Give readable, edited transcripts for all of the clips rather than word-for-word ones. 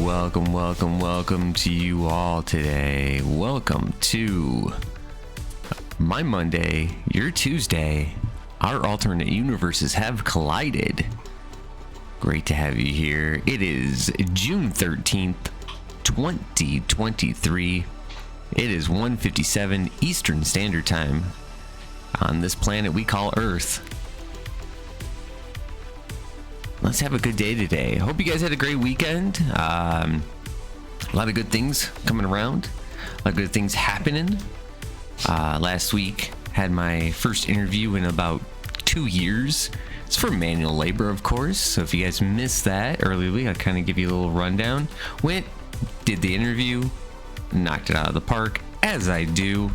welcome to you all today. Welcome to my Monday, your Tuesday. Our alternate universes have collided. Great to have you here. It is June 13th, 2023. It is 1:57 Eastern Standard Time on this planet we call Earth. Let's have a good day today. Hope you guys had a great weekend. A lot of good things coming around. A lot of good things happening. Last week, had my first interview in about 2 years. It's for manual labor, of course. So if you guys missed that earlier week, I'll kind of give you a little rundown. Went, did the interview, knocked it out of the park, as I do.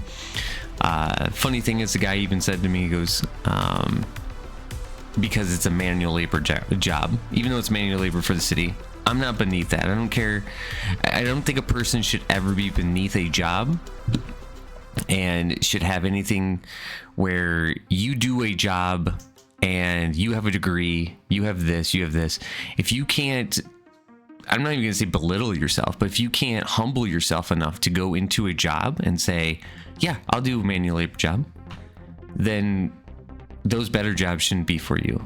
Funny thing is, the guy even said to me, he goes, because it's a manual labor job, even though it's manual labor for the city, I'm not beneath that. I don't care. I don't think a person should ever be beneath a job and should have anything where you do a job and you have a degree, you have this, you have this. If you can't, I'm not even gonna say belittle yourself, but if you can't humble yourself enough to go into a job and say, yeah, I'll do a manual labor job, then those better jobs shouldn't be for you,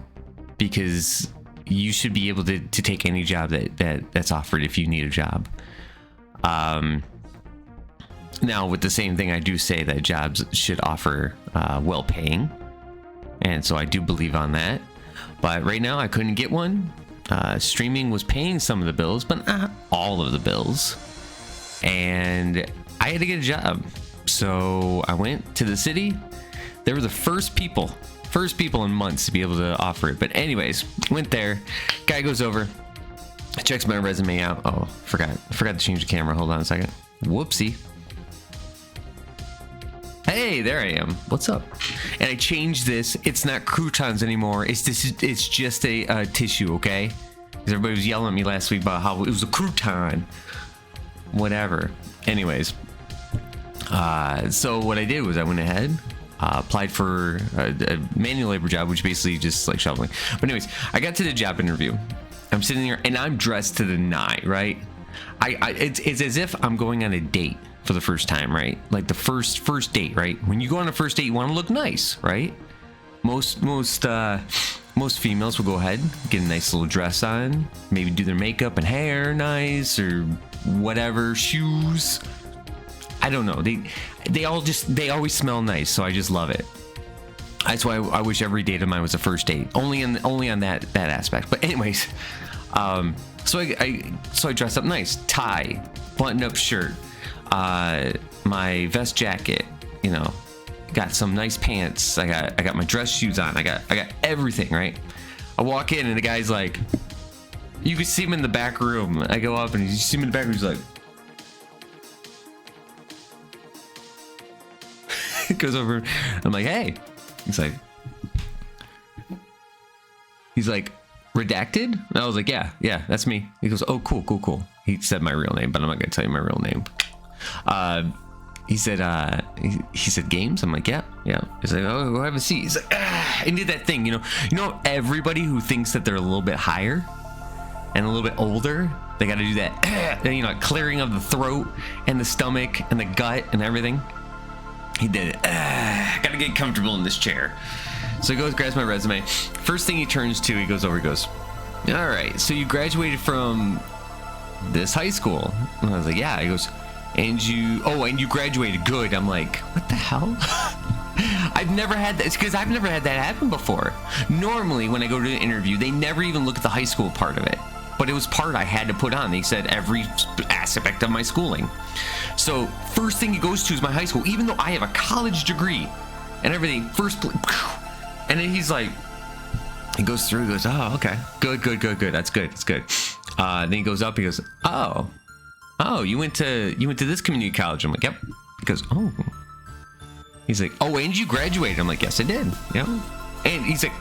because you should be able to take any job that's offered if you need a job. Now, with the same thing, I do say that jobs should offer well-paying, and so I do believe on that. But right now, I couldn't get one. Streaming was paying some of the bills, but not all of the bills, and I had to get a job. So I went to the city. They were the first people in months to be able to offer it. But anyways, went there. Guy goes over, checks my resume out. Oh, forgot to change the camera. Hold on a second. Whoopsie. Hey, there I am. What's up? And I changed this. It's not croutons anymore. It's just a tissue, okay? Because everybody was yelling at me last week about how it was a crouton. Whatever. Anyways, so what I did was I went ahead, applied for a manual labor job, which basically just like shoveling. But anyways, I got to the job interview. I'm sitting there and I'm dressed to the nine, right? It's as if I'm going on a date for the first time, right? Like the first date, right? When you go on a first date, you want to look nice, right? Most females will go ahead, get a nice little dress on, maybe do their makeup and hair nice or whatever, shoes. I don't know. They always smell nice, so I just love it. That's why I wish every date of mine was a first date. Only on that aspect. But anyways, so I dressed up nice, tie, button-up shirt, my vest jacket, you know, got some nice pants. I got my dress shoes on. I got everything, right? I walk in and the guy's like, you can see him in the back room. I go up and you see him in the back room. He's like, goes over. I'm like, hey. He's like, redacted? And I was like, yeah, that's me. He goes, oh, cool. He said my real name, but I'm not gonna tell you my real name. He said games. I'm like, yeah. He's like, oh, go have a seat. He's like, and did that thing, you know, everybody who thinks that they're a little bit higher and a little bit older, they got to do that, you know, clearing of the throat and the stomach and the gut and everything. He did it. Gotta get comfortable in this chair. So he goes, grabs my resume. First thing he turns to, he goes over, he goes, all right, so you graduated from this high school? And I was like, yeah. He goes, and you graduated. Good. I'm like, what the hell? I've never had that. It's because I've never had that happen before. Normally, when I go to an interview, they never even look at the high school part of it. But it was part I had to put on. They said every aspect of my schooling. So first thing he goes to is my high school, even though I have a college degree and everything. And then he's like, he goes through, he goes, oh, okay, good. That's good. Then he goes up, he goes, oh, you went to this community college. I'm like, yep. He goes, oh. He's like, oh, and you graduated. I'm like, yes, I did. Yeah. And he's like,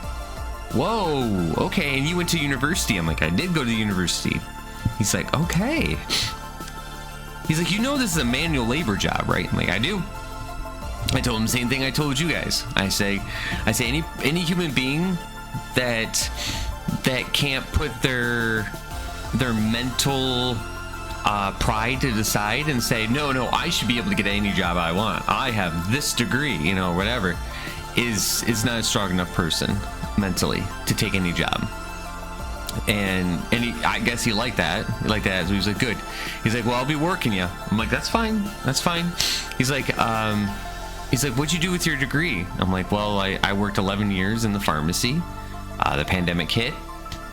whoa, okay, and you went to university? I'm like, I did go to university. He's like, okay. He's like, you know this is a manual labor job, right? I'm like, I do. I told him the same thing I told you guys. I say any human being that can't put their mental pride to decide and say, no, I should be able to get any job I want. I have this degree, you know, whatever, is not a strong enough person mentally to take any job. And I guess he liked that. He liked that. So he was like, good. He's like, well, I'll be working you. I'm like, that's fine. That's fine. He's like, what'd you do with your degree? I'm like, well, I worked 11 years in the pharmacy. The pandemic hit.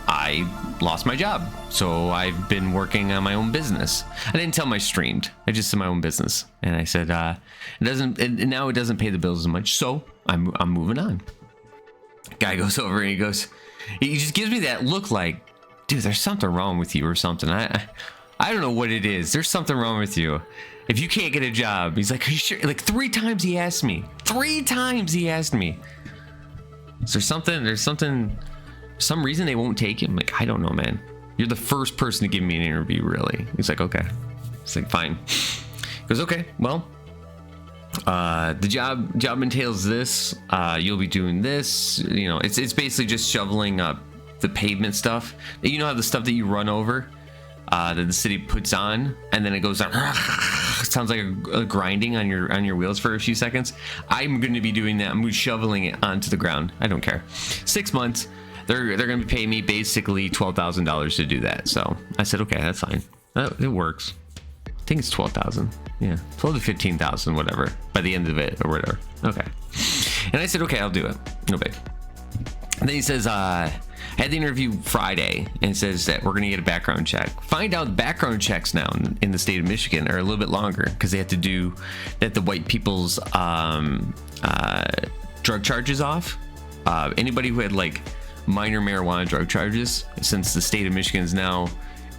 I lost my job. So I've been working on my own business. I didn't tell him I streamed. I just said my own business. And I said, now it doesn't pay the bills as much. So I'm moving on. Guy goes over and he just gives me that look like, dude, there's something wrong with you or something. I don't know what it is. There's something wrong with you. If you can't get a job, he's like, are you sure? Like 3 times he asked me. 3 times he asked me. Is there something? There's something. Some reason they won't take him. Like, I don't know, man. You're the first person to give me an interview, really. He's like, okay. It's like, fine. He goes, okay, well, the job entails this. You'll be doing this. You know, it's basically just shoveling up the pavement stuff. You know how the stuff that you run over, that the city puts on, and then it goes down. It sounds like a grinding on your wheels for a few seconds. I'm going to be doing that. I'm shoveling it onto the ground. I don't care. 6 months. They're going to be paying me basically $12,000 to do that. So I said, okay, that's fine. It works. I think it's 12,000. Yeah, 12 to 15,000, whatever. By the end of it or whatever. Okay. And I said, okay, I'll do it. No big. And then he says, I had the interview Friday, and it says that we're going to get a background check. Find out background checks now in the state of Michigan are a little bit longer because they have to do that. The white people's drug charges off. Anybody who had like minor marijuana drug charges, since the state of Michigan is now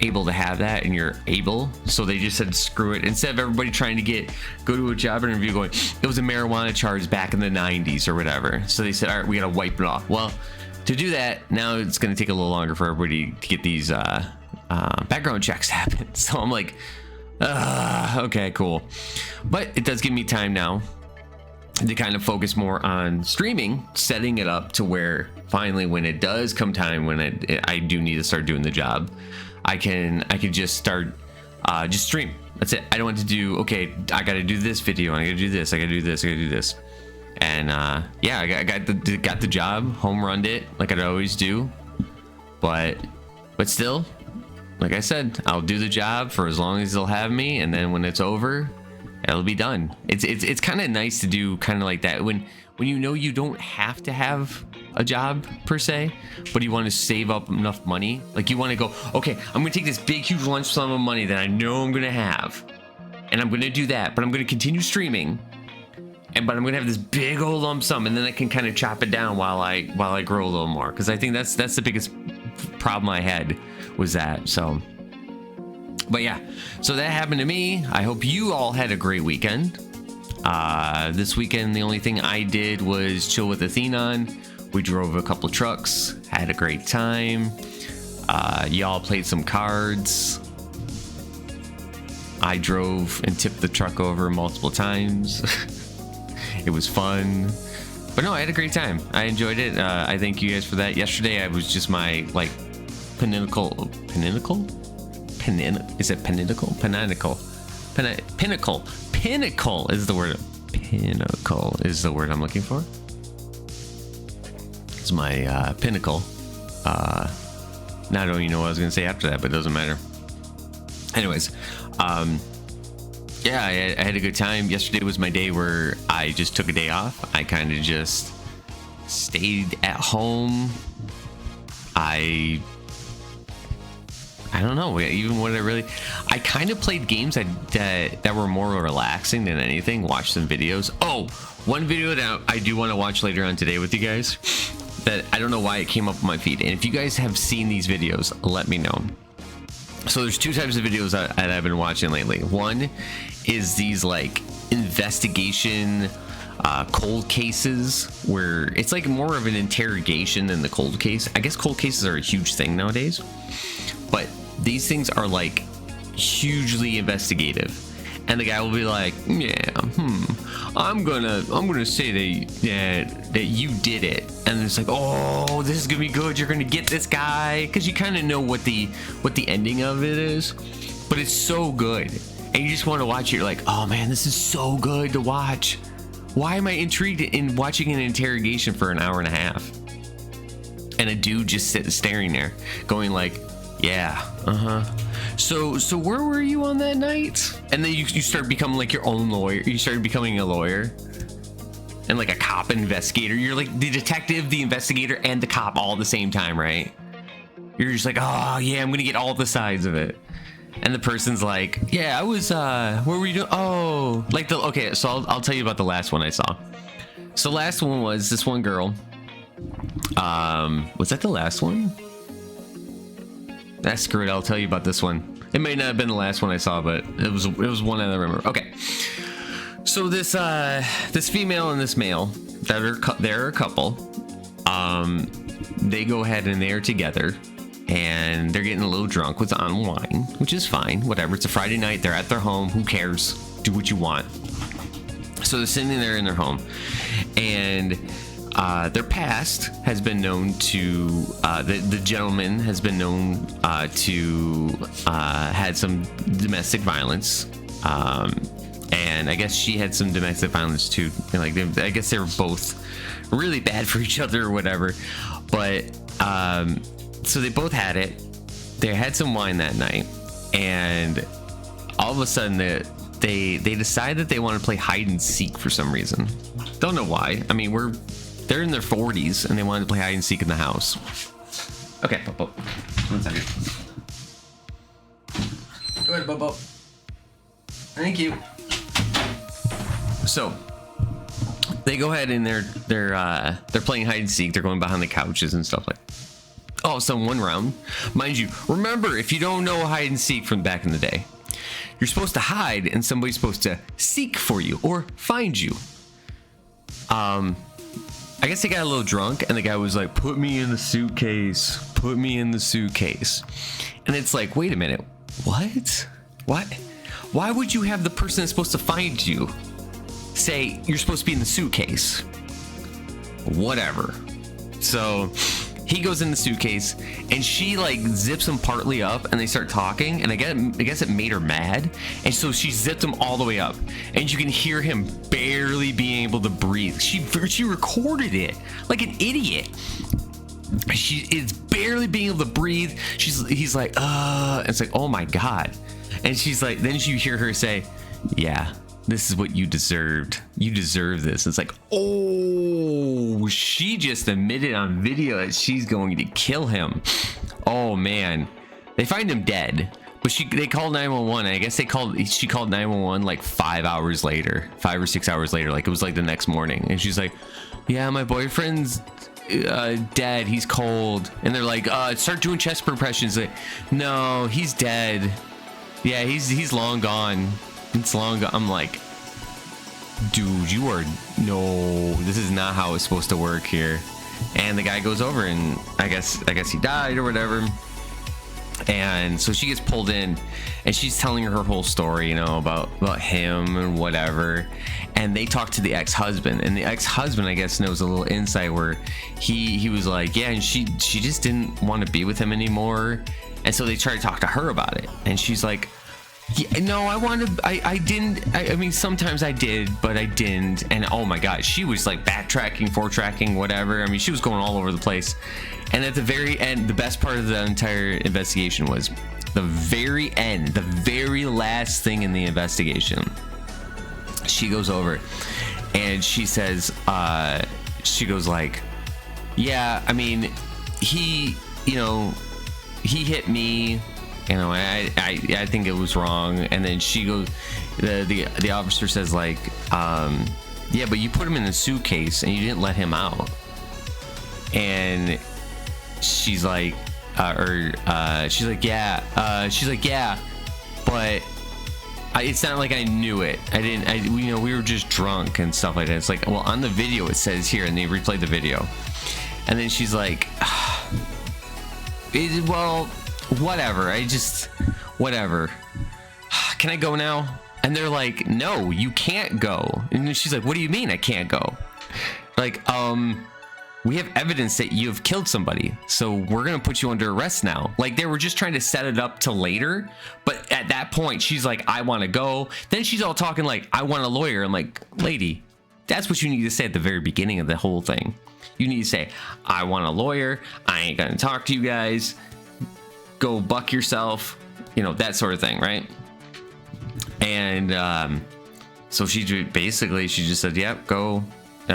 able to have that, and you're able, so they just said screw it. Instead of everybody trying to go to a job interview going, it was a marijuana charge back in the 90s or whatever, so they said, all right, we gotta wipe it off. Well, to do that now, it's going to take a little longer for everybody to get these background checks to happen. So I'm like, okay, cool. But it does give me time now to kind of focus more on streaming, setting it up to where finally when it does come time when I do need to start doing the job, I can just start just stream. That's it. I don't want to do, okay, I got to do this video, I got to do this, I got to do this, I got to do this. And yeah, I got the job, home runned it like I always do. But still, like I said, I'll do the job for as long as they'll have me, and then when it's over, it'll be done. It's kind of nice to do kind of like that when you know you don't have to have a job per se, but you want to save up enough money. Like you want to go, okay, I'm gonna take this big huge lunch sum of money that I know I'm gonna have, and I'm gonna do that, but I'm gonna continue streaming, but I'm gonna have this big old lump sum, and then I can kind of chop it down while I grow a little more, because I think that's the biggest problem I had was that. So but yeah, so that happened to me. I hope you all had a great weekend. This weekend, the only thing I did was chill with Athenon. We drove a couple trucks, had a great time. Y'all played some cards. I drove and tipped the truck over multiple times. It was fun. But no, I had a great time. I enjoyed it. I thank you guys for that. Yesterday, I was just my, like, pinnacle? Is it pinnacle? Pinnacle is the word. Pinnacle is the word I'm looking for. It's my pinnacle. Now I don't even know what I was going to say after that, but it doesn't matter. Anyways, yeah, I had a good time. Yesterday was my day where I just took a day off. I kind of just stayed at home. I don't know, even what I kind of played games that were more relaxing than anything. Watched some videos. Oh, one video that I do want to watch later on today with you guys that I don't know why it came up on my feed. And if you guys have seen these videos, let me know. So there's 2 types of videos that I've been watching lately. One is these like investigation cold cases where it's like more of an interrogation than the cold case. I guess cold cases are a huge thing nowadays, but these things are like hugely investigative. And the guy will be like, yeah, I'm gonna say that you did it. And it's like, oh, this is gonna be good. You're gonna get this guy, because you kind of know what the ending of it is. but it's so good, and you just want to watch it. You're like, oh man, this is so good to watch. Why am I intrigued in watching an interrogation for an hour and a half? And a dude just staring there, going like, yeah, So where were you on that night? And then you start becoming like your own lawyer. You started becoming a lawyer and like a cop investigator. You're like the detective, the investigator, and the cop all at the same time, right? You're just like, oh yeah, I'm gonna get all the sides of it. And the person's like, yeah, I was, what were you doing? Oh, like okay, so I'll tell you about the last one I saw. So the last one was this one girl. Was that the last one? That's screw it. I'll tell you about this one. It may not have been the last one I saw, but it was one I remember. Okay. So this female and this male they're a couple. They go ahead and they're together, and they're getting a little drunk on wine, which is fine. Whatever. It's a Friday night. They're at their home. Who cares? Do what you want. So they're sitting there in their home, and their past has been known to the gentleman has been known to had some domestic violence, and I guess she had some domestic violence too. And like I guess they were both really bad for each other or whatever. But so they both had it. They had some wine that night, and all of a sudden they decide that they want to play hide and seek for some reason. Don't know why. I mean, they're in their 40s and they wanted to play hide and seek in the house. Okay, Bobo. 1 second. Go ahead, Bobo. Thank you. So they go ahead and they're playing hide and seek. They're going behind the couches and stuff like that. Oh, so one round, mind you, remember, if you don't know hide and seek from back in the day, you're supposed to hide and somebody's supposed to seek for you or find you. I guess they got a little drunk and the guy was like, put me in the suitcase, put me in the suitcase. And it's like, wait a minute, what? Why would you have the person that's supposed to find you say you're supposed to be in the suitcase? Whatever. So he goes in the suitcase and she like zips him partly up and they start talking, and I guess it made her mad, and so she zipped him all the way up and you can hear him barely being able to breathe. She recorded it like an idiot. She is barely being able to breathe. He's like, and it's like, oh my god. And she's like, then you hear her say, yeah, this is what you deserved. You deserve this. It's like, oh, she just admitted on video that she's going to kill him. Oh man, they find him dead, but they called 911. I guess she called 911 like 5 hours later, 5 or 6 hours later. Like it was like the next morning, and she's like, yeah, my boyfriend's dead. He's cold. And they're like, start doing chest compressions. Like, no, he's dead. Yeah, he's long gone. It's long gone. I'm like, dude, this is not how it's supposed to work here. And the guy goes over and I guess he died or whatever. And so she gets pulled in and she's telling her whole story, you know, about him and whatever. And they talk to the ex-husband, and the ex-husband, I guess, knows a little insight where he was like, yeah, and she just didn't want to be with him anymore. And so they try to talk to her about it, and she's like, yeah, no, I didn't. I mean, sometimes I did, but I didn't. And oh my god, she was like backtracking, foretracking, whatever. I mean, she was going all over the place. And at the very end, the best part of the entire investigation was the very end, the very last thing in the investigation. She goes over and she says, she goes like, yeah, I mean, he hit me. You know, I think it was wrong. And then she goes, the officer says like, yeah, but you put him in a suitcase and you didn't let him out. And she's like, yeah, but it's not like I knew it. We were just drunk and stuff like that. It's like, well, on the video it says here, and they replayed the video. And then she's like, well, whatever. Whatever. Can I go now? And they're like, no, you can't go. And she's like, what do you mean I can't go? Like, we have evidence that you have killed somebody, so we're gonna put you under arrest now. Like, they were just trying to set it up to later, but at that point she's like, I want to go. Then she's all talking like, I want a lawyer. I'm like, lady, that's what you need to say at the very beginning of the whole thing. You need to say, I want a lawyer, I ain't gonna talk to you guys, go buck yourself, you know, that sort of thing, right? And so she just said, yep, go get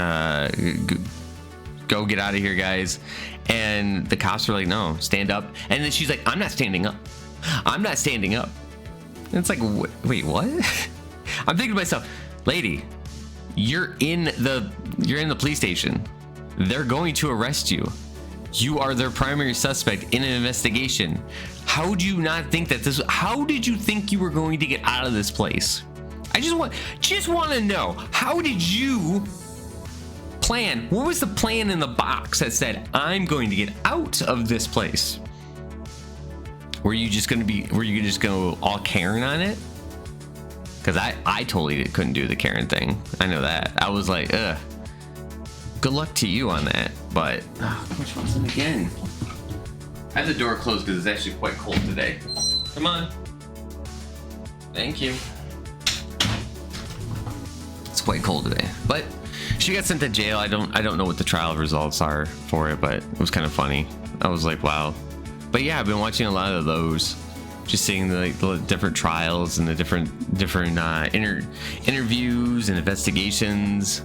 out of here, guys. And the cops were like, no, stand up. And then she's like, I'm not standing up, I'm not standing up. And it's like, wait, what? I'm thinking to myself, lady, you're in the police station, they're going to arrest you, you are their primary suspect in an investigation. How do you not think that how did you think you were going to get out of this place? I just want to know, how did you plan? What was the plan in the box that said, I'm going to get out of this place? Were you just going to go all Karen on it? Because I totally couldn't do the Karen thing. I know that. I was like, ugh. Good luck to you on that. But, which one's in again? I have the door closed because it's actually quite cold today. Come on. Thank you. It's quite cold today. But she got sent to jail. I don't know what the trial results are for it, but it was kind of funny. I was like, wow. But yeah, I've been watching a lot of those. Just seeing the different trials and the different interviews and investigations.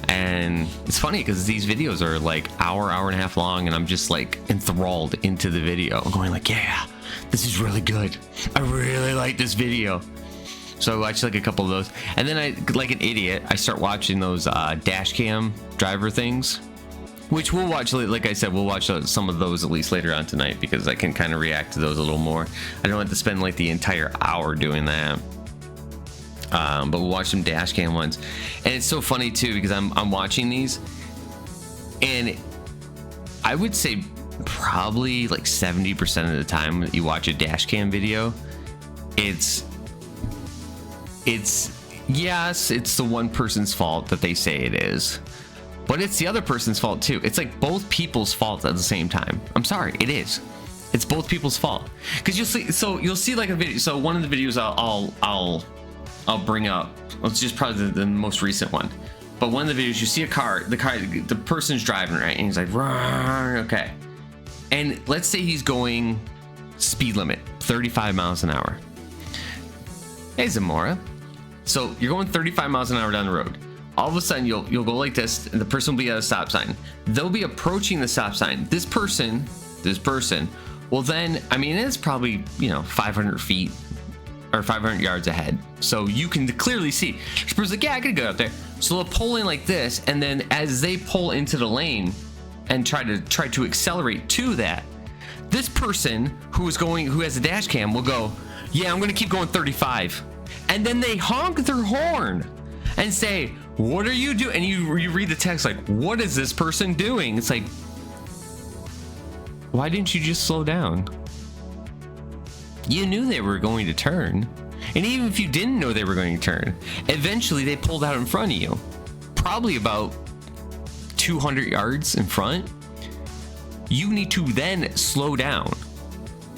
And it's funny because these videos are like hour and a half long, and I'm just like enthralled into the video. I'm going like, yeah, this is really good. I really like this video. So I watched like a couple of those, and then I, like an idiot, I start watching those dash cam driver things, which we'll watch. Like I said, we'll watch some of those at least later on tonight, because I can kind of react to those a little more. I don't have to spend like the entire hour doing that. But we'll watch some dash cam ones, and it's so funny too, because I'm watching these, and I would say probably like 70% of the time that you watch a dash cam video, it's yes, it's the one person's fault that they say it is, but it's the other person's fault too. It's like both people's fault at the same time. I'm sorry, it is. It's both people's fault, because you'll see like a video. So one of the videos I'll bring up, it's just probably the most recent one, but one of the videos, you see a car, the person's driving, right, and he's like, okay, and let's say he's going speed limit 35 miles an hour. Hey Zamora, so you're going 35 miles an hour down the road. All of a sudden you'll go like this, and the person will be at a stop sign. They'll be approaching the stop sign. This person will then, I mean, it's probably, 500 feet or 500 yards ahead, so you can clearly see. This person's like, yeah, I could go up there. So they'll pull in like this, and then as they pull into the lane and try to accelerate to that, this person who has a dash cam will go, yeah, I'm gonna keep going 35, and then they honk their horn and say, what are you doing? And you read the text like, what is this person doing? It's like, why didn't you just slow down? You knew they were going to turn. And even if you didn't know they were going to turn, eventually they pulled out in front of you, probably about 200 yards in front. You need to then slow down.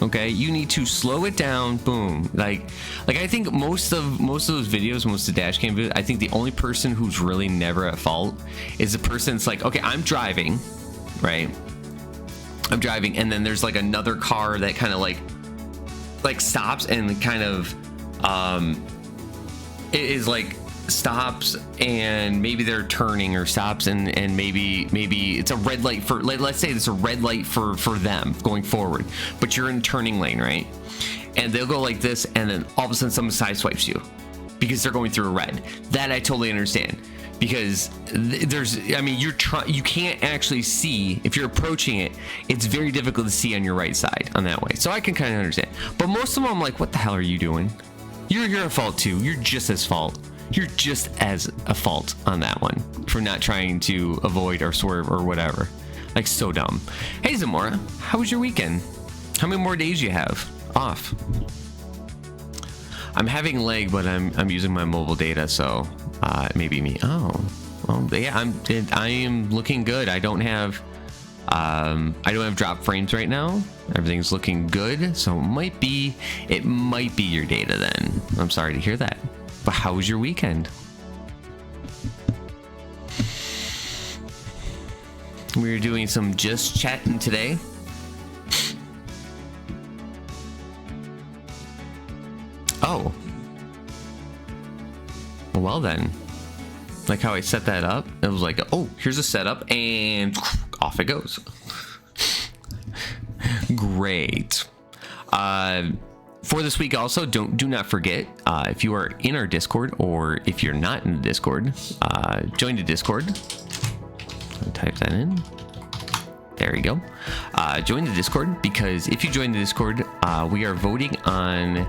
Okay, you need to slow it down. Boom. Like I think most of those videos, most of the dash cam videos, I think the only person who's really never at fault is the person that's like, okay, I'm driving, right? I'm driving, and then there's like another car that kind of like stops and kind of it is like stops, and maybe they're turning, or stops, and maybe it's a red light for, let's say it's a red light for them going forward, but you're in turning lane, right? And they'll go like this, and then all of a sudden someone sideswipes you because they're going through a red. That I totally understand, because you can't actually see if you're approaching it. It's very difficult to see on your right side on that way, so I can kind of understand. But most of them, I'm like, what the hell are you doing? You're at fault too. You're just as a fault on that one for not trying to avoid or swerve or whatever. Like, so dumb. Hey Zamora, how was your weekend? How many more days you have off? I'm having lag, but I'm using my mobile data, so maybe me. Oh, Yeah, I am looking good. I don't have drop frames right now. Everything's looking good, so it might be your data then. I'm sorry to hear that. But how was your weekend? We were doing some just chatting today. Oh. Well then. Like how I set that up. It was like, oh, here's a setup, and off it goes. Great. For this week also, do not forget, if you are in our Discord, or if you're not in the Discord, join the Discord. I'll type that in. There you go. Join the Discord, because if you join the Discord, we are voting on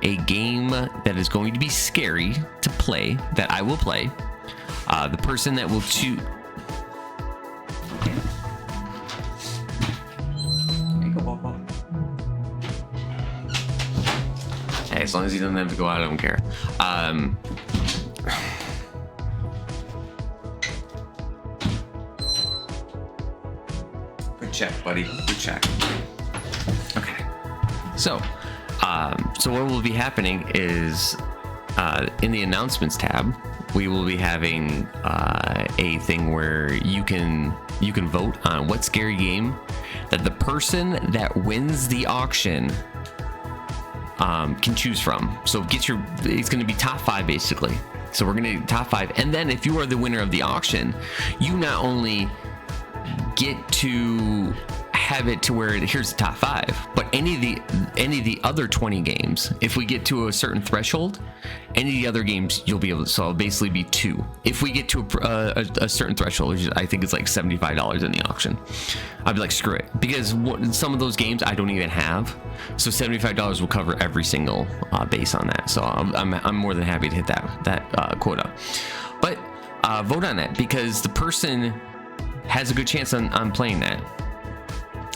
a game that is going to be scary to play, that I will play. The person that will choose... Hey, as long as he doesn't have to go out, I don't care. Good check, buddy. Good check. Okay. So what will be happening is, in the announcements tab, we will be having a thing where you can vote on what scary game that the person that wins the auction can choose from. So it's going to be top 5 basically. So we're going to do top 5, and then if you are the winner of the auction, you not only get to have it to where here's the top 5, but any of the other 20 games, if we get to a certain threshold, any of the other games you'll be able to, so it'll basically be 2 if we get to a certain threshold, which is, I think it's like $75 in the auction. I'll be like, screw it, because some of those games I don't even have, so $75 will cover every single base on that. So I'm more than happy to hit that quota. But vote on that, because the person has a good chance on playing that.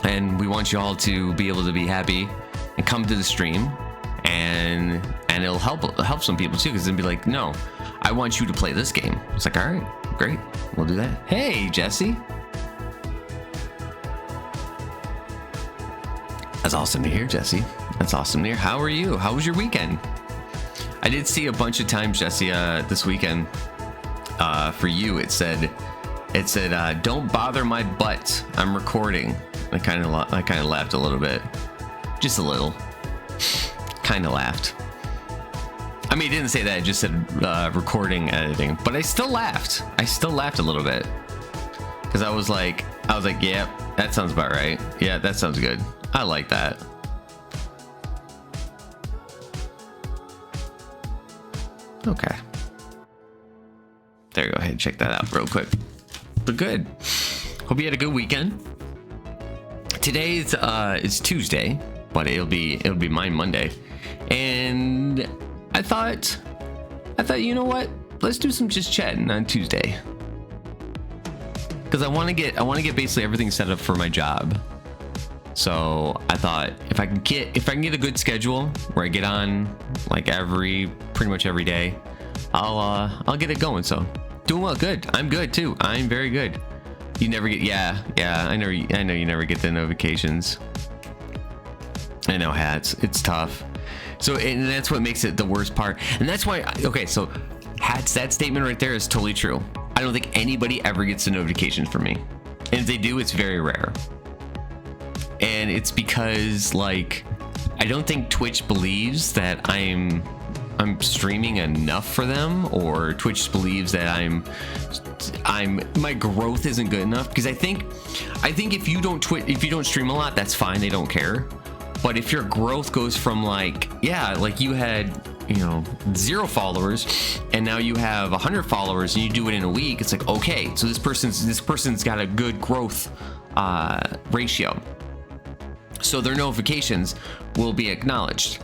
And we want you all to be able to be happy and come to the stream, and it'll help some people too, because they'll be like, no, I want you to play this game. It's like, all right, great, we'll do that. Hey, Jesse. That's awesome to hear, Jesse. That's awesome to hear. How are you? How was your weekend? I did see a bunch of times, Jesse, this weekend. For you, it said, don't bother my butt, I'm recording. I kind of laughed a little bit, just a little. Kind of laughed. I mean, it didn't say that. It just said recording, editing, but I still laughed. I still laughed a little bit, because I was like, yeah, that sounds about right. Yeah, that sounds good. I like that. Okay. There you go. Ahead, check that out real quick. But good. Hope you had a good weekend. Today's it's Tuesday, but it'll be mine Monday, and I thought, you know what? Let's do some just chatting on Tuesday, because I want to get basically everything set up for my job. So I thought if I can get a good schedule where I get on like pretty much every day, I'll get it going. So doing well, good. I'm good too. I'm very good. You never get, yeah. I know you never get the notifications. I know, hats. It's tough. So, and that's what makes it the worst part. And that's why. Okay, so hats. That statement right there is totally true. I don't think anybody ever gets the notifications from me, and if they do, it's very rare. And it's because, like, I don't think Twitch believes that I'm streaming enough for them, or Twitch believes that my growth isn't good enough, because I think if you don't stream a lot, that's fine, they don't care. But if your growth goes from like you had 0 followers and now you have 100 followers and you do it in a week, it's like, okay, so this person's got a good growth ratio, so their notifications will be acknowledged.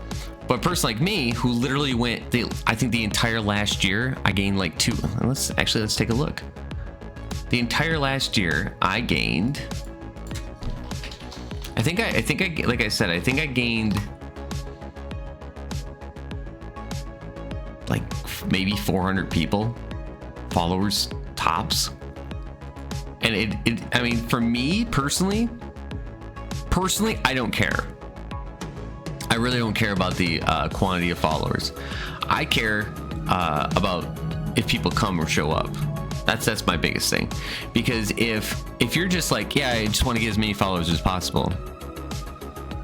But a person like me, who literally I think the entire last year, I gained like 2. Let's take a look. The entire last year, I gained. I think like I said, I think I gained like maybe 400 people, followers tops. And I mean, for me personally, I don't care. I really don't care about the quantity of followers. I care about if people come or show up. That's my biggest thing. Because if you're just like, yeah, I just want to get as many followers as possible,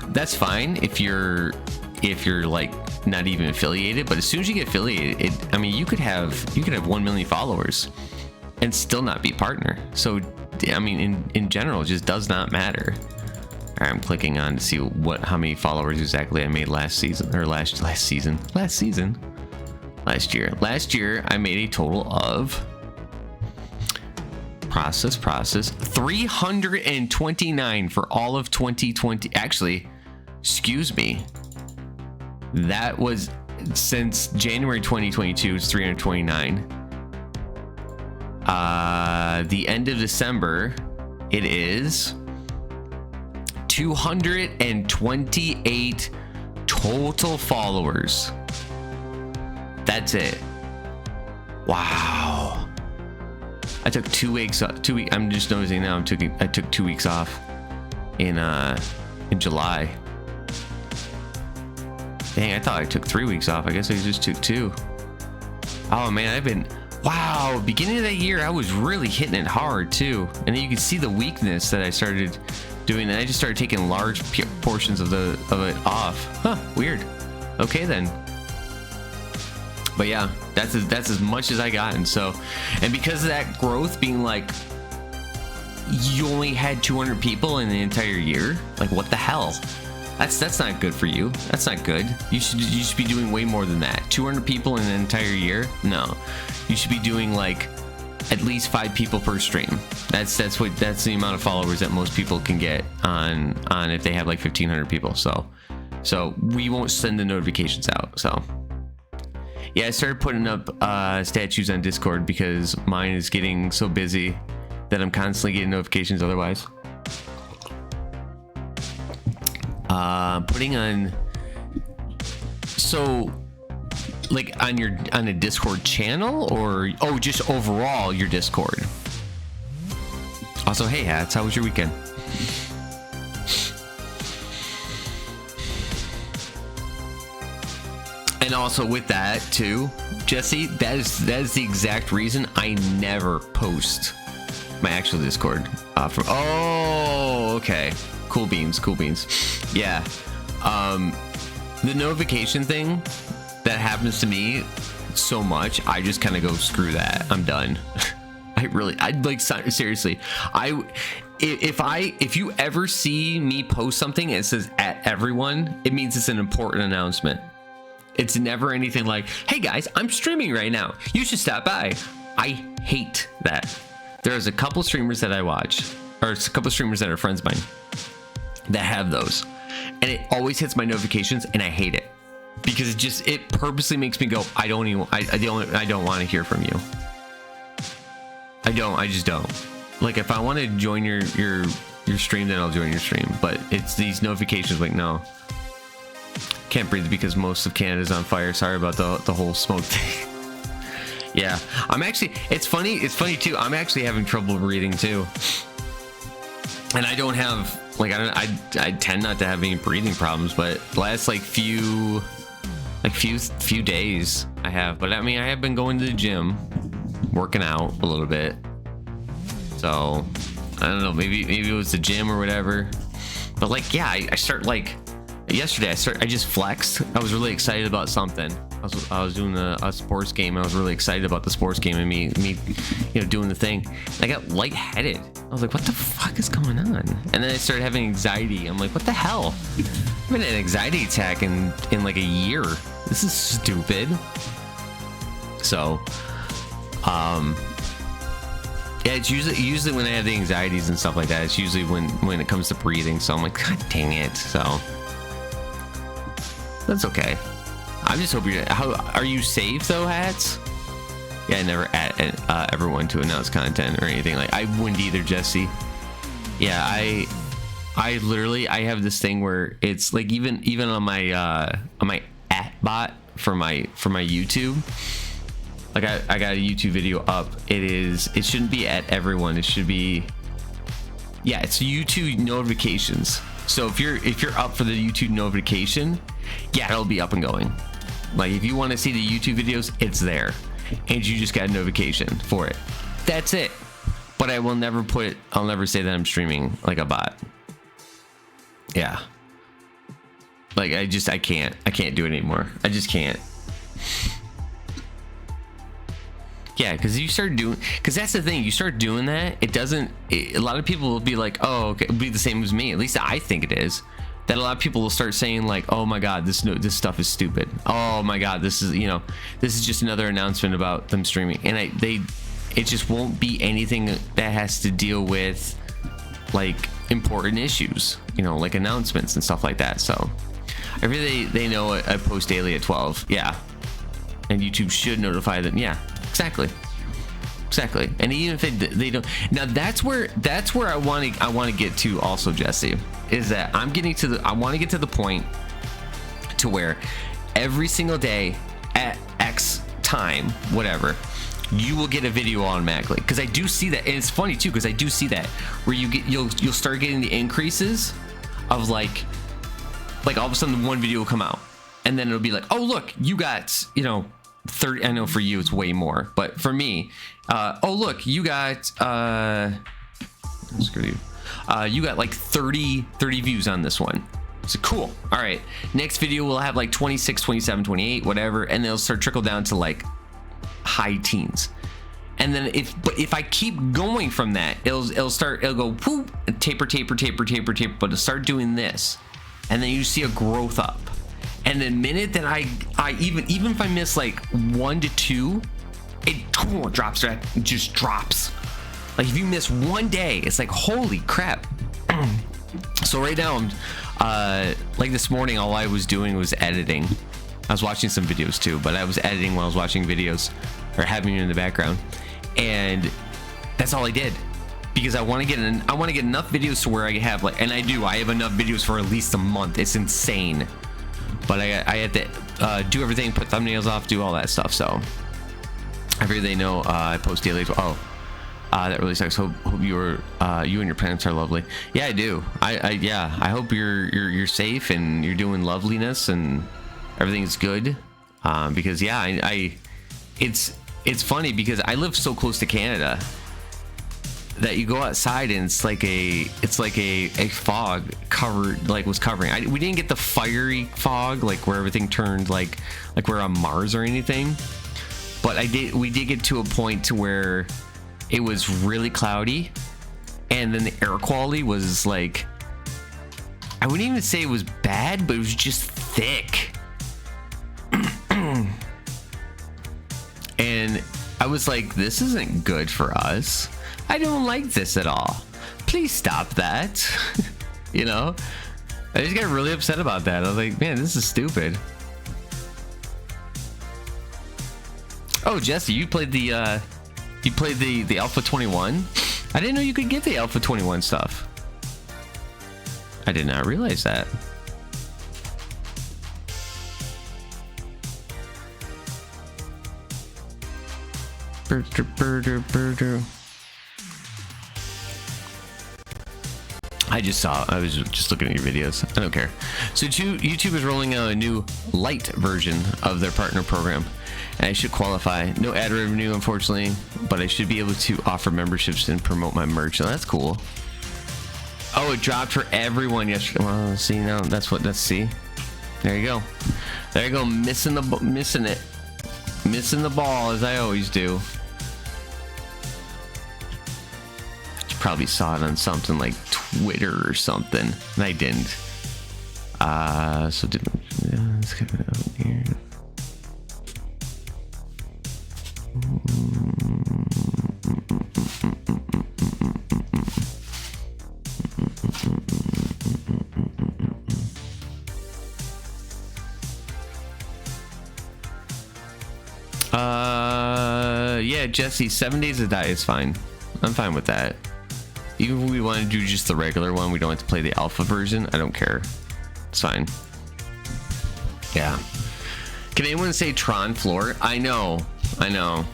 that's fine if you're like not even affiliated. But as soon as you get affiliated, I mean, you could have 1 million followers and still not be partner. So I mean, in general, it just does not matter. All right, I'm clicking on to see how many followers exactly I made last year. Last year I made a total of process 329 for all of 2020. Actually, excuse me, that was since January 2022. It's 329. The end of December, it is 228 total followers. That's it. Wow. I took 2 weeks. I'm just noticing now. I took 2 weeks off in July. Dang, I thought I took 3 weeks off. I guess I just took 2. Oh man, wow, beginning of that year, I was really hitting it hard too. And then you can see the weakness that I started doing. And I just started taking large portions of it off. Huh, weird. Okay then. But yeah, that's as much as I got. And because of that growth being like, you only had 200 people in the entire year. Like, what the hell? That's not good for you. That's not good. You should be doing way more than that. 200 people in an entire year? No. You should be doing like at least 5 people per stream. That's the amount of followers that most people can get on if they have like 1,500 people. So we won't send the notifications out. So yeah, I started putting up statues on Discord because mine is getting so busy that I'm constantly getting notifications otherwise. Putting on, so like on a Discord channel, or just overall your Discord. Also, hey Hats, how was your weekend? And also with that too, Jesse, that is the exact reason I never post my actual Discord. Okay, cool beans. Yeah, the notification thing that happens to me so much, I just kind of go, screw that, I'm done. I'd like, seriously, if you ever see me post something and it says at everyone, it means it's an important announcement. It's never anything like, hey guys, I'm streaming right now, you should stop by. I hate that. There's a couple streamers that I watch, or a couple streamers that are friends of mine that have those, and it always hits my notifications, and I hate it because it purposely makes me go, I don't want to hear from you. I just don't. Like, if I want to join your stream, then I'll join your stream, but it's these notifications like, no, can't breathe because most of Canada's on fire. Sorry about the whole smoke thing. Yeah, it's funny too, I'm actually having trouble breathing too, and I don't have, like, I tend not to have any breathing problems, but the last few days I have. But I mean, I have been going to the gym, working out a little bit, so I don't know, maybe it was the gym or whatever. But like, yeah, I start, like, yesterday I just flexed. I was really excited about something. I was doing a sports game. I was really excited about the sports game and me doing the thing. I got lightheaded. I was like, what the fuck is going on? And then I started having anxiety. I'm like, what the hell? I've been in an anxiety attack in like a year. This is stupid. So, yeah, it's usually when I have the anxieties and stuff like that, it's usually when it comes to breathing. So I'm like, god dang it. So that's okay. I'm just hoping. Are you safe though, Hats? Yeah, I never add everyone to announce content or anything. Like, I wouldn't either, Jesse. Yeah, I literally, I have this thing where it's like, even on my at bot for my YouTube, Like I got a YouTube video up. It shouldn't be at everyone. It should be, yeah, it's YouTube notifications. So if you're up for the YouTube notification, yeah, it'll be up and going. Like if you want to see the YouTube videos, it's there, and you just got a notification for it. That's it. But I will never I'll never say that I'm streaming like a bot. Yeah. Like I can't do it anymore. I just can't. Yeah, because that's the thing. You start doing that, a lot of people will be like, oh, okay, it'll be the same as me. At least I think it is. That a lot of people will start saying like, oh my God, this stuff is stupid. Oh my God, this is just another announcement about them streaming. And it just won't be anything that has to deal with like important issues, like announcements and stuff like that. So every day they know I post daily at 12. Yeah. And YouTube should notify them. Yeah, exactly. And even if they don't, now that's where I want to get to also, Jesse, is that I want to get to the point to where every single day at X time, whatever, you will get a video automatically. Because I do see that, and it's funny too, because I do see that where you'll start getting the increases of like all of a sudden one video will come out, and then it'll be like, oh look, you got 30. I know for you it's way more, but for me, oh look, you got screw you, you got like 30 views on this one. So cool. All right, next video will have like 26, 27, 28, whatever, and they'll start trickle down to like high teens. And then if I keep going from that, it'll go whoop, taper, but it'll start doing this, and then you see a growth up. And the minute that I even if I miss like 1 to 2, it drops. It just drops. Like if you miss one day, it's like holy crap. So right now I'm like this morning, all I was doing was editing. I was watching some videos too, but I was editing while I was watching videos, or having it in the background, and that's all I did, because I want to get enough videos to where I have like, and I have enough videos for at least a month. It's insane. But I had to do everything, put thumbnails off, do all that stuff. So I figure they know I post daily. Oh, that really sucks. Hope you and your parents are lovely. Yeah, I do. I hope you're safe and you're doing loveliness and everything's good. Because yeah, it's funny because I live so close to Canada that you go outside and it's like a fog covered, like was covering. We didn't get the fiery fog like where everything turned like we're on Mars or anything, but we did get to a point to where it was really cloudy, and then the air quality was like, I wouldn't even say it was bad, but it was just thick. And I was like, this isn't good for us. I don't like this at all. Please stop that. I just got really upset about that. I was like, man, this is stupid. Oh, Jesse, you played the Alpha 21? I didn't know you could get the Alpha 21 stuff. I did not realize that. I was just looking at your videos. I don't care. So YouTube is rolling out a new light version of their partner program, and I should qualify. No ad revenue, unfortunately, but I should be able to offer memberships and promote my merch. So that's cool. Oh, it dropped for everyone yesterday. Well, see, now let's see. There you go. There you go. Missing the ball, as I always do. Probably saw it on something like Twitter or something, and I didn't. So let's get it out here. Yeah, Jesse, 7 days to die is fine. I'm fine with that. Even if we want to do just the regular one, we don't have to play the alpha version. I don't care. It's fine. Yeah. Can anyone say Tron floor? I know. I know.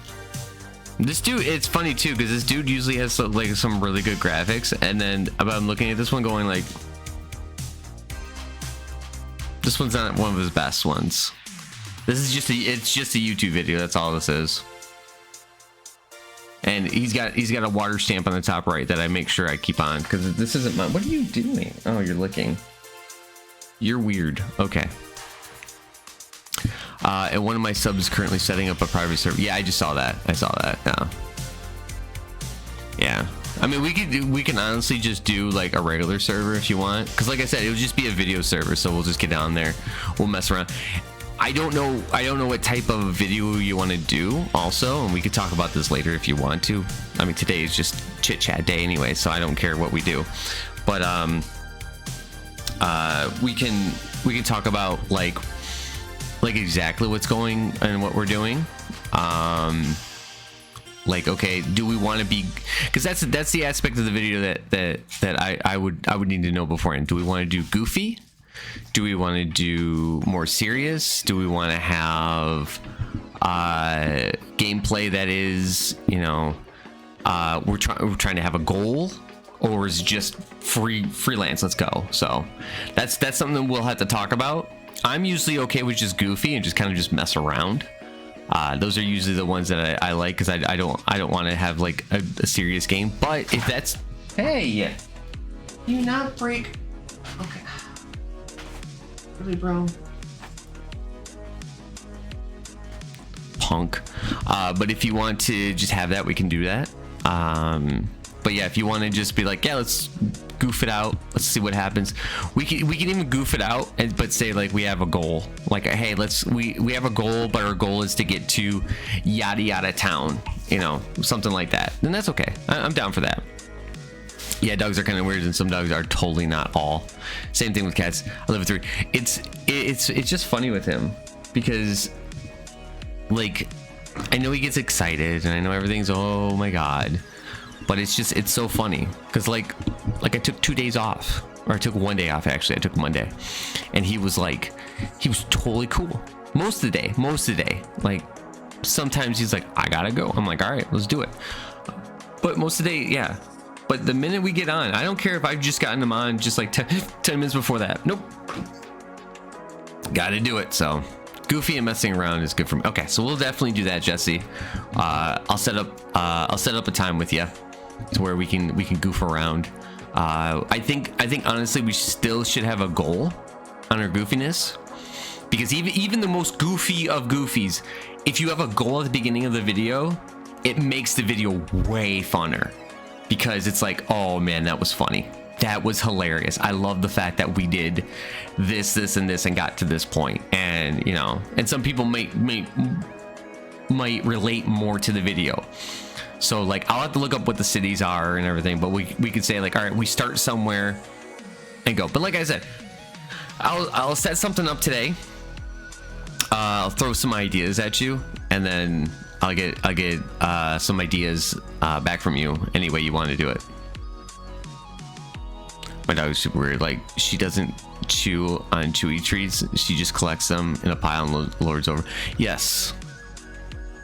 This dude, it's funny too, because this dude usually has like some really good graphics, and then I'm looking at this one going like, this one's not one of his best ones. This is just it's just a YouTube video. That's all this is. And he's got a water stamp on the top right that I make sure I keep on, because this isn't mine. What are you doing? Oh, you're licking. You're weird. Okay. And one of my subs is currently setting up a private server. Yeah, I just saw that. I saw that. Yeah. I mean, we can honestly just do like a regular server if you want, because like I said, it would just be a video server. So we'll just get down there. We'll mess around. I don't know what type of video you want to do also, and we could talk about this later if you want to. I mean, today is just chit chat day anyway, so I don't care what we do. But we can talk about like exactly what's going and what we're doing. Like, okay, do we want to be, because that's the aspect of the video that I would need to know beforehand. Do we want to do goofy? Do we want to do more serious? Do we want to have gameplay that is, you know, we're trying to have a goal, or is it just freelance? Let's go. So that's something we'll have to talk about. I'm usually okay with just goofy and just kind of just mess around. Those are usually the ones that I like, because I don't want to have like a serious game. But if that's, hey, you not break. Okay. Really, bro? Punk. But if you want to just have that, we can do that. But yeah, if you want to just be like, yeah, let's goof it out, let's see what happens. We can even goof it out, but say like we have a goal. Like, hey, we have a goal, but our goal is to get to yada yada town. You know, something like that. Then that's okay. I'm down for that. Yeah, dogs are kind of weird, and some dogs are totally not all. Same thing with cats. I live with 3. It's just funny with him, because like I know he gets excited, and I know everything's, oh my god, but it's so funny, because like I took 2 days off, or I took 1 day off actually. I took Monday, and he was totally cool most of the day. Like sometimes he's like, I gotta go. I'm like, all right, let's do it. But most of the day, yeah. But the minute we get on, I don't care if I've just gotten them on just like 10 minutes before that. Nope. Gotta do it. So goofy and messing around is good for me. Okay, so we'll definitely do that, Jesse. I'll set up a time with you to where we can goof around. I think honestly we still should have a goal on our goofiness, because even the most goofy of goofies, if you have a goal at the beginning of the video, it makes the video way funner. Because it's like, oh man, that was funny. That was hilarious. I love the fact that we did this, and this, and got to this point. And you know, and some people might relate more to the video. So like, I'll have to look up what the cities are and everything. But we could say like, all right, we start somewhere and go. But like I said, I'll set something up today. I'll throw some ideas at you, and then I'll get some ideas back from you any way you want to do it. My dog is super weird. Like, she doesn't chew on chewy treats. She just collects them in a pile and lords over. Yes.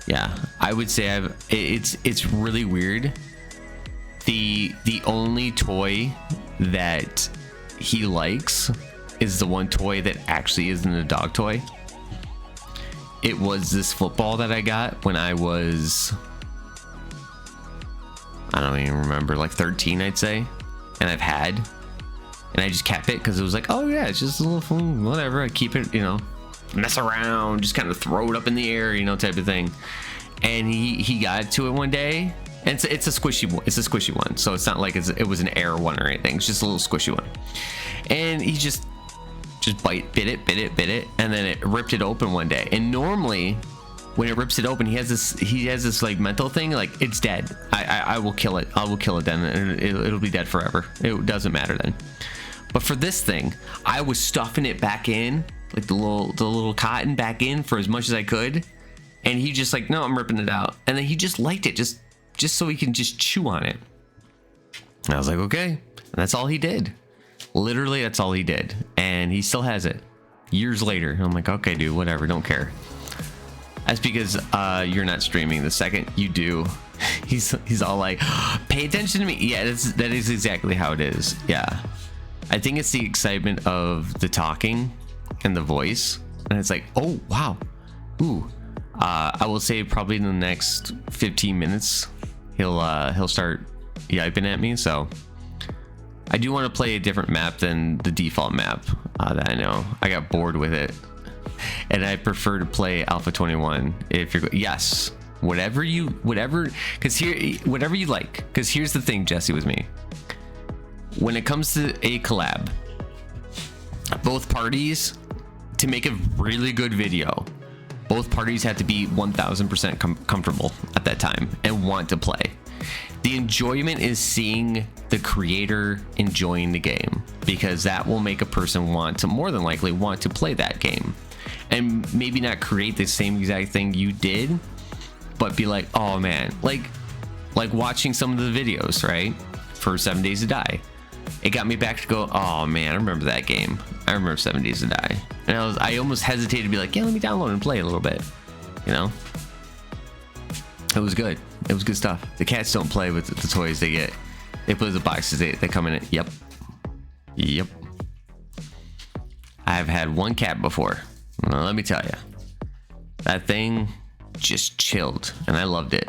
Yeah, I would say it's really weird. The only toy that he likes is the one toy that actually isn't a dog toy. It was this football that I got when I was, I don't even remember, like 13, I'd say. And I've had, and I just kept it because it was like, oh yeah, it's just a little fun, whatever. I keep it, you know, mess around, just kind of throw it up in the air, you know, type of thing. And he got to it one day, and it's a squishy one. So it's not like it was an air one or anything. It's just a little squishy one. And he just bit it, and then it ripped it open one day. And normally when it rips it open, he has this like mental thing, like, it's dead. I will kill it. I will kill it then, and it'll be dead forever. It doesn't matter then. But for this thing, I was stuffing it back in, like the little cotton back in for as much as I could, and he just like, no, I'm ripping it out. And then he just liked it, just so he can just chew on it. And I was like, okay. And that's all he did. Literally, that's all he did. And he still has it years later. I'm like, okay, dude, whatever, don't care. That's because you're not streaming. The second you do, he's all like, pay attention to me. Yeah, that is exactly how it is. Yeah, I think it's the excitement of the talking and the voice, and it's like, oh wow, ooh. I will say probably in the next 15 minutes he'll start yiping at me. So I do want to play a different map than the default map that I know. I got bored with it, and I prefer to play Alpha 21. If you're yes, whatever you like. Because here's the thing, Jesse, with me. When it comes to a collab, both parties, to make a really good video, both parties have to be 1000% comfortable at that time and want to play. The enjoyment is seeing the creator enjoying the game, because that will make a person want to, more than likely, want to play that game, and maybe not create the same exact thing you did, but be like, oh man, like watching some of the videos, right, for 7 Days to Die. It got me back to go, oh man, I remember that game. I remember 7 Days to Die. And I almost hesitated to be like, yeah, let me download and play a little bit. You know? It was good. It was good stuff. The cats don't play with the toys they get. They play with the boxes they come in it. Yep. Yep. I've had one cat before. Well, let me tell you. That thing just chilled, and I loved it.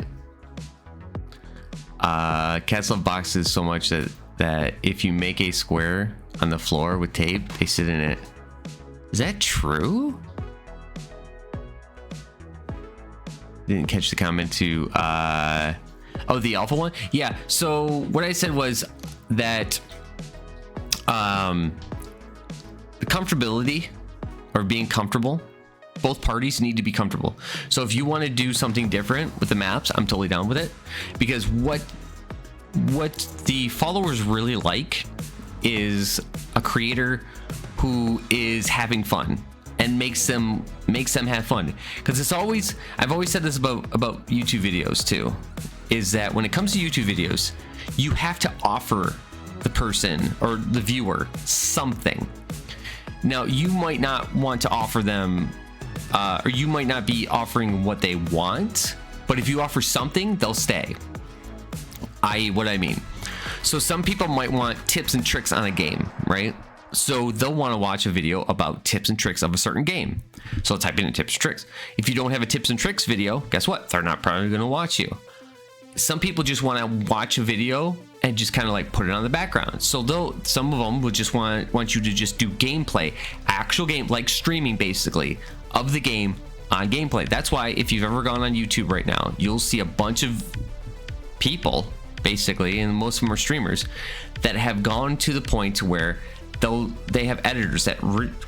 Cats love boxes so much that if you make a square on the floor with tape, they sit in it. Is that true? Didn't catch the comment to oh, the alpha one. Yeah, so what I said was that the comfortability, or being comfortable, both parties need to be comfortable. So if you want to do something different with the maps, I'm totally down with it, because what the followers really like is a creator who is having fun and makes them have fun. Because I've always said this about YouTube videos too, is that when it comes to YouTube videos, you have to offer the person or the viewer something. Now, you might not want to offer them or you might not be offering what they want, but if you offer something, they'll stay. What I mean. So some people might want tips and tricks on a game, right? So they'll want to watch a video about tips and tricks of a certain game. So they'll type in tips and tricks. If you don't have a tips and tricks video, guess what? They're not probably going to watch you. Some people just want to watch a video and just kind of like put it on the background. So some of them would just want you to just do gameplay, actual game, like streaming basically of the game on gameplay. That's why if you've ever gone on YouTube right now, you'll see a bunch of people basically, and most of them are streamers, that have gone to the point where they have editors that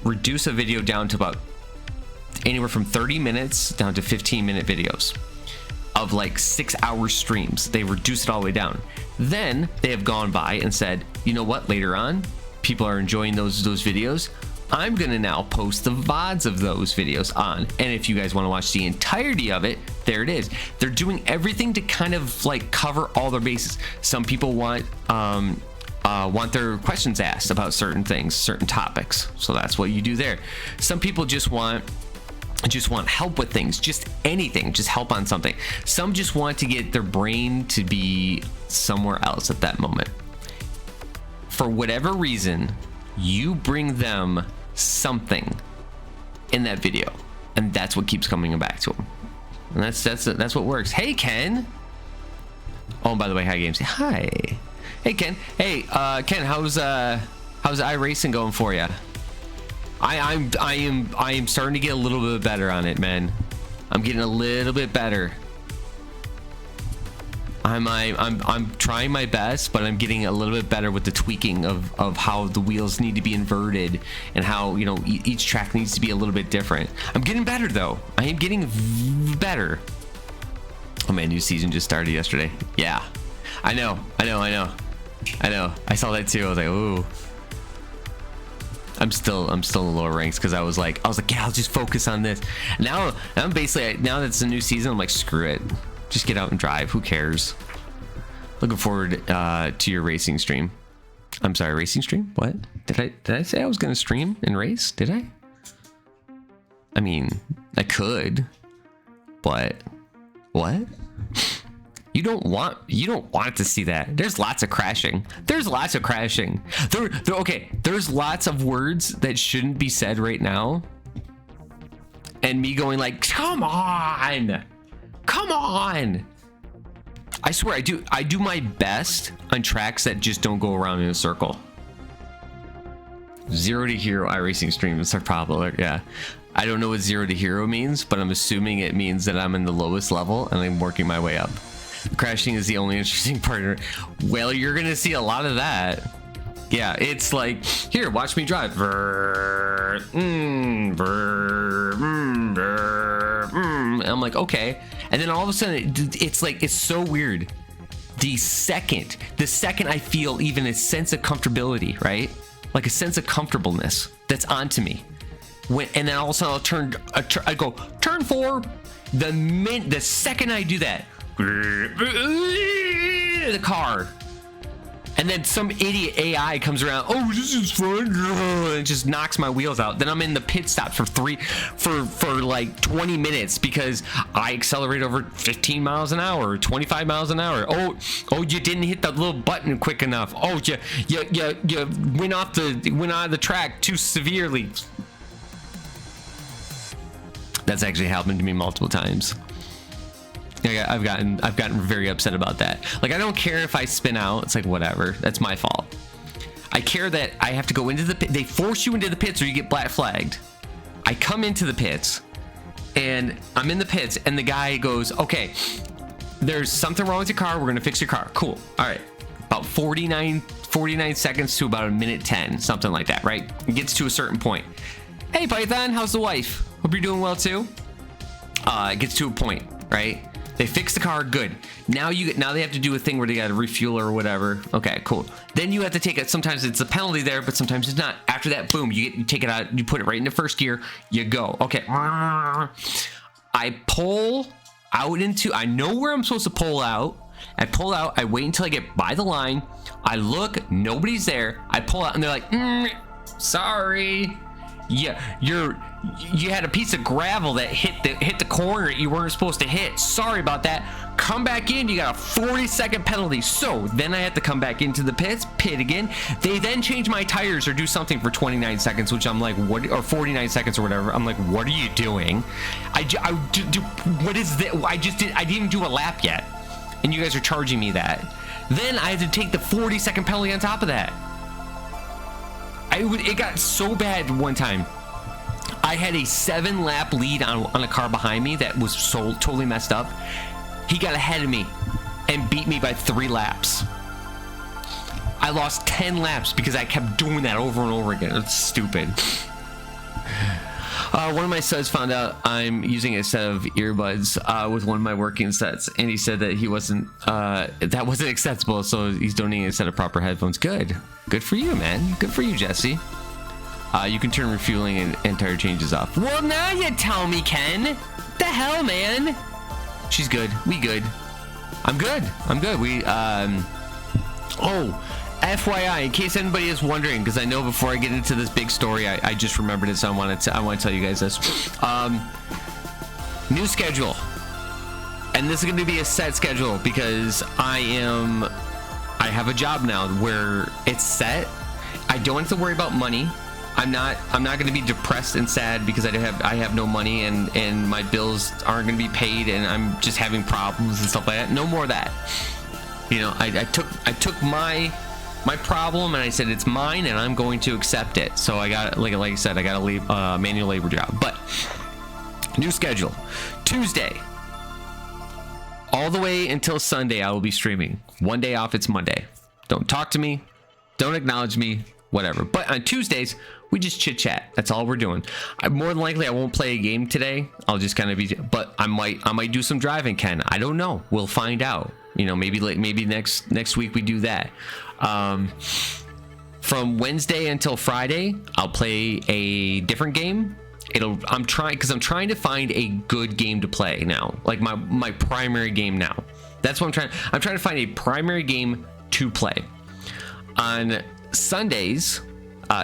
reduce a video down to about anywhere from 30 minutes down to 15-minute videos of like 6-hour streams. They reduce it all the way down. Then they have gone by and said, you know what, later on people are enjoying those videos, I'm gonna now post the VODs of those videos on, and if you guys want to watch the entirety of it, there it is. They're doing everything to kind of like cover all their bases. Some people want their questions asked about certain things, certain topics, so that's what you do there. Some people just want help with things, just anything, just help on something. Some just want to get their brain to be somewhere else at that moment. For whatever reason, you bring them something in that video, and that's what keeps coming back to them, and that's what works. Hey Ken. Oh, and by the way, hi Games. Hi. Hey Ken. Hey Ken, how's iRacing going for you? I am starting to get a little bit better on it, man. I'm getting a little bit better. I'm trying my best, but I'm getting a little bit better with the tweaking of how the wheels need to be inverted and how, you know, each track needs to be a little bit different. I'm getting better though. I am getting better. Oh man, new season just started yesterday. Yeah, I know. I saw that too. I was like, ooh. I'm still in the lower ranks because I was like, yeah, I'll just focus on this. Now I'm basically, now that it's a new season, I'm like, screw it. Just get out and drive. Who cares? Looking forward to your racing stream. I'm sorry, racing stream? What? Did I say I was going to stream and race? Did I? I mean, I could. but what? You don't want to see that. There's lots of crashing. There's lots of crashing. Okay, there's lots of words that shouldn't be said right now. And me going like, come on. Come on. I swear I do my best on tracks that just don't go around in a circle. 0 to hero iRacing streams are popular. Yeah. I don't know what 0 to hero means, but I'm assuming it means that I'm in the lowest level and I'm working my way up. Crashing is the only interesting part. Well, you're gonna see a lot of that. Yeah, it's like, here, watch me drive. And I'm like, okay. And then all of a sudden, it's like, it's so weird. The second I feel even a sense of comfortability, right? Like a sense of comfortableness that's onto me. And then all of a sudden I go, turn 4. The second I do that, the car, and then some idiot AI comes around, oh, this is fun, and just knocks my wheels out. Then I'm in the pit stop for like 20 minutes because I accelerate over 15 miles an hour, 25 miles an hour. Oh, you didn't hit the little button quick enough. Oh, you went out of the track too severely. That's actually happened to me multiple times. I've gotten very upset about that. Like, I don't care if I spin out. It's like, whatever. That's my fault. I care that I have to go into the pit. They force you into the pits or you get black flagged. I come into the pits and I'm in the pits and the guy goes, okay, there's something wrong with your car. We're going to fix your car. Cool. All right. About 49 seconds to about 1:10, something like that, right? It gets to a certain point. Hey, Python, how's the wife? Hope you're doing well too. It gets to a point, right? They fix the car, good. Now they have to do a thing where they got to refuel or whatever. Okay, cool. Then you have to take it. Sometimes it's a penalty there, but sometimes it's not. After that, boom, you take it out, you put it right into first gear, you go. Okay. I pull out I know where I'm supposed to pull out. I pull out, I wait until I get by the line. I look, nobody's there. I pull out and they're like, sorry. Yeah, you had a piece of gravel that hit the corner you weren't supposed to hit. Sorry about that. Come back in. You got a 40-second penalty. So then I have to come back into the pit again. They then change my tires or do something for 29 seconds, which I'm like, what? Or 49 seconds or whatever. I'm like, what are you doing? What is this? I didn't even do a lap yet, and you guys are charging me that. Then I had to take the 40-second penalty on top of that. It got so bad one time. I had a 7-lap lead on a car behind me that was totally messed up. He got ahead of me and beat me by 3 laps. I lost 10 laps because I kept doing that over and over again. It's stupid. One of my sons found out I'm using a set of earbuds with one of my working sets, and he said that that wasn't acceptable, so he's donating a set of proper headphones. Good for you, man. Good for you, Jesse. You can turn refueling and tire changes off. Well, now you tell me, Ken. The hell, man. She's good. We good. I'm good. We FYI, in case anybody is wondering, because I know before I get into this big story, I just remembered it, so I want to tell you guys this. New schedule, and this is going to be a set schedule because I have a job now where it's set. I don't have to worry about money. I'm not going to be depressed and sad because I have no money and my bills aren't going to be paid and I'm just having problems and stuff like that. No more of that. You know, I took my problem and I said it's mine and I'm going to accept it. So I got, like I said, I got a manual labor job. But new schedule: Tuesday all the way until Sunday I will be streaming. One day off, it's Monday. Don't talk to me, don't acknowledge me, whatever. But on Tuesdays we just chit chat. That's all we're doing. More than likely I won't play a game today. I'll just kind of be, but I might do some driving, Ken. I don't know. We'll find out. You know, maybe next week we do that. From Wednesday until Friday, I'll play a different game. I'm trying to find a good game to play now, like my primary game now. That's what I'm trying to find a primary game to play. On Sundays,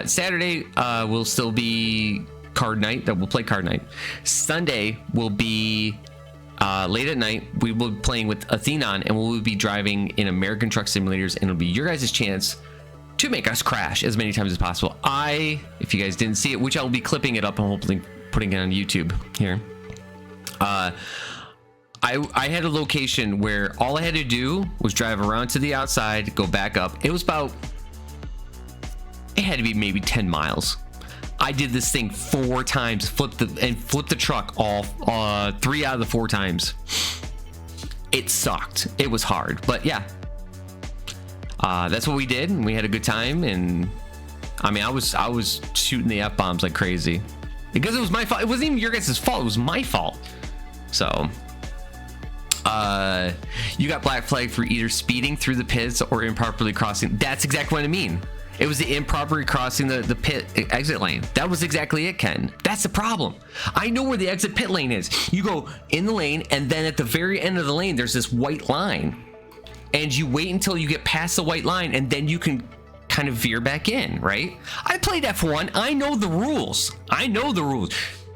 Saturday will still be card night. That we'll play card night. Sunday will be late at night, we will be playing with Athenon, and we will be driving in American Truck Simulators, and it'll be your guys' chance to make us crash as many times as possible. If you guys didn't see it, which I'll be clipping it up and hopefully putting it on YouTube here. I had a location where all I had to do was drive around to the outside, go back up. It had to be maybe 10 miles. I did this thing 4 times, flipped the truck all 3 out of the 4 times. It sucked. It was hard, but yeah, that's what we did, and we had a good time. And I mean, I was shooting the F-bombs like crazy because it was my fault. It wasn't even your guys' fault. It was my fault. So, you got black flag for either speeding through the pits or improperly crossing. That's exactly what I mean. It was the improperly crossing the pit exit lane. That was exactly it, Ken. That's the problem. I know where the exit pit lane is. You go in the lane, and then at the very end of the lane, there's this white line. And you wait until you get past the white line, and then you can kind of veer back in, right? I played F1. I know the rules.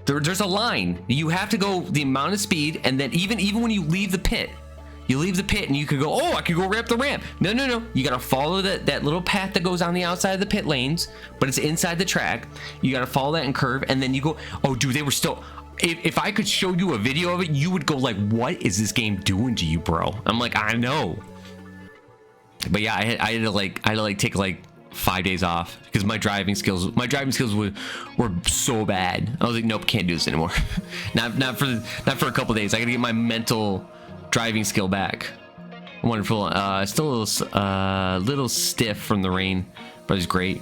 There's a line. You have to go the amount of speed, and then even when you leave the pit, and you could go, oh, I could go right up the ramp. No. You got to follow that little path that goes on the outside of the pit lanes, but it's inside the track. You got to follow that and curve, and then you go, oh, dude, they were still... If I could show you a video of it, you would go like, what is this game doing to you, bro? I'm like, I know. But yeah, I had to take like 5 days off because my driving skills were so bad. I was like, nope, can't do this anymore. not for a couple days. I got to get my mental driving skill back. Wonderful. Still a little stiff from the rain, but it's great.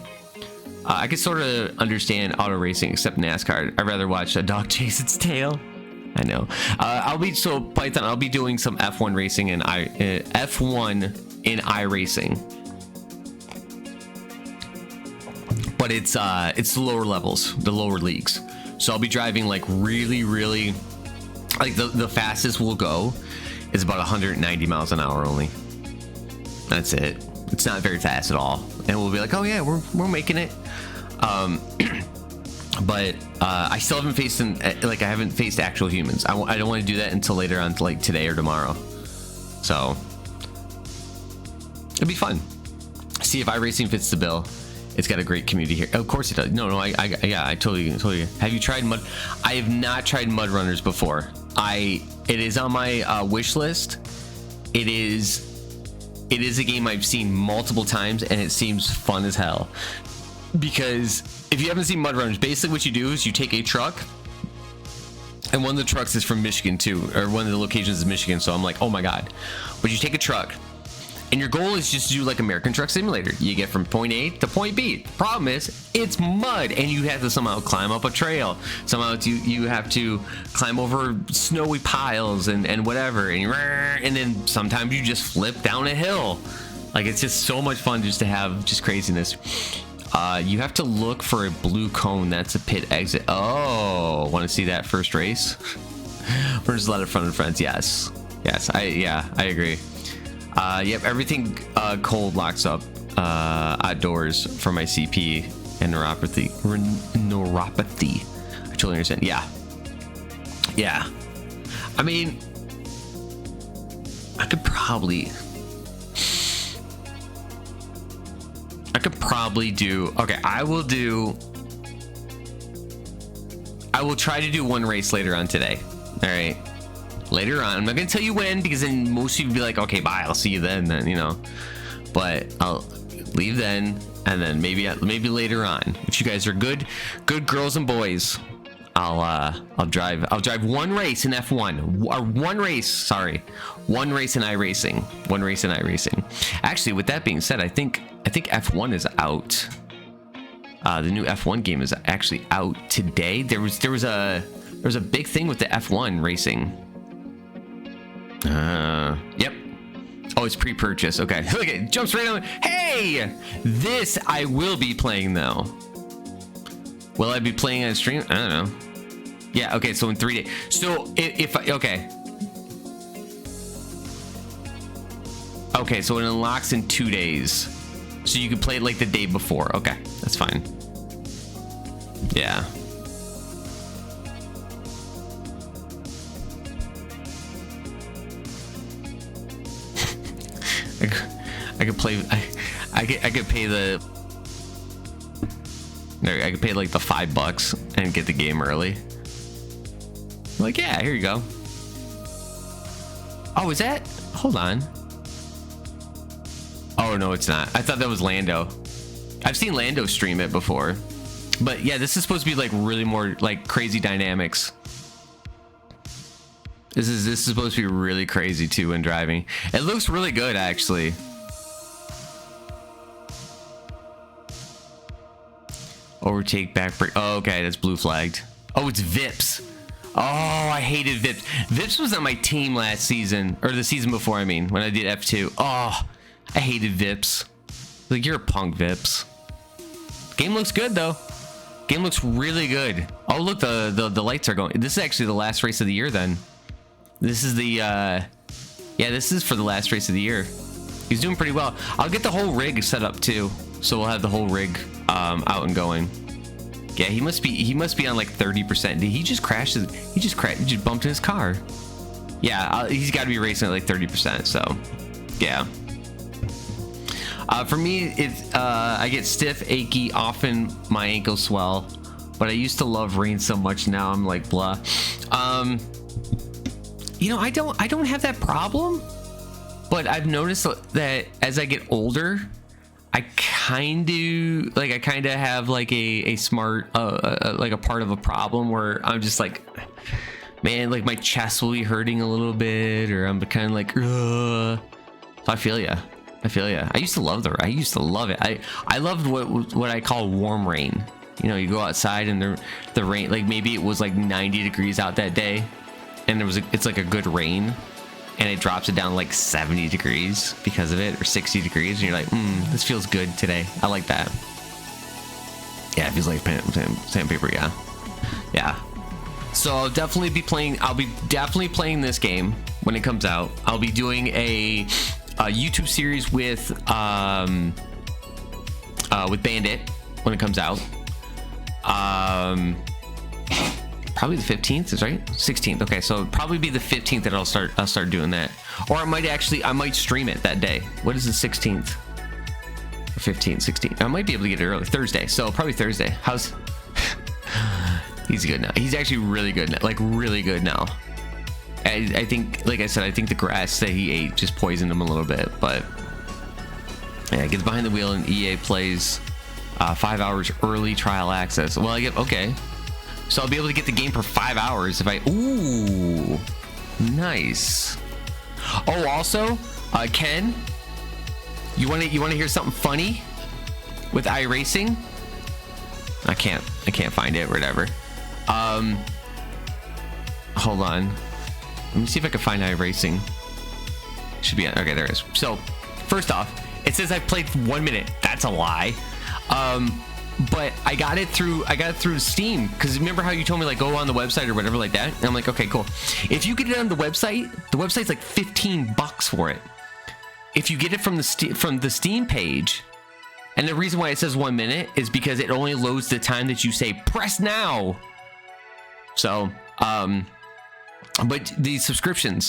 I can sort of understand auto racing, except NASCAR. I'd rather watch a dog chase its tail. I know. Python, I'll be doing some F1 racing and F1 in iRacing, but it's the lower levels, the lower leagues. So I'll be driving like really, like the fastest we'll go is about 190 miles an hour only. That's it. It's not very fast at all, and we'll be like, oh yeah, we're making it. But I still haven't faced I haven't faced actual humans. I don't want to do that until later on, like today or tomorrow. So it'll be fun. See if iRacing fits the bill. It's got a great community here. Of course it does. No, I totally. Have you tried Mud? I have not tried Mud Runners before. It is on my wish list. It is a game I've seen multiple times, and it seems fun as hell. Because if you haven't seen Mud Runners, basically what you do is you take a truck, and one of the trucks is from Michigan too, or one of the locations is Michigan, so I'm like, oh my god. But you take a truck, and your goal is just to do like American Truck Simulator. You get from point A to point B. Problem is, it's mud, and you have to somehow climb up a trail. Somehow you have to climb over snowy piles and whatever, and then sometimes you just flip down a hill. Like, it's just so much fun just to have just craziness. You have to look for a blue cone. That's a pit exit. Oh, want to see that first race? There's a lot of fun and friends. Yes, I agree. Yep, everything cold locks up outdoors for my CP and neuropathy. I totally understand. Yeah. I mean, I could probably do. Okay, I will try to do one race later on today. All right. Later on, I'm not gonna tell you when, because then most of you will be like, okay, bye, I'll see you then, but I'll leave then, and then maybe later on, if you guys are good girls and boys, I'll drive one race in F1, or one race in iRacing. Actually, with that being said, I think F1 is out. The new F1 game is actually out today. There was a big thing with the F1 racing. Yep. Oh, it's pre-purchase. Okay. Look, it jumps right on. Hey, this I will be playing though. Will I be playing on stream? I don't know. Yeah. Okay. So in 3 days. So okay. Okay. So it unlocks in 2 days. So you can play it like the day before. Okay. That's fine. Yeah. I could play. I could pay the. I could pay like the $5 and get the game early. Like, yeah, here you go. Oh, is that? Hold on. Oh no, it's not. I thought that was Lando. I've seen Lando stream it before, but yeah, this is supposed to be like really more like crazy dynamics. This is supposed to be really crazy too when driving. It looks really good actually. Overtake, back brake. Oh, okay, that's blue flagged. Oh, it's Vips. Oh, I hated Vips. Vips was on my team last season, or the season before, I mean, when I did F2. Oh, I hated Vips. Like, you're a punk, Vips. Game looks good though. Game looks really good. Oh, look, the lights are going. This is actually the last race of the year then. This is the yeah, this is for the last race of the year. He's doing pretty well. I'll get the whole rig set up too, so we'll have the whole rig out and going. Yeah, he must be on like 30%. Did he just crash? He just bumped in his car. Yeah, he's got to be racing at like 30%. So yeah. For me, I get stiff, achy, often my ankles swell, but I used to love rain so much. Now I'm like blah. You know, I don't have that problem, but I've noticed that as I get older, I kind of have like a smart like a part of a problem where I'm just like, man, like my chest will be hurting a little bit, or I'm kind of like, ugh. So I feel ya. I used to love it. I loved what I call warm rain. You know, you go outside and the rain, like maybe it was like 90 degrees out that day, and it's like a good rain, and it drops it down like 70 degrees because of it, or 60 degrees, and you're like, this feels good today. I like that. Yeah, it feels like sandpaper. Yeah. So I'll definitely be playing this game when it comes out. I'll be doing a YouTube series with Bandit when it comes out. Probably the 15th is right. 16th. Okay, so it'll probably be the 15th that I'll start doing that. Or I might stream it that day. What is the 16th? Or 15th, 16th. I might be able to get it early. Thursday. So probably Thursday. He's good now. He's actually really good now. Like really good now. I think, like I said, I think the grass that he ate just poisoned him a little bit, but yeah, gets behind the wheel and EA plays 5 hours early trial access. Well, okay. So I'll be able to get the game for 5 hours if ooh, nice. Oh, also, Ken, you want to hear something funny with iRacing? I can't find it or whatever. Hold on. Let me see if I can find iRacing. Should be okay. There it is. So, first off, it says I've played for 1 minute. That's a lie. But I got it through Steam, because remember how you told me like go on the website or whatever like that, and I'm like, okay, cool. If you get it on the website's like $15 for it. If you get it from the Steam page, and the reason why it says 1 minute is because it only loads the time that you say press now. So, but the subscription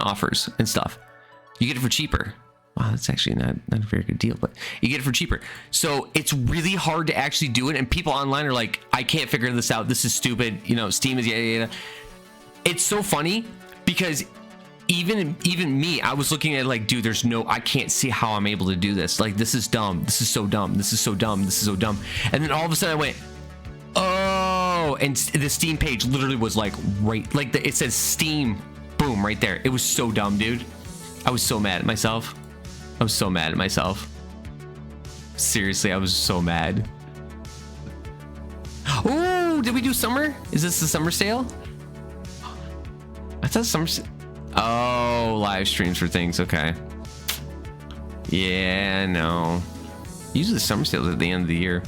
offers and stuff, you get it for cheaper. Wow, that's actually not a very good deal, but you get it for cheaper. So it's really hard to actually do it, and people online are like, I can't figure this out. This is stupid. You know, Steam is yada. It's so funny because even me, I was looking at it like, dude, I can't see how I'm able to do this. Like, this is dumb. This is so dumb. This is so dumb. This is so dumb. And then all of a sudden I went, oh, and the Steam page literally was like right, like it says Steam, boom, right there. It was so dumb, dude. I was so mad at myself. Seriously, I was so mad. Oh, did we do summer? Is this the summer sale? I thought summer sale. Oh, live streams for things. Okay. Yeah, no. Usually the summer sales at the end of the year.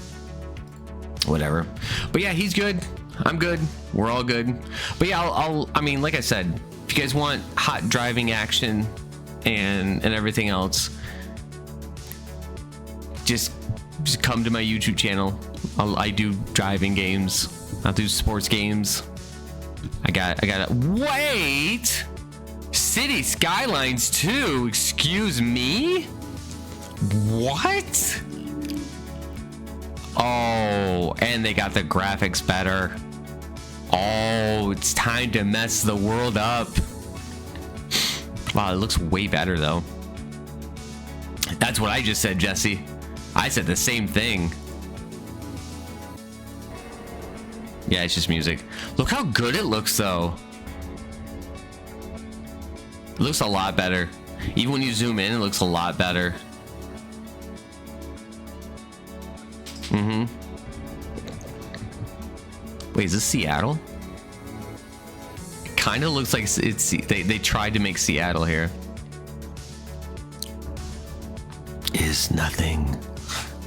Whatever. But yeah, he's good. I'm good. We're all good. But yeah, I mean, like I said, if you guys want hot driving action and everything else, just come to my YouTube channel. I do driving games. I'll do sports games. I got wait. City Skylines 2? Excuse me? What? Oh, and they got the graphics better. Oh, it's time to mess the world up. Wow, it looks way better though. That's what I just said, Jesse. I said the same thing. Yeah, it's just music. Look how good it looks though. It looks a lot better. Even when you zoom in, it looks a lot better. Wait, is this Seattle? It kind of looks like it's they tried to make Seattle here. Is nothing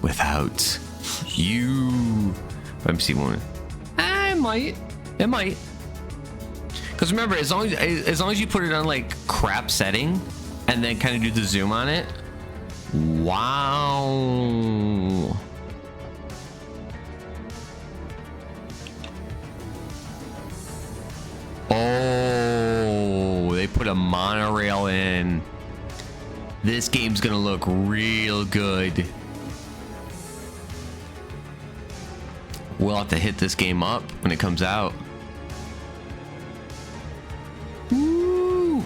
without you. Let me see one. It might. Because remember, as long as you put it on like crap setting, and then kind of do the zoom on it. Wow. Oh, they put a monorail in. This game's gonna look real good. We'll have to hit this game up when it comes out. Woo!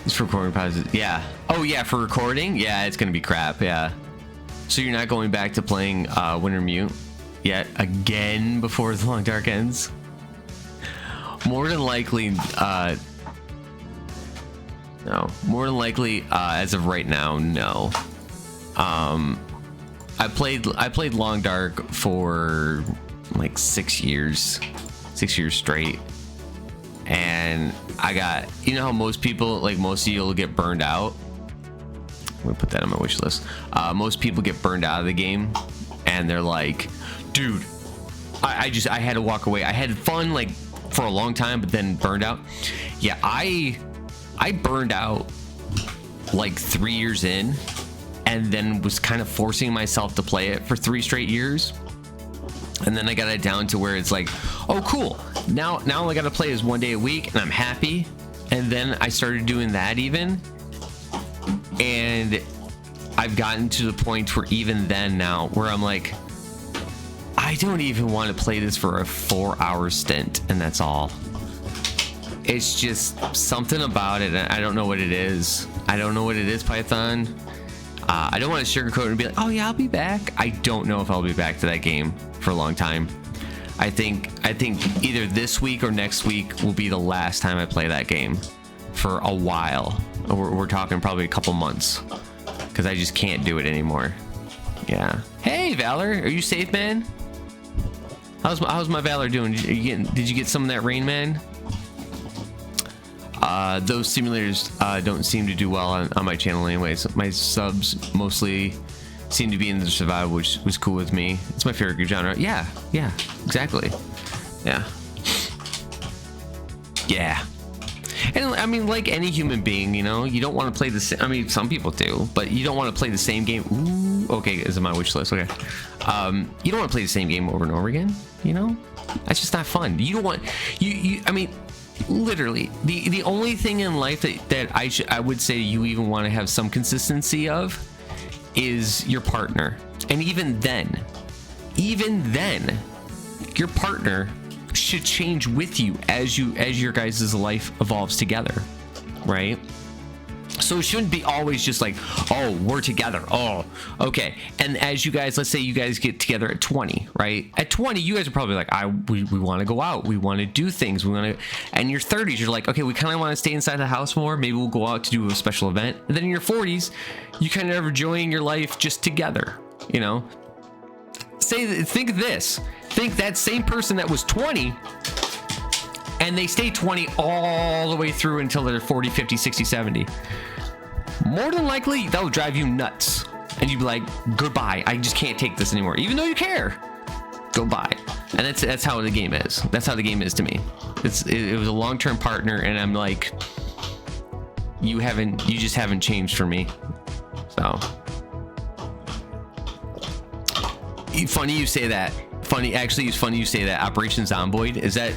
It's for recording pauses. Yeah. Oh yeah, for recording? Yeah, it's gonna be crap. Yeah. So you're not going back to playing Wintermute yet again before The Long Dark ends? More than likely, no. More than likely, as of right now, no. I played Long Dark for like 6 years straight, and I got, you know how most people, like most of you will get burned out. I'm gonna put that on my wish list. Most people get burned out of the game, and they're like, dude, I had to walk away. I had fun like for a long time, but then burned out. Yeah, I burned out like 3 years in, and then was kind of forcing myself to play it for 3 straight years. And then I got it down to where it's like, oh cool, now all I gotta play is 1 day a week and I'm happy. And then I started doing that even, and I've gotten to the point where even then now where I'm like, I don't even want to play this for a 4-hour stint, and that's all. It's just something about it. I don't know what it is. I don't know what it is, Python. I don't want to sugarcoat it and be like, oh yeah, I'll be back. I don't know if I'll be back to that game for a long time. I think either this week or next week will be the last time I play that game for a while. We're talking probably a couple months, because I just can't do it anymore. Yeah. Hey Valor, are you safe, man? How's my Valor doing? Did you get some of that rain, man? Those simulators don't seem to do well on my channel anyways. My subs mostly seem to be in the survival, which was cool with me. It's my favorite genre. Yeah, exactly. Yeah. And I mean, like any human being, you know, you don't want to play the same. I mean, some people do, but you don't want to play the same game. Ooh, okay, is it my wish list? Okay. You don't want to play the same game over and over again, you know? That's just not fun. You don't want, I mean, literally, the only thing in life that I would say you even want to have some consistency of is your partner. And even then, your partner should change with you as your guys' life evolves together, right? So it shouldn't be always just like, oh, we're together. Oh, okay. And as you guys, let's say you guys get together at 20, right? At 20, you guys are probably like, we want to go out. We want to do things. And in your 30s, you're like, okay, we kind of want to stay inside the house more. Maybe we'll go out to do a special event. And then in your 40s, you kind of are enjoying your life just together, you know? Think this. Think that same person that was 20 and they stay 20 all the way through until they're 40, 50, 60, 70. More than likely, that will drive you nuts. And you'd be like, goodbye. I just can't take this anymore. Even though you care. Goodbye. And that's how the game is. That's how the game is to me. It was a long-term partner, and I'm like, you just haven't changed for me. So. Funny you say that. Actually, it's funny you say that. Operation Zomboid. Is that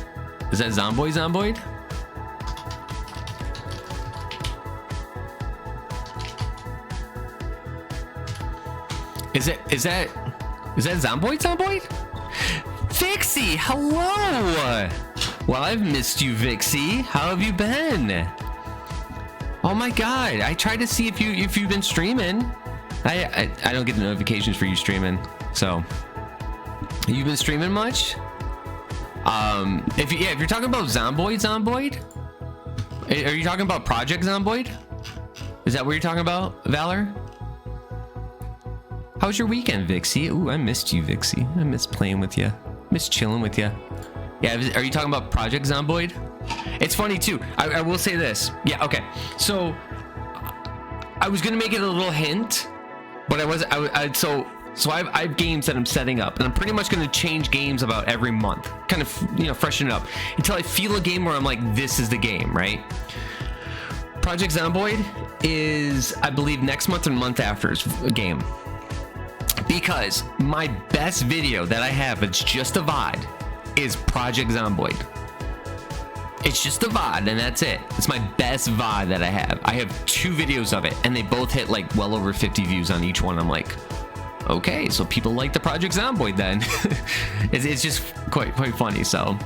Zomboid? Is that Zomboid? Vixie, hello. Well, I've missed you, Vixie. How have you been? Oh my God! I tried to see if you've been streaming. I don't get the notifications for you streaming. So, you've been streaming much? If you're talking about Zomboid, are you talking about Project Zomboid? Is that what you're talking about, Valor? How was your weekend, Vixie? Ooh, I missed you, Vixie. I miss playing with you. Miss chilling with you. Yeah, are you talking about Project Zomboid? It's funny too. I will say this. Yeah, okay. So I was gonna make it a little hint, but so I have games that I'm setting up, and I'm pretty much gonna change games about every month, kind of freshen it up until I feel a game where I'm like, this is the game, right? Project Zomboid is, I believe, next month and month after is a game. Because my best video that I have, it's just a VOD, is Project Zomboid. It's just a VOD and that's it. It's my best VOD that I have. I have 2 videos of it and they both hit like well over 50 views on each one. I'm like, okay, so people like the Project Zomboid then. it's just quite funny. So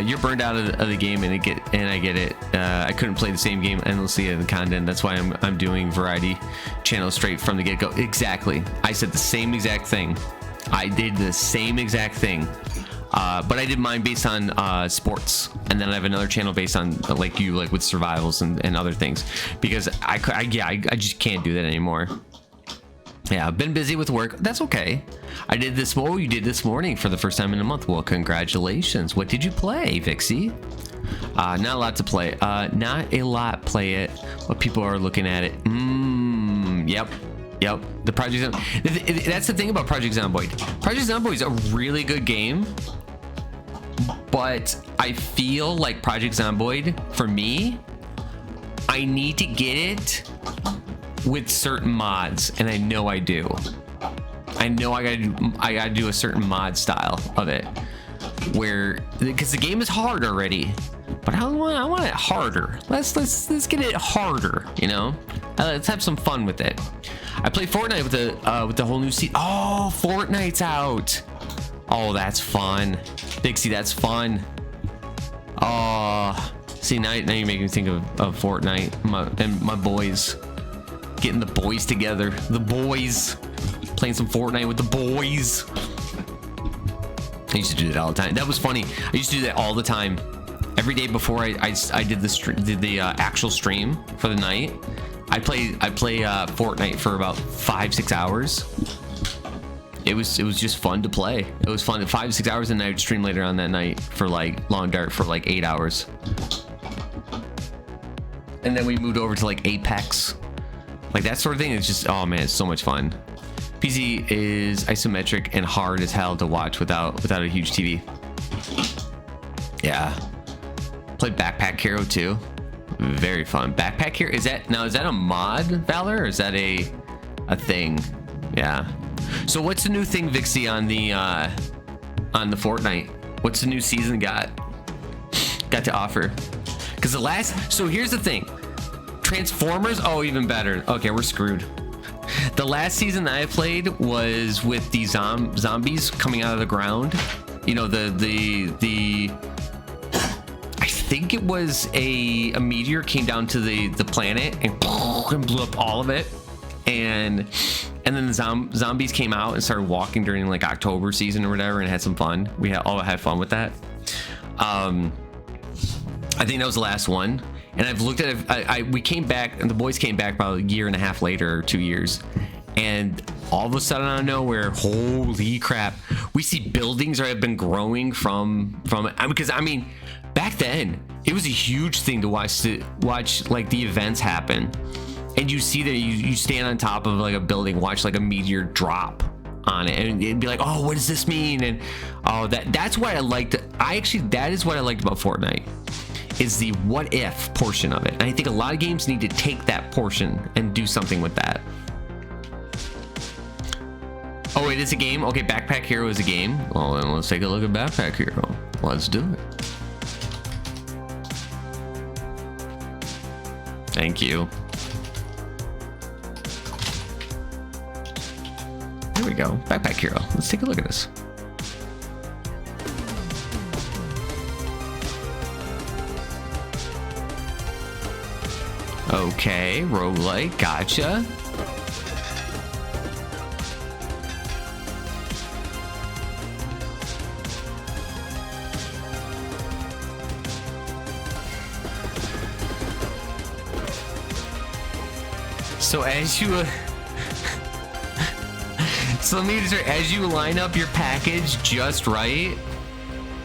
you're burned out of the game, and I get it. I couldn't play the same game endlessly in the content. That's why I'm doing variety channels straight from the get-go. Exactly. I said the same exact thing. I did the same exact thing. But I did mine based on sports, and then I have another channel based on like with survivals and other things, because I just can't do that anymore. Yeah, I've been busy with work. That's okay. I did this. Oh, you did this morning for the first time in a month. Well, congratulations. What did you play, Vixie? Not a lot to play. Not a lot play it, but people are looking at it. Yep. The Project Zomboid. That's the thing about Project Zomboid. Project Zomboid is a really good game, but I feel like Project Zomboid, for me, I need to get it with certain mods, and I know I do. I know I gotta do a certain mod style of it, where because the game is hard already, but I want it harder. Let's get it harder. Let's have some fun with it. I played Fortnite with the whole new season. Oh, Fortnite's out. Oh, that's fun. Dixie, that's fun. Oh, see, now you're making me think of Fortnite and my boys. Getting the boys together. The boys. Playing some Fortnite with the boys. I used to do that all the time. That was funny. I used to do that all the time. Every day before I did the actual stream for the night, I play Fortnite for about 5-6 hours. It was just fun to play. It was fun. 5-6 hours, and I would stream later on that night for like Long Dart for like 8 hours. And then we moved over to like Apex. Like that sort of thing is just, oh man, it's so much fun. PC is isometric and hard as hell to watch without a huge TV. Yeah. Played Backpack Hero too. Very fun. Backpack Hero, is that a mod, Valor, or is that a thing? Yeah. So what's the new thing, Vixie, on the Fortnite? What's the new season got to offer? Because so here's the thing. Transformers, oh, even better. Okay, we're screwed. The last season that I played was with the zombies coming out of the ground. The I think it was a meteor came down to the planet and blew up all of it, and then the zombies came out and started walking during like October season or whatever, and had some fun. We all had fun with that. I think that was the last one. And I've looked at it. We came back, and the boys came back about a year and a half later, or 2 years, and all of a sudden out of nowhere, holy crap, we see buildings that have been growing from because I mean, back then it was a huge thing to watch like the events happen, and you see that you stand on top of like a building, watch like a meteor drop on it, and it'd be like, oh, what does this mean? And oh, that's what I liked. That is what I liked about Fortnite. Is the what if portion of it. And I think a lot of games need to take that portion and do something with that. Oh, it is a game? Okay, Backpack Hero is a game. Well, then let's take a look at Backpack Hero. Let's do it. Thank you. here we go. Backpack Hero. Let's take a look at this. Okay, roguelike, gotcha. So as you so let me just, as you line up your package just right,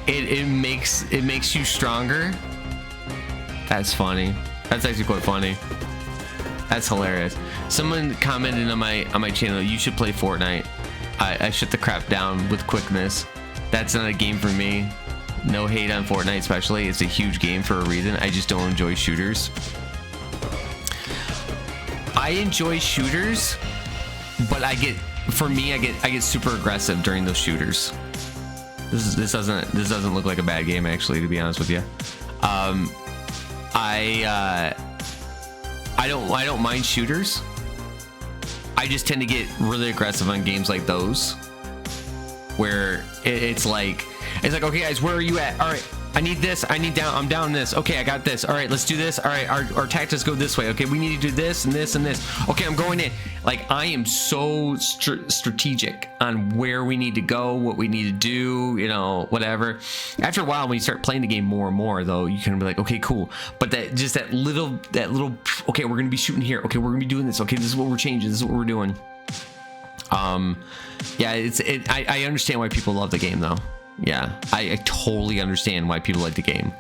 it makes you stronger. That's funny. That's actually quite funny. That's hilarious. Someone commented on my channel, you should play Fortnite. I shut the crap down with quickness. That's not a game for me. No hate on Fortnite especially. It's a huge game for a reason. I just don't enjoy shooters. I enjoy shooters, but I get super aggressive during those shooters. This doesn't look like a bad game actually, to be honest with you. I don't mind shooters. I just tend to get really aggressive on games like those, where it's like, okay guys, where are you at? All right, I need this. I'm down this. Okay, I got this. All right, let's do this. All right, our tactics go this way. Okay, we need to do this and this and this. Okay, I'm going in. Like, I am so strategic on where we need to go, what we need to do, you know, whatever. After a while, when you start playing the game more and more, though, you can be like, okay, cool. But that little, okay, we're gonna be shooting here. Okay, we're gonna be doing this. Okay, this is what we're changing. This is what we're doing. Yeah, I understand why people love the game, though. Yeah, I totally understand why people like the game,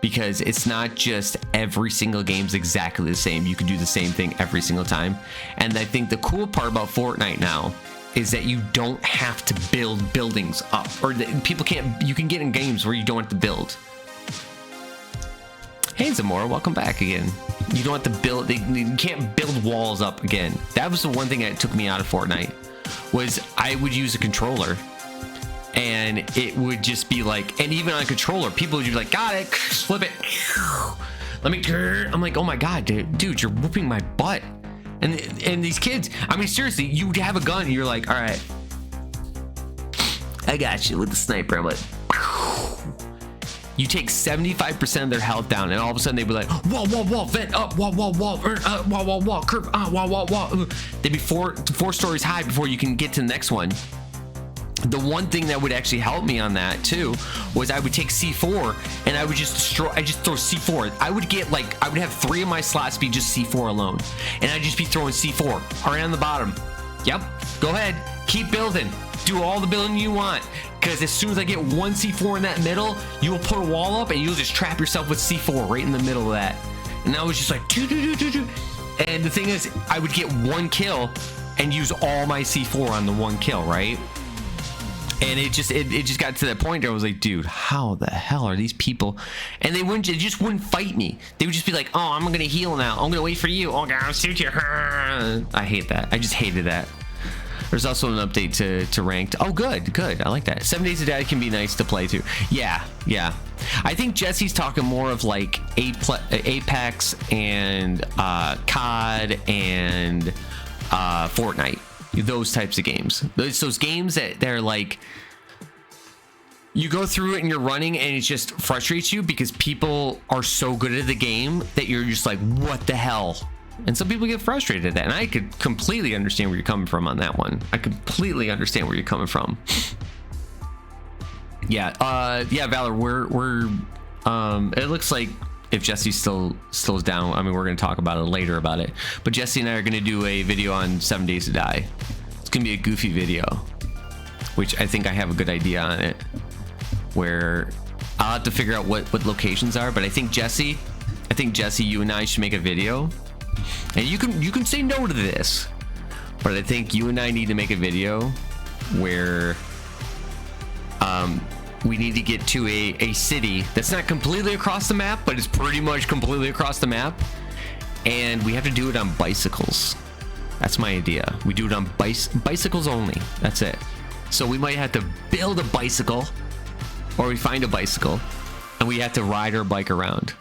because it's not just every single game's exactly the same. You can do the same thing every single time. And I think the cool part about Fortnite now is that you don't have to build buildings up, or people can't. You can get in games where you don't have to build. Hey Zamora, welcome back again. You don't have to build. You can't build walls up again. That was the one thing that took me out of Fortnite, was I would use a controller. And it would just be like, and even on a controller, people would be like, got it, flip it. Let me, I'm like, oh my God, dude, you're whooping my butt. And these kids, I mean, seriously, you would have a gun and you're like, all right, I got you with the sniper. I'm like, you take 75% of their health down, and all of a sudden they'd be like, wall, vent up, wall, curb, wall. They'd be four stories high before you can get to the next one. The one thing that would actually help me on that too was I would take C4 and I would just throw C4. I would have 3 of my slots be just C4 alone, and I'd just be throwing C4 around the bottom. Yep, go ahead, keep building, do all the building you want, because as soon as I get one C4 in that middle, you will put a wall up and you'll just trap yourself with C4 right in the middle of that. And I was just like, and the thing is, I would get one kill and use all my C4 on the one kill, right? And it just got to that point where I was like, dude, how the hell are these people? And they just wouldn't fight me. They would just be like, oh, I'm gonna heal now. I'm gonna wait for you. Oh God, I'll shoot you. I hate that. I just hated that. There's also an update to ranked. Oh, good. I like that. 7 Days to Die can be nice to play too. Yeah. I think Jesse's talking more of like Apex and COD and Fortnite. Those types of games. Those games that they're like, you go through it and you're running and it just frustrates you because people are so good at the game that you're just like, what the hell? And some people get frustrated at that, and I could completely understand where you're coming from on that one. I completely understand where you're coming from. Yeah, Valor, we're it looks like if Jesse still is down, I mean, we're going to talk about it later about it. But Jesse and I are going to do a video on 7 Days to Die. It's going to be a goofy video, which I think I have a good idea on it, where I'll have to figure out what locations are. But I think Jesse, you and I should make a video. And you can say no to this, but I think you and I need to make a video where we need to get to a city that's not completely across the map, but it's pretty much completely across the map, and we have to do it on bicycles. That's my idea. We do it on bicycles only. That's it. So we might have to build a bicycle, or we find a bicycle, and we have to ride our bike around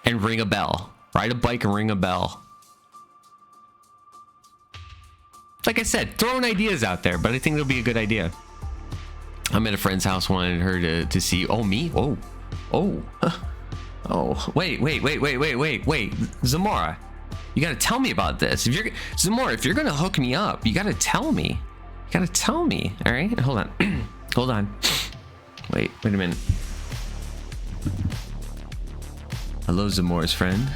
and ring a bell. Ride a bike and ring a bell. like I said, throwing ideas out there, but I think it'll be a good idea. I'm at a friend's house, wanted her to see. Oh, me? Oh, wait, Zamora, you gotta tell me about this. Zamora, if you're gonna hook me up, you gotta tell me. All right, hold on. Hold on. Wait a minute. Hello, Zamora's friend.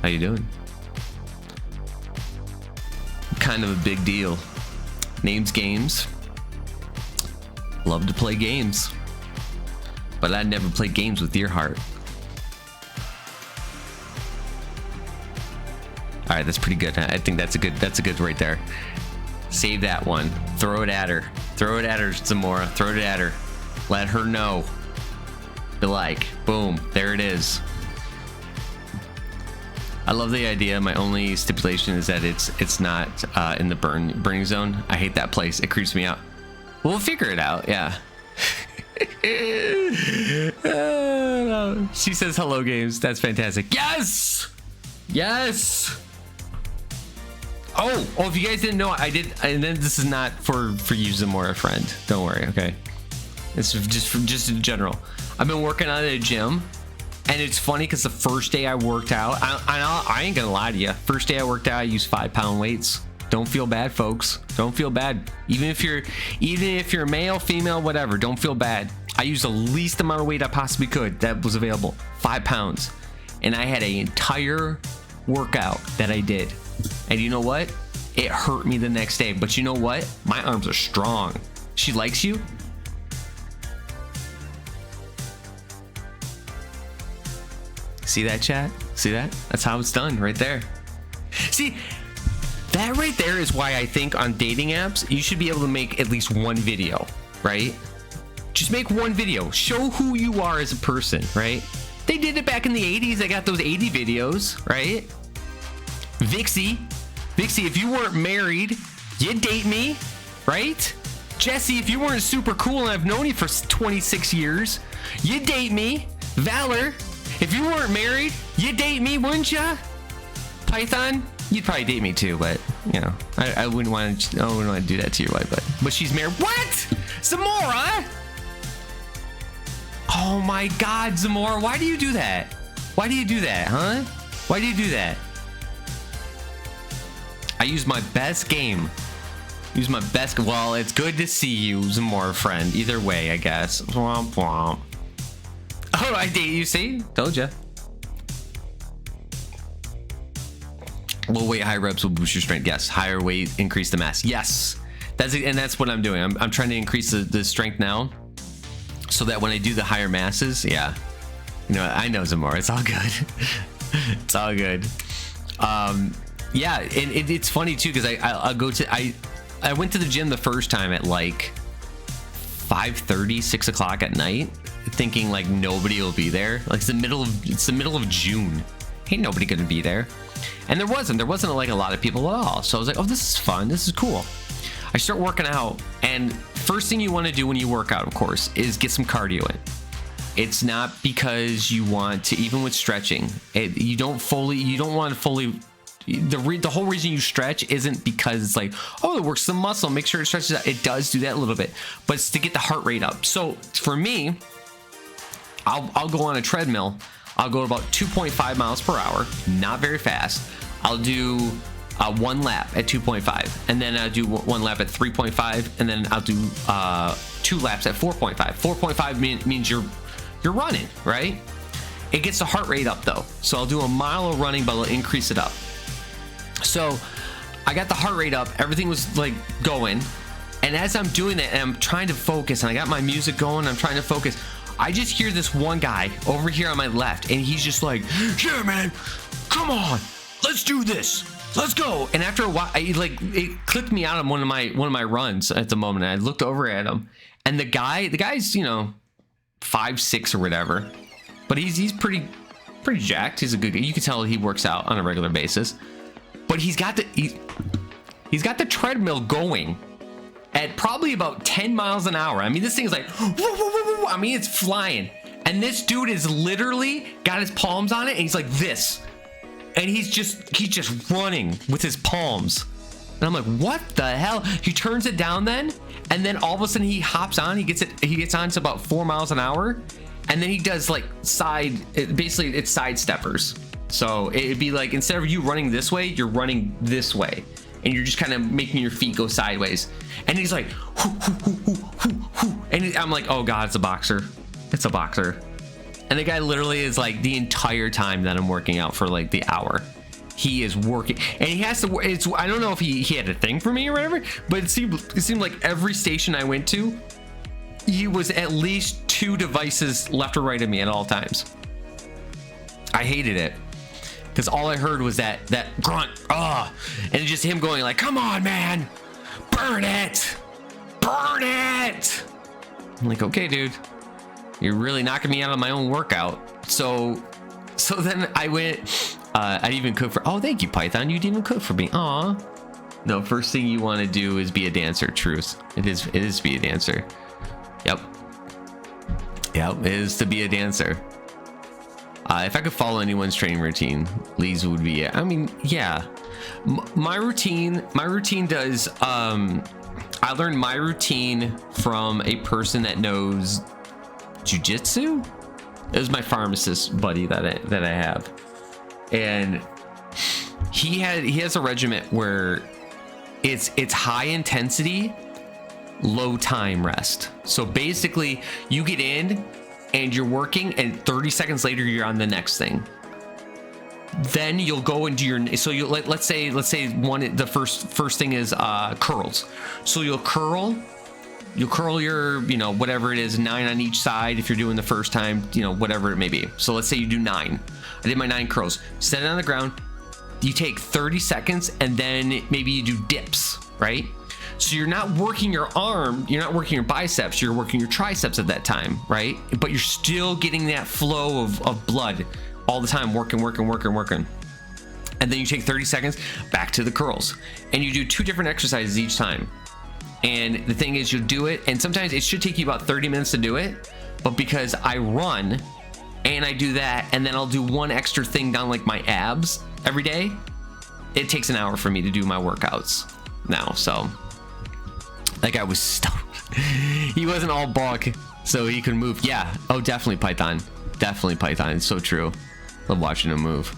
How you doing? Kind of a big deal. Name's Games. Love to play games, but I'd never play games with your heart. All right, that's pretty good. I think that's a good right there. Save that one. Throw it at her. Zamora. Throw it at her. Let her know. Be like, boom, there it is. I love the idea. My only stipulation is that it's not in the burning zone. I hate that place. It creeps me out. We'll figure it out. Yeah. She says hello, Games. That's fantastic. Yes. Oh, if you guys didn't know, I did. And then this is not for you, Zamora friend. Don't worry. Okay. It's just in general. I've been working out at a gym, and it's funny because the first day I worked out, I ain't gonna lie to you. First day I worked out, I used 5-pound weights. Don't feel bad, folks. Don't feel bad. Even if you're male, female, whatever, don't feel bad. I used the least amount of weight I possibly could that was available, 5 pounds. And I had an entire workout that I did. And you know what? It hurt me the next day. But you know what? My arms are strong. She likes you. See that, chat? See that? That's how it's done right there. See, that right there is why I think on dating apps, you should be able to make at least one video, right? Just make one video. Show who you are as a person, right? They did it back in the 80s. They got those 80 videos, right? Vixie, if you weren't married, you'd date me, right? Jesse, if you weren't super cool and I've known you for 26 years, you'd date me. Valor, if you weren't married, you'd date me, wouldn't ya? Python, you'd probably date me too, but you know, I wouldn't want to do that to your wife, but she's married. What? Zamora? Oh my God, Zamora, why do you do that? Why do you do that, huh? Why do you do that? I use my best game. Well, it's good to see you, Zamora friend. Either way, I guess. Womp womp. Oh, I date you, see? Told ya. Low weight, high reps will boost your strength. Yes. Higher weight, increase the mass. Yes. That's what I'm doing. I'm trying to increase the strength now, so that when I do the higher masses, yeah. You know, I know Zamora. It's all good. It's all good. Yeah, and it's funny too, because I went to the gym the first time at like 5:30, 6 o'clock at night, thinking like nobody will be there. Like it's the middle of June. Ain't nobody gonna be there. And there wasn't like a lot of people at all. So I was like, oh, this is fun. This is cool. I start working out, and first thing you want to do when you work out, of course, is get some cardio in. It's not because you want to, even with stretching, you don't want to fully. The whole reason you stretch isn't because it's like, oh, it works the muscle, make sure it stretches out. It does do that a little bit, but it's to get the heart rate up. So for me, I'll go on a treadmill. I'll go about 2.5 miles per hour, not very fast. I'll do one lap at 2.5, and then I'll do one lap at 3.5, and then I'll do 2 laps at 4.5. 4.5 means you're running, right? It gets the heart rate up though. So I'll do a mile of running, but I'll increase it up. So I got the heart rate up, everything was like going, and as I'm doing that and I'm trying to focus, and I got my music going, I'm trying to focus, I just hear this one guy over here on my left, and he's just like, yeah man, come on, let's do this, let's go. And after a while, it clicked me out on one of my runs at the moment, and I looked over at him, and the guy's, you know, 5'6" or whatever, but he's pretty jacked. He's a good guy. You can tell he works out on a regular basis. But he's got the treadmill going at probably about 10 miles an hour. I mean, this thing is like, woo, woo, woo, woo. I mean, it's flying. And this dude is literally got his palms on it, and he's like this. And he's just running with his palms. And I'm like, what the hell? He turns it down then, and then all of a sudden he hops on. He gets on to about 4 miles an hour, and then he does like basically it's side steppers. So it'd be like, instead of you running this way, you're running this way, and you're just kind of making your feet go sideways. And he's like, hoo, hoo, hoo, hoo, hoo, hoo. And I'm like, oh God, it's a boxer. It's a boxer. And the guy literally is like, the entire time that I'm working out for like the hour, he is working, and he has to. I don't know if he had a thing for me or whatever, but it seemed like every station I went to, he was at least 2 devices left or right of me at all times. I hated it because all I heard was that grunt, and just him going like, "Come on, man, burn it, burn it." I'm like, okay, dude, you're really knocking me out of my own workout. So then I went. I'd even cook for. Oh, thank you, Python. You'd even cook for me. Aw. No, first thing you want to do is be a dancer. Truth. It is to be a dancer. Yep. It is to be a dancer. If I could follow anyone's training routine, Lee's would be it. I mean, yeah. My routine does. I learned my routine from a person that knows jujitsu. It was my pharmacist buddy that I have. And he has a regiment where it's high intensity, low time rest. So basically you get in and you're working, and 30 seconds later you're on the next thing. Then you'll go into your, so you let's say the first thing is curls. So you'll curl your, whatever it is, 9 on each side if you're doing the first time, whatever it may be. So let's say you do 9. I did my 9 curls, set it on the ground. You take 30 seconds, and then maybe you do dips, right? So you're not working your arm, you're not working your biceps, you're working your triceps at that time, right? But you're still getting that flow of blood all the time, working. And then you take 30 seconds, back to the curls. And you do 2 different exercises each time. And the thing is, you'll do it, and sometimes it should take you about 30 minutes to do it, but because I run and I do that, and then I'll do 1 extra thing down like my abs every day, it takes an hour for me to do my workouts now. So that guy was stoked. He wasn't all bulk, so he could move. Yeah. Oh, definitely Python. It's so true. Love watching him move.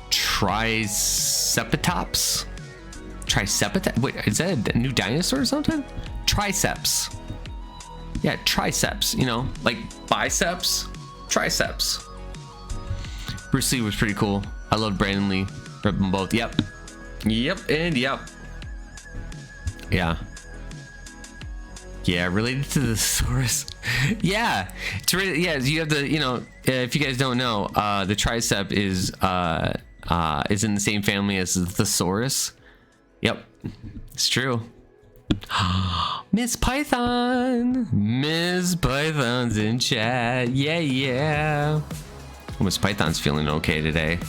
Tricepitops. Wait, is that a new dinosaur or something? Triceps. Yeah, triceps, like biceps, triceps. Bruce Lee was pretty cool. I loved Brandon Lee. Rep them both. Yep. And yep. Yeah, related to the Thesaurus. Yeah, it's really, yeah, you have the, if you guys don't know, the tricep is in the same family as the Thesaurus. Yep, it's true. Miss Python's in chat. Yeah. Well, Miss Python's feeling okay today.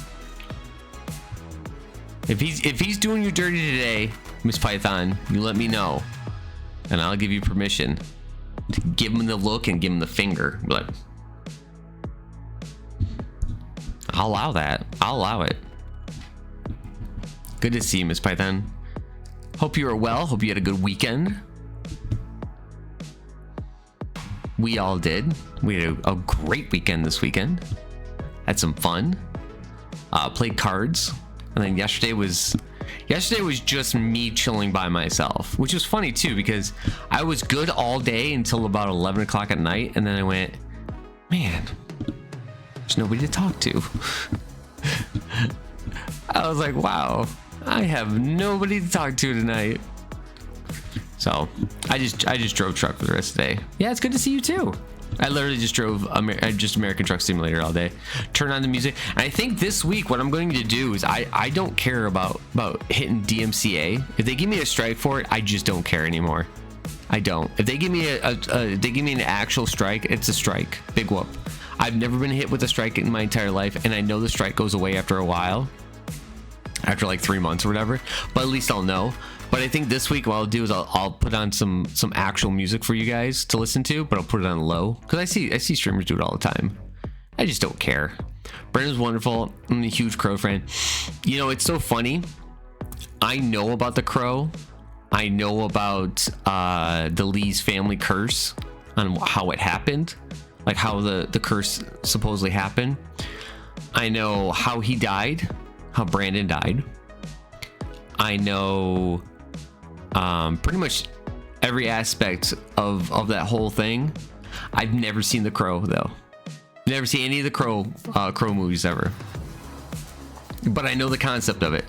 If he's doing you dirty today, Miss Python, you let me know, and I'll give you permission to give him the look and give him the finger. But I'll allow that. I'll allow it. Good to see you, Miss Python. Hope you are well. Hope you had a good weekend. We all did. We had a great weekend this weekend. Had some fun. Played cards. And then yesterday was just me chilling by myself, which was funny too, because I was good all day until about 11 o'clock at night. And then I went, man, there's nobody to talk to. I was like, wow, I have nobody to talk to tonight. So I just drove truck for the rest of the day. Yeah, it's good to see you too. I literally just drove American Truck Simulator all day. Turn on the music. And I think this week what I'm going to do is I don't care about hitting DMCA. If they give me a strike for it, I just don't care anymore. I don't. If they give me an actual strike, it's a strike. Big whoop. I've never been hit with a strike in my entire life, and I know the strike goes away after a while, after like 3 months or whatever. But at least I'll know. But I think this week what I'll do is I'll put on some actual music for you guys to listen to, but I'll put it on low because I see streamers do it all the time. I just don't care. Brandon's wonderful. I'm a huge Crow fan. It's so funny. I know about the Crow. I know about the Lee's family curse on how it happened, like how the curse supposedly happened. I know how he died, how Brandon died. I know pretty much every aspect of that whole thing. I've never seen the Crow though. Never seen any of the Crow movies ever. But I know the concept of it.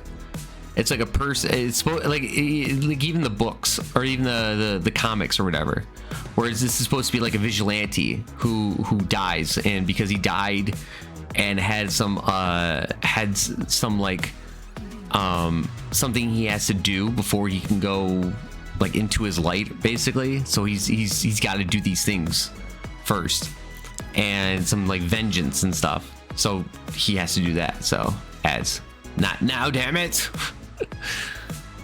It's like a person. It's supposed like even the books or even the comics or whatever. Whereas this is supposed to be like a vigilante who dies, and because he died and had some like something he has to do before he can go like into his light, basically. So he's got to do these things first, and some like vengeance and stuff. So he has to do that. So as not now, damn it.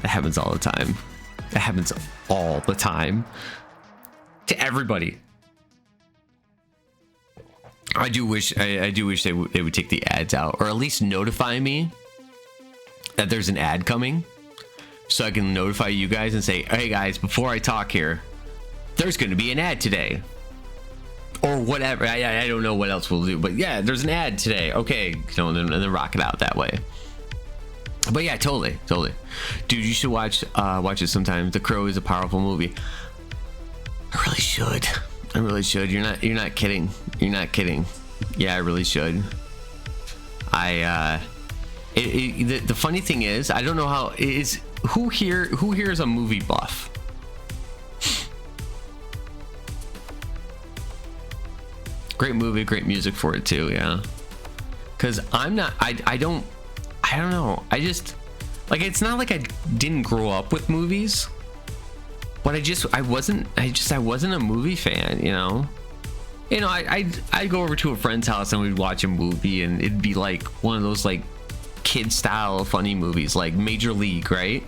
That happens all the time. That happens all the time to everybody. I do wish they would take the ads out, or at least notify me that there's an ad coming, so I can notify you guys and say, hey guys, before I talk here, there's going to be an ad today, or whatever. I don't know what else we'll do, but yeah, there's an ad today. Okay, and then rock it out that way. But yeah, totally, dude. You should watch it sometime. The Crow is a powerful movie. I really should. You're not kidding. Yeah, I really should. The funny thing is, I don't know how is who here is a movie buff. Great movie, great music for it too. Yeah, because I'm not. I don't know. I just like, it's not like I didn't grow up with movies, but I wasn't a movie fan, you know. I'd go over to a friend's house and we'd watch a movie, and it'd be like one of those like kid style funny movies, like Major League, right?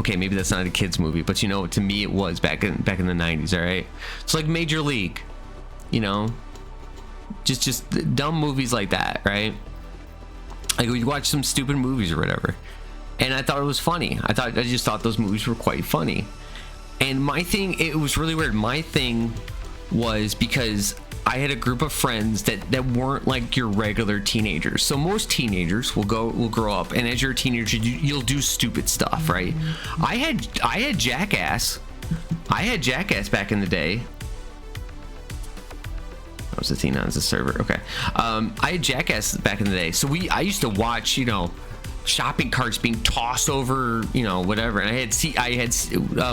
Okay, maybe that's not a kid's movie, but to me it was back in the 90s, all right? It's like Major League, just dumb movies like that, right? Like we'd watch some stupid movies or whatever, and I thought it was funny. I just thought those movies were quite funny. And it was really weird. My thing was because I had a group of friends that weren't like your regular teenagers. So most teenagers will grow up, and as you're a teenager, you'll do stupid stuff, right? I had Jackass. I had Jackass back in the day. That was Athena's the server. Okay. I had Jackass back in the day. So I used to watch, shopping carts being tossed over, whatever. And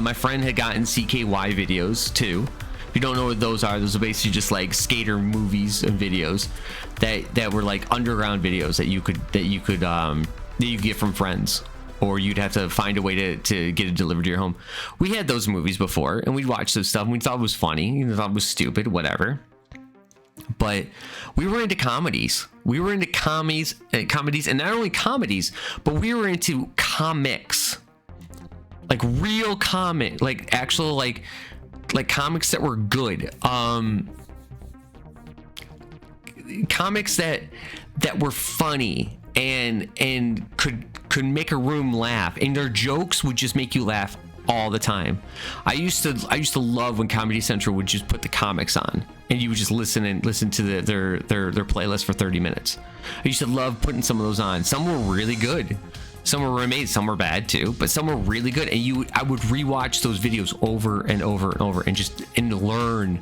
my friend had gotten CKY videos too. If you don't know what those are basically just like skater movies and videos that were like underground videos that you could get from friends, or you'd have to find a way to get it delivered to your home. We had those movies before, and we'd watch those stuff, and we thought it was funny, thought it was stupid, whatever. But we were into comedies. We were into comedies, and not only comedies, but we were into comics, like real comic, like actual like comics that were good. Comics that were funny and could make a room laugh, and their jokes would just make you laugh all the time. I used to love when Comedy Central would just put the comics on, and you would just listen to their playlist for 30 minutes. I used to love putting some of those on. Some were really good, some were remade, some were bad too, but some were really good. And I would rewatch those videos over and over and over, and learn.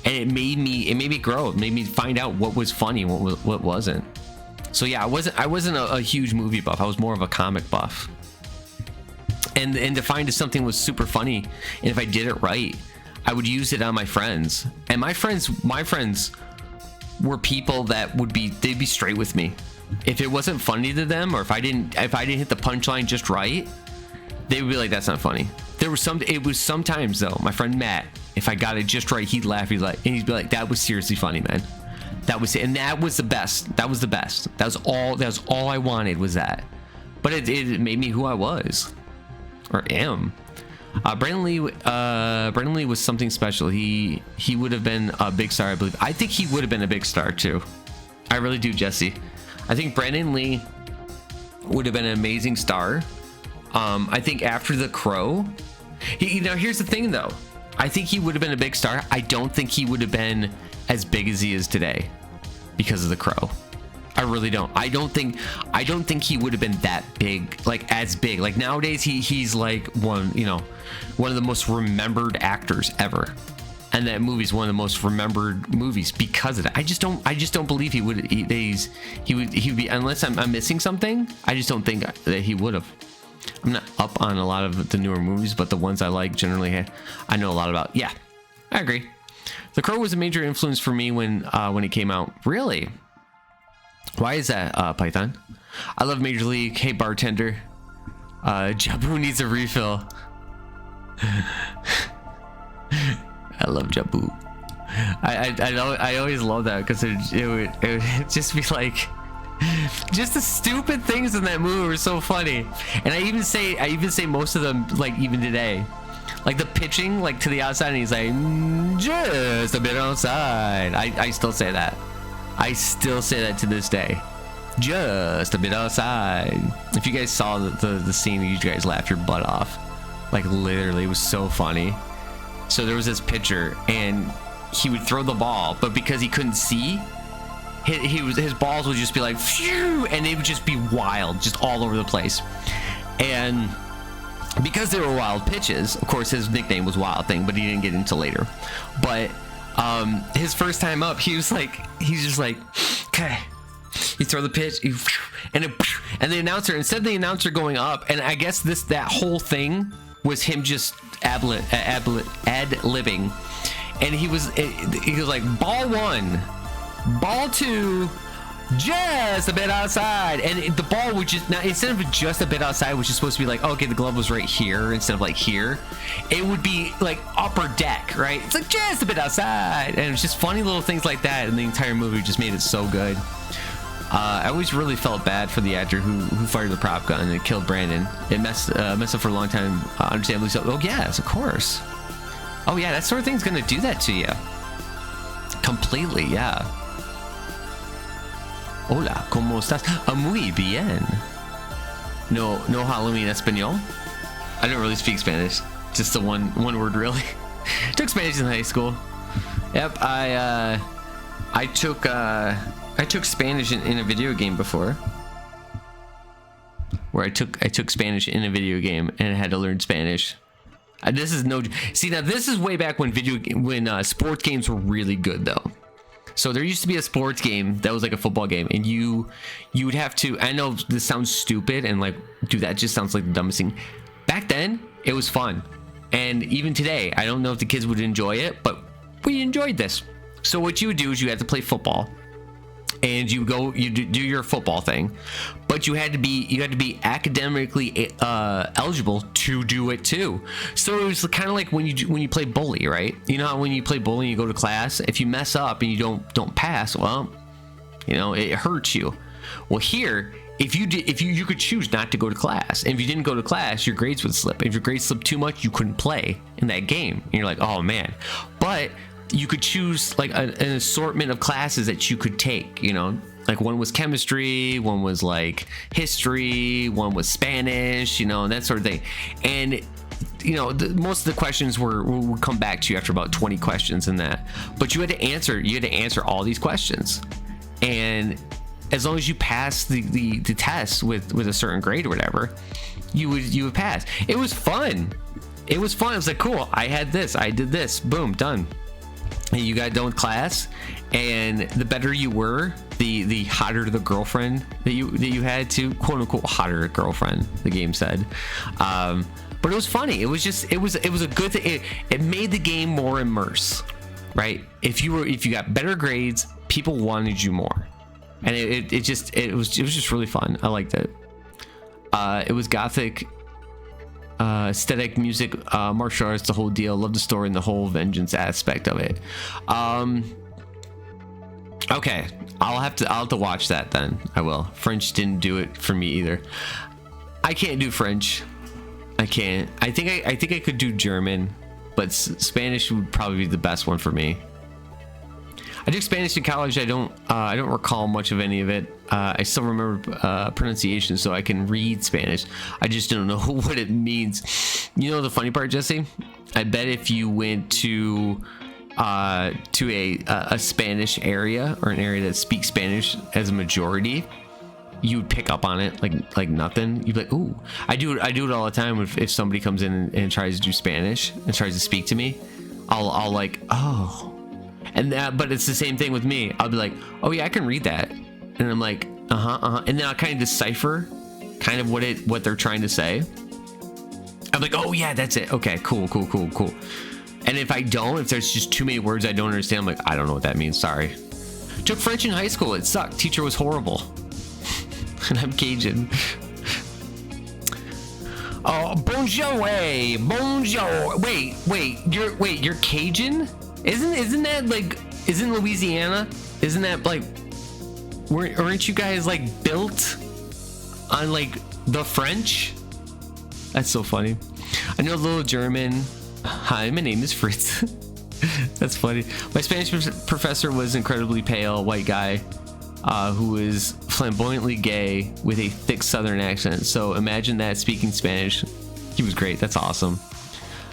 And it made me grow. It made me find out what was funny and what wasn't. So yeah, I wasn't a huge movie buff. I was more of a comic buff. And to find something was super funny, and if I did it right, I would use it on my friends. And my friends were people that they'd be straight with me. If it wasn't funny to them, or if I didn't hit the punchline just right, they would be like, that's not funny. It was sometimes though, my friend Matt, if I got it just right, he'd laugh, and he'd be like, that was seriously funny, man. That was the best. That was the best. That was all I wanted, was that. But it made me who I was, or am. Brandon Lee was something special. He would have been a big star, I believe. I think he would have been a big star too. I really do, Jesse. I think Brandon Lee would have been an amazing star, I think after The Crow, here's the thing though. I think he would have been a big star. I don't think he would have been as big as he is today because of The Crow. I really don't. I don't think he would have been that big, like as big. Like nowadays, he's like one of the most remembered actors ever, and that movie's one of the most remembered movies because of that. I just don't believe he would. He would be, unless I'm missing something. I just don't think that he would have. I'm not up on a lot of the newer movies, but the ones I like generally, I know a lot about. Yeah, I agree. The Crow was a major influence for me when it came out. Really? Why is that, Python? I love Major League. Hey, bartender. Jabu needs a refill. I love Jabu. I always love that because it would just be like, just the stupid things in that movie were so funny. And I even say most of them, like even today, like the pitching like to the outside, and he's like, just a bit outside. I still say that. I still say that to this day. Just a bit outside. If you guys saw the scene, you guys laughed your butt off. Like literally, it was so funny. So there was this pitcher, and he would throw the ball, but because he couldn't see, his balls would just be like, phew, and they would just be wild, just all over the place. And because they were wild pitches, of course, his nickname was Wild Thing, but he didn't get into later. But his first time up, he's just like, okay, you throw the pitch, and the announcer, instead of the announcer going up, and I guess that whole thing was him just ad-libbing, and he was like, ball one, ball two, just a bit outside, and the ball would just, now instead of just a bit outside, which is supposed to be like, okay, the glove was right here instead of like here, it would be like upper deck, right? It's like just a bit outside, and it was just funny little things like that, and the entire movie just made it so good. I always really felt bad for the actor who fired the prop gun and it killed Brandon. It messed up for a long time, understandably so. Oh yes, of course. Oh yeah, that sort of thing's gonna do that to you. Completely, yeah. Hola, ¿cómo estás? Muy bien. No hablo en español. I don't really speak Spanish. Just the one word, really. Took Spanish in high school. Yep, I took Spanish in a video game before. Where I took Spanish in a video game and I had to learn Spanish. This is no. See, now this is way back when sports games were really good though. So there used to be a sports game that was like a football game, and you would have to, I know this sounds stupid and like, dude, that just sounds like the dumbest thing. Back then, it was fun. And even today, I don't know if the kids would enjoy it, but we enjoyed this. So what you would do is you had to play football, and you do your football thing, but you had to be academically eligible to do it too. So it was kind of like when you play bully, right? You know how when you play bully and you go to class, if you mess up and you don't pass, well, you know, it hurts you. Well, here, if you could choose not to go to class, and if you didn't go to class, your grades would slip. If your grades slipped too much, you couldn't play in that game, and you're like, oh man. But you could choose like an assortment of classes that you could take, you know, like one was chemistry, one was like history, one was Spanish, you know, that sort of thing. And you know, most of the questions would come back to you after about 20 questions in that, but you had to answer all these questions, and as long as you pass the test with a certain grade or whatever, you would pass. It was fun. It was like, cool, I had this, I did this, boom, done. And you got done with class, and the better you were, the hotter the girlfriend that you had, to quote unquote hotter girlfriend, the game said. But it was funny. It was a good thing. It made the game more immerse, right? If you got better grades, people wanted you more, and it was just really fun. I liked it. It was gothic. Aesthetic, music, martial arts, the whole deal. Love the story and the whole vengeance aspect of it. Okay, I'll have to watch that then. I will. French didn't do it for me either. I can't do French. I can't. I think I could do German, but Spanish would probably be the best one for me. I took Spanish in college. I don't recall much of any of it. I still remember pronunciation, so I can read Spanish. I just don't know what it means. You know the funny part, Jesse? I bet if you went to a Spanish area, or an area that speaks Spanish as a majority, you would pick up on it like nothing. You'd be like, ooh. I do it all the time. If somebody comes in and tries to do Spanish and tries to speak to me, I'll like, oh. And that, but it's the same thing with me. I'll be like, oh yeah, I can read that. And I'm like, and then I'll kind of decipher kind of what they're trying to say. I'm like, oh yeah, that's it. Okay, cool. And if I don't, if there's just too many words I don't understand, I'm like, I don't know what that means. Sorry. Took French in high school. It sucked. Teacher was horrible. And I'm Cajun. Oh, bonjour, bonjour. Wait, you're Cajun? Isn't that like, isn't Louisiana? Isn't that like, aren't you guys like built on like the French? That's so funny. I know a little German. Hi, my name is Fritz. That's funny. My Spanish professor was incredibly pale white guy who was flamboyantly gay with a thick Southern accent. So imagine that speaking Spanish. He was great. That's awesome.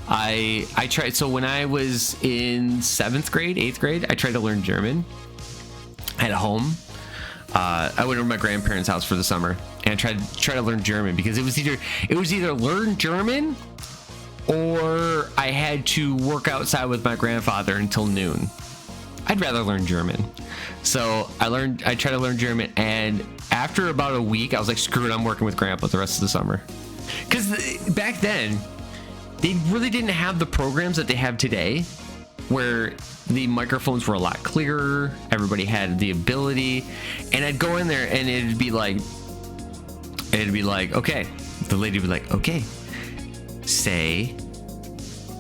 I tried. So when I was in 7th grade, 8th grade, I tried to learn German at home. I went over to my grandparents' house for the summer and I tried to learn German because it was either learn German or I had to work outside with my grandfather until noon. I'd rather learn German. So I tried to learn German, and after about a week, I was like, screw it, I'm working with Grandpa the rest of the summer. Because back then, they really didn't have the programs that they have today, where the microphones were a lot clearer, everybody had the ability, and I'd go in there and it'd be like, okay, the lady would be like, okay, say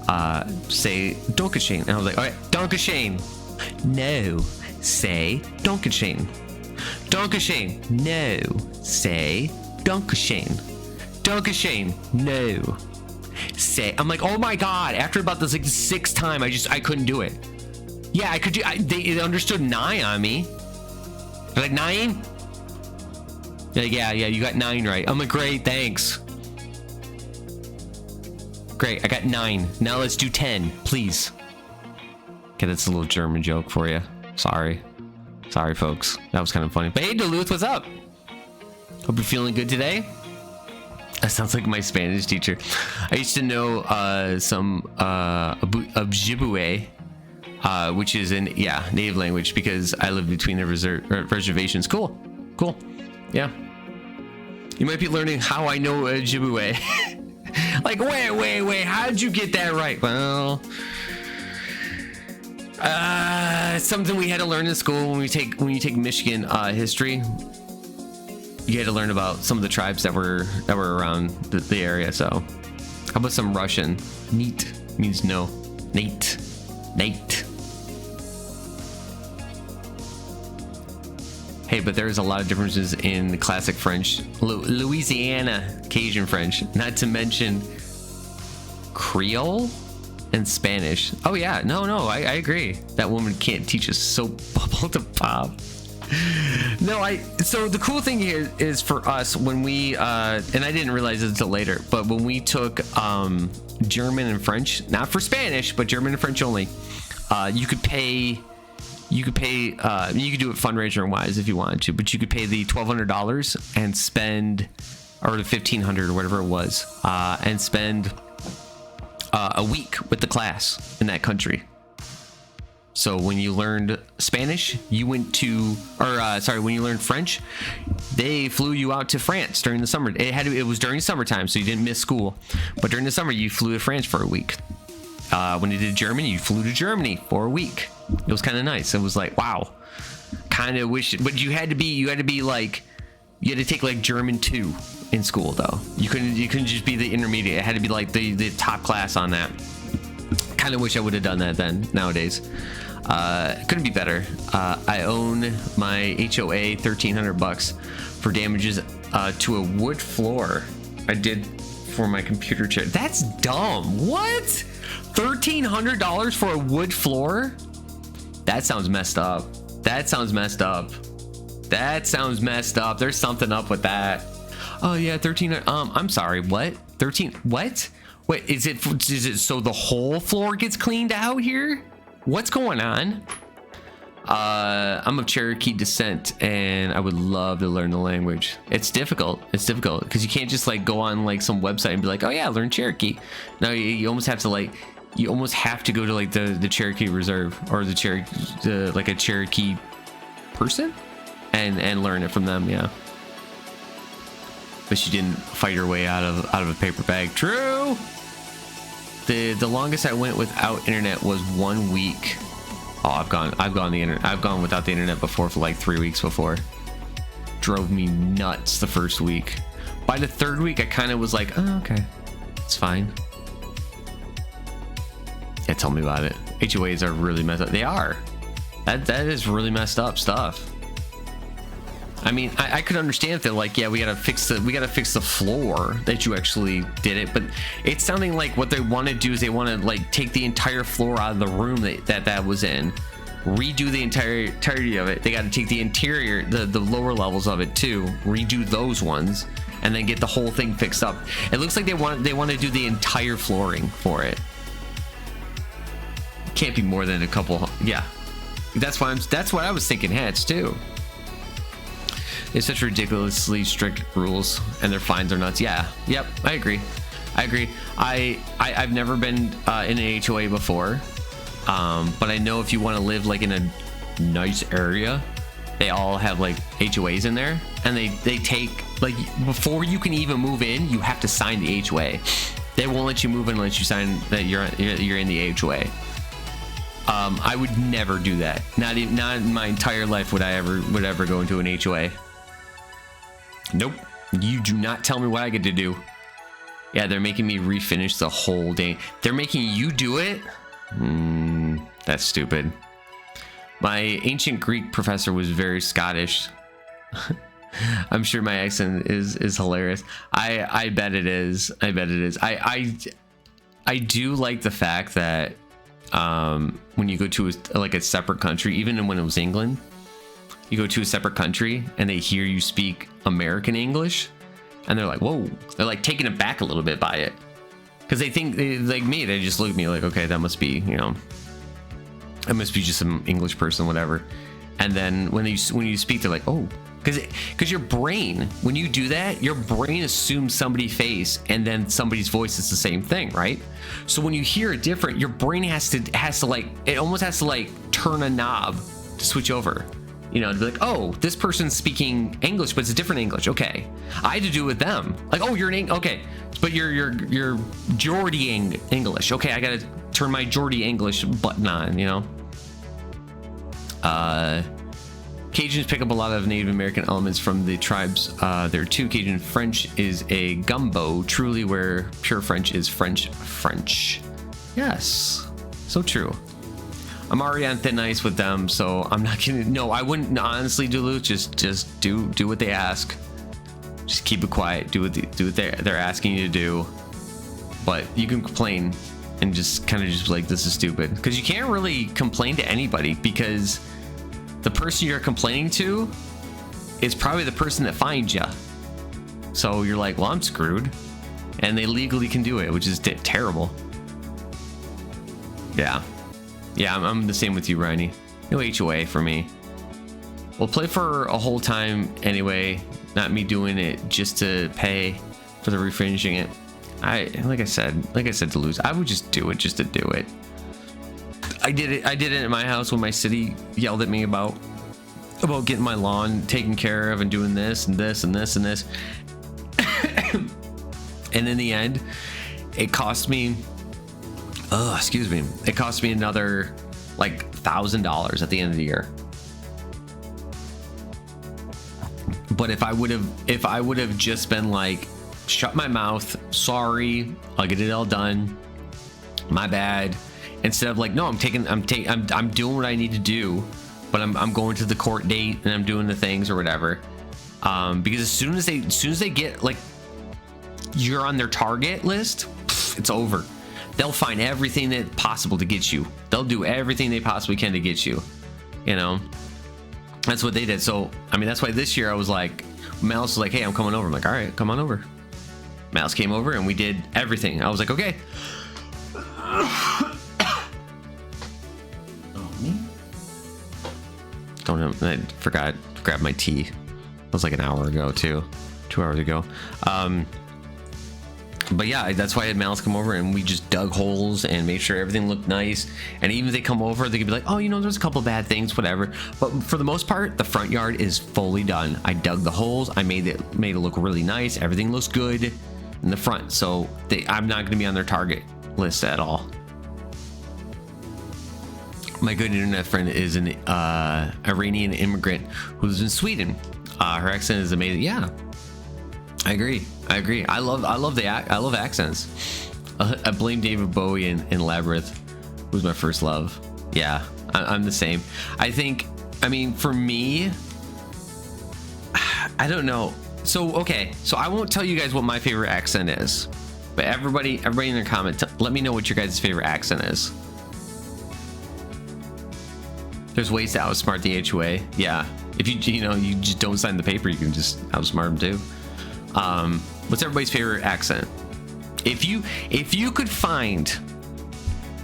Dankeschön. And I was like, all right, Dankeschön. No, say Dankeschön. Dankeschön. No, say Dankeschön. Dankeschön. No, say. I'm like, oh my god! After about this like 6th time, I couldn't do it. Yeah, I could do. They understood 9 on me. They're like 9. They're like, yeah, you got 9 right. I'm like, great, thanks. Great, I got 9. Now let's do 10, please. Okay, that's a little German joke for you. Sorry, folks. That was kind of funny. But hey, Duluth, what's up? Hope you're feeling good today. That sounds like my Spanish teacher. I used to know some Ojibwe, which is native language, because I live between the reservations. Cool. Yeah. You might be learning how I know Ojibwe. Like, wait, how'd you get that right? Well, something we had to learn in school when you take Michigan history. You had to learn about some of the tribes that were around the area. So, how about some Russian? Neat means no. Nate. Hey, but there's a lot of differences in the classic French, Louisiana Cajun French, not to mention Creole and Spanish. Oh yeah, no, I agree. That woman can't teach us soap bubble to pop. No, so the cool thing here is for us when we, and I didn't realize it until later, but when we took German and French, not for Spanish, but German and French only, you could do it fundraiser wise if you wanted to, but you could pay the $1,200 and spend, or the $1,500 or whatever it was, and spend a week with the class in that country. So when you learned Spanish, you went to, when you learned French, they flew you out to France during the summer. It was during summertime, so you didn't miss school. But during the summer, you flew to France for a week. When you did German, you flew to Germany for a week. It was kind of nice. It was like, wow, kind of wish, but you had to take like German 2 in school though. You couldn't just be the intermediate. It had to be like the top class on that. Kind of wish I would have done that then. Nowadays, couldn't be better. I own my HOA $1,300 for damages to a wood floor I did for my computer chair. That's dumb. What? $1,300 for a wood floor? That sounds messed up. That sounds messed up. That sounds messed up. There's something up with that. Oh yeah, 13. I'm sorry. What? 13? What? Wait, is it so the whole floor gets cleaned out here? What's going on? I'm of Cherokee descent, and I would love to learn the language. It's difficult. It's difficult because you can't just like go on like some website and be like, oh yeah, learn Cherokee. No, you almost have to like. You almost have to go to like the Cherokee Reserve or the Cherokee, like a Cherokee person, and learn it from them. Yeah. But she didn't fight her way out of a paper bag. True. The longest I went without internet was 1 week. Oh, I've gone the internet. I've gone without the internet before for like 3 weeks before. Drove me nuts the first week. By the third week, I kind of was like, oh, okay, it's fine. Yeah, tell me about it. HOAs are really messed up. They are. That is really messed up stuff. I mean, I could understand if they're like, yeah, we gotta fix the floor that you actually did it, but it's sounding like what they want to do is they want to like take the entire floor out of the room that was in, redo the entirety of it. They got to take the interior, the lower levels of it too, redo those ones, and then get the whole thing fixed up. It looks like they want to do the entire flooring for it. Can't be more than a couple. Yeah, that's what I was thinking. Hats too. It's such ridiculously strict rules, and their fines are nuts. Yeah, yep, I agree. I've never been in an HOA before, but I know if you want to live like in a nice area, they all have like HOAs in there, and they take like before you can even move in, you have to sign the HOA. They won't let you move in unless you sign that you're in the HOA. I would never do that. Not in my entire life would I ever go into an HOA. Nope. You do not tell me what I get to do. Yeah, they're making me refinish the whole day. They're making you do it? That's stupid. My ancient Greek professor was very Scottish. I'm sure my accent is hilarious. I bet it is. I bet it is. I do like the fact that when you go to a separate country, even when it was England, you go to a separate country and they hear you speak American English, and they're like, whoa, they're like taken aback a little bit by it, because they think like me, they just look at me like, okay, that must be, it must be just some English person, whatever. And then when you speak, they're like, oh, because your brain, when you do that, your brain assumes somebody's face and then somebody's voice is the same thing, right? So when you hear it different, your brain has to like, it almost has to like turn a knob to switch over, to be like, oh, this person's speaking English, but it's a different English. Okay, I had to do it with them. Like, oh, you're in okay, but you're Geordie English. Okay, I gotta turn my Geordie English button on. Cajuns pick up a lot of Native American elements from the tribes there too. Cajun French is a gumbo, truly, where pure French is French. Yes, so true. I'm already on thin ice with them, so I'm not gonna. No, I wouldn't honestly, Duluth. Just do what they ask. Just keep it quiet. Do what they're asking you to do. But you can complain and just kind of just be like, this is stupid, because you can't really complain to anybody, because the person you're complaining to is probably the person that finds you. So you're like, well, I'm screwed, and they legally can do it, which is terrible. Yeah, I'm the same with you, Riney. No HOA for me. We'll play for a whole time anyway, not me doing it just to pay for the refinishing it. Like I said to lose, I would just do it just to do it. I did it at my house when my city yelled at me about getting my lawn taken care of and doing this and this and this and this. And in the end, it cost me it cost me another like $1,000 at the end of the year. But if I would have just been like, shut my mouth, sorry, I'll get it all done, my bad, instead of like, no, I'm doing what I need to do, but I'm going to the court date and I'm doing the things or whatever. Because as soon as they get like, you're on their target list, it's over. They'll find everything that possible to get you. They'll do everything they possibly can to get you. you know. That's what they did. So I mean, that's why this year I was like, Mouse was like, hey, I'm coming over. I'm like, all right, come on over. Mouse came over and we did everything. I was like, okay. I forgot to grab my tea. It was like an hour ago too, 2 hours ago. But yeah, that's why I had Malice come over and we just dug holes and made sure everything looked nice. And even if they come over, they could be like, oh, you know, there's a couple bad things, whatever. But for the most part, the front yard is fully done. I dug the holes. I made it look really nice. Everything looks good in the front. So I'm not going to be on their target list at all. My good internet friend is an Iranian immigrant who lives in Sweden. Her accent is amazing. Yeah, I agree. I love accents. I blame David Bowie in Labyrinth, who's my first love. Yeah, I'm the same. I mean, for me, I don't know. So okay, so I won't tell you guys what my favorite accent is, but everybody in their comment, let me know what your guys' favorite accent is. There's ways to outsmart the HOA. Yeah, if you just don't sign the paper, you can just outsmart them too. What's everybody's favorite accent? If you could find,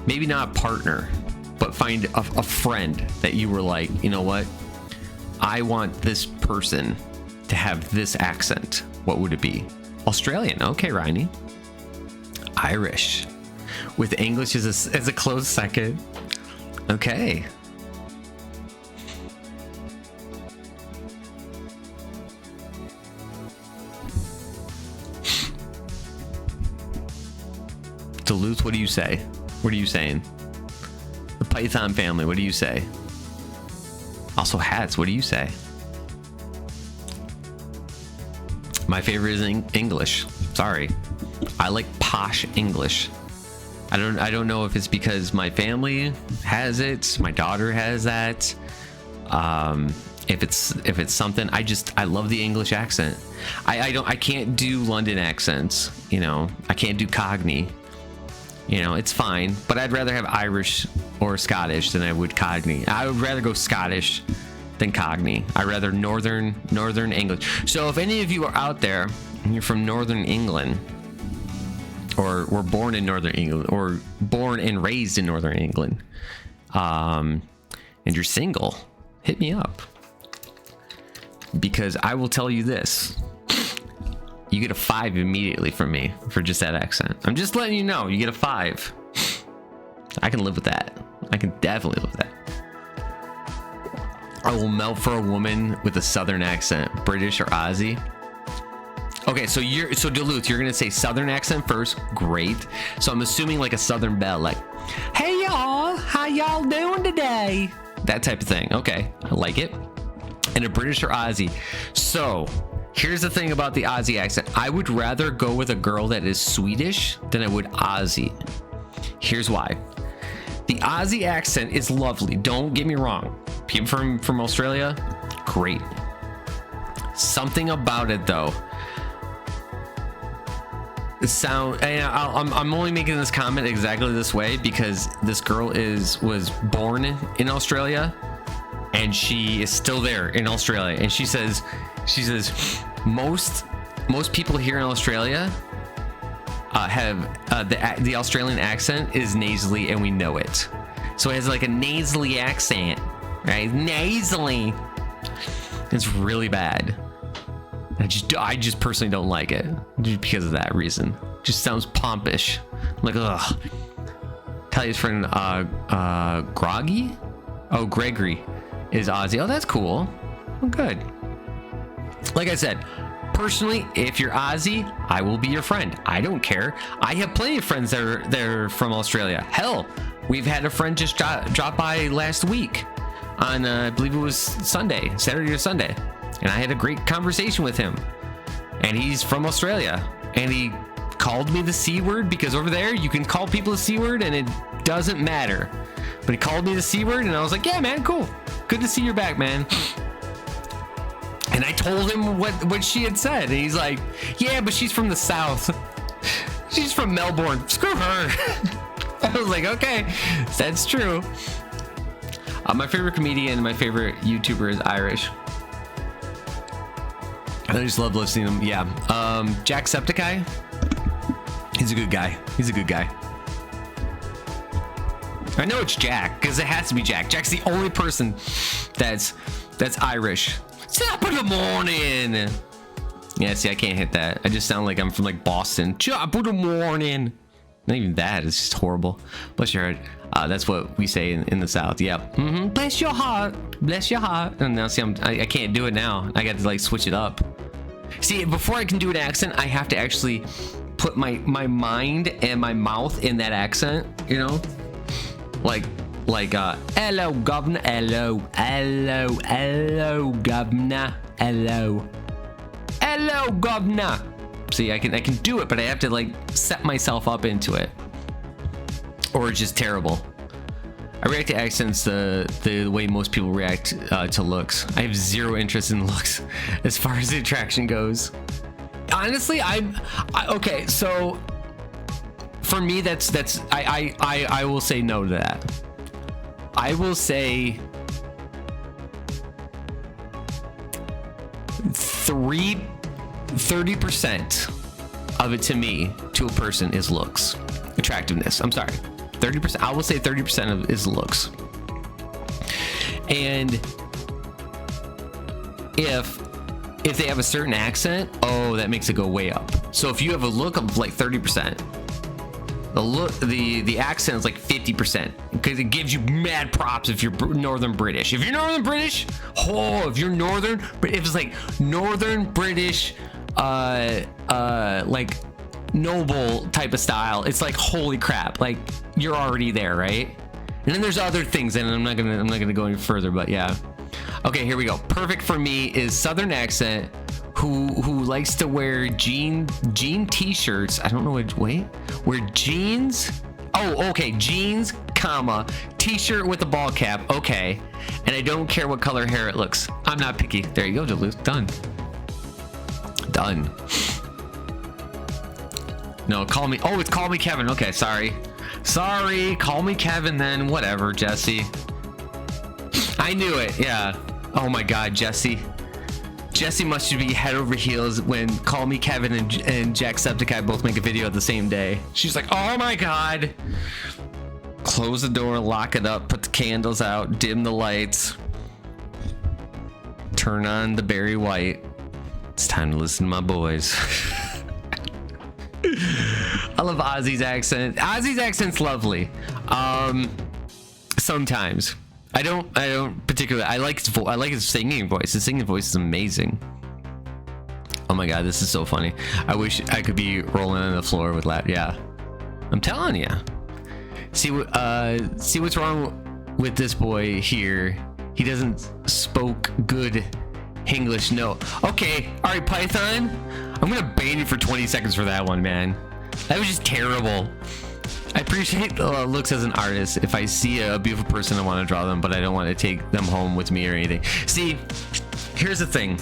maybe not a partner, but find a friend that you were like, you know what, I want this person to have this accent, what would it be? Australian. Okay, Riney. Irish, with English as a close second. Okay. Duluth, what do you say? What are you saying? The Python family, what do you say? Also hats, what do you say? My favorite is English. Sorry, I like posh English. I don't know if it's because my family has it, my daughter has that. If it's something, I love the English accent. I can't do London accents. You know, I can't do Cockney. You know, it's fine, but I'd rather have Irish or Scottish than I would Cockney. I would rather go Scottish than Cockney. I'd rather Northern English. So if any of you are out there and you're from Northern England, or were born in Northern England, or born and raised in Northern England, and you're single, hit me up. Because I will tell you this. You get a 5 immediately from me for just that accent. I'm just letting you know, you get a 5. I can live with that. I can definitely live with that. I will melt for a woman with a Southern accent, British or Aussie. Okay, so Duluth, you're gonna say Southern accent first. Great. So I'm assuming like a Southern belle, like, hey y'all, how y'all doing today? That type of thing. Okay, I like it. And a British or Aussie. So here's the thing about the Aussie accent. I would rather go with a girl that is Swedish than I would Aussie. Here's why. The Aussie accent is lovely. Don't get me wrong. People from Australia, great. Something about it though. The sound, and I'm only making this comment exactly this way because this girl was born in Australia and she is still there in Australia, and she says most people here in Australia have the Australian accent is nasally, and we know it. So it has like a nasally accent, right? Nasally. It's really bad. I just personally don't like it just because of that reason. Just sounds pompish. I'm like, ugh. Tally's friend Groggy? Oh, Gregory is Aussie. Oh, that's cool. Well, good. Like I said, personally, if you're Aussie, I will be your friend. I don't care. I have plenty of friends that are from Australia. Hell, we've had a friend just drop by last week on, I believe it was Saturday or Sunday. And I had a great conversation with him. And he's from Australia. And he called me the C word because over there you can call people the C word and it doesn't matter. But he called me the C word and I was like, yeah, man, cool. Good to see you're back, man. And I told him what she had said. And he's like, yeah, but she's from the South. She's from Melbourne. Screw her. I was like, okay, that's true. My favorite comedian, my favorite YouTuber is Irish. I just love listening to him. Yeah. Jacksepticeye. He's a good guy. He's a good guy. I know it's Jack because it has to be Jack. Jack's the only person that's Irish. Top of the morning. Yeah, see, I can't hit that. I just sound like I'm from like Boston. Top of the morning. Not even that. It's just horrible. Bless your heart. That's what we say in the South. Yeah. Bless your heart. Bless your heart. And now see, I can't do it now. I got to like switch it up. See, before I can do an accent, I have to actually put my mind and my mouth in that accent. You know, like hello governor, hello governor, hello governor. See, I can do it, but I have to like set myself up into it, or it's just terrible. I react to accents the way most people react to looks. I have zero interest in looks as far as the attraction goes. Honestly, okay. So for me, I will say no to that. I will say 30% of it to me, to a person, is looks, attractiveness. I'm sorry, 30%. I will say 30% of is looks. And if they have a certain accent, oh, that makes it go way up. So if you have a look of like 30%, the accent is like 50%, because it gives you mad props if you're Northern British. If you're Northern British, if you're Northern, but if it's like Northern British, like noble type of style, it's like holy crap, like you're already there, right? And then there's other things, and I'm not gonna go any further, but yeah. Okay, here we go. Perfect for me is Southern accent, who likes to wear jean t-shirts. I don't know what, wear jeans. Oh, okay, jeans, comma, t-shirt with a ball cap. Okay, and I don't care what color hair it looks. I'm not picky. There you go, Duluth. Done. No, call me. Oh, it's Call Me Kevin. Okay, sorry. Call me Kevin then. Whatever, Jesse. I knew it. Yeah. Oh my God, Jesse must be head over heels when Call Me Kevin and Jacksepticeye both make a video the same day. She's like, oh my God. Close the door, lock it up, put the candles out, dim the lights, turn on the Barry White. It's time to listen to my boys. I love Ozzy's accent. Ozzy's accent's lovely. Sometimes. I don't particularly. I like his I like his singing voice. His singing voice is amazing. Oh my God, this is so funny. I wish I could be rolling on the floor with that. Yeah, I'm telling you. See what's wrong with this boy here. He doesn't spoke good English. No. Okay. All right, Python. I'm gonna ban you for 20 seconds for that one, man. That was just terrible. I appreciate looks as an artist. If I see a beautiful person, I want to draw them, but I don't want to take them home with me or anything. See, here's the thing.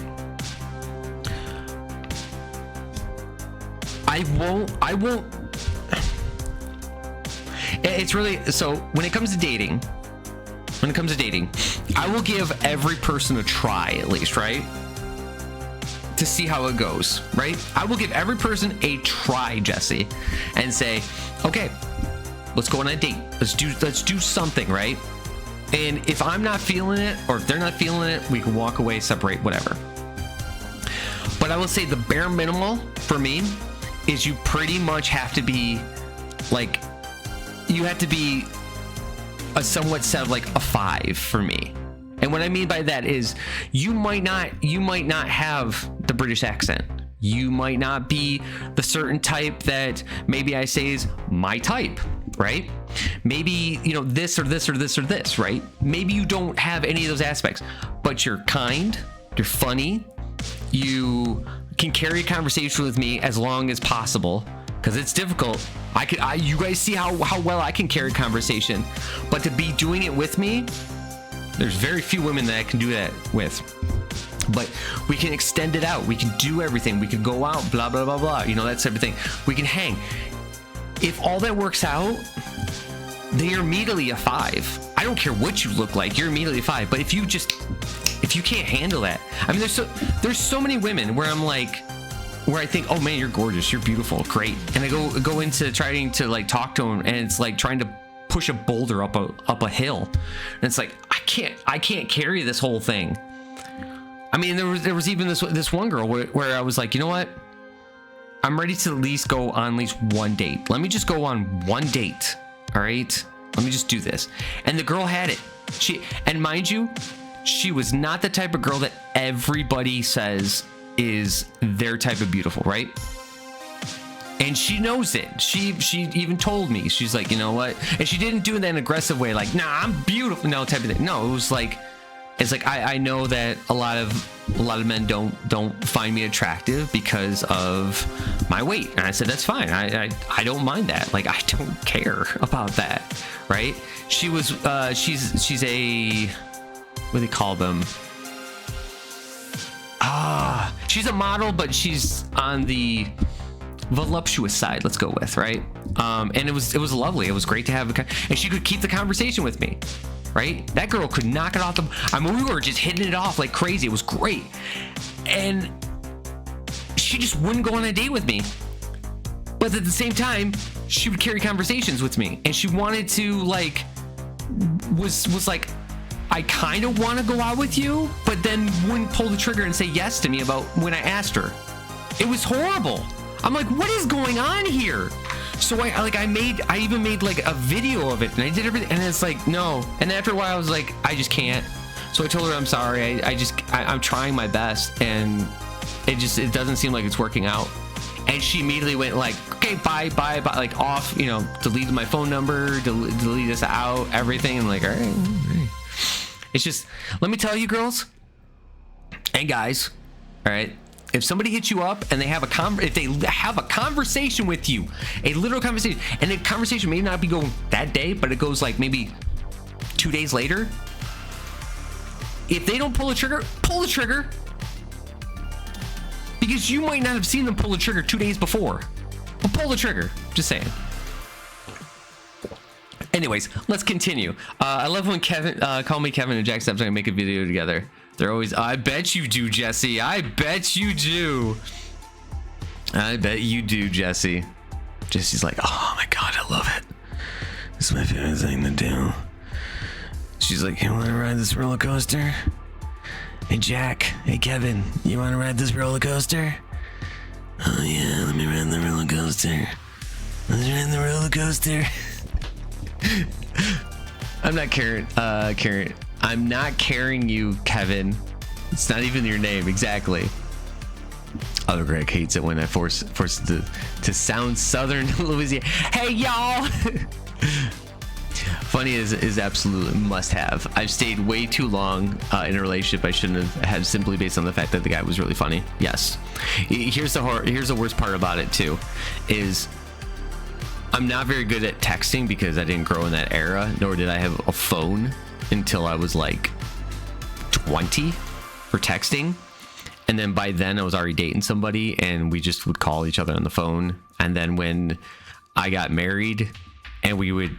I won't. It's really, so when it comes to dating, I will give every person a try at least, right? To see how it goes, right? I will give every person a try, Jesse, and say, okay, let's go on a date. Let's do something, right? And if I'm not feeling it, or if they're not feeling it, we can walk away, separate, whatever. But I will say the bare minimal for me is you pretty much have to be like, you have to be a somewhat set of like a 5 for me. And what I mean by that is you might not have the British accent. You might not be the certain type that maybe I say is my type, right? Maybe, you know, this or this or this or this, right? Maybe you don't have any of those aspects, but you're kind, you're funny, you can carry a conversation with me as long as possible, because it's difficult. You guys see how well I can carry a conversation, but to be doing it with me, there's very few women that I can do that with. But we can extend it out. We can do everything. We can go out, blah, blah, blah, blah. You know, that type of thing. We can hang. If all that works out, they're immediately a 5. I don't care what you look like, you're immediately a 5. But if you can't handle that, I mean, there's so many women where I'm like, where I think, oh man, you're gorgeous, you're beautiful, great, and I go into trying to like talk to them, and it's like trying to push a boulder up a hill, and it's like I can't carry this whole thing. I mean, there was even this one girl where I was like, you know what, I'm ready to at least go on at least one date. Let me just go on one date, all right? Let me just do this. And the girl had it. And mind you, she was not the type of girl that everybody says is their type of beautiful, right? And she knows it. She even told me, she's like, you know what? And she didn't do it in an aggressive way, like, nah, I'm beautiful, no, type of thing. No, it was like, it's like, I know that a lot of men don't find me attractive because of my weight. And I said, that's fine. I don't mind that. Like, I don't care about that, right? She was she's a, what do they call them? She's a model, but she's on the voluptuous side, let's go with, right? And it was lovely. It was great to have and she could keep the conversation with me, right? That girl could knock it off I mean, we were just hitting it off like crazy. It was great. And she just wouldn't go on a date with me. But at the same time, she would carry conversations with me, and she wanted to like, was like, I kind of want to go out with you, but then wouldn't pull the trigger and say yes to me about when I asked her. It was horrible. I'm like, what is going on here? So I even made like a video of it, and I did everything, and it's like, no. And after a while I was like, I just can't. So I told her, I'm sorry. I'm trying my best, and it doesn't seem like it's working out. And she immediately went like, okay, bye, like off, you know, deleted my phone number, delete this out, everything. And like, all right. It's just, let me tell you, girls and guys, all right, if somebody hits you up and they have if they have a conversation with you, a literal conversation, and the conversation may not be going that day, but it goes like maybe 2 days later, if they don't pull the trigger, pull the trigger, because you might not have seen them pull the trigger 2 days before. But pull the trigger, just saying. Anyways, let's continue. I love when Kevin, call me Kevin and Jack Steps and make a video together. They're always, I bet you do, Jesse. I bet you do. I bet you do, Jesse. Jesse's like, oh my God, I love it. This is my favorite thing to do. She's like, you want to ride this roller coaster? Hey, Jack. Hey, Kevin. You want to ride this roller coaster? Oh, yeah, let me ride the roller coaster. Let's ride the roller coaster. I'm not carrying, I'm not carrying you, Kevin. It's not even your name, exactly. Oh, Greg hates it when I force it to sound Southern Louisiana. Hey, y'all. Funny is absolutely must have. I've stayed way too long in a relationship I shouldn't have had, simply based on the fact that the guy was really funny. Yes. Here's the worst part about it too, is I'm not very good at texting because I didn't grow in that era, nor did I have a phone until I was like 20 for texting. And then by then I was already dating somebody, and we just would call each other on the phone. And then when I got married, and we would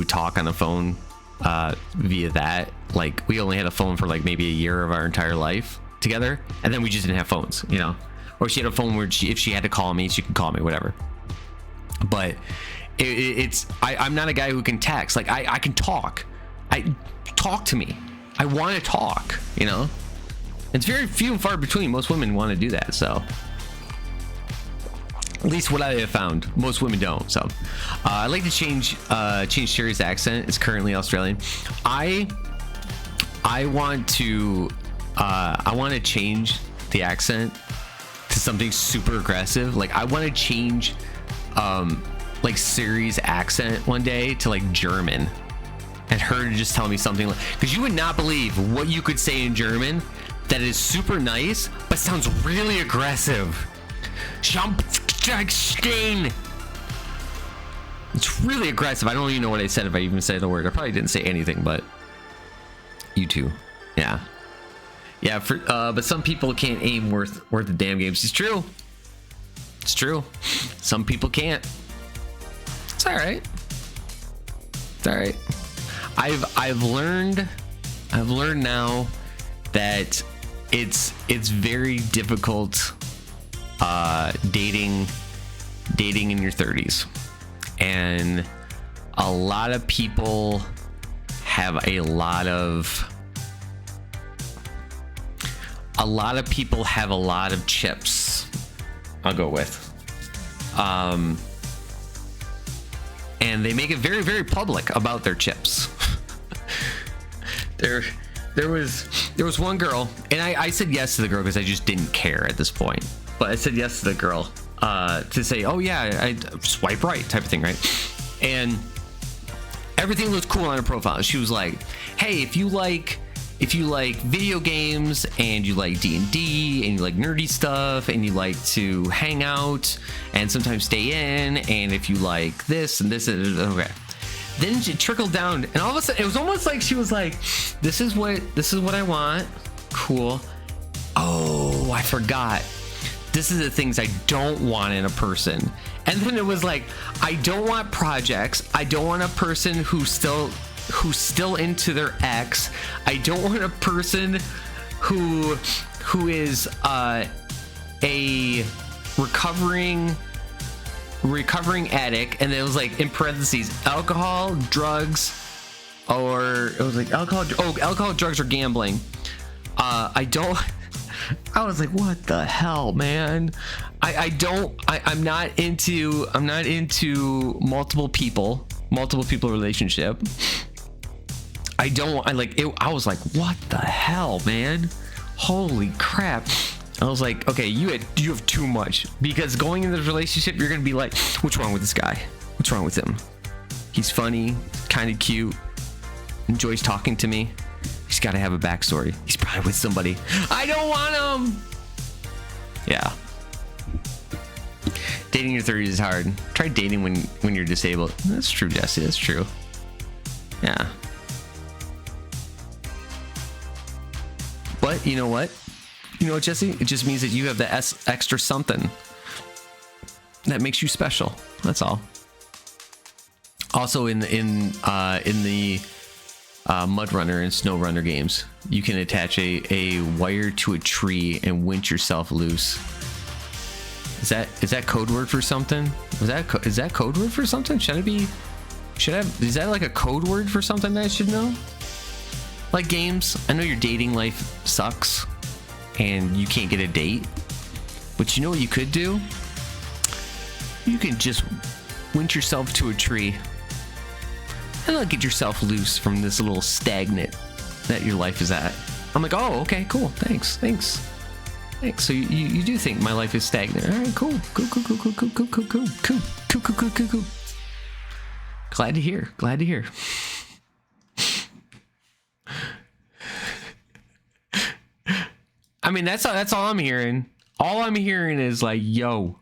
talk on the phone via that, like we only had a phone for like maybe a year of our entire life together, and then we just didn't have phones, you know. Or she had a phone where if she had to call me, she could call me, whatever. But I'm not a guy who can text. Like I can talk. Talk to me. I want to talk, you know. It's very few and far between. Most women want to do that, so at least what I have found, most women don't. So I like to change Sherry's accent. It's currently Australian. I want to change the accent to something super aggressive. Like I want to change like Siri's accent one day to like German, and her to just tell me something like, because you would not believe what you could say in German that is super nice but sounds really aggressive. It's really aggressive. I don't even know what I said, if I even said the word. I probably didn't say anything, but you too. Yeah. But some people can't aim worth the damn games. It's true. Some people can't. It's all right. It's all right. I've learned now that it's very difficult dating in your 30s, and a lot of people have a lot of chips, I'll go with, and they make it very, very public about their chips. There was one girl, and I said yes to the girl because I just didn't care at this point. But I said yes to the girl to say, oh yeah, I swipe right type of thing, right? And everything looked cool on her profile. She was like, hey, if you like video games and you like D&D and you like nerdy stuff and you like to hang out and sometimes stay in, and if you like this and this, okay. Then she trickled down, and all of a sudden it was almost like she was like, this is what I want. Cool. Oh, I forgot. This is the things I don't want in a person. And then it was like, I don't want projects. I don't want a person who's still into their ex. I don't want a person who is a recovering addict. And it was like in parentheses, alcohol, drugs, or it was like alcohol, drugs, or gambling. I was like, what the hell, man? I'm not into multiple people relationship. I was like, what the hell, man? Holy crap. I was like, okay, you have too much, because going into this relationship, you're gonna be like, what's wrong with this guy? What's wrong with him? He's funny, kind of cute, enjoys talking to me. He's got to have a backstory. He's probably with somebody. I don't want him. Yeah. Dating in your 30s is hard. Try dating when you're disabled. That's true, Jesse. That's true. Yeah. But you know what? You know what, Jesse? It just means that you have the extra something that makes you special. That's all. Also, in the Mud Runner and Snow Runner games, you can attach a wire to a tree and winch yourself loose. Is that code word for something? Is that code word for something? Is that like a code word for something that I should know? Like games, I know your dating life sucks and you can't get a date, but you know what you could do? You can just winch yourself to a tree and get yourself loose from this little stagnant that your life is at. I'm like, oh, okay, cool. Thanks. So you do think my life is stagnant. All right, cool. Glad to hear. I mean, that's all I'm hearing. All I'm hearing is like, yo.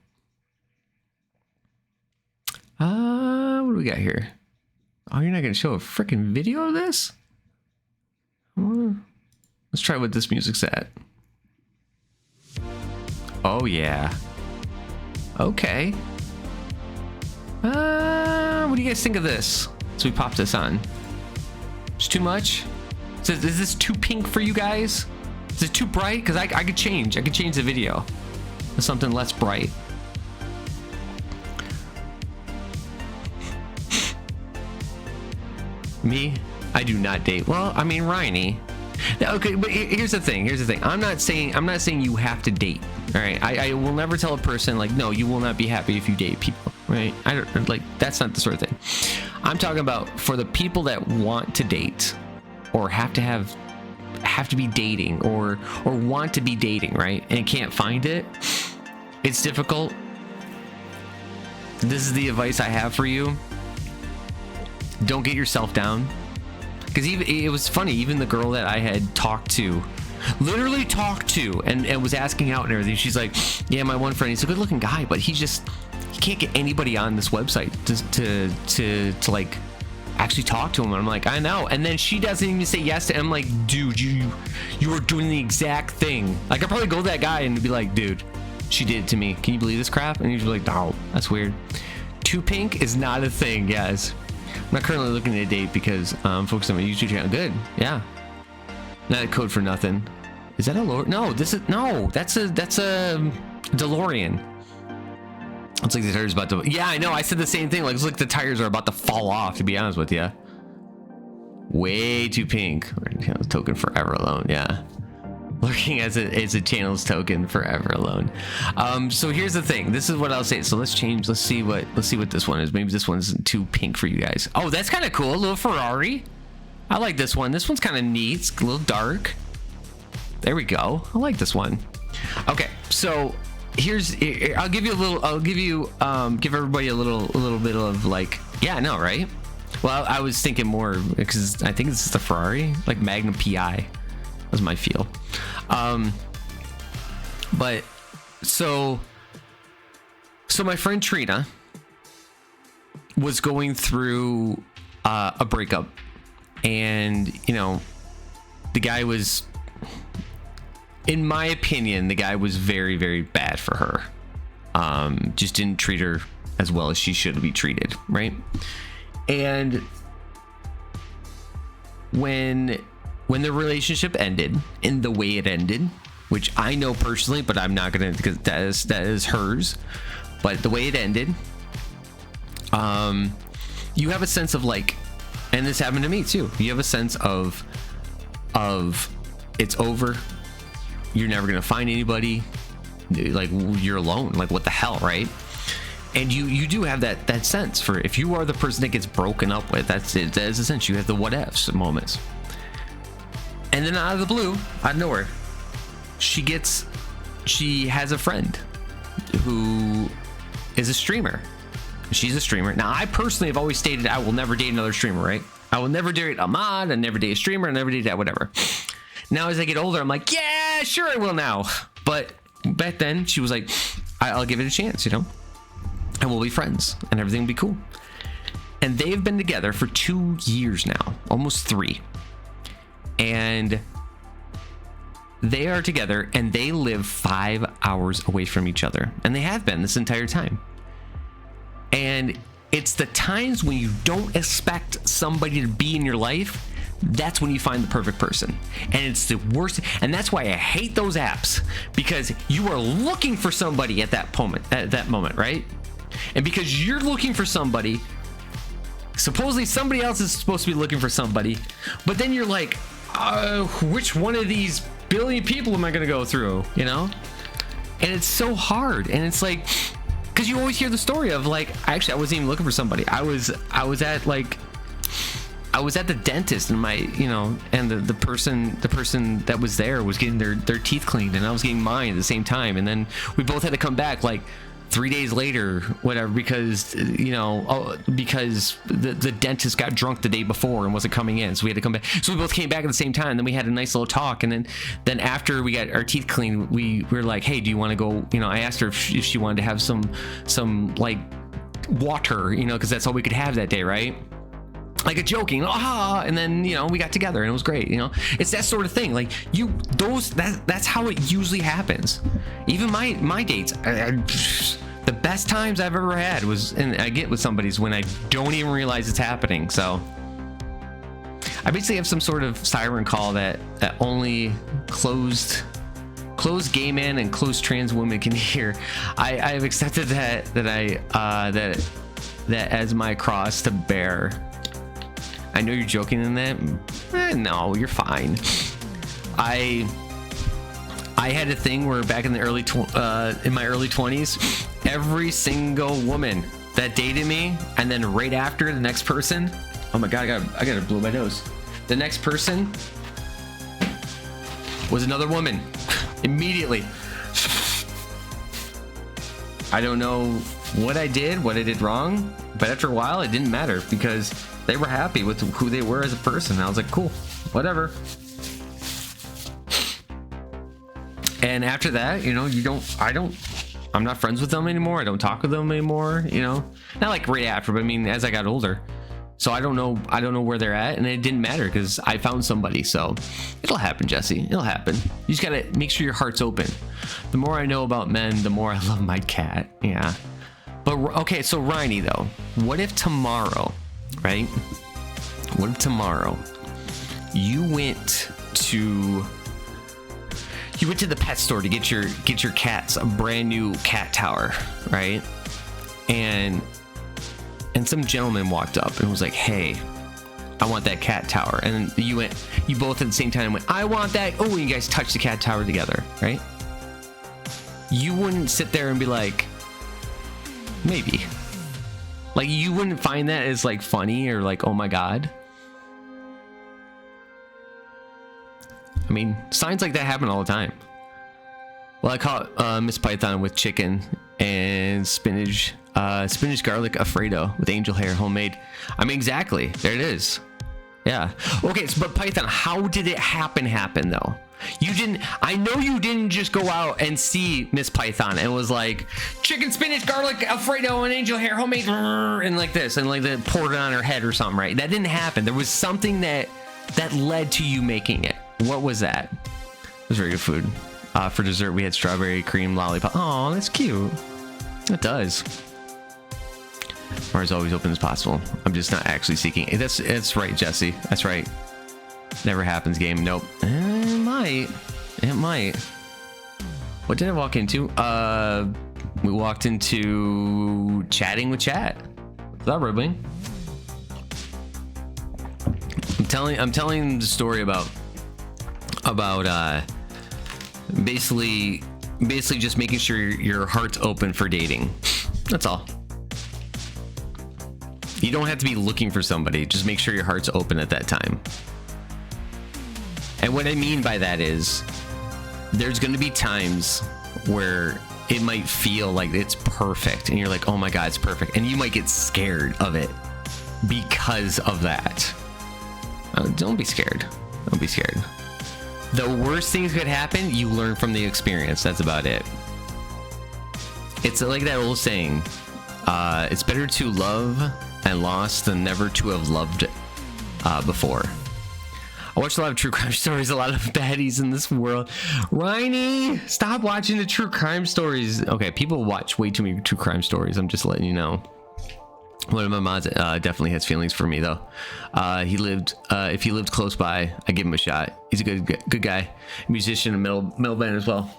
What do we got here? Oh, you're not going to show a freaking video of this? Let's try what this music's at. Oh, yeah. Okay. What do you guys think of this? So we pop this on. It's too much? Is this too pink for you guys? Is it too bright? Because I could change. I could change the video to something less bright. Me? I do not date. Well, I mean, Ryan. Okay, but here's the thing. I'm not saying you have to date. All right. I will never tell a person like, no, you will not be happy if you date people. Right. I don't like, that's not the sort of thing. I'm talking about for the people that want to date or have to be dating or want to be dating, right? And can't find it. It's difficult. This is the advice I have for you. Don't get yourself down, because it was funny. Even the girl that I had literally talked to and was asking out and everything, she's like, yeah, my one friend, he's a good looking guy, but he can't get anybody on this website to like actually talk to him. And I'm like, I know. And then she doesn't even say yes to him. I'm like, dude, you are doing the exact thing. Like, I'd probably go to that guy and be like, dude, she did it to me. Can you believe this crap? And he's like, no, that's weird. Too pink is not a thing, guys. I'm not currently looking at a date because I'm focused on my YouTube channel. Good. Yeah. Not a code for nothing. Is that a Lord? No, that's a DeLorean. Looks like the tires about to. Yeah, I know. I said the same thing. Like, looks like the tires are about to fall off. To be honest with you. Way too pink. Token forever alone. Yeah. Lurking as a channel's token forever alone. So here's the thing. This is what I'll say. So let's change. Let's see what this one is. Maybe this one's too pink for you guys. Oh, that's kind of cool. A little Ferrari. I like this one. This one's kind of neat. It's a little dark. There we go. I like this one. Okay, so I'll give everybody a little bit of like, yeah, I know, right? Well, I was thinking more because I think this is the Ferrari, like Magnum PI. Was my feel. But so my friend Trina was going through a breakup, and the guy was, in my opinion, the guy was very, very bad for her. Just didn't treat her as well as she should be treated, right? And when the relationship ended in the way it ended, which I know personally, but I'm not gonna, because that is hers, but the way it ended, you have a sense of like, and this happened to me too, you have a sense of it's over, you're never gonna find anybody, like you're alone, like what the hell, right? And you do have that sense for, if you are the person that gets broken up with, that's it. That is a sense. You have the what ifs moments. And then out of the blue, out of nowhere, she has a friend who is a streamer. She's a streamer. Now, I personally have always stated I will never date another streamer, right? I will never date a mod, I never date a streamer, I never date that, whatever. Now, as I get older, I'm like, yeah, sure I will now. But back then, she was like, I'll give it a chance, and we'll be friends, and everything will be cool. And they've been together for 2 years now, almost 3. And they are together, and they live 5 hours away from each other, and they have been this entire time. And it's the times when you don't expect somebody to be in your life, that's when you find the perfect person. And it's the worst, and that's why I hate those apps, because you are looking for somebody at that moment, right? And because you're looking for somebody, supposedly somebody else is supposed to be looking for somebody, but then you're like, which one of these billion people am I gonna go through, And it's so hard, and it's like, because you always hear the story of like, actually I wasn't even looking for somebody, I was at the dentist, and and the person that was there was getting their teeth cleaned, and I was getting mine at the same time, and then we both had to come back like 3 days later, whatever, because because the dentist got drunk the day before and wasn't coming in, so we had to come back. So we both came back at the same time. Then we had a nice little talk, and then after we got our teeth cleaned, we were like, hey, do you want to go? I asked her if she wanted to have some like water, because that's all we could have that day, right? Like a joking, and then we got together and it was great. It's that sort of thing. Like that's how it usually happens. Even my dates, the best times I've ever had was, and I get with somebody's when I don't even realize it's happening. So I basically have some sort of siren call that only closed gay men and closed trans women can hear. I've accepted that as my cross to bear. I know you're joking in that. No, you're fine. I had a thing where back in the in my early 20s, every single woman that dated me, and then right after the next person, oh my god, I gotta blow my nose. The next person was another woman. Immediately. I don't know what I did wrong, but after a while it didn't matter because they were happy with who they were as a person. I was like, cool, whatever. And after that, I'm not friends with them anymore. I don't talk with them anymore, Not like right after, but I mean, as I got older. So I don't know where they're at, and it didn't matter because I found somebody. So it'll happen, Jesse. It'll happen. You just gotta make sure your heart's open. The more I know about men, the more I love my cat. Yeah. But okay, so Rhiney though, what if tomorrow right? What if tomorrow you went to the pet store to get your cats a brand new cat tower, right? And some gentleman walked up and was like, "Hey, I want that cat tower." And you both at the same time went, "I want that." Oh, and you guys touched the cat tower together, right? You wouldn't sit there and be like, maybe. Like, you wouldn't find that as like funny or like, oh my God. I mean, signs like that happen all the time. Well, I caught Miss Python with chicken and spinach garlic Alfredo with angel hair homemade. I mean, exactly. There it is. Yeah. Okay, so, but Python, how did it happen though? I know you didn't just go out and see Miss Python and was like, chicken, spinach, garlic Alfredo and angel hair homemade and like this and like that, poured it on her head or something, right? That didn't happen. There was something that led to you making it. What was that? It was very good food. For dessert, we had strawberry cream lollipop. Oh, that's cute. It does. Bar is always open as possible. I'm just not actually seeking. That's right, Jesse. That's right. Never happens, game. Nope. It might. What did I walk into? We walked into chatting with chat. What's up, Red Wing? I'm telling the story about basically just making sure your heart's open for dating. That's all. You don't have to be looking for somebody. Just make sure your heart's open at that time. And what I mean by that is there's going to be times where it might feel like it's perfect and you're like, oh my God, it's perfect. And you might get scared of it because of that. Don't be scared. Don't be scared. The worst things could happen, you learn from the experience. That's about it. It's like that old saying, it's better to love and lost than never to have loved before. I watch a lot of true crime stories, a lot of baddies in this world. Rhiney, stop watching the true crime stories. Okay, people watch way too many true crime stories. I'm just letting you know. One of my mods definitely has feelings for me though. If he lived close by, I'd give him a shot. He's a good guy, musician and metal band as well.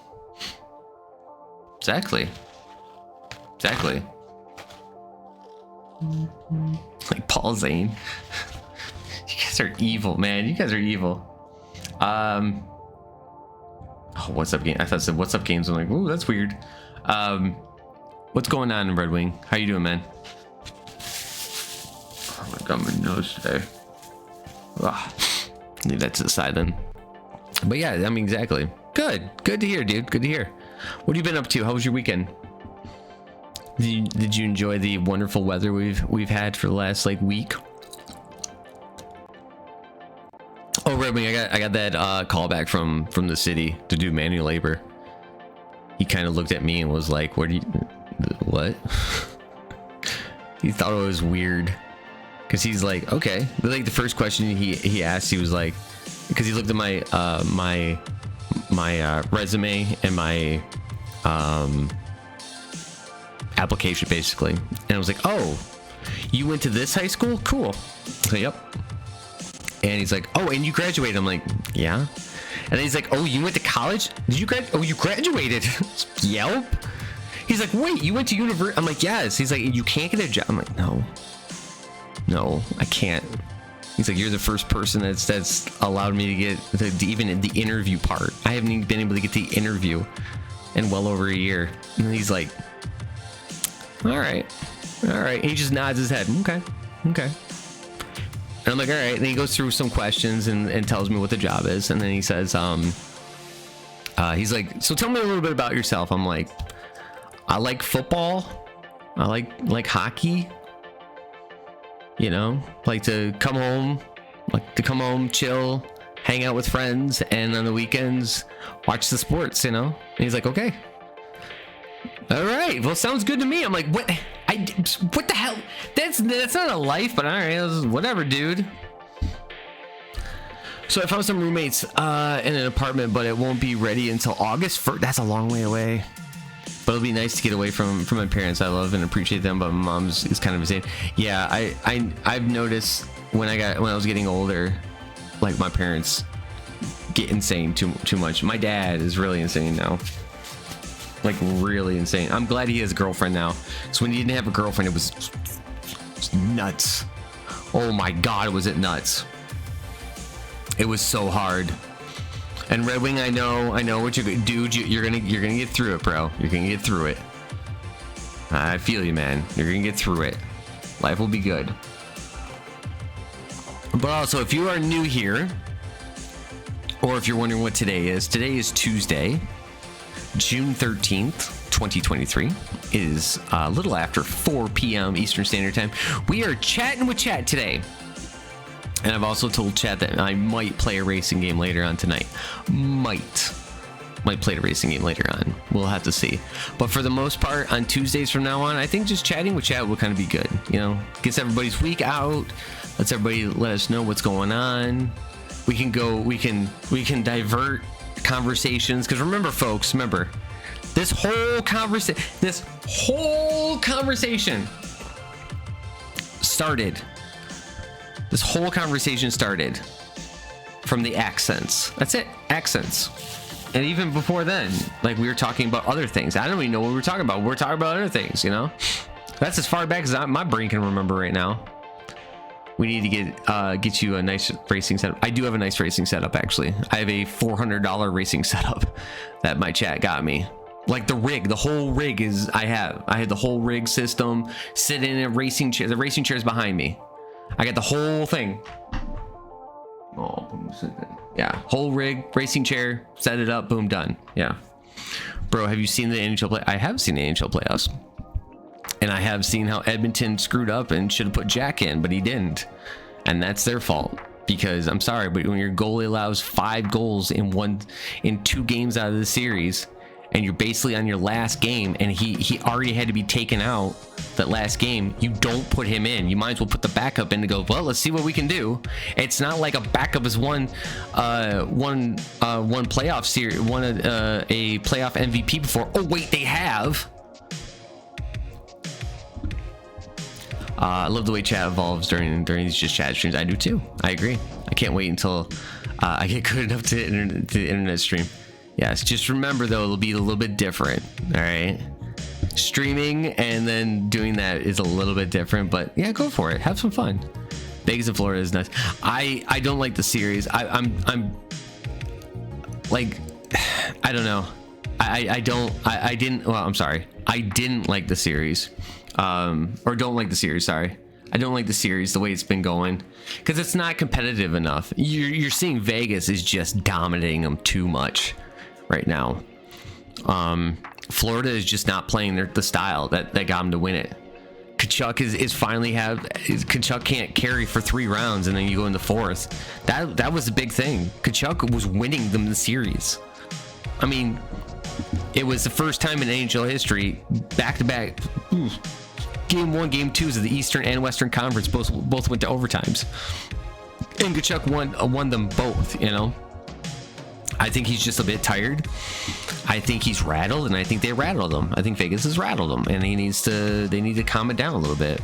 Exactly. Like Paul Zane. You guys are evil, man. You guys are evil. Oh, what's up game? I thought it said what's up games. I'm like, ooh, that's weird. What's going on in Red Wing? How you doing, man? Oh, I got my nose today. Ugh. Leave that to the side then. But yeah, I mean, exactly. Good to hear, dude. Good to hear. What have you been up to? How was your weekend? Did you enjoy the wonderful weather we've had for the last like week? Oh, Red Wing, I got that call back from the city to do manual labor. He kind of looked at me and was like, what? He thought it was weird because he's like, okay. But like the first question he asked, he was like, because he looked at my my resume and my application basically, and I was like, oh, you went to this high school? Cool. So yep. And he's like, oh, and you graduated? I'm like, yeah. And then he's like, oh, you went to college? Did you oh, you graduated? Yep. He's like, wait, you went to university? I'm like, yes. He's like, you can't get a job? I'm like, no, I can't. He's like, you're the first person that's allowed me to get even in the interview part. I haven't even been able to get the interview in well over a year. And he's like, all right. And he just nods his head. Okay. And I'm like, all right. And he goes through some questions and tells me what the job is. And then he says, he's like, so tell me a little bit about yourself. I'm like, I like football. I like hockey. You know, like to come home, chill, hang out with friends, and on the weekends, watch the sports, you know? And he's like, okay. All right. Well, sounds good to me. I'm like, what the hell? That's not a life, but all right, whatever, dude. So I found some roommates in an apartment, but it won't be ready until August 1st. That's a long way away. but it'll be nice to get away from my parents. I love and appreciate them, but my mom's is kind of insane. Yeah, I've noticed when I was getting older, like my parents get insane too much. My dad is really insane now, like really insane. I'm glad he has a girlfriend now. So when he didn't have a girlfriend, it was nuts. Oh my god, was it nuts? It was so hard. And Red Wing, I know what you're gonna get through it, bro. You're gonna get through it. I feel you, man. You're gonna get through it. Life will be good. But also, if you are new here, or if you're wondering what today is Tuesday, June 13th, 2023. It is a little after 4 p.m. Eastern Standard Time. We are chatting with chat today. And I've also told chat that I might play a racing game later on tonight. Might play a racing game later on. We'll have to see. But for the most part, on Tuesdays from now on, I think just chatting with chat will kind of be good. You know, gets everybody's week out. Lets everybody let us know what's going on. We can divert conversations. Because remember, folks, this whole conversation started. This whole conversation started from the accents. That's it, accents. And even before then, like, we were talking about other things. I don't even know what we were talking about. We're talking about other things, you know? That's as far back as my brain can remember right now. We need to get you a nice racing setup. I do have a nice racing setup, actually. I have a $400 racing setup that my chat got me. Like the whole rig I had the whole rig system, sit in a racing chair. The racing chair is behind me. I got the whole thing. Oh, yeah, whole rig, racing chair, set it up, boom, done. Yeah, bro, have you seen the NHL play? I have seen the NHL playoffs, and I have seen how Edmonton screwed up and should have put Jack in, but he didn't, and that's their fault. Because I'm sorry, but when your goalie allows 5 goals in 2 games out of the series, and you're basically on your last game, and he already had to be taken out that last game, you don't put him in. You might as well put the backup in to go, well, let's see what we can do. It's not like a backup has won playoff series, won a playoff MVP before. Oh wait, they have. I love the way chat evolves during these just chat streams. I do too. I agree. I can't wait until I get good enough to the internet stream. Yes, just remember though, it'll be a little bit different. All right, streaming and then doing that is a little bit different, but yeah, go for it. Have some fun. Vegas and Florida is nice. I don't like the series. I'm like, I don't know. I didn't. Well, I'm sorry. I didn't like the series. Or don't like the series. Sorry. I don't like the series the way it's been going because it's not competitive enough. You're seeing Vegas is just dominating them too much right now. Florida is just not playing the style that got them to win it. Kachuk is finally Kachuk can't carry for 3 rounds and then you go in the 4th. That was a big thing. Kachuk was winning them the series. I mean, it was the first time in NHL history, back-to-back game 1, game 2s of the Eastern and Western Conference both went to overtimes, and Kachuk won them both. You know, I think he's just a bit tired. I think he's rattled, and I think they rattled him. I think Vegas has rattled him, and they need to calm it down a little bit.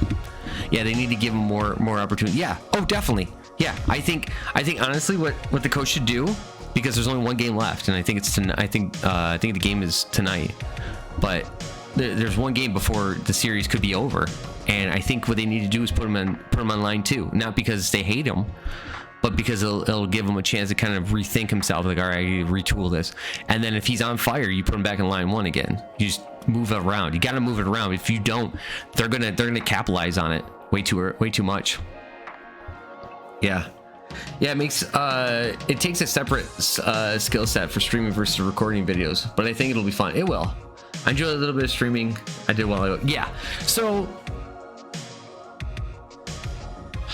Yeah, they need to give him more opportunity. Yeah, oh, definitely. Yeah, I think honestly, what the coach should do, because there's only 1 game left, and I think it's tonight. I think the game is tonight, but there's 1 game before the series could be over, and I think what they need to do is put him on line 2, not because they hate him, but because it'll give him a chance to kind of rethink himself. Like, all right, you retool this, and then if he's on fire, you put him back in line 1 again. You just move it around. You got to move it around. If you don't, they're gonna capitalize on it way too much. Yeah, it makes it takes a separate skill set for streaming versus recording videos, but I think it'll be fun. It will. I enjoy a little bit of streaming. I did while ago. Yeah. So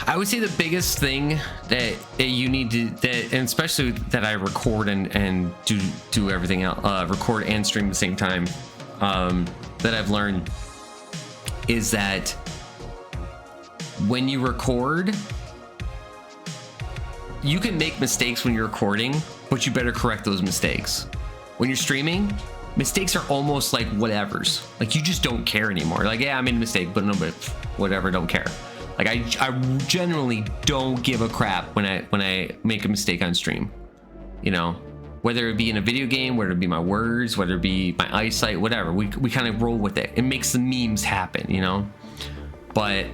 I would say the biggest thing that you need to, and especially that I record and do everything else, record and stream at the same time, that I've learned is that when you record, you can make mistakes when you're recording, but you better correct those mistakes. When you're streaming, mistakes are almost like whatevers. Like you just don't care anymore. Like, yeah, I made a mistake, but no, but whatever, don't care. Like I generally don't give a crap when I make a mistake on stream. You know, whether it be in a video game, whether it be my words, whether it be my eyesight, whatever. We kind of roll with it. It makes the memes happen, you know. But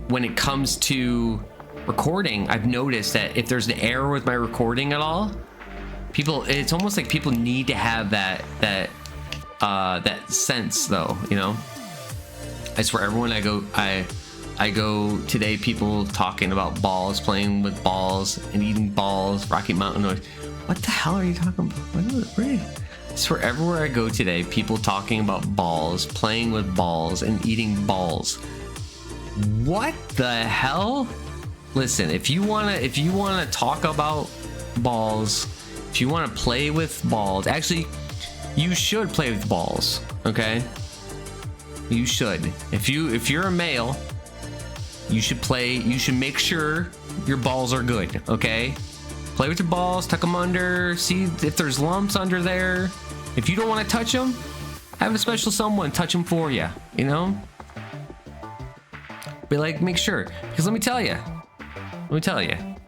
when it comes to recording, I've noticed that if there's an error with my recording at all, it's almost like people need to have that sense, though, you know. I swear, everyone I go today, people talking about balls, playing with balls and eating balls, Rocky Mountain noise. What the hell are you talking about? I swear, everywhere I go today, people talking about balls, playing with balls, and eating balls. What the hell? Listen, if you wanna talk about balls, if you wanna play with balls, actually, you should play with balls. Okay, you should. If you're a male, you should play. You should make sure your balls are good. Okay, play with your balls, tuck them under, see if there's lumps under there. If you don't want to touch them, have a special someone touch them for you. You know, be like, make sure, because let me tell you,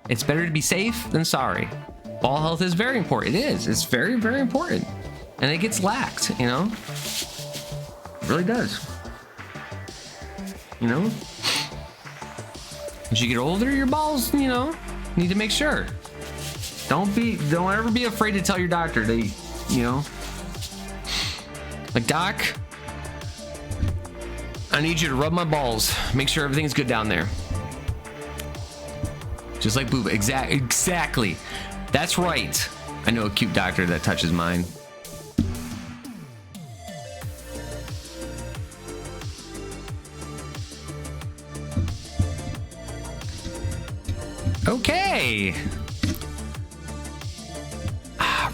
it's better to be safe than sorry. Ball health is very important. It is. It's very, very important, and it gets lacked. You know, it really does. You know. As you get older, your balls, you know, need to make sure. Don't ever be afraid to tell your doctor that, you know, like, doc, I need you to rub my balls. Make sure everything's good down there. Just like boob. Exactly. That's right. I know a cute doctor that touches mine. Okay.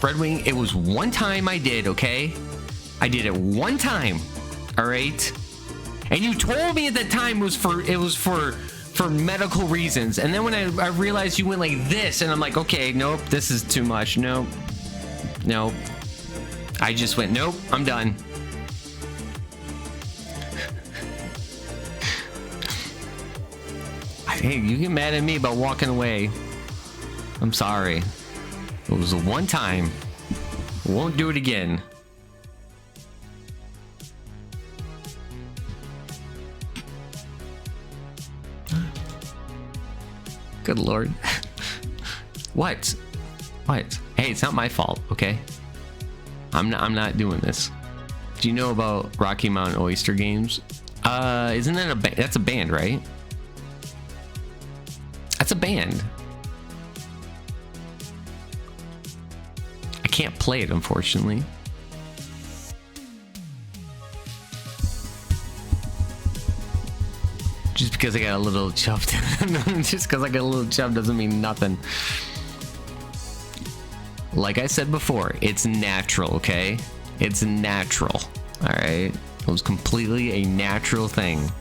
Red Wing, it was one time I did, okay? I did it one time. All right? And you told me at the time it was for medical reasons. And then when I realized you went like this, and I'm like, okay, nope, this is too much. Nope. I just went, nope, I'm done. Hey, you get mad at me about walking away. I'm sorry. It was a one time. Won't do it again. Good Lord. What? Hey, it's not my fault, okay? I'm not doing this. Do you know about Rocky Mountain Oyster Games? Isn't that that's a band, right? That's a band. I can't play it, unfortunately. Just because I got a little chubbed. Just because I got a little chub doesn't mean nothing. Like I said before, it's natural, okay? It's natural, all right? It was completely a natural thing.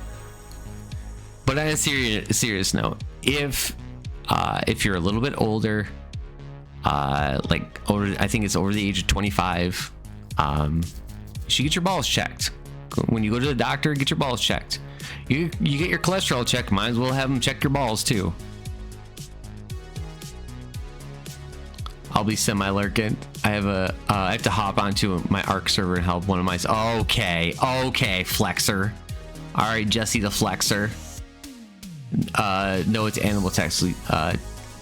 But on a serious note, if you're a little bit older, like over, I think it's over the age of 25, you should get your balls checked. When you go to the doctor, get your balls checked. You get your cholesterol checked, might as well have them check your balls too. I'll be semi-lurking. I have to hop onto my ARC server and help one of my. Okay, Flexer. All right, Jesse the Flexer. No, it's animal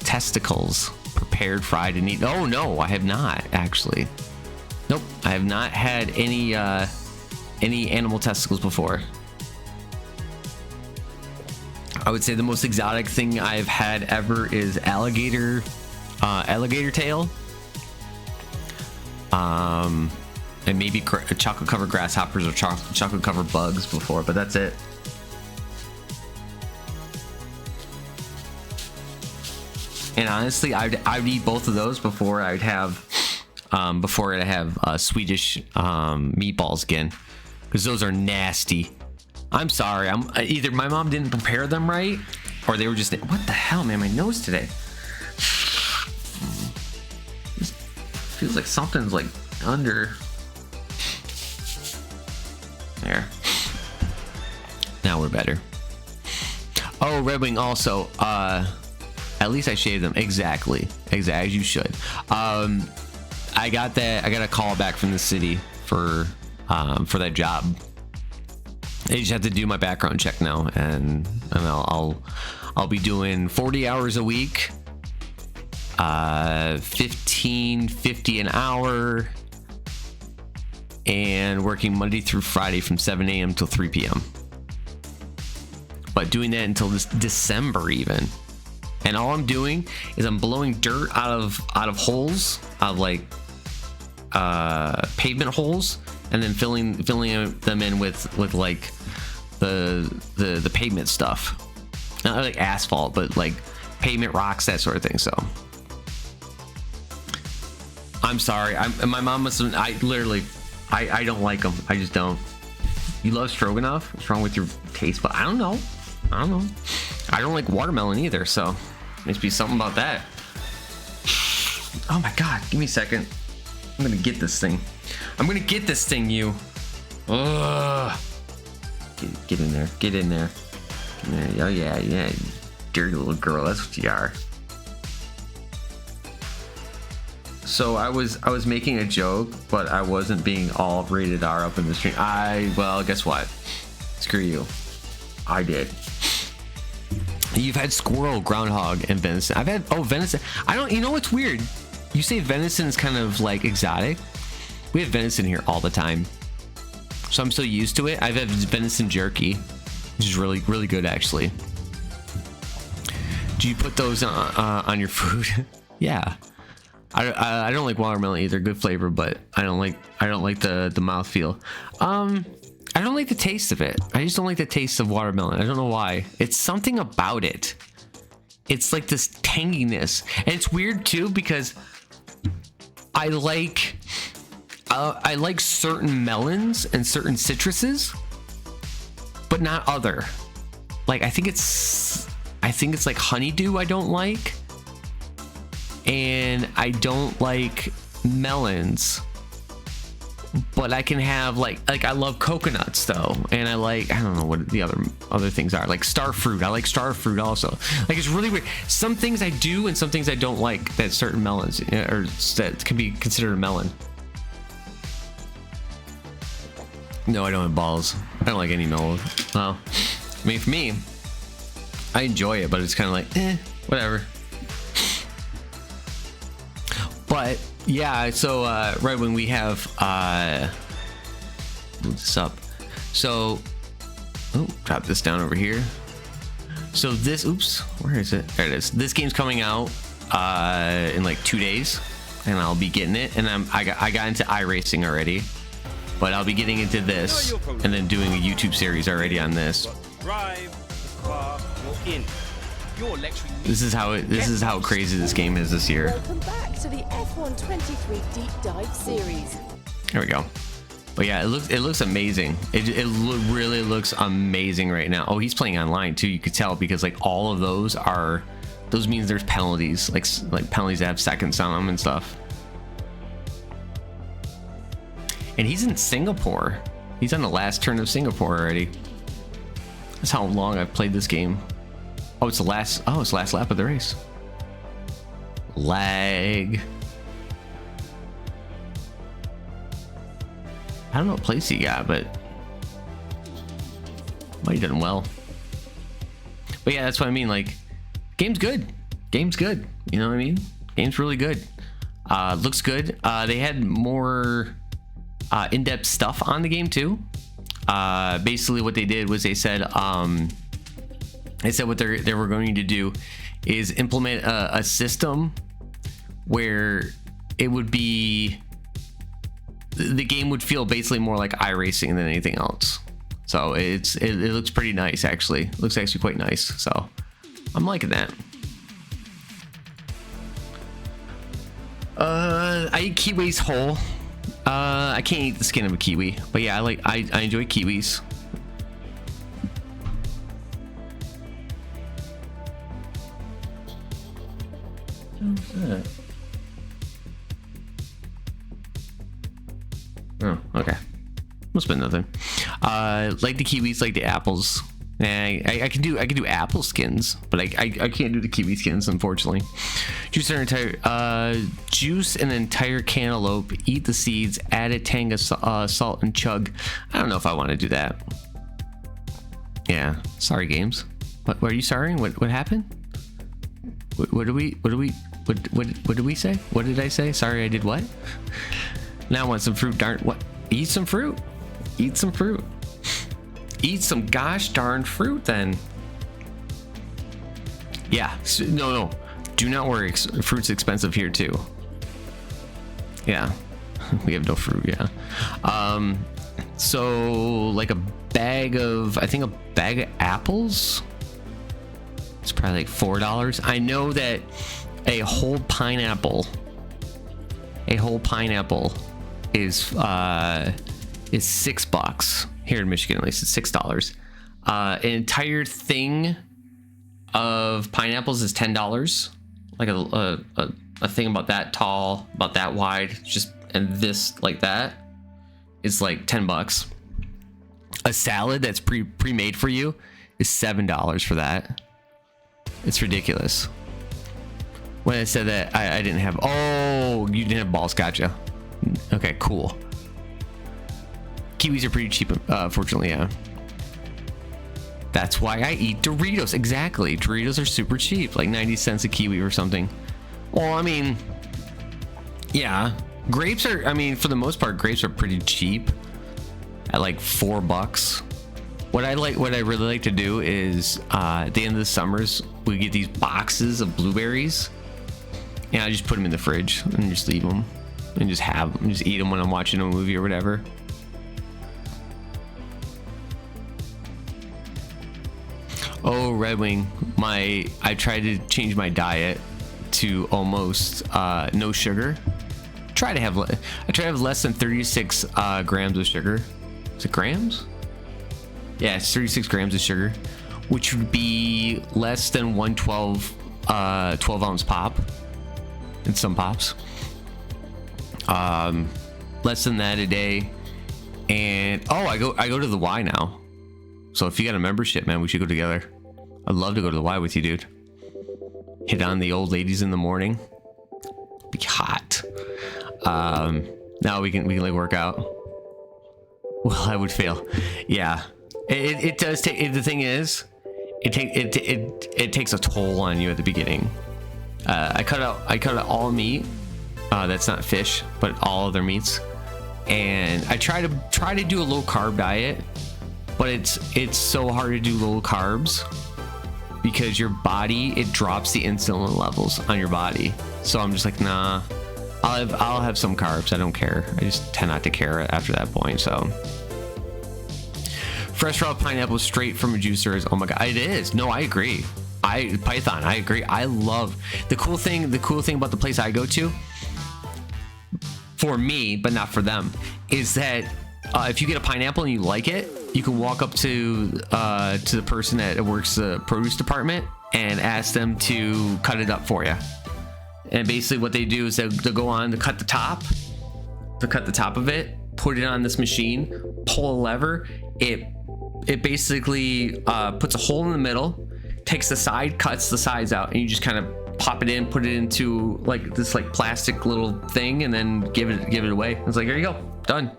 testicles prepared, fried, and eaten. Oh no, I have not actually. Nope, I have not had any animal testicles before. I would say the most exotic thing I've had ever is alligator tail. And maybe chocolate covered grasshoppers or chocolate covered bugs before, but that's it. And honestly, I'd eat both of those before I'd have Swedish meatballs again, because those are nasty. I'm sorry. Either my mom didn't prepare them right, or they were just. What the hell, man? My nose today. Feels like something's like under. Now we're better. Oh, Red Wing also. At least I shaved them. Exactly. As you should. I got a call back from the city for that job. I just have to do my background check now, and I'll be doing 40 hours a week, $15.50 an hour, and working Monday through Friday from 7 a.m. till 3 p.m. But doing that until this December even. And all I'm doing is I'm blowing dirt out of holes, out of like pavement holes, and then filling them in with like the pavement stuff. Not like asphalt, but like pavement, rocks, that sort of thing. So I'm sorry. My mom must have, I don't like them. I just don't. You love stroganoff? What's wrong with your taste? But I don't know. I don't like watermelon either, so must be something about that. Oh my god, give me a second. I'm gonna get this thing. You. Ugh. Get in there. Get in there. Oh yeah. Dirty little girl, that's what you are. So I was making a joke, but I wasn't being all rated R up in the stream. Well, guess what? Screw you. I did. You've had squirrel, groundhog, and venison. I've had venison. You know what's weird? You say venison is kind of like exotic. We have venison here all the time, so I'm so used to it. I've had venison jerky, which is really, really good actually. Do you put those on your food? Yeah. I don't like watermelon either. Good flavor, but I don't like the mouthfeel. I don't like the taste of it. I just don't like the taste of watermelon. I don't know why. It's something about it. It's like this tanginess, and it's weird too because I like certain melons and certain citruses, but not other. Like I think it's like honeydew I don't like, and I don't like melons. But I can have like I love coconuts though, and I don't know what the other things are, like star fruit. I like star fruit also. Like it's really weird. Some things I do and some things I don't like that certain melons or that can be considered a melon. No, I don't have balls. I don't like any melon. Well, I mean for me, I enjoy it, but it's kind of like whatever. But yeah, so right when we have move this up, so drop this down over here. So this, where is it? There it is. This game's coming out in like 2 days, and I'll be getting it. And I got into iRacing already, but I'll be getting into this and then doing a YouTube series already on this. Drive the car you're in. This is how crazy this game is this year. Welcome back to the F1 23 Deep Dive series. There we go. But yeah, it looks amazing. It really looks amazing right now. Oh, he's playing online too. You could tell because like all of those means there's penalties, like penalties that have seconds on them and stuff. And he's in Singapore. He's on the last turn of Singapore already. That's how long I've played this game. Oh, it's the last lap of the race. Lag. I don't know what place he got, but might have done well. But yeah, that's what I mean. Like, game's good. Game's good. You know what I mean? Game's really good. Looks good. They had more in-depth stuff on the game too. Basically, what they did was they said what they were going to do is implement a system where it would be the game would feel basically more like iRacing than anything else. So it looks pretty nice actually. It looks actually quite nice. So I'm liking that. I eat kiwis whole. I can't eat the skin of a kiwi, but yeah, I enjoy kiwis. What's that? Oh, okay. Must have been nothing. Like the kiwis, like the apples. I can do apple skins, but I can't do the kiwi skins, unfortunately. Juice an entire cantaloupe, eat the seeds, add a tang of salt, and chug. I don't know if I want to do that. Yeah, sorry, games. What are you sorry? What happened? What did we say? What did I say? Sorry, I did what? Now I want some fruit. Darn what? Eat some fruit. Eat some fruit. Eat some gosh darn fruit then. Yeah, no. Do not worry. Fruit's expensive here too. Yeah, we have no fruit. Yeah. So like a bag of apples. It's probably like $4. I know that a whole pineapple is $6 here in Michigan. At least it's $6. An entire thing of pineapples is $10. Like a thing about that tall, about that wide, and this like that is like $10. A salad that's pre-made for you is $7 for that. It's ridiculous. When I said that, I didn't have. Oh, you didn't have balls. Gotcha. Okay, cool. Kiwis are pretty cheap, fortunately. Yeah. That's why I eat Doritos. Exactly. Doritos are super cheap, like 90 cents a kiwi or something. Well, I mean, yeah. Grapes are. I mean, for the most part, grapes are pretty cheap. At like $4. What I really like to do is at the end of the summers we get these boxes of blueberries, and I just put them in the fridge and just leave them and just eat them when I'm watching a movie or whatever. Oh, Red Wing, I tried to change my diet to almost no sugar. I try to have less than 36 grams of sugar. Is it grams? Yeah, it's 36 grams of sugar, which would be less than 12 ounce pop in some pops. Less than that a day. And I go to the Y now. So if you got a membership, man, we should go together. I'd love to go to the Y with you, dude. Hit on the old ladies in the morning. Be hot. Now we can like work out. Well, I would fail. Yeah. It does take. The thing is, it takes a toll on you at the beginning. I cut out all meat. That's not fish, but all other meats. And I try to do a low carb diet, but it's so hard to do low carbs because your body, it drops the insulin levels on your body. So I'm just like, nah. I'll have some carbs. I don't care. I just tend not to care after that point. So fresh raw pineapple straight from a juicer is, oh my god, it is. No, I agree. Python, I agree. I love the cool thing about the place I go to, for me, but not for them, is that if you get a pineapple and you like it, you can walk up to the person that works the produce department and ask them to cut it up for you. And basically what they do is they'll go on to cut the top of it, put it on this machine, pull a lever. It basically puts a hole in the middle, takes the side, cuts the sides out, and you just kind of pop it in, put it into like this like plastic little thing, and then give it away. It's like, here you go, done.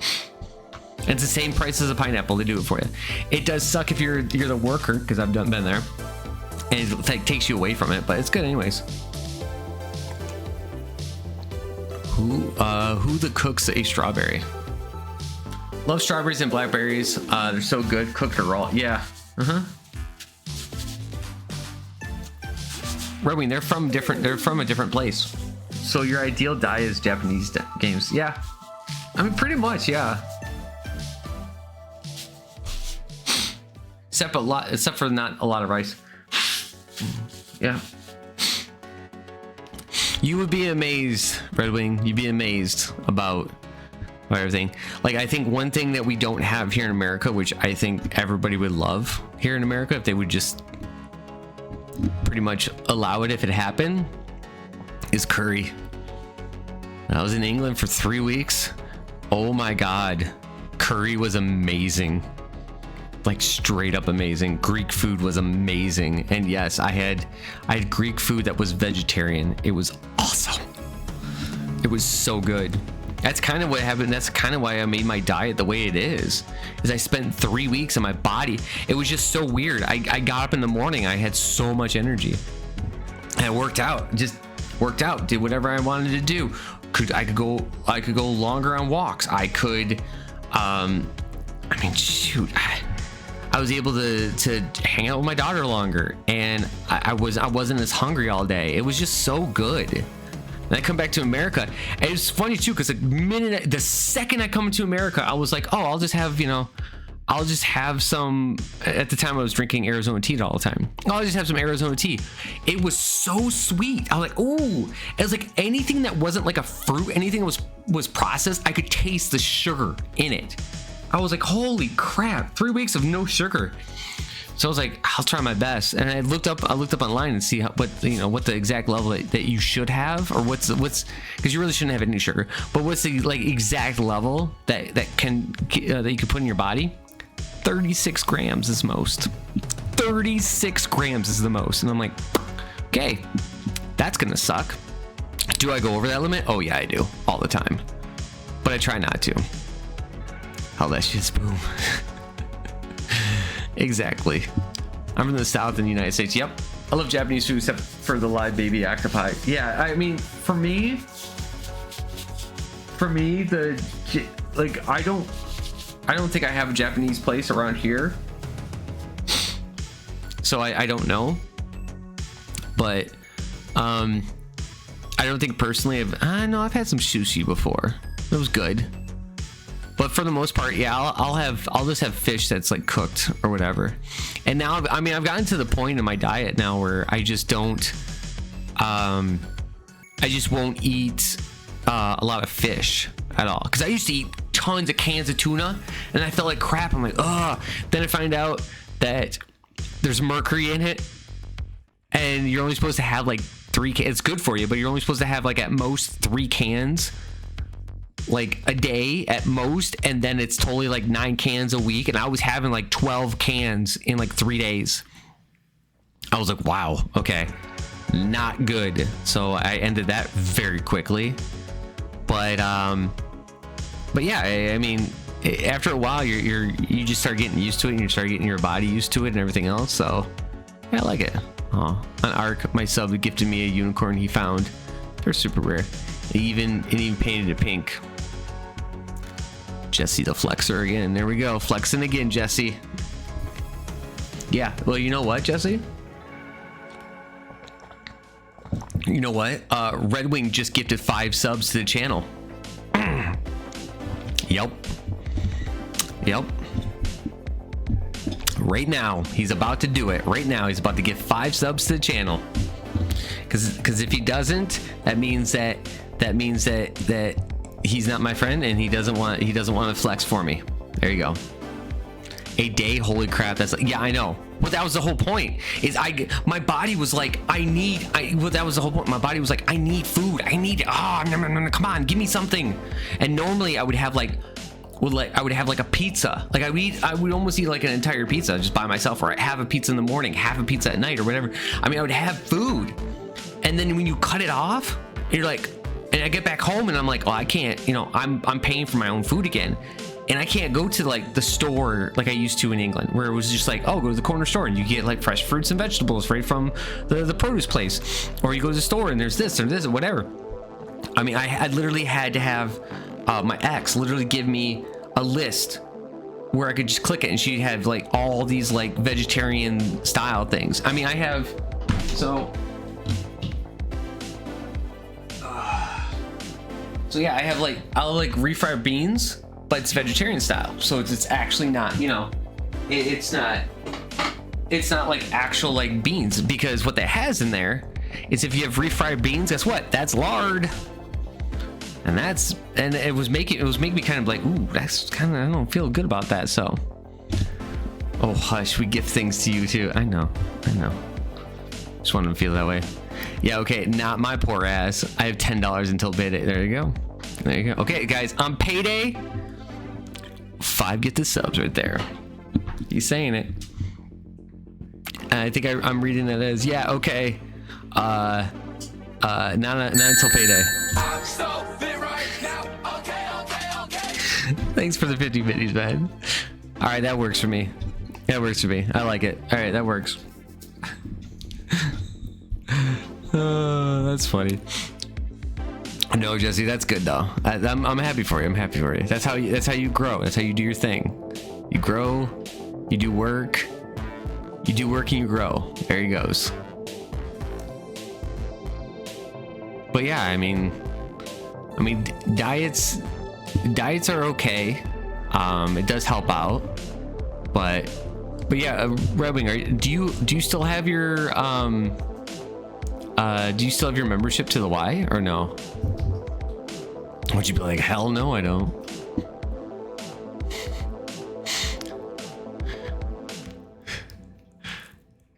And it's the same price as a pineapple. They do it for you. It does suck if you're the worker, because I've been there, and it takes you away from it, but it's good anyways. Who the cooks a strawberry? Love strawberries and blackberries. They're so good, cooked or raw. Yeah. Red Wing, they're from a different place. So your ideal diet is Japanese games. Yeah. I mean, pretty much, yeah. Except for not a lot of rice. Yeah. You would be amazed, Red Wing. You'd be amazed about everything. Like, I think one thing that we don't have here in America, which I think everybody would love here in America if they would just pretty much allow it if it happened, is curry. I was in England for 3 weeks. Oh my god, curry was amazing. like straight up amazing. Greek food was amazing, and yes, I had Greek food that was vegetarian. It was awesome. It was so good. That's kind of what happened. That's kind of why I made my diet the way it is I spent 3 weeks and my body, it was just so weird. I got up in the morning, I had so much energy, and I worked out, did whatever I wanted to do. I could go longer on walks. I could, I mean, shoot, I was able to hang out with my daughter longer, and I wasn't as hungry all day. It was just so good. And I come back to America, and it's funny too, because the second I come to America, I was like, oh, I'll just have some. At the time I was drinking Arizona tea all the time. I'll just have some Arizona tea. It was so sweet. I was like, ooh. It was like anything that wasn't like a fruit, anything that was processed, I could taste the sugar in it. I was like, holy crap, 3 weeks of no sugar. So I was like, I'll try my best. And I looked up online and see what the exact level that you should have, or what's because you really shouldn't have any sugar, but what's the like exact level that you can put in your body. 36 grams is most. 36 grams is the most. And I'm like, okay, that's gonna suck. Do I go over that limit? Oh yeah, I do, all the time. But I try not to. Oh, that shit's boom. Exactly. I'm from the South in the United States. Yep. I love Japanese food except for the live baby octopi. Yeah, I mean, for me, I don't think I have a Japanese place around here. So I don't know. But I don't think personally I've had some sushi before. It was good. But for the most part, yeah, I'll just have fish that's like cooked or whatever. And now, I mean, I've gotten to the point in my diet now where I just don't, I just won't eat a lot of fish at all. Because I used to eat tons of cans of tuna, and I felt like crap. I'm like, ugh. Then I find out that there's mercury in it, and you're only supposed to have like 3 cans. It's good for you, but you're only supposed to have like at most 3 cans. Like a day at most, and then it's totally like 9 cans a week, and I was having like 12 cans in like 3 days. I was like, wow, okay, not good. So I ended that very quickly. But yeah, I mean, after a while you just start getting used to it, and you start getting your body used to it and everything else. So yeah, I like it. On Ark, my sub gifted me a unicorn he found. They're super rare. It even painted it pink. Jesse the flexer again. There we go. Flexing again, Jesse. Yeah. Well, you know what, Jesse? You know what? Red Wing just gifted 5 subs to the channel. Yep. Right now, he's about to do it. Right now, he's about to give 5 subs to the channel. Because if he doesn't, that means that he's not my friend, and he doesn't want to flex for me. There you go. A day, holy crap! That's like, yeah, I know. But that was the whole point. My body was like, that was the whole point. My body was like, I need food. Come on, give me something. And normally I would have like a pizza. Like I would almost eat like an entire pizza just by myself, or I have a pizza in the morning, half a pizza at night, or whatever. I mean, I would have food, and then when you cut it off, you're like. And I get back home and I'm like, oh, I can't, I'm paying for my own food again. And I can't go to like the store like I used to in England, where it was just like, oh, go to the corner store and you get like fresh fruits and vegetables right from the produce place. Or you go to the store and there's this or this or whatever. I mean, I literally had to have my ex literally give me a list where I could just click it, and she'd have like all these like vegetarian style things. I mean, I have, So yeah, I'll like refried beans, but it's vegetarian style. So it's actually not, it's not like actual like beans, because what that has in there is, if you have refried beans, guess what? That's lard. And it was making me kind of like, ooh, that's kind of, I don't feel good about that. So, oh hush, we gift things to you too. I know. Just wanted to feel that way. Yeah, okay, not my poor ass. I have $10 until payday. There you go. Okay, guys, on payday, 5 get the subs right there. He's saying it. And I think I'm reading it as, yeah, okay. Not until payday. I'm so fit right now. Okay. Thanks for the 50 bitties, man. All right, that works for me. That works for me. I like it. All right, that works. That's funny. No, Jesse, that's good though. I'm happy for you. I'm happy for you. That's how you grow. That's how you do your thing. You grow. You do work. You do work and you grow. There he goes. But yeah, I mean, diets are okay. It does help out, but yeah, Red Wing, do you still have your membership to the Y or no? Would you be like, hell no, I don't.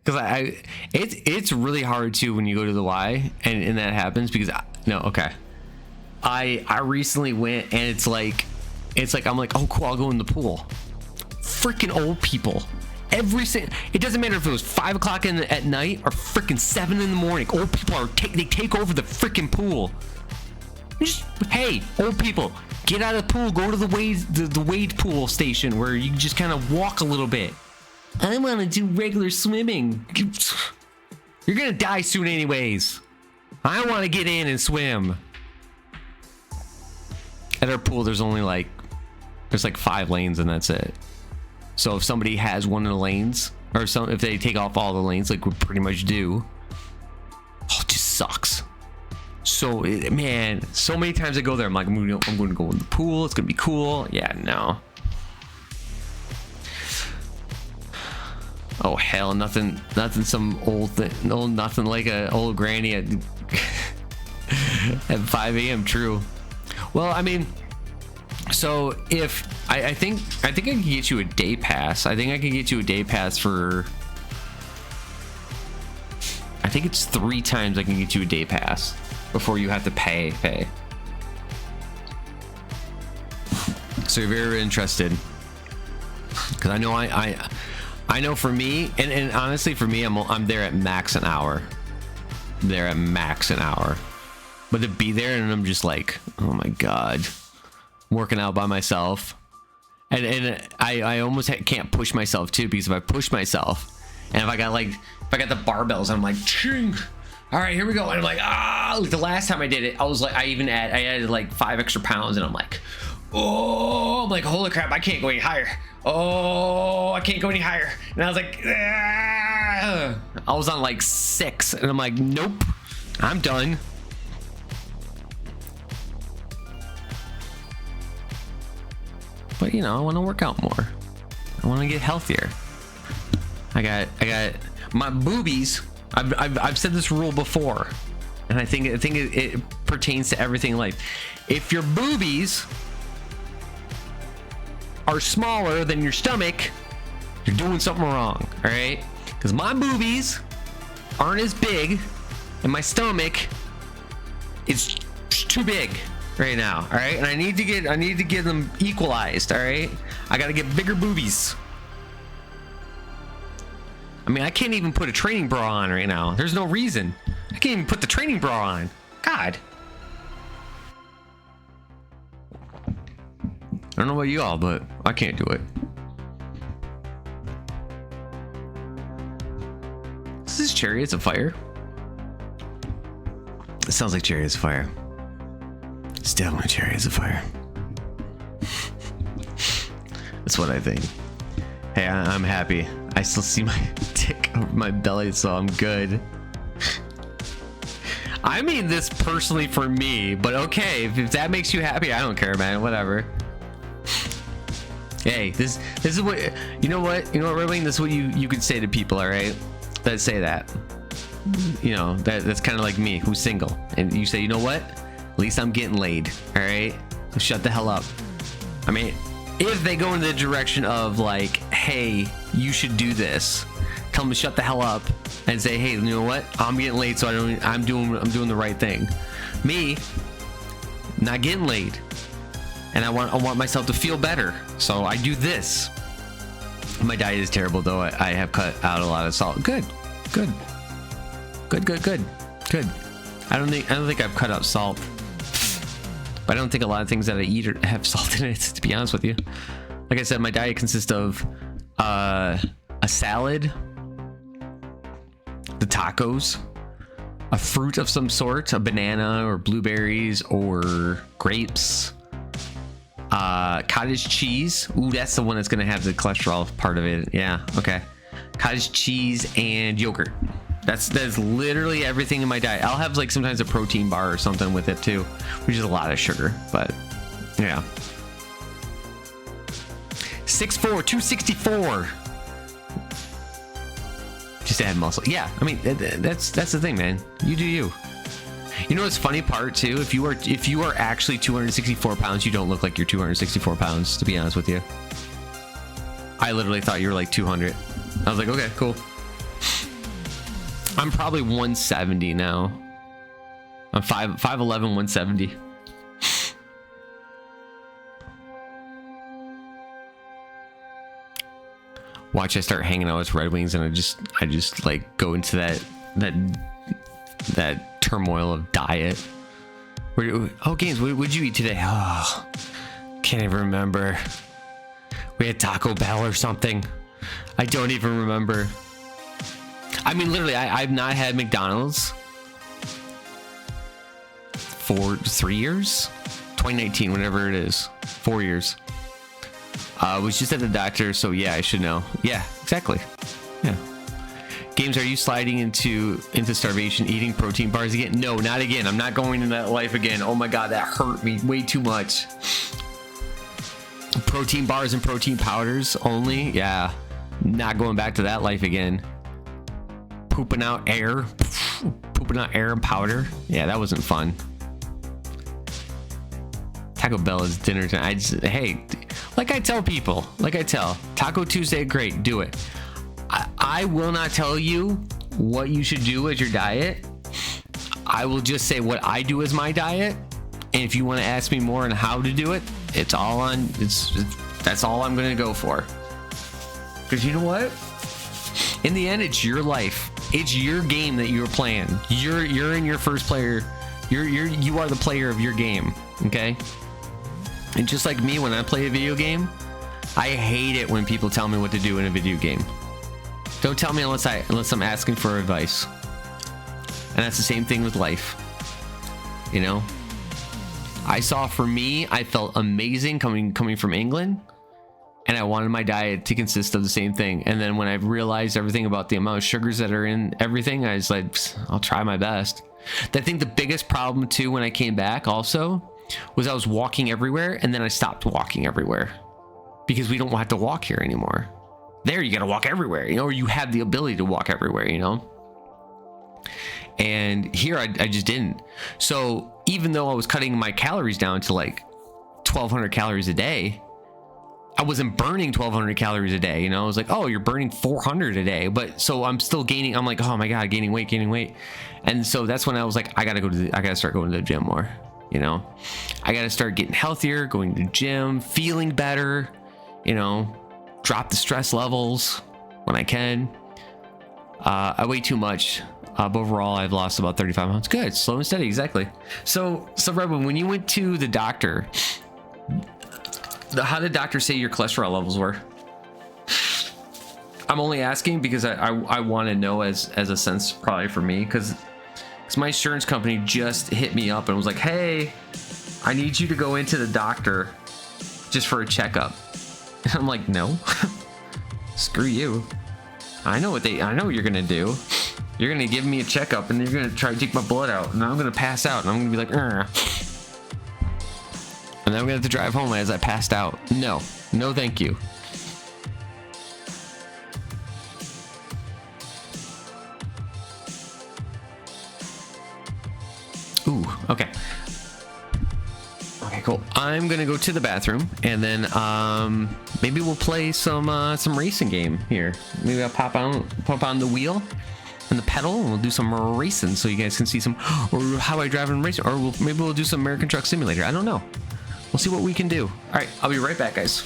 Because it's really hard too when you go to the Y and that happens because I recently went and it's like I'm like, oh cool, I'll go in the pool. Freaking old people. It doesn't matter if it was 5 o'clock at night or freaking 7 in the morning. Old people they take over the freaking pool. Hey, old people, get out of the pool, go to the wade pool station where you just kind of walk a little bit. I want to do regular swimming. You're gonna die soon anyways. I want to get in and swim. At our pool, there's like 5 lanes and that's it. So if somebody has one of the lanes, or if they take off all the lanes, like we pretty much do, it just sucks. So man, so many times I go there, I'm like, I'm going to go in the pool. It's gonna be cool. Yeah, no. Oh hell, nothing some old thing, no, nothing like a old granny at 5 a.m. True. Well, I mean, so if I think I can get you a day pass. I think I can get you a day pass for, I think it's 3 times I can get you a day pass before you have to pay. So if you're interested, because I know I know for me, and honestly for me, I'm there at max an hour. But to be there and I'm just like, oh my god, working out by myself, and I almost can't push myself too, because if I push myself, and if I got the barbells, I'm like, ching, all right, here we go, and I'm like, like the last time I did it, I was like, I added like 5 extra pounds, and I'm like, oh, I'm like, holy crap, I can't go any higher. Oh, I can't go any higher. And I was like, I was on like 6, and I'm like, nope, I'm done. But you know, I want to work out more. I want to get healthier. I got my boobies. I've said this rule before, and I think it pertains to everything in life. If your boobies are smaller than your stomach, you're doing something wrong. All right, because my boobies aren't as big, and my stomach is too big right now. All right, and I need to get them equalized. All right, I got to get bigger boobies. I mean, I can't even put a training bra on right now. There's no reason. I can't even put the training bra on. God. I don't know about you all, but I can't do it. Is this Chariots of Fire? It sounds like Chariots of Fire. It's definitely Chariots of Fire. That's what I think. Hey, I'm happy. I still see my dick over my belly, so I'm good. I mean this personally for me, but okay, if that makes you happy, I don't care, man. Whatever. Hey, this is what, you know what, Red Wing, this is what you could say to people, all right, that say that, you know, that's kind of like me, who's single, and you say, you know what, at least I'm getting laid, all right, shut the hell up. I mean, if they go in the direction of like, hey, you should do this, tell them to shut the hell up and say, hey, you know what, I'm getting laid, so I'm doing the right thing. Me, not getting laid, and I want myself to feel better, so I do this. My diet is terrible though. I have cut out a lot of salt. Good. I don't think I've cut out salt. But I don't think a lot of things that I eat have salt in it, to be honest with you. Like I said, my diet consists of a salad, the tacos, a fruit of some sort, a banana or blueberries or grapes, cottage cheese. Ooh, that's the one that's gonna have the cholesterol part of it. Yeah, okay. Cottage cheese and yogurt. That's literally everything in my diet. I'll have like sometimes a protein bar or something with it too, which is a lot of sugar, but yeah. 6'4", 264. Just add muscle. Yeah, I mean that's the thing, man. You do you. You know what's funny part too? If you are actually 264 pounds, you don't look like you're 264 pounds. To be honest with you, I literally thought you were like 200. I was like, okay, cool. I'm probably 170 now. I'm 5'11", 170. Watch, I start hanging out with Red Wings, and I just like go into that turmoil of diet. Oh, Games, what would you eat today? Oh, can't even remember. We had Taco Bell or something. I don't even remember. I mean, literally, I've not had McDonald's for 3 years. 2019, whatever it is. 4 years. Was just at the doctor, so yeah, I should know. Yeah, exactly. Yeah. Games, are you sliding into starvation, eating protein bars again? No, not again. I'm not going into that life again. Oh my god, that hurt me way too much. Protein bars and protein powders only? Yeah. Not going back to that life again. Pooping out air and powder. Yeah, that wasn't fun. Taco Bell is dinner time. Hey, like I tell people, Taco Tuesday, great, do it. I will not tell you what you should do as your diet. I will just say what I do as my diet, and if you want to ask me more on how to do it, that's all I'm gonna go for. Because you know what? In the end, it's your life. It's your game that you're playing. You're in your first player. You are the player of your game. Okay. And just like me, when I play a video game, I hate it when people tell me what to do in a video game. Don't tell me unless I'm asking for advice. And that's the same thing with life. You know. For me, I felt amazing coming from England. And I wanted my diet to consist of the same thing. And then when I realized everything about the amount of sugars that are in everything, I was like, I'll try my best. I think the biggest problem too when I came back also was I was walking everywhere, and then I stopped walking everywhere because we don't have to walk here anymore. There, you got to walk everywhere, you know, or you have the ability to walk everywhere, you know. And here I just didn't. So even though I was cutting my calories down to like 1,200 calories a day, I wasn't burning 1,200 calories a day, you know. I was like, oh, you're burning 400 a day, but so I'm still gaining. I'm like, oh my god, gaining weight, and so that's when I was like, I gotta start going to the gym more, you know. I gotta start getting healthier, going to the gym, feeling better, you know. Drop the stress levels when I can. I weigh too much, but overall I've lost about 35 pounds. Good, slow and steady, exactly. So Redwood, when you went to the doctor, how did the doctor say your cholesterol levels were? I'm only asking because I want to know as a sense probably for me, because my insurance company just hit me up and was like, hey, I need you to go into the doctor just for a checkup. And I'm like, no. Screw you. I know what you're gonna do. You're gonna give me a checkup and you're gonna try to take my blood out, and I'm gonna pass out, and I'm gonna be like, Urgh. And then I'm gonna have to drive home as I passed out. No thank you. Ooh, okay, cool. I'm gonna go to the bathroom, and then maybe we'll play some racing game here. Maybe I'll pop on the wheel and the pedal, and we'll do some racing so you guys can see some, or how I drive in racing, or maybe we'll do some American Truck Simulator. I don't know. We'll see what we can do. All right, I'll be right back, guys.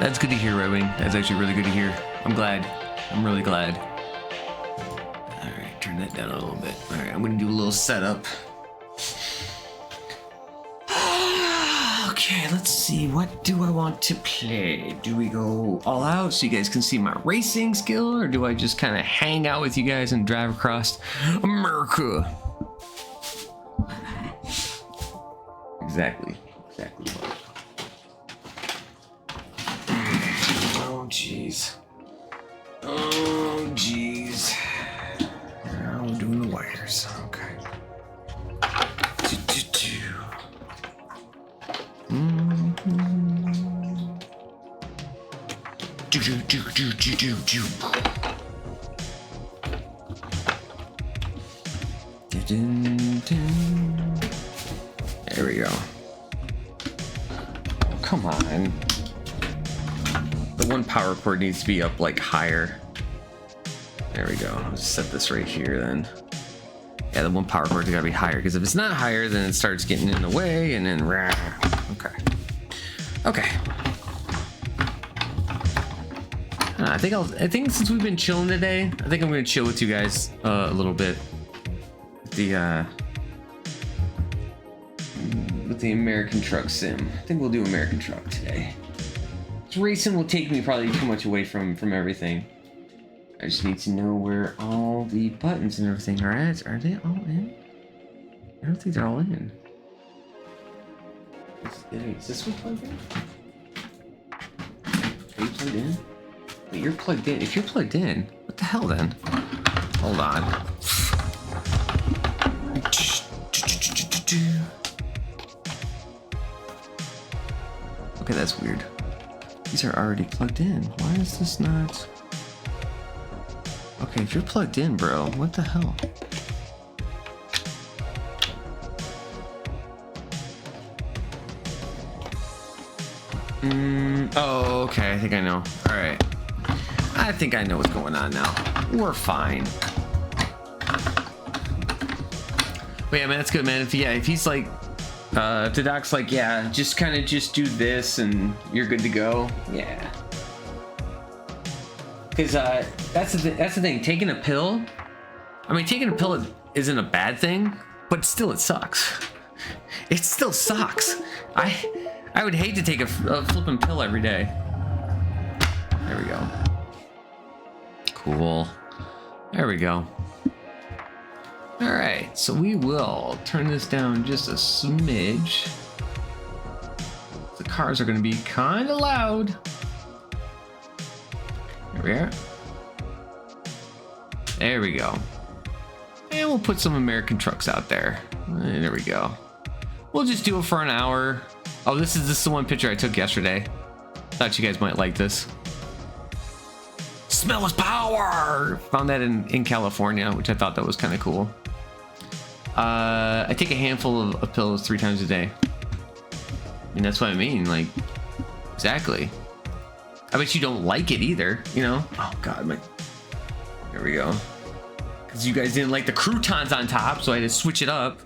That's good to hear, Red Wing. That's actually really good to hear. I'm glad. I'm really glad. All right, turn that down a little bit. All right, I'm gonna do a little setup. Okay, let's see. What do I want to play? Do we go all out so you guys can see my racing skill, or do I just kind of hang out with you guys and drive across America? Exactly. Oh, jeez. Oh, jeez. Now we're doing the wires. Okay. There we go. Come on. The one power cord needs to be up like higher. There we go. Let's set this right here then. Yeah, the one power cord gotta be higher, because if it's not higher, then it starts getting in the way, and then okay. I think since we've been chilling today, I think I'm gonna chill with you guys a little bit. With the American Truck Sim. I think we'll do American Truck today. This racing will take me probably too much away from everything. I just need to know where all the buttons and everything are at. Are they all in? I don't think they're all in. Is this one plugged in? Are you plugged in? Wait, you're plugged in. If you're plugged in, what the hell then? Hold on. Okay, that's weird. These are already plugged in. Why is this not? Okay, if you're plugged in, bro, what the hell? Oh, okay, I think I know. All right. I think I know what's going on now. We're fine. But yeah, man, that's good, man. If he's like, if the doc's like, yeah, just kind of just do this and you're good to go. Yeah. Because that's the thing. Taking a pill. I mean, taking a pill isn't a bad thing, but still, it sucks. It still sucks. I would hate to take a flipping pill every day. There we go. Cool. There we go. All right, so we will turn this down just a smidge. The cars are going to be kind of loud. There we are. There we go. And we'll put some American trucks out there. And there we go. We'll just do it for an hour. Oh, this is the one picture I took yesterday. Thought you guys might like this. Smell is power! Found that in California, which I thought that was kind of cool. I take a handful of pills 3 times a day. And that's what I mean, like, exactly. I bet you don't like it either, you know? Oh God, there we go. Because you guys didn't like the croutons on top, so I had to switch it up.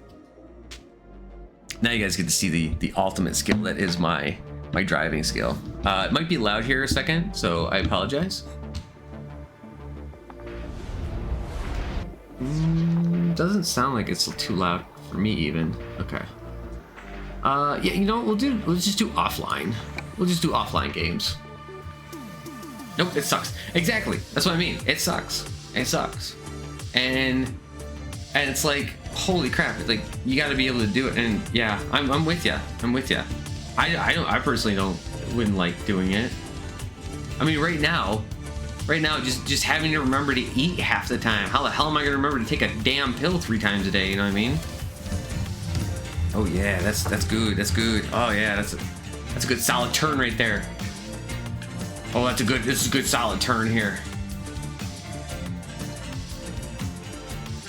Now you guys get to see the ultimate skill that is my driving skill. It might be loud here a second, so I apologize. Doesn't sound like it's too loud for me even. Okay. Yeah, you know what we'll just do offline. We'll just do offline games. Nope, it sucks. Exactly. That's what I mean. It sucks. It sucks. And it's like, holy crap, like you got to be able to do it. And yeah, I'm with you. I'm with you. I personally wouldn't like doing it. I mean, right now, just having to remember to eat half the time. How the hell am I gonna remember to take a damn pill 3 times a day? You know what I mean? Oh yeah, that's good. That's good. Oh yeah, that's a good solid turn right there. Oh, this is a good solid turn here.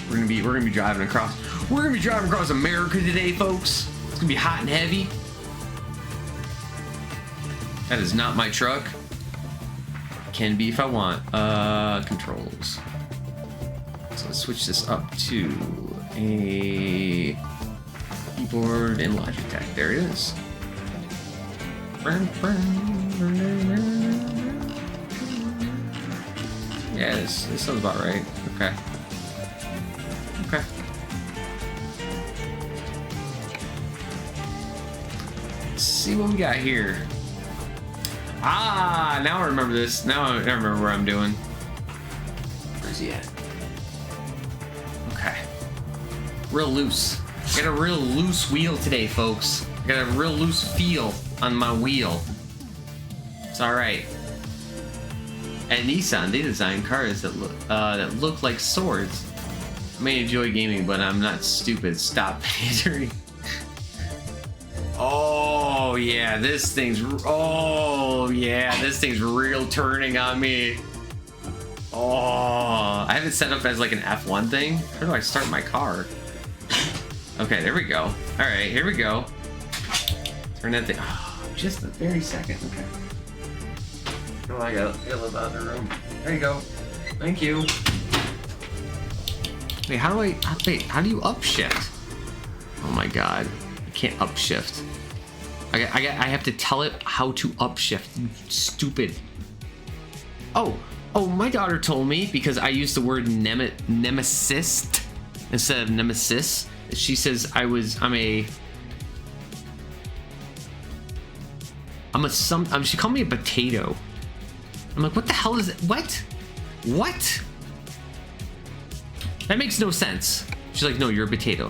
We're gonna be driving across. We're gonna be driving across America today, folks. It's gonna be hot and heavy. That is not my truck. Can be if I want. Controls. So let's switch this up to a keyboard in Logitech. There it is. Yeah, this sounds about right. Okay. Okay. Let's see what we got here. Ah, now I remember this. Now I remember what I'm doing. Where's he at? Okay. Real loose. I got a real loose wheel today, folks. I got a real loose feel on my wheel. It's alright. At Nissan, they design cars that look like swords. I may enjoy gaming, but I'm not stupid. Stop pandering. Oh yeah, this thing's real turning on me. Oh, I have it set up as like an F1 thing. How do I start my car? Okay, there we go. All right, here we go. Turn that thing. Oh, just a very second. Okay. Oh, I gotta live out of the room. There you go. Thank you. Wait, how do you upshift? Oh my god. I can't upshift. I have to tell it how to upshift. You stupid. Oh, my daughter told me, because I used the word nemesis instead of nemesis. She says she called me a potato. I'm like, what the hell is it? What? That makes no sense. She's like, no, you're a potato.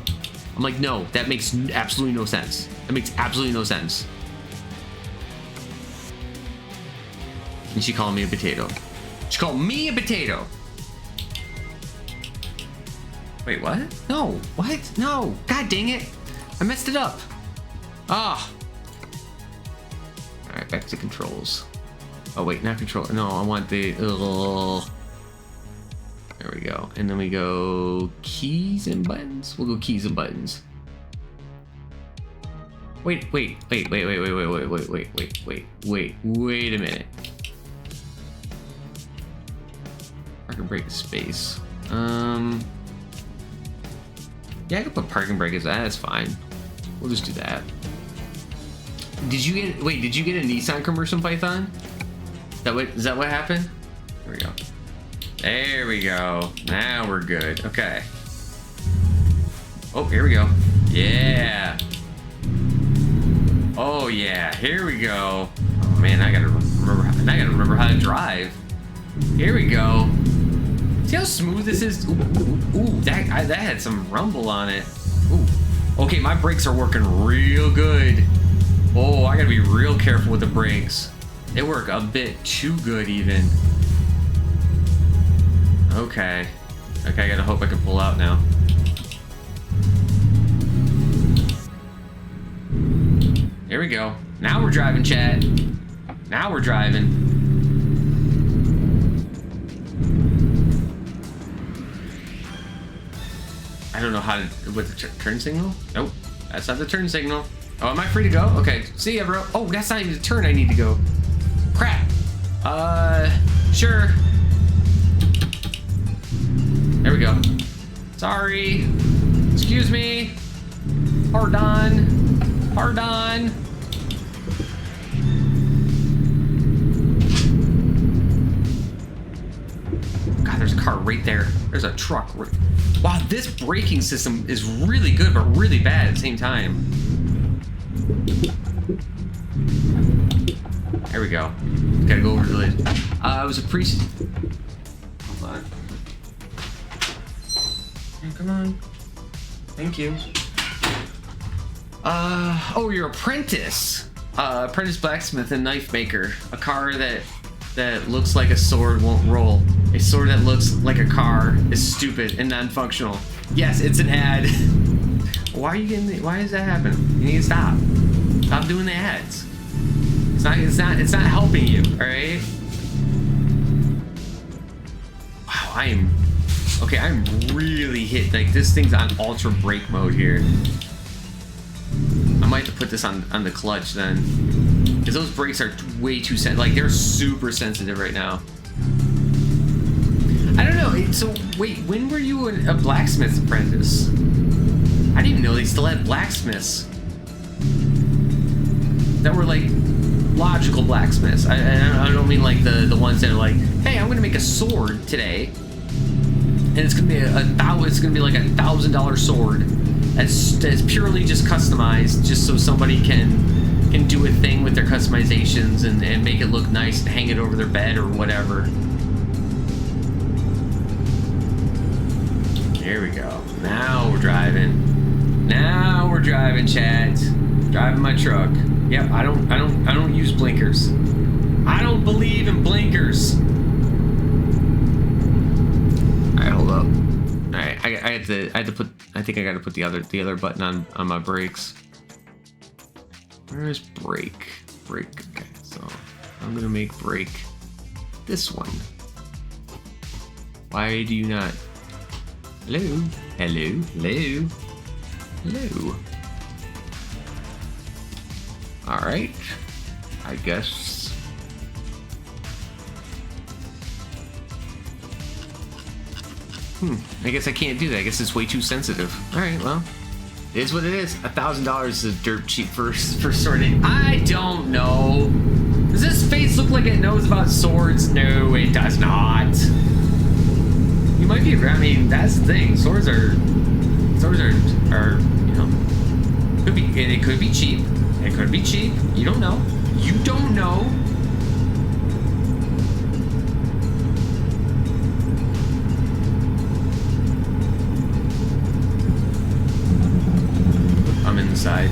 I'm like, no, that makes absolutely no sense. That makes absolutely no sense. And she called me a potato. She called me a potato. Wait, what? No, what? No, god dang it. I messed it up. Ah. All right, back to controls. Oh wait, not control. No, I want the. There we go. And then we go keys and buttons. We'll go keys and buttons. Wait a minute. Parking brake space. Yeah, I can put parking brake as that. That's fine. We'll just do that. Did you get a Nissan commercial, Python? Is that what happened? There we go. There we go. Now we're good. Okay. Oh, here we go. Yeah. Oh yeah. Here we go. Oh man, I gotta remember how to drive. Here we go. See how smooth this is? Ooh, that had some rumble on it. Ooh. Okay, my brakes are working real good. Oh, I gotta be real careful with the brakes. They work a bit too good even. Okay. Okay, I gotta hope I can pull out now. Here we go. Now we're driving, chat. Now we're driving. I don't know how to, with the turn signal? Nope, that's not the turn signal. Oh, am I free to go? Okay, see ya, bro. Oh, that's not even the turn I need to go. Crap. Sure. There we go. Sorry. Excuse me. Pardon. Pardon. God, there's a car right there. There's a truck. Wow, this braking system is really good, but really bad at the same time. There we go. Gotta go over to the lid. It was a priest. Hold on. Come on. Thank you. Oh, your apprentice. Apprentice blacksmith and knife maker. A car that looks like a sword won't roll. A sword that looks like a car is stupid and non-functional. Yes, it's an ad. Why are you getting? Why does that happen? You need to stop. Stop doing the ads. It's not helping you. All right. Wow, I'm really hit. Like this thing's on ultra brake mode here. I might have to put this on the clutch then, because those brakes are way too sensitive. Like they're super sensitive right now. I don't know. So wait, when were you a blacksmith apprentice? I didn't even know they still had blacksmiths that were like logical blacksmiths. I don't mean like the ones that are like, hey, I'm gonna make a sword today, and it's gonna be it's gonna be like $1,000 sword that's purely just customized, just so somebody can do a thing with their customizations and make it look nice and hang it over their bed or whatever. Here we go. Now we're driving. Now we're driving, chat. Driving my truck. Yep, I don't use blinkers. I don't believe in blinkers. Alright, hold up. Alright, I had to put, I think I gotta put the other button on my brakes. Where's brake? Brake, okay, so I'm gonna make brake this one. Why do you not? Hello? Hello? Hello? Hello? Alright, I guess. I guess I can't do that. I guess it's way too sensitive. Alright, well, it is what it is. $1,000 is dirt cheap for sorting. I don't know. Does this face look like it knows about swords? No, it does not. You might be, I mean, that's the thing. Swords are, you know, could be, it could be cheap. It could be cheap. You don't know. You don't know. I'm inside.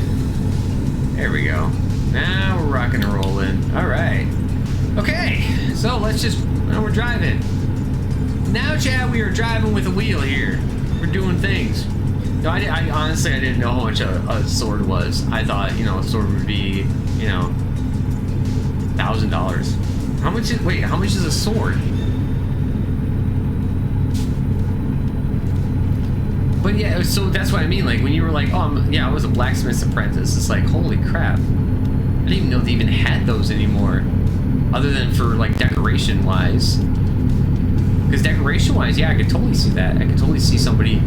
There we go. Now we're rocking and rolling. All right. Okay. So now we're driving. Now, Chad, we are driving with a wheel here. We're doing things. No, I honestly, I didn't know how much a sword was. I thought, you know, a sword would be, you know, $1,000. How much is a sword? But yeah, so that's what I mean. Like, when you were like, oh, yeah, I was a blacksmith's apprentice. It's like, holy crap. I didn't even know they even had those anymore. Other than for, like, decoration-wise. Because decoration-wise, yeah, I could totally see that. I could totally see somebody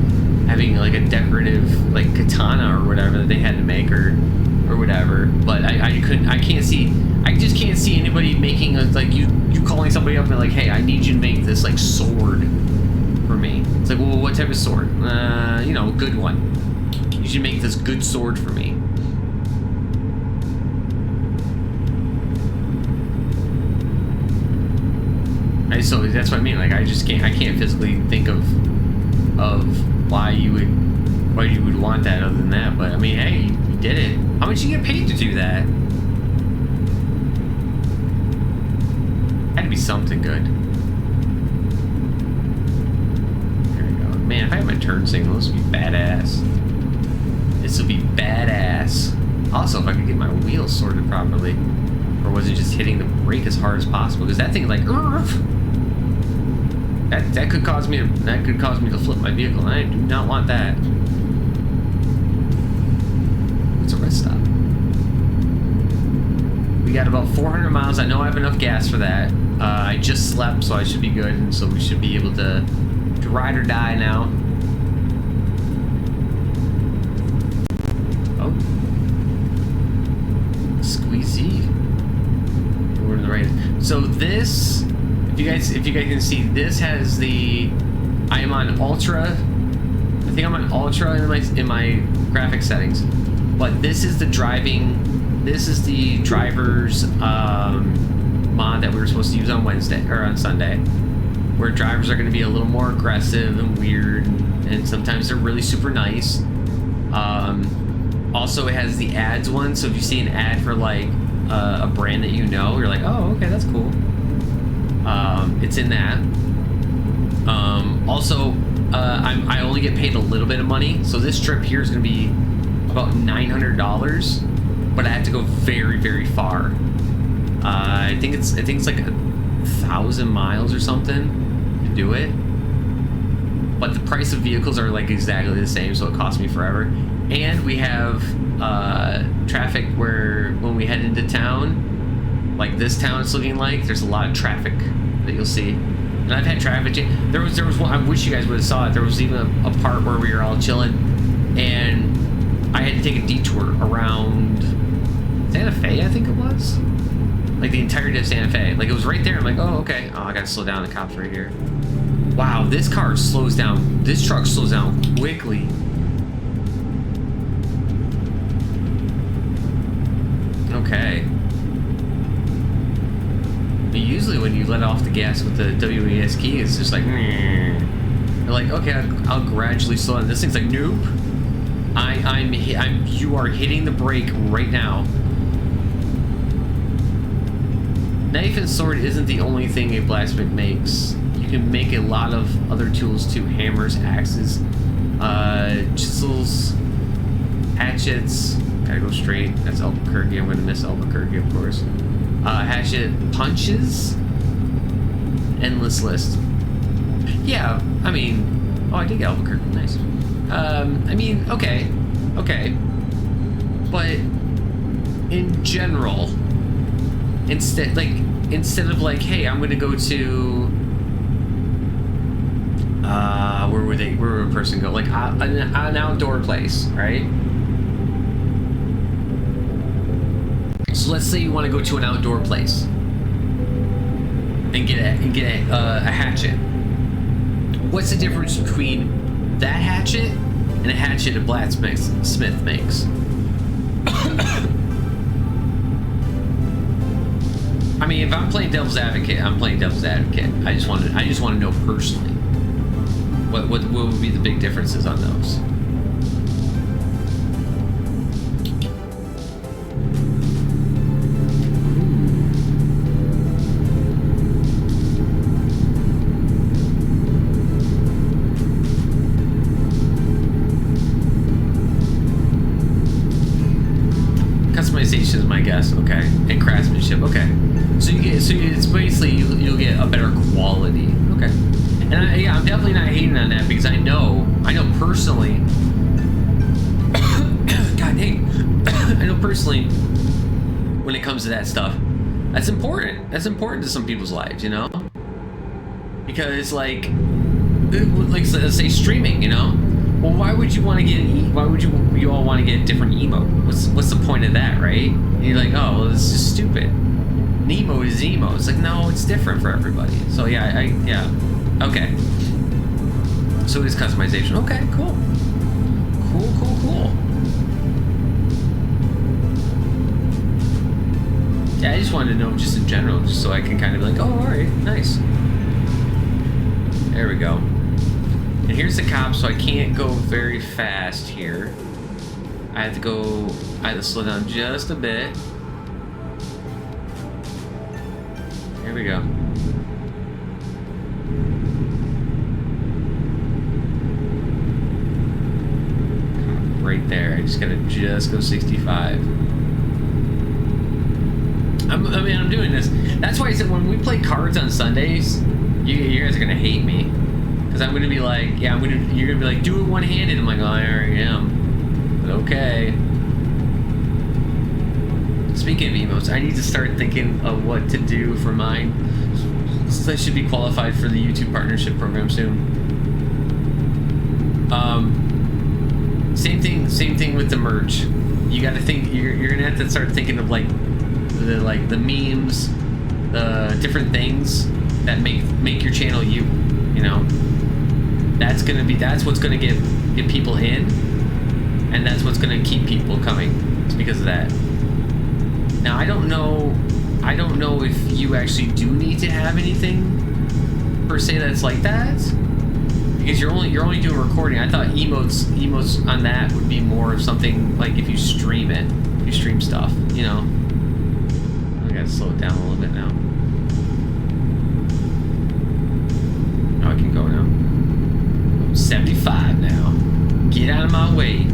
having like a decorative like katana or whatever that they had to make or whatever. But I just can't see anybody making a, like you calling somebody up and like, hey, I need you to make this like sword for me. It's like, well, what type of sword? You know, good one. You should make this good sword for me. So that's what I mean. Like, I can't physically think of why you would want that other than that. But I mean, hey, you did it. How much do you get paid to do that? Had to be something good. There we go. Man, if I had my turn signal, this would be badass. This would be badass. Also, if I could get my wheels sorted properly, or was it just hitting the brake as hard as possible? Because that thing is like, that could cause me to flip my vehicle, and I do not want that. It's a rest stop. We got about 400 miles. I know I have enough gas for that. I just slept, so I should be good, and so we should be able to ride or die now. Oh, squeezy. We're in the right. So this. If you guys can see, this has the. I am on ultra. I think I'm on ultra in my graphic settings, but this is the driving. This is the driver's mod that we were supposed to use on Wednesday or on Sunday, where drivers are going to be a little more aggressive and weird, and sometimes they're really super nice. Also, it has the ads one, so if you see an ad for like a brand that you know, you're like, oh, okay, that's cool. It's in that. Also, I only get paid a little bit of money, so this trip here is going to be about $900, but I have to go very, very far. I think it's like 1,000 miles or something to do it. But the price of vehicles are like exactly the same, so it costs me forever. And we have traffic where when we head into town, like this town it's looking like, there's a lot of traffic that you'll see. And I've had traffic. There was one. I wish you guys would have saw it. There was even a part where we were all chilling, and I had to take a detour around Santa Fe, I think it was. Like the entirety of Santa Fe. Like it was right there. I'm like, oh, okay. Oh, I gotta slow down. The cop's right here. Wow, this car slows down. This truck slows down quickly. Okay. Usually when you let off the gas with the WAS key, it's just like, they're like, okay, I'll gradually slow down. This thing's like, nope. You are hitting the brake right now. Knife and sword isn't the only thing a blacksmith makes. You can make a lot of other tools too. Hammers, axes, chisels, hatchets. Gotta go straight. That's Albuquerque. I'm gonna miss Albuquerque, of course. Hatchet, punches, endless list. Yeah, I mean, oh, I did get Albuquerque. Nice. I mean, okay, but in general, instead of like, hey, I'm gonna go to where would a person go? Like an outdoor place, right? So let's say you want to go to an outdoor place and get a hatchet. What's the difference between that hatchet and a hatchet a blacksmith makes? I mean, if I'm playing devil's advocate, I'm playing devil's advocate. I just want to know personally what would be the big differences on those. Customization is my guess, okay, and craftsmanship, okay. So it's basically you'll get a better quality, okay. And I'm definitely not hating on that because I know personally. God dang, I know personally when it comes to that stuff, that's important. That's important to some people's lives, you know, because like let's say streaming, you know. Well, why would you want to get why would you all want to get a different emote? What's the point of that, right? And you're like, oh, well, this is stupid. An emote is emote. It's like, no, it's different for everybody. So yeah, yeah. Okay. So it is customization. Okay, cool. Cool. Yeah, I just wanted to know just in general, just so I can kind of be like, oh, all right, nice. There we go. And here's the cop, so I can't go very fast here. I have to slow down just a bit. Here we go. Right there. I just gotta go 65. I'm doing this. That's why I said when we play cards on Sundays, you guys are gonna hate me, because I'm gonna be like, yeah, you're gonna be like, do it one-handed. I'm like, oh, I already am. But okay. Speaking of emotes, I need to start thinking of what to do for mine. So I should be qualified for the YouTube partnership program soon. Same thing with the merch. You got to think. You're gonna have to start thinking of like the memes, the different things that make your channel you. You know, that's what's gonna get people in, and that's what's gonna keep people coming. It's because of that. Now I don't know if you actually do need to have anything per se that's like that, because you're only doing recording. I thought emotes on that would be more of something like if you stream it, you stream stuff, you know. I gotta slow it down a little bit now. Oh, I can go now. I'm 75 now. Get out of my way.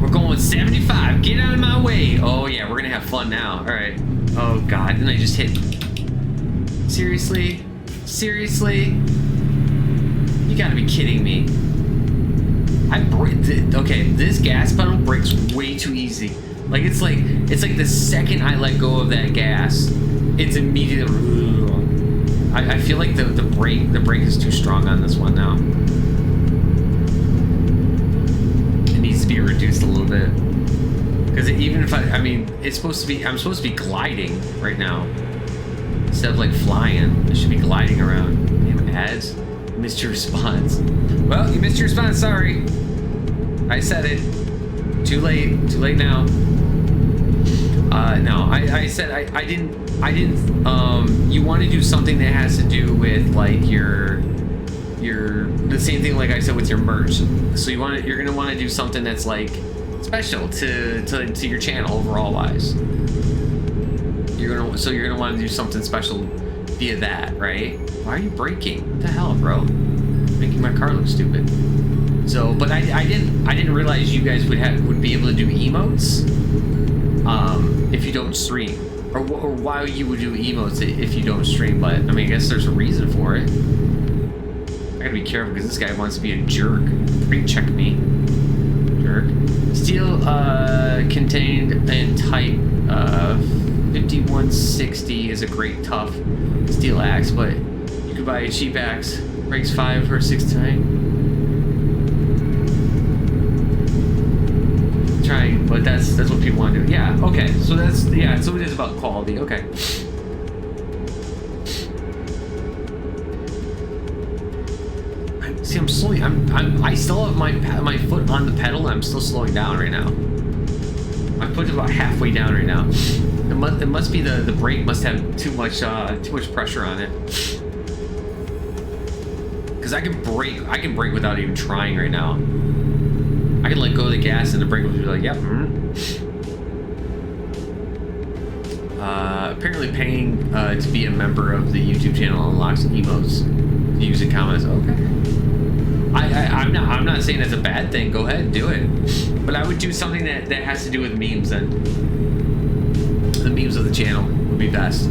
We're going 75. Get out of my way. Oh yeah, we're gonna have fun now. All right. Oh god, and I just hit. Seriously? You gotta be kidding me. Okay, this gas pedal brakes way too easy. Like it's like the second I let go of that gas, it's immediately. I feel like the brake is too strong on this one now. It needs to be reduced a little bit. Because even if I mean, it's supposed to be, I'm supposed to be gliding right now. Instead of like flying, I should be gliding around. Damn ads. Missed your response. Well, you missed your response, sorry. I said it. Too late now. No, I said I didn't, you want to do something that has to do with like your, the same thing like I said with your merch. So you're gonna want to do something that's like special to your channel overall wise. You're gonna want to do something special via that, right? Why are you braking? What the hell, bro? Making my car look stupid. So, but I didn't realize you guys would be able to do emotes if you don't stream, or why you would do emotes if you don't stream. But I mean, I guess there's a reason for it. I gotta be careful because this guy wants to be a jerk. Pre-check me, jerk. Steel contained in type 5160 is a great tough steel axe, but you could buy a cheap axe. Breaks 5 or 6 times. Trying, but that's what people want to do. Yeah, okay. So that's, yeah, so it is about quality. Okay. See, I'm slowing. I still have my foot on the pedal. I'm still slowing down right now. My foot's about halfway down right now. It must be the brake must have too much pressure on it. Because I can brake without even trying right now. I can let go of the gas and the brake will be like, yep. Apparently paying to be a member of the YouTube channel unlocks emotes to use in comments. Okay. I'm not saying that's a bad thing. Go ahead, do it. But I would do something that has to do with memes then. The memes of the channel would be best.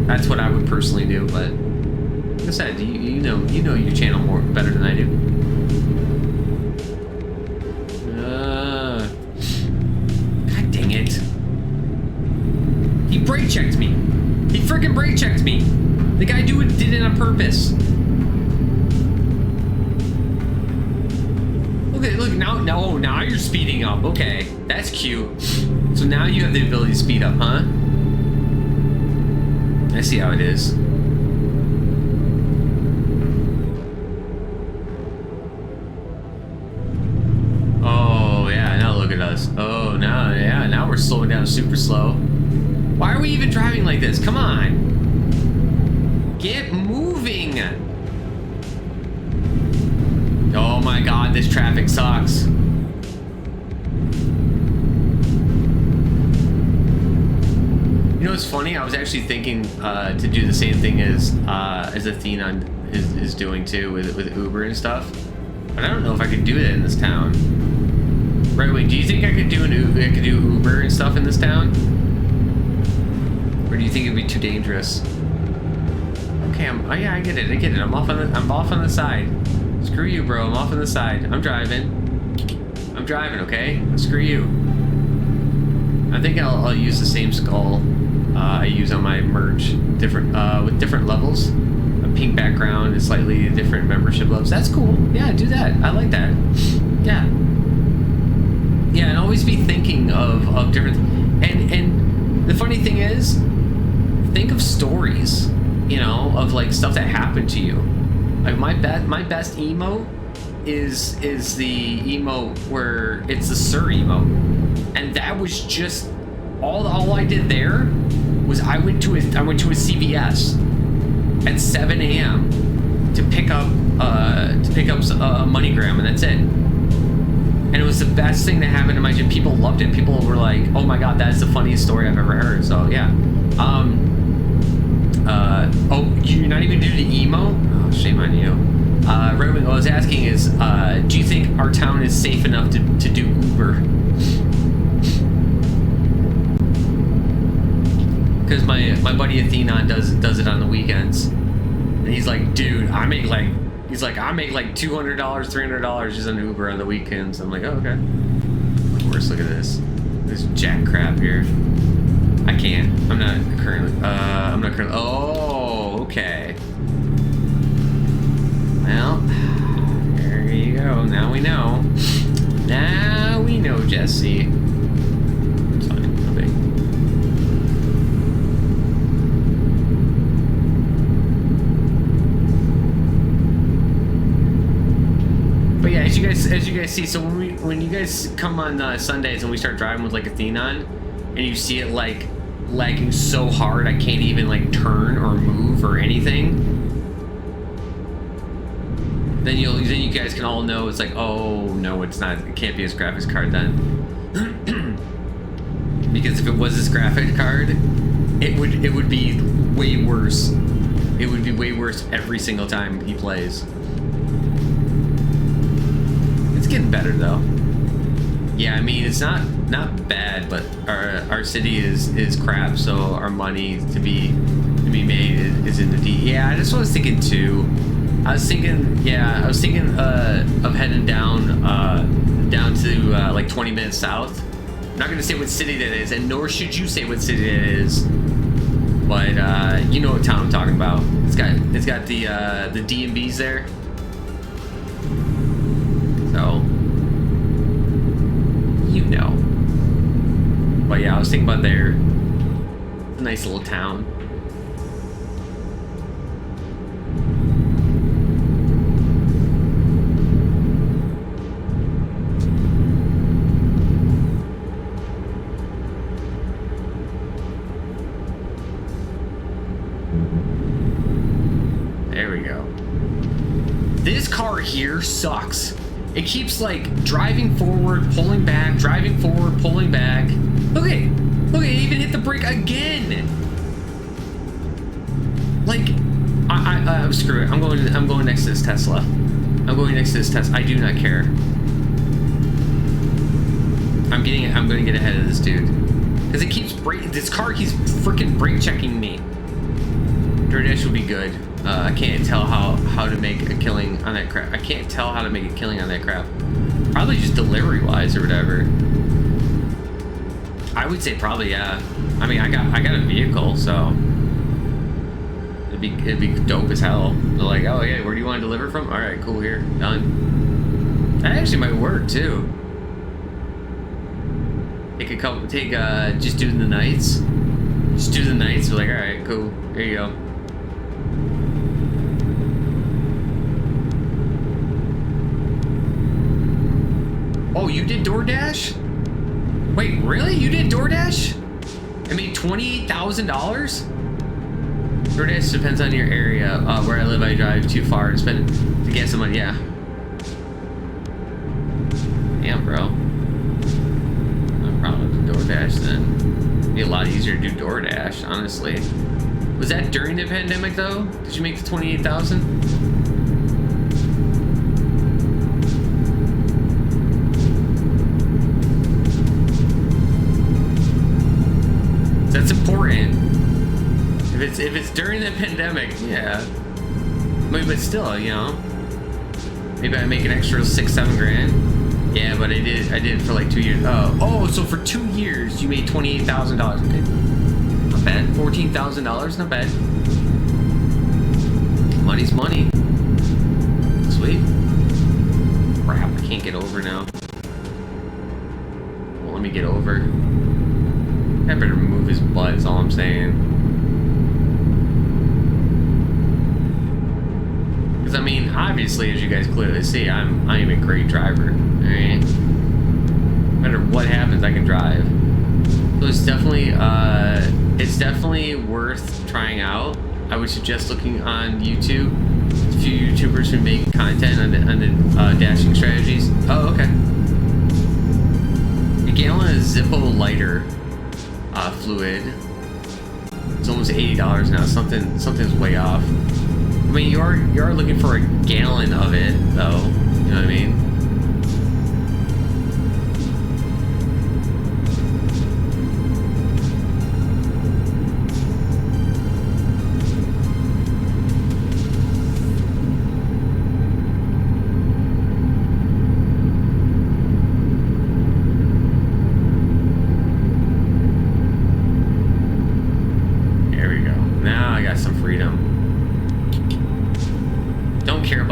That's what I would personally do, but like I said, you know your channel better than I do. God dang it! He brake checked me. He freaking brake checked me. The guy did it on purpose. Look now you're speeding up. Okay, that's cute. So now you have the ability to speed up, huh? I see how it is. Oh yeah, now look at us. Oh now we're slowing down super slow. Why are we even driving like this? Come on. Get moving. Oh my god, this traffic sucks. You know what's funny? I was actually thinking to do the same thing as Athena is doing too with Uber and stuff. But I don't know if I could do it in this town. Right, wait, do you think I could do Uber and stuff in this town? Or do you think it'd be too dangerous? Okay, oh yeah, I get it. I'm off on the side. Screw you, bro. I'm off on the side. I'm driving, okay? Screw you. I think I'll use the same skull I use on my merch, with different levels. A pink background and slightly different membership levels. That's cool. Yeah, do that. I like that. Yeah. Yeah, and always be thinking of different, and the funny thing is, think of stories, you know, of like stuff that happened to you. Like my best emote is the emote where it's the Sir emote, and that was just all I did there was I went to a CVS at 7 a.m. to pick up a MoneyGram, and that's it. And it was the best thing that happened to my gym. People loved it. People were like, "Oh my god, that's the funniest story I've ever heard." So yeah. Oh, you're not even doing the emo? Oh, shame on you. Right, what I was asking is, do you think our town is safe enough to do Uber? Because my buddy Athena does it on the weekends, and he's like, dude, I make like $200, $300 just on Uber on the weekends. I'm like, oh, okay. Of course, look at this jack crap here. I can't. I'm not currently. Oh, okay. Well, there you go. Now we know. SC. It's fine. No big. But yeah, as you guys see, so when you guys come on Sundays and we start driving with like Athena on, and you see it like lagging so hard I can't even like turn or move or anything, then you guys can all know it's like, oh no, it's not, it can't be his graphics card then. Because if it was his graphics card, it would be way worse. It would be way worse every single time he plays. It's getting better though. Yeah, I mean it's not bad, but our city is crap, so our money to be made is in the D. Yeah, that's what I was thinking too. I was thinking of heading down to like 20 minutes south. I'm not gonna say what city that is, and nor should you say what city that is. But you know what town I'm talking about. It's got the DMVs there. So you know. But yeah, I was thinking about there. It's a nice little town. There we go. This car here sucks. It keeps like driving forward, pulling back, driving forward, pulling back. Look, it even hit the brake again. Like, screw it. I'm going next to this Tesla. I'm going next to this Tesla. I do not care. I'm going to get ahead of this dude because it keeps this car keeps freaking brake checking me. DoorDash will be good. I can't tell how to make a killing on that crap. I can't tell how to make a killing on that crap. Probably just delivery wise or whatever. I would say probably, yeah. I mean, I got a vehicle, so it'd be dope as hell. They're like, oh yeah, where do you want to deliver from? All right, cool, here, done. That actually might work too. Just do the nights. Just do the nights. We're like, all right, cool. There you go. Oh, you did DoorDash? Wait, really? You did DoorDash? I made $28,000? DoorDash depends on your area. Where I live, I drive too far to get some money. Yeah. Damn, bro. No problem with DoorDash then. It'd be a lot easier to do DoorDash, honestly. Was that during the pandemic though? Did you make the 28,000? That's important. If it's during the pandemic, yeah. I mean, but still, you know, maybe I make an extra 6-7 grand. Yeah, but I did it for like 2 years. Oh, so for 2 years you made $28,000. Okay, not bad. $14,000, not bad. Money's money. Sweet. Crap, I can't get over now. Well, let me get over. I better move his butt, is all I'm saying. Because, I mean, obviously, as you guys clearly see, I am a great driver. Alright? No matter what happens, I can drive. So it's definitely worth trying out. I would suggest looking on YouTube. There's a few YouTubers who make content on the dashing strategies. Oh, okay. A gallon of Zippo lighter fluid. It's almost $80 now. Something's way off. I mean, you are looking for a gallon of it, though. You know what I mean?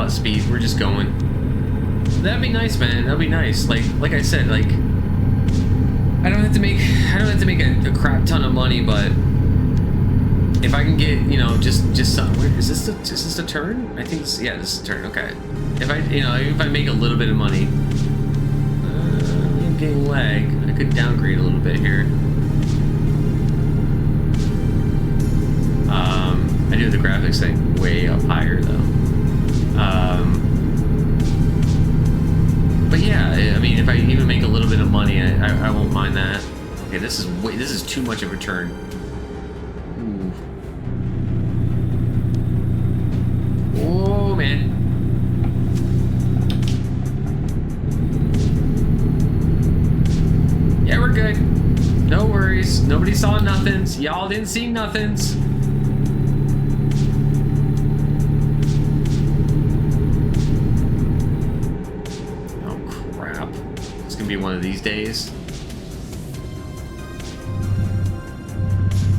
Speed, we're just going. That'd be nice, man. That'd be nice. Like I said, like I don't have to make a crap ton of money, but if I can get, you know, just some, is this the turn? I think this, yeah, this is the turn. Okay. If I make a little bit of money, I'm getting lag. I could downgrade a little bit here. I do the graphics thing way up higher though. But yeah, I mean, if I even make a little bit of money, I won't mind that. Okay, this is too much of a turn. Ooh. Oh man. Yeah, we're good. No worries. Nobody saw nothings. Y'all didn't see nothings. Be one of these days.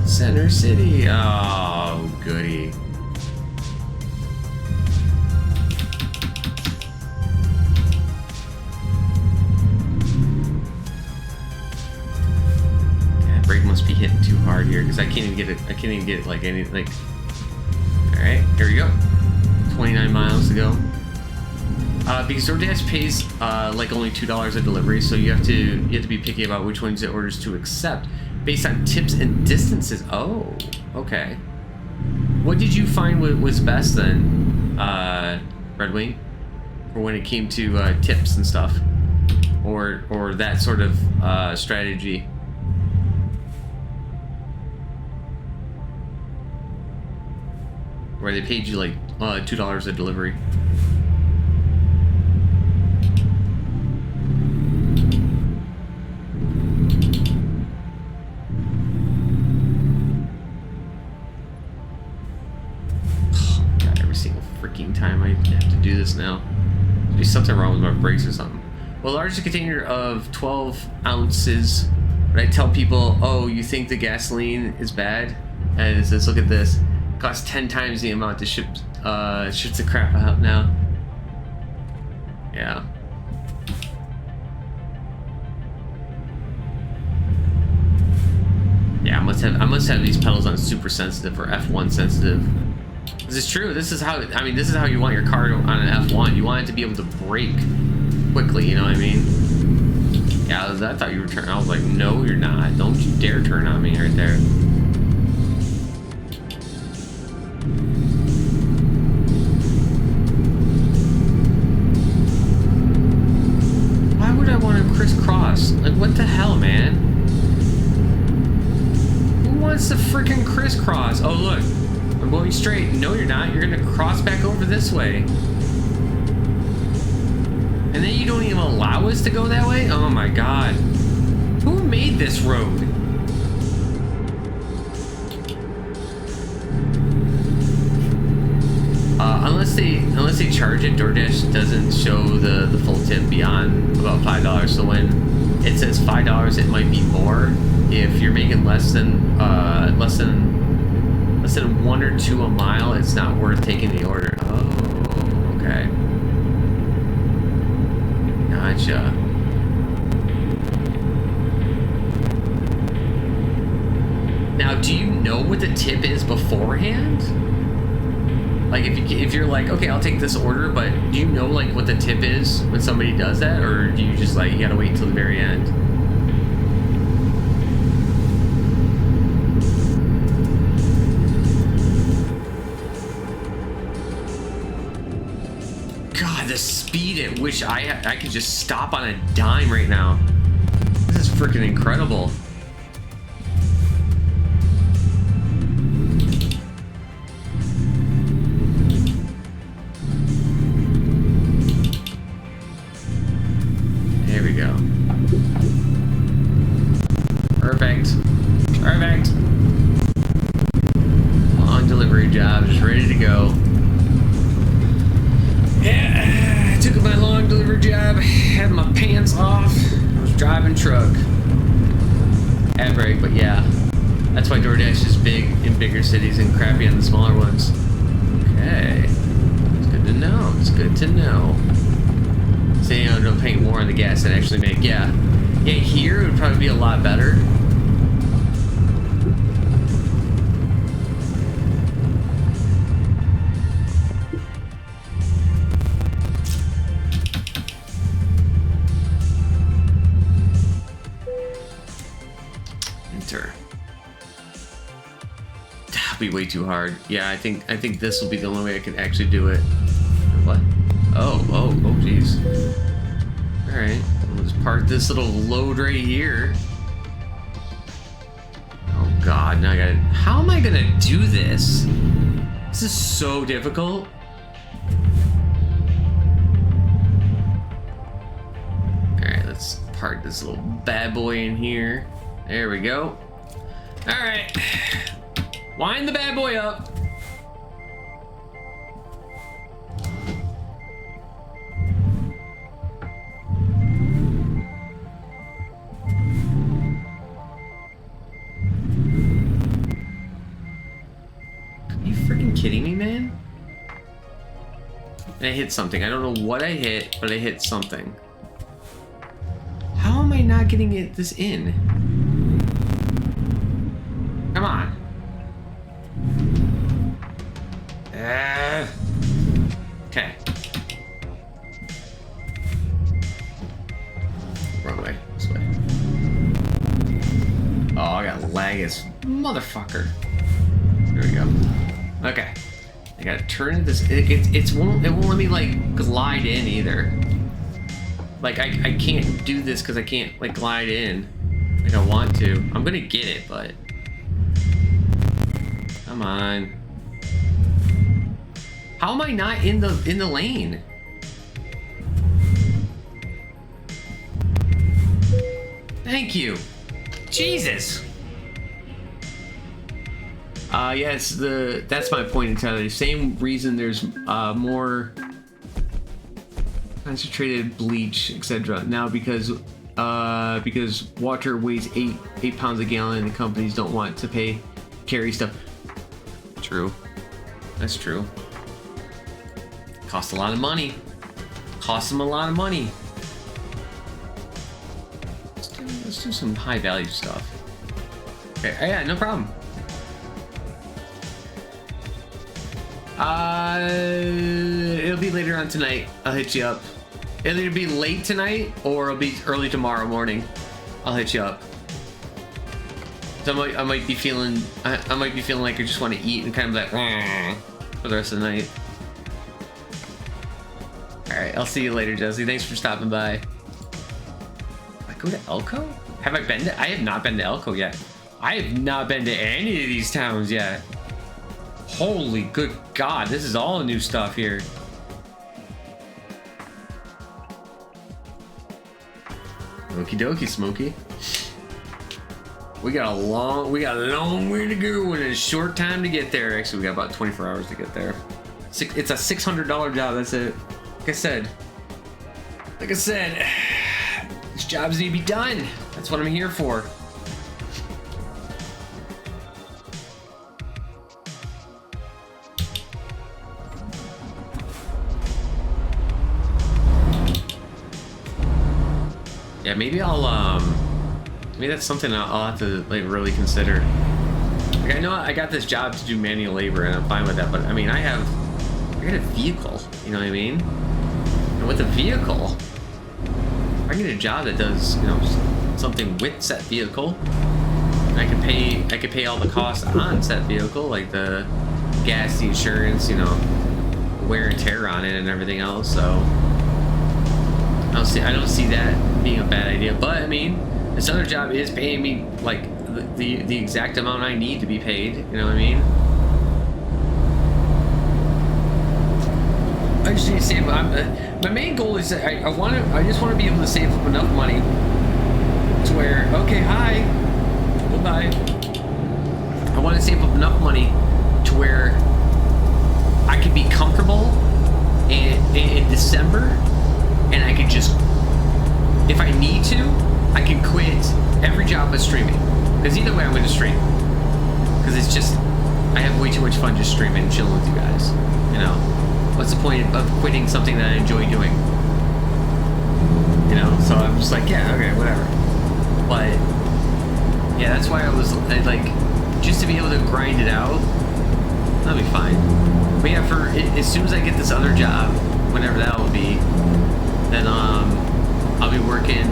Center City. Oh, goody. That brake must be hitting too hard here because I can't even get it. I can't even get it like any like. All right, here we go. 29 miles to go. Because DoorDash pays like only $2 a delivery, so you have to be picky about which ones it orders to accept based on tips and distances. Oh, okay. What did you find was best then, Red Wing, for when it came to tips and stuff, or that sort of strategy? Where they paid you like $2 a delivery. Time I have to do this now. There's something wrong with my brakes or something. Well, largest container of 12 ounces. When I tell people, oh, you think the gasoline is bad? And it says, look at this. It costs 10 times the amount to ship the crap out now. Yeah. Yeah, I must have these pedals on super sensitive or F1 sensitive. This is true. This is how, I mean, this is how you want your car on an F1. You want it to be able to brake quickly, you know what I mean? Yeah, I thought you were turning. I was like, no, you're not. Don't you dare turn on me right there. Why would I want to crisscross? Like, what the hell, man? Who wants to freaking crisscross? Oh, look. I'm going straight. No, you're not. You're gonna cross back over this way. And then you don't even allow us to go that way? Oh my god. Who made this road? Unless they charge it, DoorDash doesn't show the full tip beyond about $5. So when it says $5, it might be more if you're making less than 1 or 2 a mile. It's not worth taking the order. Oh, okay. Gotcha. Now, do you know what the tip is beforehand? Like, if you're like, okay, I'll take this order, but do you know like what the tip is when somebody does that, or do you just like you gotta wait until the very end? The speed at which I could just stop on a dime right now. This is freaking incredible. There we go. Perfect. Perfect. Long delivery job, just ready to go. Yeah, I took my long delivery job, had my pants off, I was driving truck. Ad brake, but yeah. That's why DoorDash is big in bigger cities and crappy in the smaller ones. Okay. It's good to know. It's good to know. Saying I'm gonna pay more on the gas than I actually make. Yeah. Yeah, here it would probably be a lot better. Enter. That'll be way too hard. Yeah, I think this will be the only way I can actually do it. What? Oh, jeez. All right, we'll just park this little load right here. Oh God, now I gotta. How am I gonna do this? This is so difficult. All right, let's park this little bad boy in here. There we go. All right, wind the bad boy up. Kidding me, man? I hit something. I don't know what I hit, but I hit something. How am I not getting this in? Come on. Okay. Wrong way. This way. Oh, I got lag as motherfucker. There we go. Okay, I gotta turn this. It won't let me like glide in either. Like I can't do this because I can't like glide in like I want to. I'm gonna get it, but come on. How am I not in the lane? Thank you. Jesus. Yes, that's my point entirely. Same reason there's more concentrated bleach, etc. Now because water weighs 8 pounds a gallon, and the companies don't want to carry stuff. True, that's true. Costs a lot of money. Costs them a lot of money. Let's do some high value stuff. Okay, yeah, no problem. It'll be later on tonight. I'll hit you up. It'll either be late tonight or it'll be early tomorrow morning. I'll hit you up. So I might be feeling like I just want to eat and kind of like for the rest of the night. All right, I'll see you later, Jesse. Thanks for stopping by. I go to Elko? Have I been to? I have not been to Elko yet. I have not been to any of these towns yet. Holy good God, this is all new stuff here. Okie dokie, Smokey. We got a long way to go and a short time to get there. Actually, we got about 24 hours to get there. It's a $600 job, that's it. Like I said, this job's need to be done. That's what I'm here for. Yeah, maybe maybe that's something I'll have to like really consider. Like I know I got this job to do manual labor and I'm fine with that, but I mean I got a vehicle, you know what I mean? And with a vehicle, I can get a job that does, you know, something with said vehicle. And I could pay all the costs on said vehicle, like the gas, the insurance, you know, wear and tear on it and everything else, so I don't see that being a bad idea, but I mean, this other job is paying me like the exact amount I need to be paid. You know what I mean? I just need to save. My main goal is I just want to be able to save up enough money to where goodbye. I want to save up enough money to where I can be comfortable in December. And I can just, if I need to, I can quit every job but streaming. Because either way, I'm going to stream. Because it's just, I have way too much fun just streaming and chilling with you guys. You know, what's the point of quitting something that I enjoy doing? You know, so I'm just like, yeah, okay, whatever. But yeah, that's why I like, just to be able to grind it out, that'll be fine. But yeah, as soon as I get this other job, whenever that will be, then I'll be working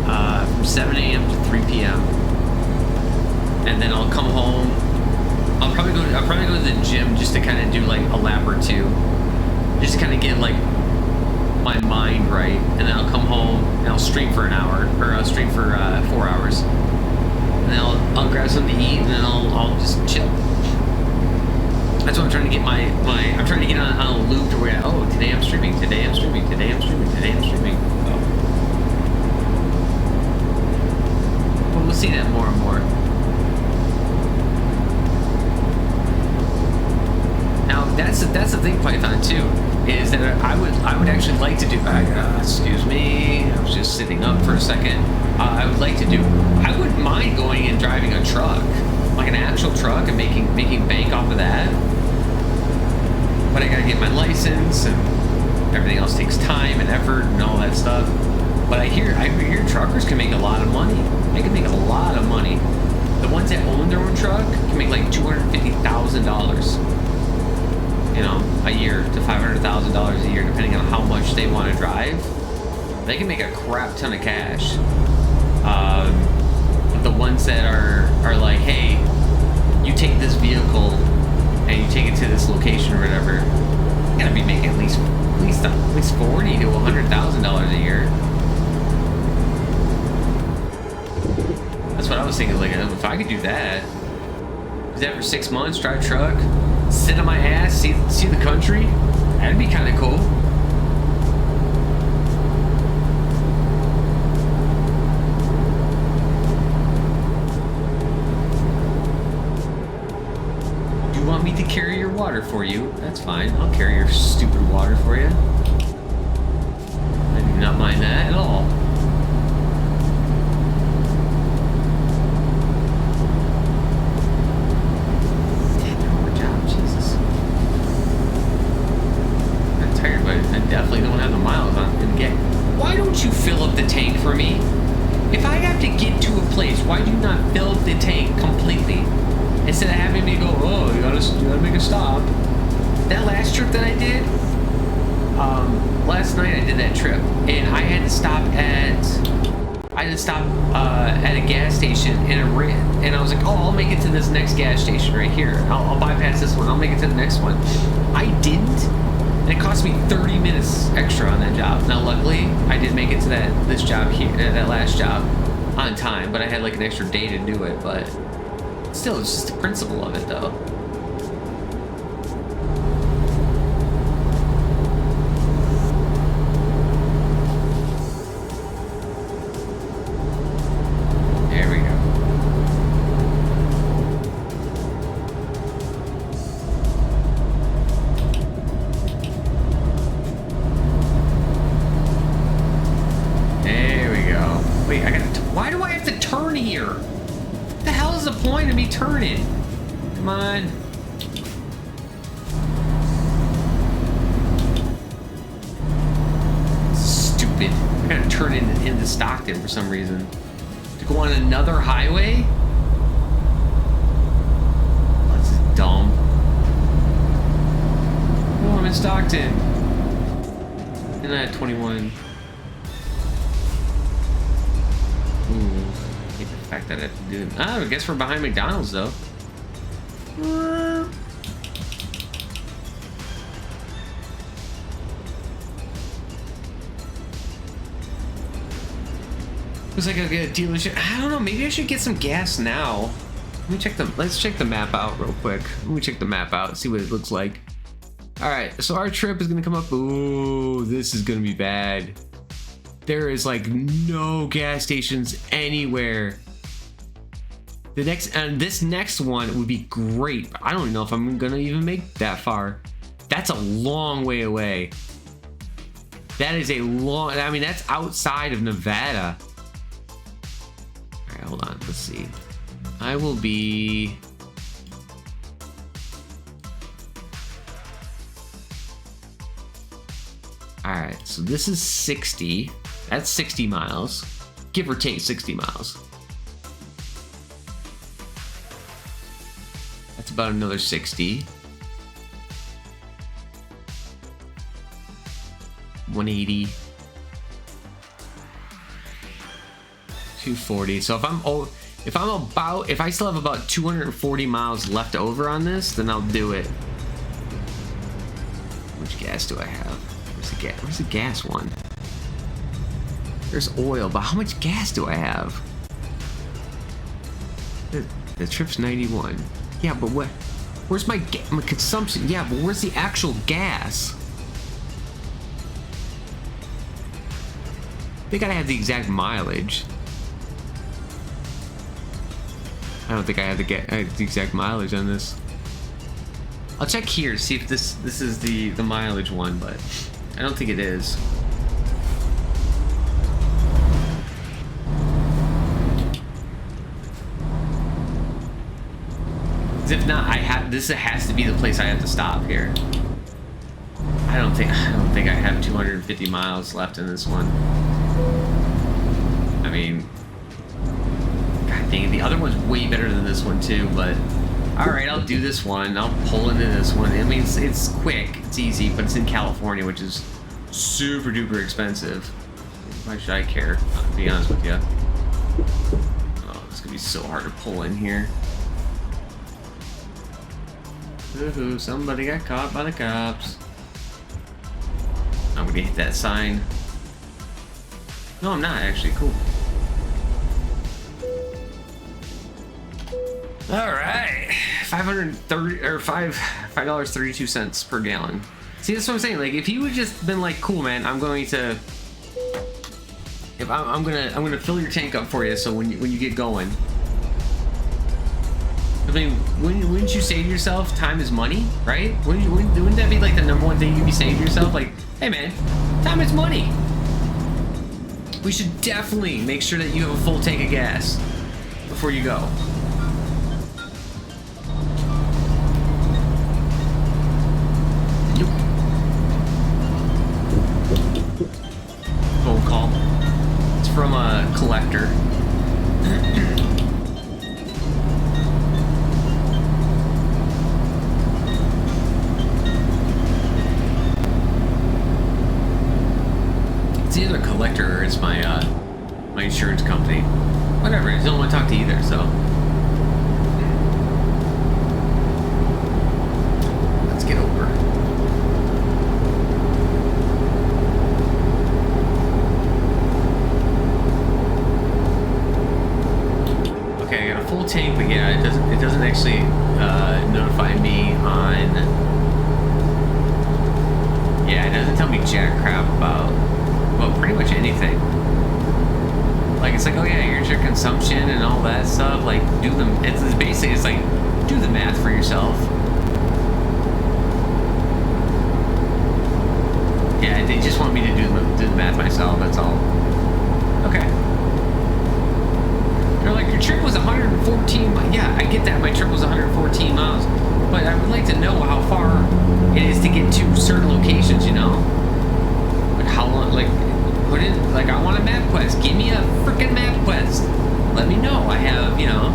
from 7 a.m. to 3 p.m. and then I'll come home. I'll probably go to the gym just to kind of do like a lap or two, just to kind of get like my mind right, and then I'll come home and I'll stream for an hour, or I'll stream for 4 hours, and then I'll grab something to eat, and then I'll just chill. That's what I'm trying to get I'm trying to get on a loop to where, oh, today I'm streaming, today I'm streaming, today I'm streaming, today I'm streaming. Oh. But we'll see that more and more. Now that's the thing, Python, too, is that I would actually like to do. Excuse me, I was just sitting up for a second. I would like to do. I wouldn't mind going and driving a truck, like an actual truck, and making bank off of that. But I gotta get my license, and everything else takes time and effort and all that stuff. But I hear truckers can make a lot of money. They can make a lot of money. The ones that own their own truck can make like $250,000. You know, a year to $500,000 a year, depending on how much they want to drive. They can make a crap ton of cash. But the ones that are like, hey, you take this vehicle and you take it to this location or whatever, you gotta be making at least $40,000 to $100,000 a year. That's what I was thinking. Like, if I could do that, do that for 6 months, drive a truck, sit on my ass, see the country, that'd be kind of cool. You want me to carry your water for you? That's fine. I'll carry your stupid water for you. I do not mind that at all. Definitely don't have the miles on and get. Why don't you fill up the tank for me? If I have to get to a place, why do you not fill up the tank completely instead of having me go, oh, you gotta make a stop? That last trip that I did, last night I did that trip, and I had to stop at a gas station, and I was like, oh, I'll make it to this next gas station right here. I'll bypass this one. I'll make it to the next one. I didn't. And it cost me 30 minutes extra on that job. Now, luckily, I did make it to this job here, that last job, on time. But I had like an extra day to do it. But still, it's just the principle of it, though. There we go. Wait, why do I have to turn here? What the hell is the point of me turning? Come on. Stupid. I gotta turn into Stockton for some reason. To go on another highway? That's dumb. Oh, I'm in Stockton. And I had 21. Hate the fact that I have to do it. Oh, I guess we're behind McDonald's though. Looks like I get a dealership. I don't know. Maybe I should get some gas now. Let's check the map out real quick. Let me check the map out. See what it looks like. All right. So our trip is gonna come up. Ooh, this is gonna be bad. There is like no gas stations anywhere. This next one would be great. I don't know if I'm gonna even make that far. That's a long way away. That is a long. I mean, that's outside of Nevada. All right, hold on. Let's see. I will be. All right. So this is 60. That's 60 miles, give or take 60 miles. about another 60. 180. 240. So if I still have about 240 miles left over on this, then I'll do it. Which gas do I have? Where's the gas one? There's oil, but how much gas do I have? The trip's 91. Yeah, but what? Where's my consumption? Yeah, but where's the actual gas? They gotta have the exact mileage. I don't think I have the exact mileage on this. I'll check here to see if this is the mileage one, but I don't think it is. 'Cause if not, this has to be the place I have to stop here. I don't think I have 250 miles left in this one. I mean, God dang it, the other one's way better than this one too, but alright, I'll do this one. I'll pull into this one. I mean, it's quick, it's easy, but it's in California, which is super duper expensive. Why should I care? To be honest with you. Oh, it's gonna be so hard to pull in here. Woohoo, somebody got caught by the cops. I'm gonna hit that sign. No, I'm not actually. Cool. All right, $5.32 per gallon. See, that's what I'm saying. Like, if he would just been like, "Cool, man, I'm going to, I'm gonna fill your tank up for you, so when you get going." I mean, wouldn't you say to yourself, time is money, right? Wouldn't that be like the number one thing you'd be saying to yourself? Like, hey man, time is money. We should definitely make sure that you have a full tank of gas before you go. Phone call. It's from a collector. It's either a collector or it's my my insurance company. Whatever, I don't want to talk to either, so. Let's get over. Okay, I got a full tank, but yeah, it doesn't actually notify me on. Yeah, it doesn't tell me jack crap about, well, pretty much anything. Like, it's like, oh yeah, here's your consumption and all that stuff. Like, it's basically, it's like, do the math for yourself. Yeah, they just want me to do the math myself, that's all. Okay. They're like, your trip was 114 miles. Yeah, I get that my trip was 114 miles. But I would like to know how far it is to get to certain locations, you know? Like, how long, like, put in, like, I want a map quest. Give me a freaking map quest. Let me know. I have, you know,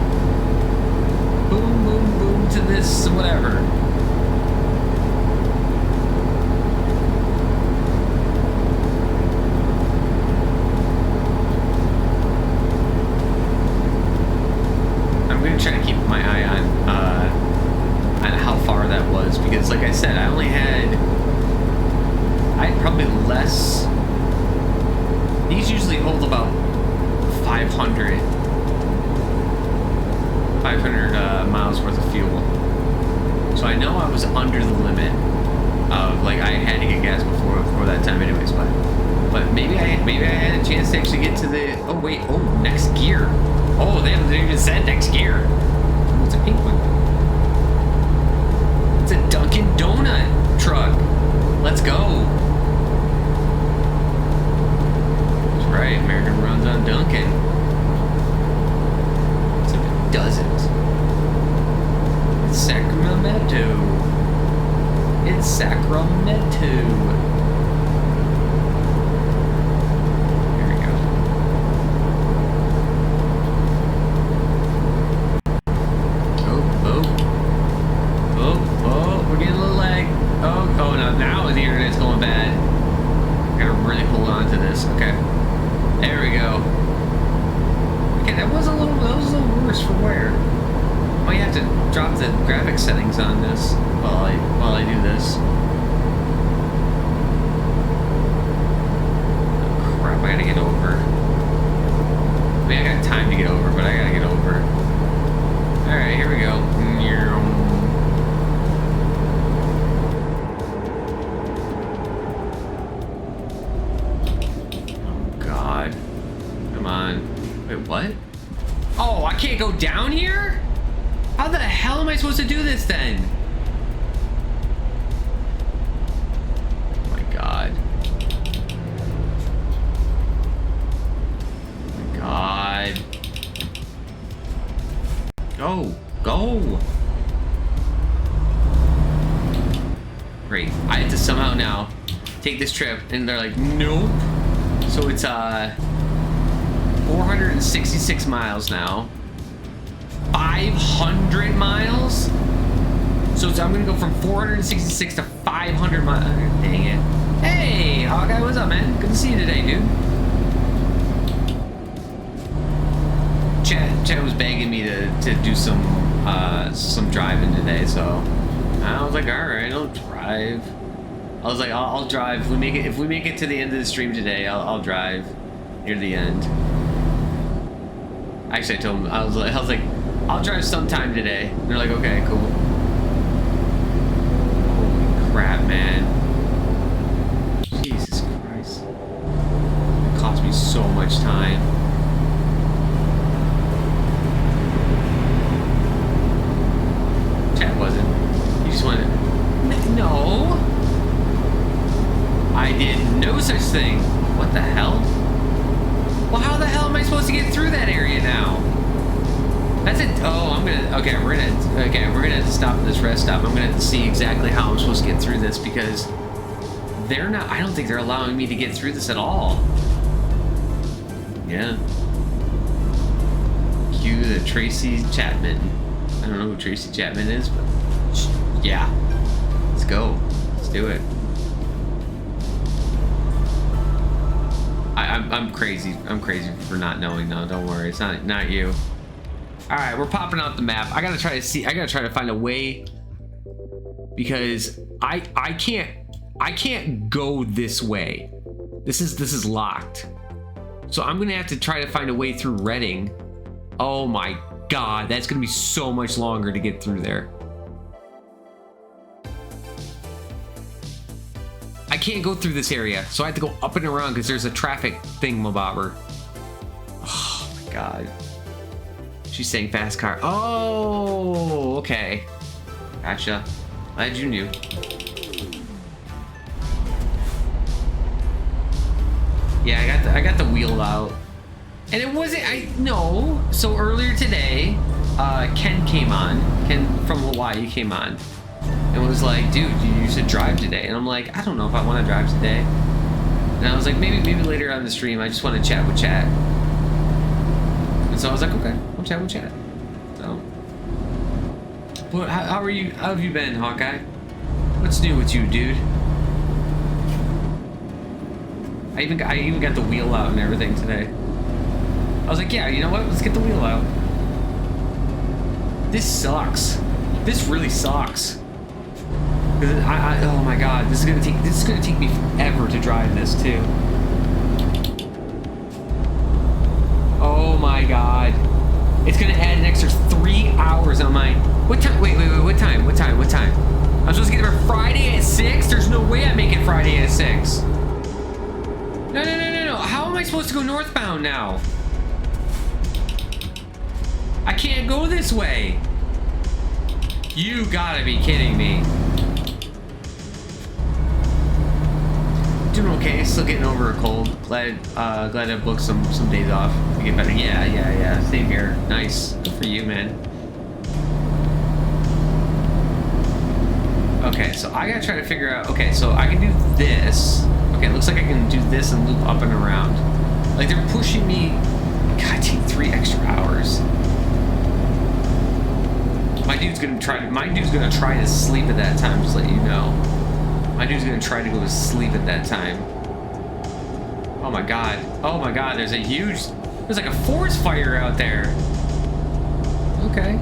boom, boom, boom to this, whatever. I'm going to try to keep my eye on how far that was, because, like I said, I had probably less. These usually hold about 500 miles worth of fuel. So I know I was under the limit of, like, I had to get gas before that time anyways, but maybe I had a chance to actually get to the, oh wait, oh, next gear. Oh, they haven't even said next gear. Oh, it's a pink one. It's a Dunkin' Donut truck. Let's go. Right, American runs on Dunkin'. Except it doesn't. It's Sacramento. It's Sacramento. Here we go. Oh. Okay. Oh no, now the internet's going bad. I gotta really hold on to this. Okay. There we go. Okay, that was a little worse for wear. Might have to drop the graphic settings on this while I do this. Oh, crap, I gotta get over. I mean, I got time to get over, but I gotta get over. Alright, here we go. Oh god. Come on. Wait, what? Oh, I can't go down here? How the hell am I supposed to do this then? Oh my god. Oh my god. Go. Go. Great. I have to somehow now take this trip, and they're like, nope. So it's 466 miles now. 500 miles? So I'm gonna go from 466 to 500 miles. Dang it. Hey, Hawkeye, what's up, man? Good to see you today, dude. Chad was begging me to do some driving today, so I was like, all right, I'll drive. I was like, I'll drive. If we make it to the end of the stream today, I'll drive near the end. Actually, I told him I was like, I'll drive sometime today. And they're like, okay, cool. Holy crap, man. Jesus Christ. It cost me so much time. Chat wasn't. You just wanted. No. I did no such thing. What the hell? Well, how the hell am I supposed to get through that area now? That's it. Oh, we're gonna have to stop at this rest stop. I'm gonna have to see exactly how I'm supposed to get through this because I don't think they're allowing me to get through this at all. Yeah. Cue the Tracy Chapman. I don't know who Tracy Chapman is, but yeah. Let's go. Let's do it. I'm crazy. I'm crazy for not knowing. No, don't worry. It's not you. All right, we're popping out the map. I gotta try to find a way because I can't go this way. This is locked. So I'm gonna have to try to find a way through Reading. Oh my god, that's gonna be so much longer to get through there. I can't go through this area, so I have to go up and around because there's a traffic thingamabobber. Oh my god. She's saying fast car. Oh, okay. Gotcha. Glad you knew. Yeah, I got the wheel out. And it wasn't, no. So earlier today, Ken came on. Ken from Hawaii came on. And was like, dude, you should drive today. And I'm like, I don't know if I want to drive today. And I was like, maybe later on the stream, I just want to chat with chat. And so I was like, okay, I'll chat with chat. So, well, how are you? How have you been, Hawkeye? What's new with you, dude? I even got the wheel out and everything today. I was like, yeah, you know what? Let's get the wheel out. This sucks. This really sucks. Oh my god, this is gonna take me forever to drive this too. Oh my god. It's gonna add an extra 3 hours on my... What time? Wait, what time? I'm supposed to get there Friday at 6? There's no way I make it Friday at 6. No. How am I supposed to go northbound now? I can't go this way. You gotta be kidding me. Doing okay, still getting over a cold. Glad I booked some days off to get better. Yeah. Same here. Nice. Good for you, man. Okay, so I gotta try to figure out. Okay, so I can do this. Okay, it looks like I can do this and loop up and around. Like they're pushing me. God, take 3 extra hours. My dude's gonna try to sleep at that time, just let you know. My dude's gonna try to go to sleep at that time. Oh my god. Oh my god, there's like a forest fire out there. Okay.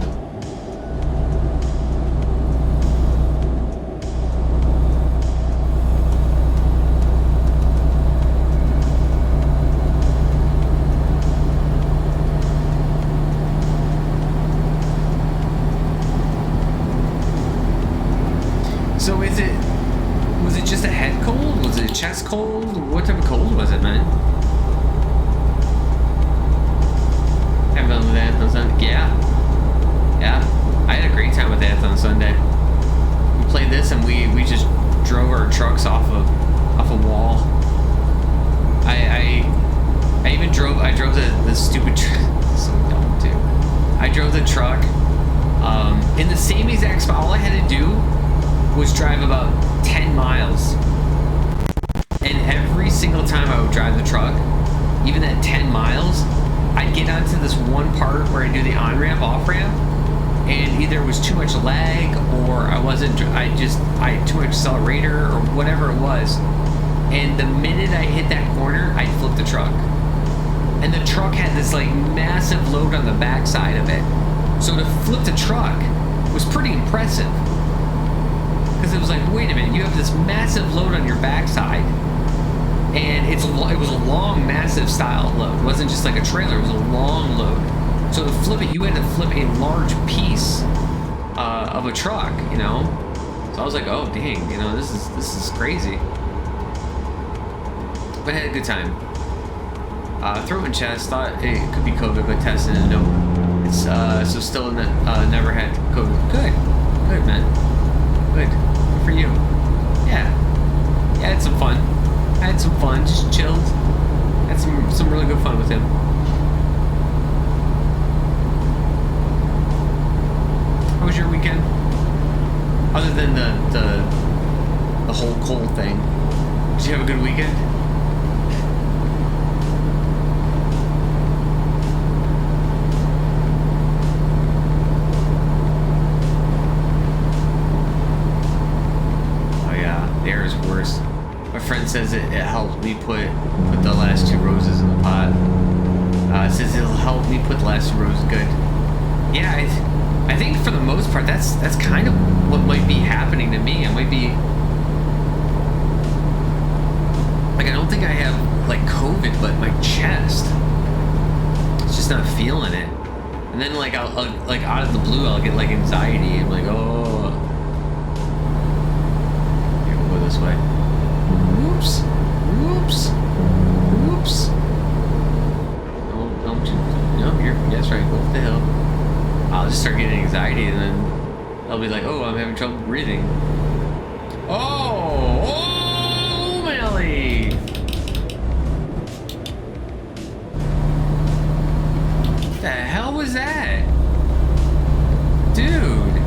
So was it just a head cold? Was it a chest cold? What type of cold was it, man? Have fun with that on Sunday? Yeah. I had a great time with that on Sunday. We played this and we just drove our trucks off a wall. I drove the stupid truck. So dumb too. I drove the truck in the same exact spot. All I had to do was drive about 10 miles. And every single time I would drive the truck, even at 10 miles, I'd get onto this one part where I do the on-ramp, off-ramp, and either it was too much lag or I had too much accelerator or whatever it was. And the minute I hit that corner, I'd flip the truck. And the truck had this like massive load on the backside of it. So to flip the truck was pretty impressive. Because it was like, wait a minute, you have this massive load on your backside, and it was a long, massive style load. It wasn't just like a trailer, it was a long load. So to flip it, you had to flip a large piece of a truck, you know? So I was like, oh dang, you know, this is crazy. But I had a good time. Throat and chest, thought it could be COVID, but tested and no. It's so still never had COVID. Good man. Good for you. Yeah, I had some fun. Just chilled. Had some really good fun with him. How was your weekend? Other than the whole cold thing, did you have a good weekend? Air is worse. My friend says it helped me put the last 2 roses in the pot. It says it'll help me put the last 2 roses. Good. Yeah, I think for the most part that's kind of what might be happening to me. I might be like, I don't think I have like COVID, but my chest, it's just not feeling it. And then like I'll like out of the blue I'll get like anxiety. I'm like, oh. This way. Whoops. Oh, don't you? No, you're. Yes, right. Go up the hill. I'll just start getting anxiety, and then I'll be like, "Oh, I'm having trouble breathing." Oh, Melly. What the hell was that, dude?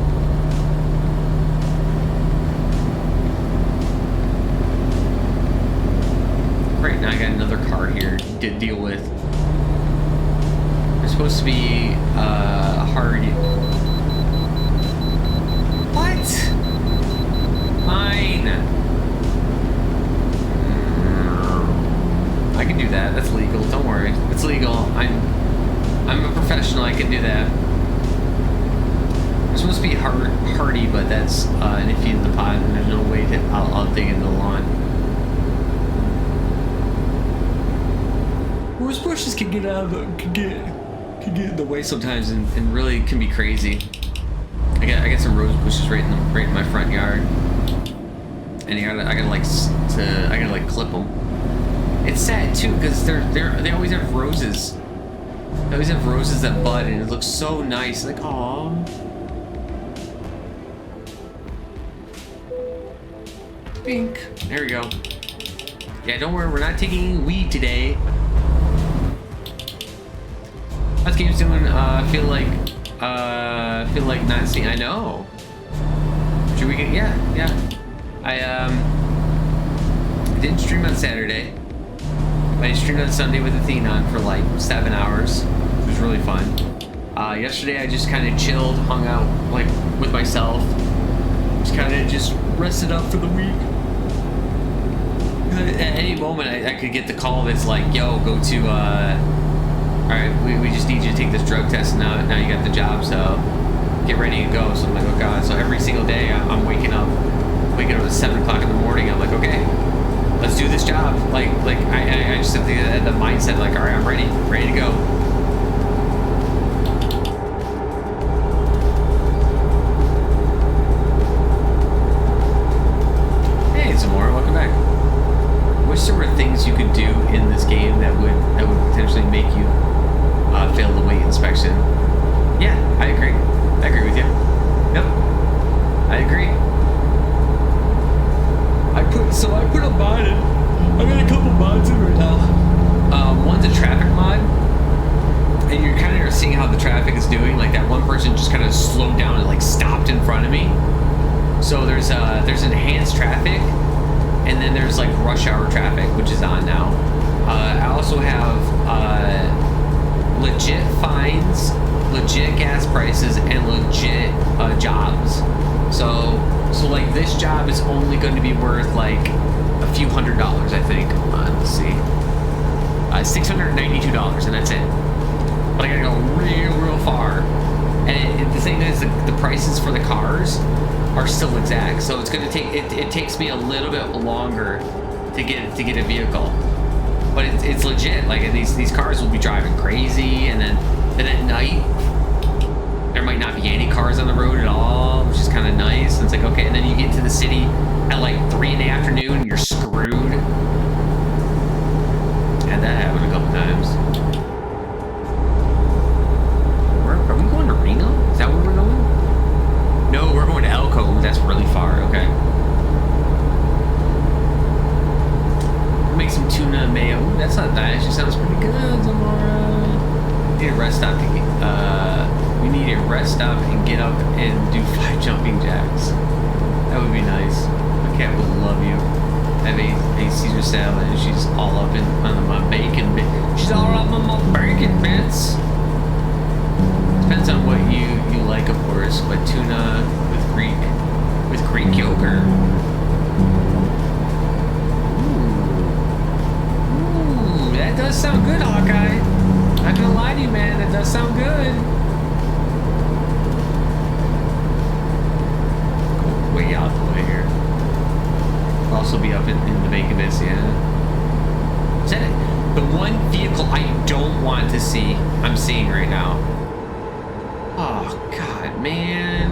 Right now I got another car here to deal with. There's supposed to be hard. What? Fine. I can do that. That's legal. Don't worry. It's legal. I'm a professional. I can do that. It's supposed to be hardy, but that's an iffy in the pot, and there's no way to. I'll dig into the lawn. Rose bushes can get in the way sometimes, and really can be crazy. I got some rose bushes right in my front yard, and I gotta like clip them. It's sad too because they always have roses. They always have roses that bud, and it looks so nice. Like, aw. Pink. There we go. Yeah, don't worry, we're not taking weed today. How's games doing? Feel like not seeing. I know. Should we get? Yeah. I didn't stream on Saturday, but I streamed on Sunday with Athena for like 7 hours, which was really fun. Yesterday I just kind of chilled, hung out like with myself, just rested up for the week. At any moment I could get the call that's like, yo, go to all right, we just need you to take this drug test, and now you got the job, so get ready to go. So I'm like, oh god. So every single day I'm waking up at 7 o'clock in the morning. I'm like, okay, let's do this job. Like I just have the mindset like, all right, I'm ready to go. Hey Zamora, welcome back. Wish there were things you could do in this game that would potentially make you fail the weight inspection. Yeah, I agree with you. Yep, I agree. I put a mod in. I got a couple mods in right now. One's a traffic mod, and you're kind of seeing how the traffic is doing. Like that one person just kind of slowed down and like stopped in front of me. So there's enhanced traffic, and then there's like rush hour traffic, which is on now. I also have legit fines, legit gas prices, and legit jobs. So like this job is only going to be worth like a few $100s, I think. Let's see, $692, and that's it. But I gotta go real far. And the thing is, the prices for the cars are still exact. So it's gonna take it takes me a little bit longer to get a vehicle. But it's legit. Like these cars will be driving crazy, and then at night there might not be any cars on the road at all, which is kind of nice. And it's like, okay, and then you get to the city at like 3 in the afternoon and you're screwed. Had that happen a couple times. Are we going to Reno? Is that where we're going? No, we're going to Elko. That's really far. Okay. Make some tuna and mayo. Ooh, that's not bad. She sounds pretty good, Zamora. Need a rest stop to get, we need a rest stop and get up and do 5 jumping jacks. That would be nice. My cat would love you. I have a Caesar salad, and she's all up on my bacon bit. She's all up on my bacon bits. Depends on what you like, of course. But tuna with Greek yogurt. Ooh, that does sound good, Hawkeye. Not gonna lie to you, man. That does sound good. Go way out the way here. I'll also be up in the bacon bits, yeah. Is that it? The one vehicle I don't want to see, I'm seeing right now. Oh, God, man.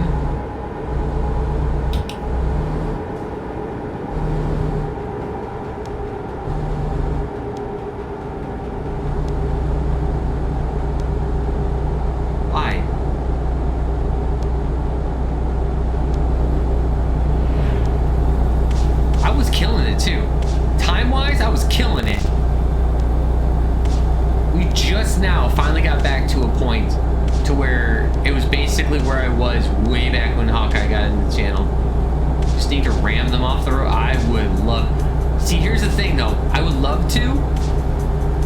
Why? I was killing it, too. Time-wise, I was killing it. We just now finally got back to a point to where it was basically where I was way back when Hawkeye got into the channel. Just need to ram them off the road. I would love. See, here's the thing though. I would love to,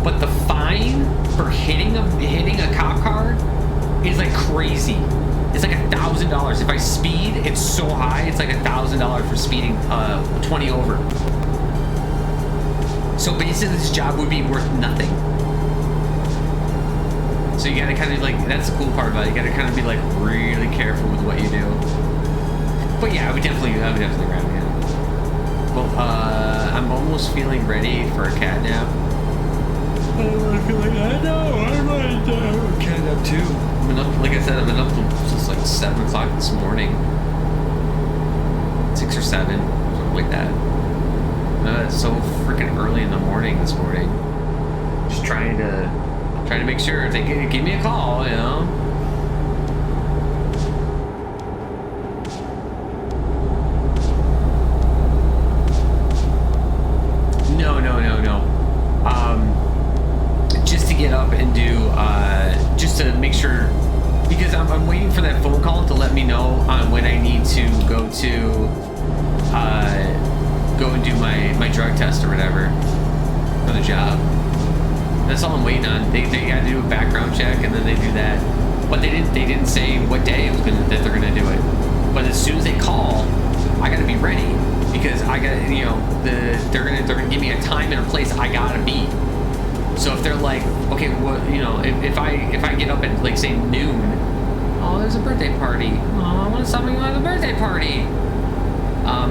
but the fine for hitting a cop car is like crazy. It's like $1,000. If I speed, it's so high. It's like $1,000 for speeding 20 over. So basically, this job would be worth nothing. So you gotta kind of like, that's the cool part about it. You gotta kind of be like really careful with what you do. But yeah, I would definitely grab it. Well, I'm almost feeling ready for a cat nap. I feel like I know I might do a cat nap too. I've been up, like I said, I've been up since like 7 o'clock this morning. 6 or 7, something like that. It's so freaking early in the morning this morning. Just trying to make sure if they give me a call, you know. No. Just to get up and do, just to make sure, because I'm waiting for that phone call to let me know on when I need to go and do my drug test or whatever for the job. That's all I'm waiting on. They got to do a background check, and then they do that. but they didn't say what day it was that they're gonna do it. But as soon as they call, I gotta be ready because I got, you know, they're gonna give me a time and a place I gotta be. So if they're like, okay, what, you know, if I get up at like say noon, oh, there's a birthday party. Oh, I want something at a birthday party.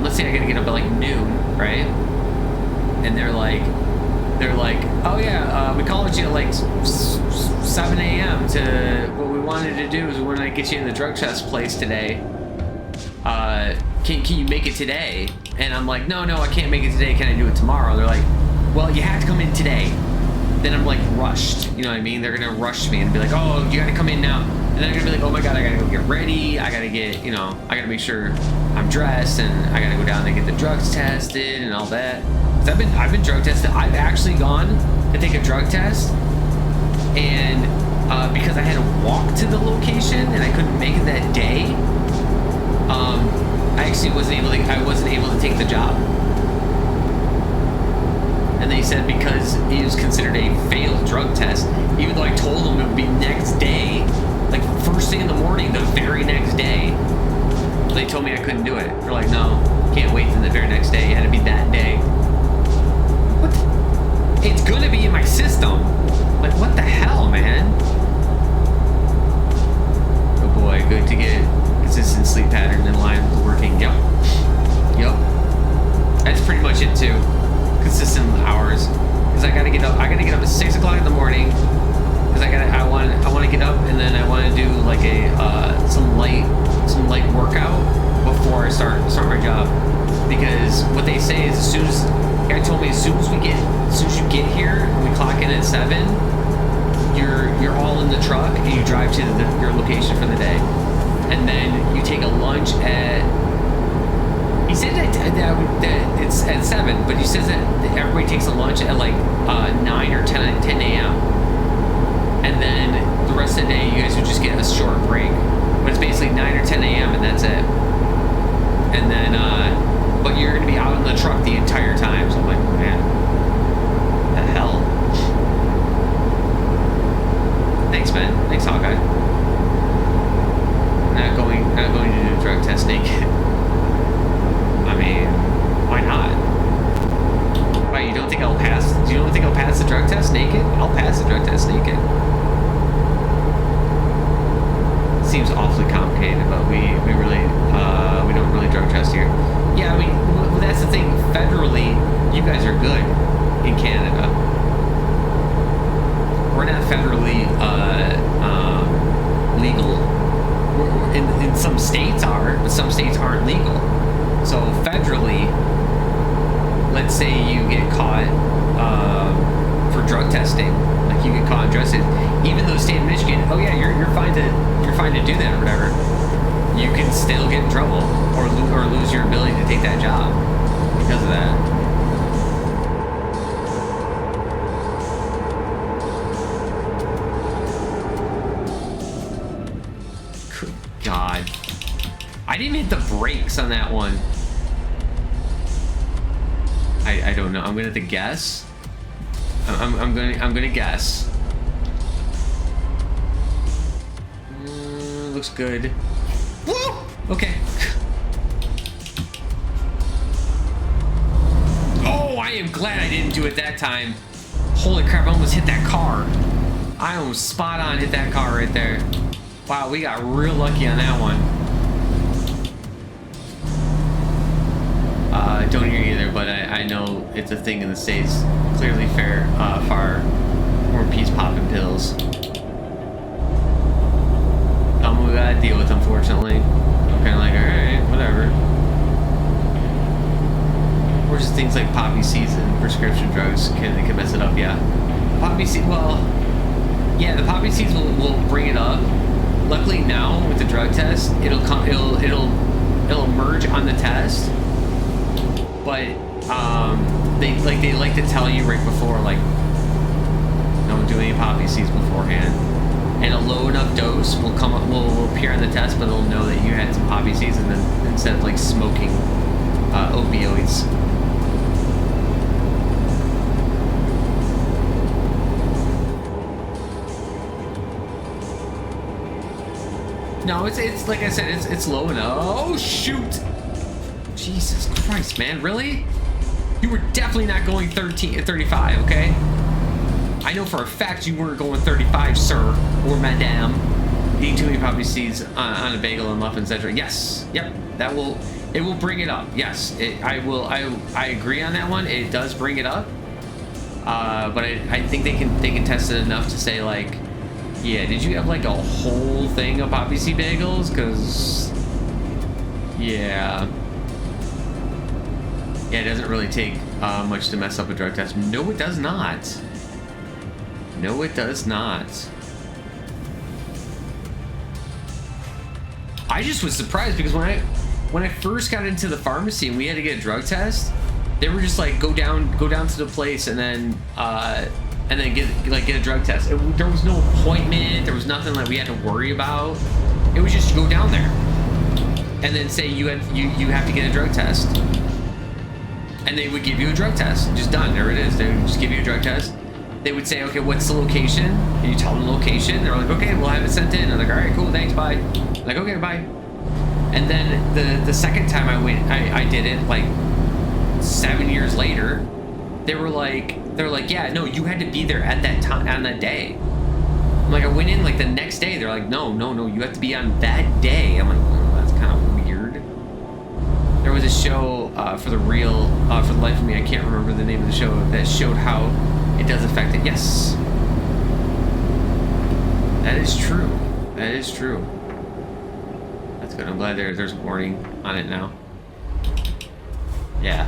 Let's say I gotta get up at like noon, right? And they're like, oh yeah, we called you at like 7 a.m. to what we wanted to do is we want to get you in the drug test place today. Can you make it today? And I'm like, no, I can't make it today. Can I do it tomorrow? They're like, well, you have to come in today. Then I'm like rushed. You know what I mean? They're gonna rush me and be like, oh, you gotta come in now. And then I'm gonna be like, oh my god, I gotta go get ready. I gotta get, you know, I gotta make sure I'm dressed and I gotta go down and get the drugs tested and all that. Cause I've been drug tested. I've actually gone to take a drug test, and because I had to walk to the location and I couldn't make it that day, I actually wasn't able to take the job. And they said because it was considered a failed drug test, even though I told them it would be next day, like first thing in the morning, the very next day, they told me I couldn't do it. They're like, no, can't wait till the very next day. It had to be that day. What? It's gonna be in my system. Like, what the hell, man? Oh boy, good to get consistent sleep pattern in line with working. Yep. That's pretty much it too. Consistent hours, because I gotta get up at 6 o'clock in the morning, because I want to get up, and then I want to do like a some light workout before I start my job, because what they say is as soon as you get here and we clock in at 7, you're all in the truck and you drive to your location for the day, and then you take a lunch at. He said that it's at 7, but he says that everybody takes a lunch at like 9 or 10 a.m. And then the rest of the day, you guys would just get a short break. But it's basically 9 or 10 a.m. and that's it. And then, but you're going to be out in the truck the entire time. So I'm like, man, what the hell? Thanks, man. Thanks, Hawkeye. Not going to do a drug test naked. I mean, why not? Why, you don't think I'll pass? Do you don't think I'll pass the drug test naked? I'll pass the drug test naked. Seems awfully complicated, but we don't really drug test here. Yeah, I mean, that's the thing. Federally, you guys are good in Canada. We're not federally legal. In some states are, but some states aren't legal. So federally, let's say you get caught for drug testing, like you get caught in drug testing, even though the state of Michigan, oh yeah, you're fine to do that or whatever, you can still get in trouble or lose your ability to take that job because of that. Good God. I didn't hit the brakes on that one. I don't know. I'm gonna have to guess. I'm gonna guess. Looks good. Woo! Okay. Oh, I am glad I didn't do it that time. Holy crap! I almost hit that car. I almost spot on hit that car right there. Wow, we got real lucky on that one. Don't hear either, but I know it's a thing in the States. Clearly far more peace popping pills. We gotta deal with, unfortunately. I'm kind of like, alright, whatever. Or just things like poppy seeds and prescription drugs can mess it up, yeah. Poppy seed, well, yeah, the poppy seeds will bring it up. Luckily now with the drug test, it'll merge on the test. But they like to tell you right before, like, don't do any poppy seeds beforehand. And a low enough dose will appear on the test, but it'll know that you had some poppy seeds, and then instead of like smoking opioids. no, it's like I said, it's low enough. Oh shoot! Jesus Christ, man, really? You were definitely not going 35, okay? I know for a fact you weren't going 35, sir or madame. Eating too many poppy seeds on a bagel and muffins, etc. Yes, yep, it will bring it up. Yes, I agree on that one. It does bring it up. But I think they can test it enough to say like, yeah, did you have like a whole thing of poppy seed bagels? Because yeah, it doesn't really take much to mess up a drug test. No, it does not. No, it does not. I just was surprised because when I first got into the pharmacy and we had to get a drug test, they were just like go down to the place and then get a drug test. There was no appointment. There was nothing like we had to worry about. It was just go down there and then say you have to get a drug test, and they would give you a drug test. Just done. There it is. They would just give you a drug test. They would say, okay, what's the location? And you tell them the location. They're like, okay, we'll have it sent in. I'm like, all right, cool, thanks, bye. I'm like, okay, bye. And then the second time I went, I did it like 7 years later. They're like, yeah, no, you had to be there at that time on that day. I'm like, I went in like the next day. They're like, no, you have to be on that day. I'm like, oh, that's kind of weird. There was a show for the life of me, I can't remember the name of the show, that showed how it does affect it. Yes, that is true. That is true. That's good. I'm glad there's a warning on it now. Yeah,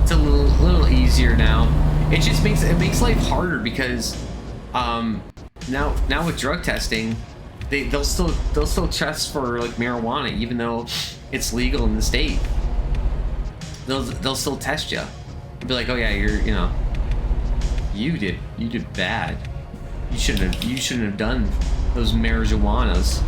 it's a little easier now. It just makes life harder because now with drug testing, they'll still test for like marijuana even though it's legal in the state. They'll still test you. They'll be like, oh yeah, you did bad. You shouldn't have done those marijuanas.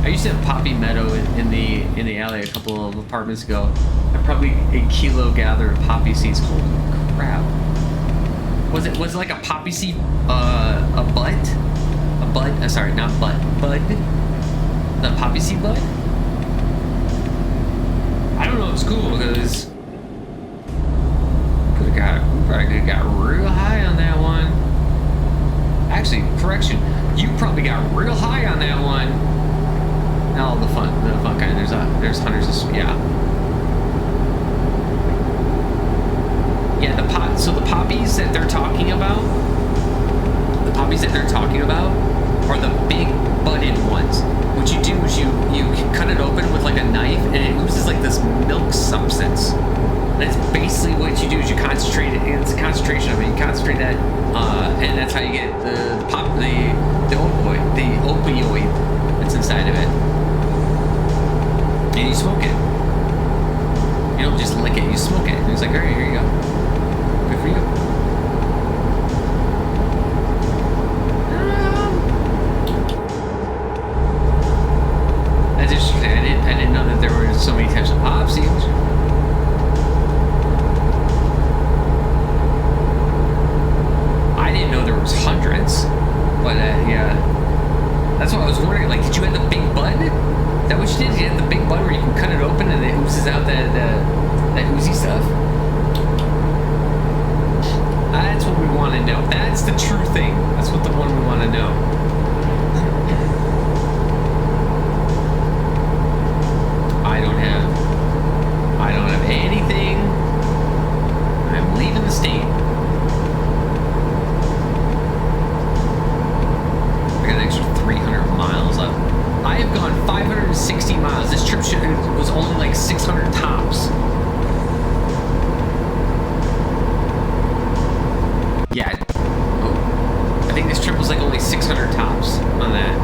I used to have Poppy Meadow in the alley a couple of apartments ago. I probably a kilo gathered of poppy seeds. Holy crap! Was it like a poppy seed a bud? Sorry, not bud. Bud. The poppy seed bud. I don't know if it's cool because we probably could have got real high on that one. Actually, correction, you probably got real high on that one. Now the fun kind. There's hundreds of So the poppies that they're talking about, are the big budded ones. What you do is you cut it open with like a knife, and it oozes like this milk substance. And it's basically what you do is you concentrate it. It's a concentration of it. You concentrate that, and that's how you get the opioid that's inside of it. And you smoke it. You don't just lick it. You smoke it. And it's like, all right, here you go. Good for you. That's interesting. I didn't know that there were so many types of pop seeds. I didn't know there was hundreds, but yeah, that's what I was wondering. Like, did you have the big bud? Is that what you did? You had the big bud where you can cut it open and it oozes out that oozy stuff. That's what we want to know. That's the true thing. That's what the one we want to know. I don't have anything. I'm leaving the state. I got an extra 300 miles left. I have gone 560 miles. This trip was only like 600 tops. Yeah. Oh. I think this trip was like only 600 tops on that.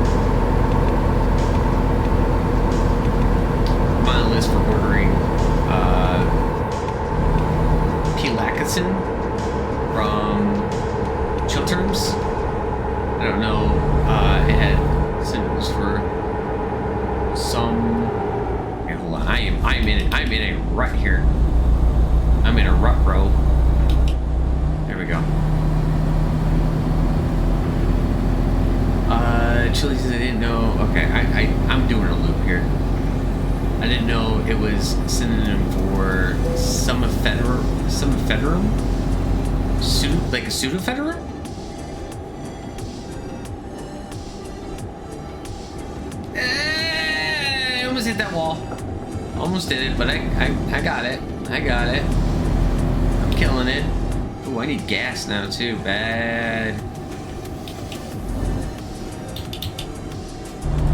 My list for ordering Pilakison from Chilterns. I don't know. It had symbols for some. Here, hold on. I'm in a rut here. I'm in a rut, bro. There we go. Chili's, I didn't know. Okay, I'm doing a loop here. I didn't know it was synonym for Sumifederum? Like a pseudofederum? I almost hit that wall. Almost did it, but I got it. I got it. I'm killing it. Ooh, I need gas now too. Bad.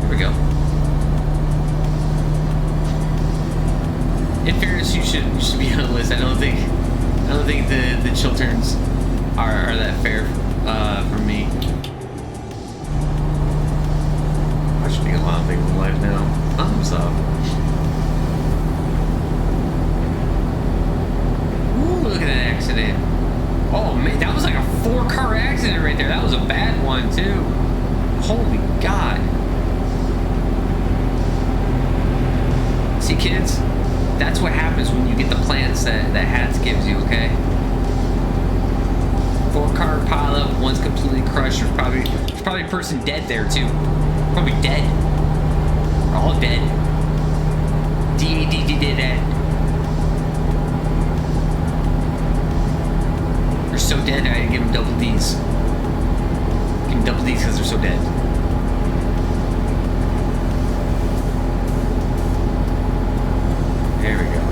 Here we go. In fairness, you should be on the list. I don't think the Chilterns are that fair for me. I should be a lot of things in life now. Thumbs up. Ooh, look at that accident. Oh man, that was like a 4-car accident right there. That was a bad one too. Holy God. See, kids, that's what happens when you get the plans that Hats gives you, okay? 4-car pileup, one's completely crushed. There's probably a person dead there too. Probably dead. They're all dead. Dead. They're so dead, I had to give them double Ds. Give them double Ds because they're so dead. There we go.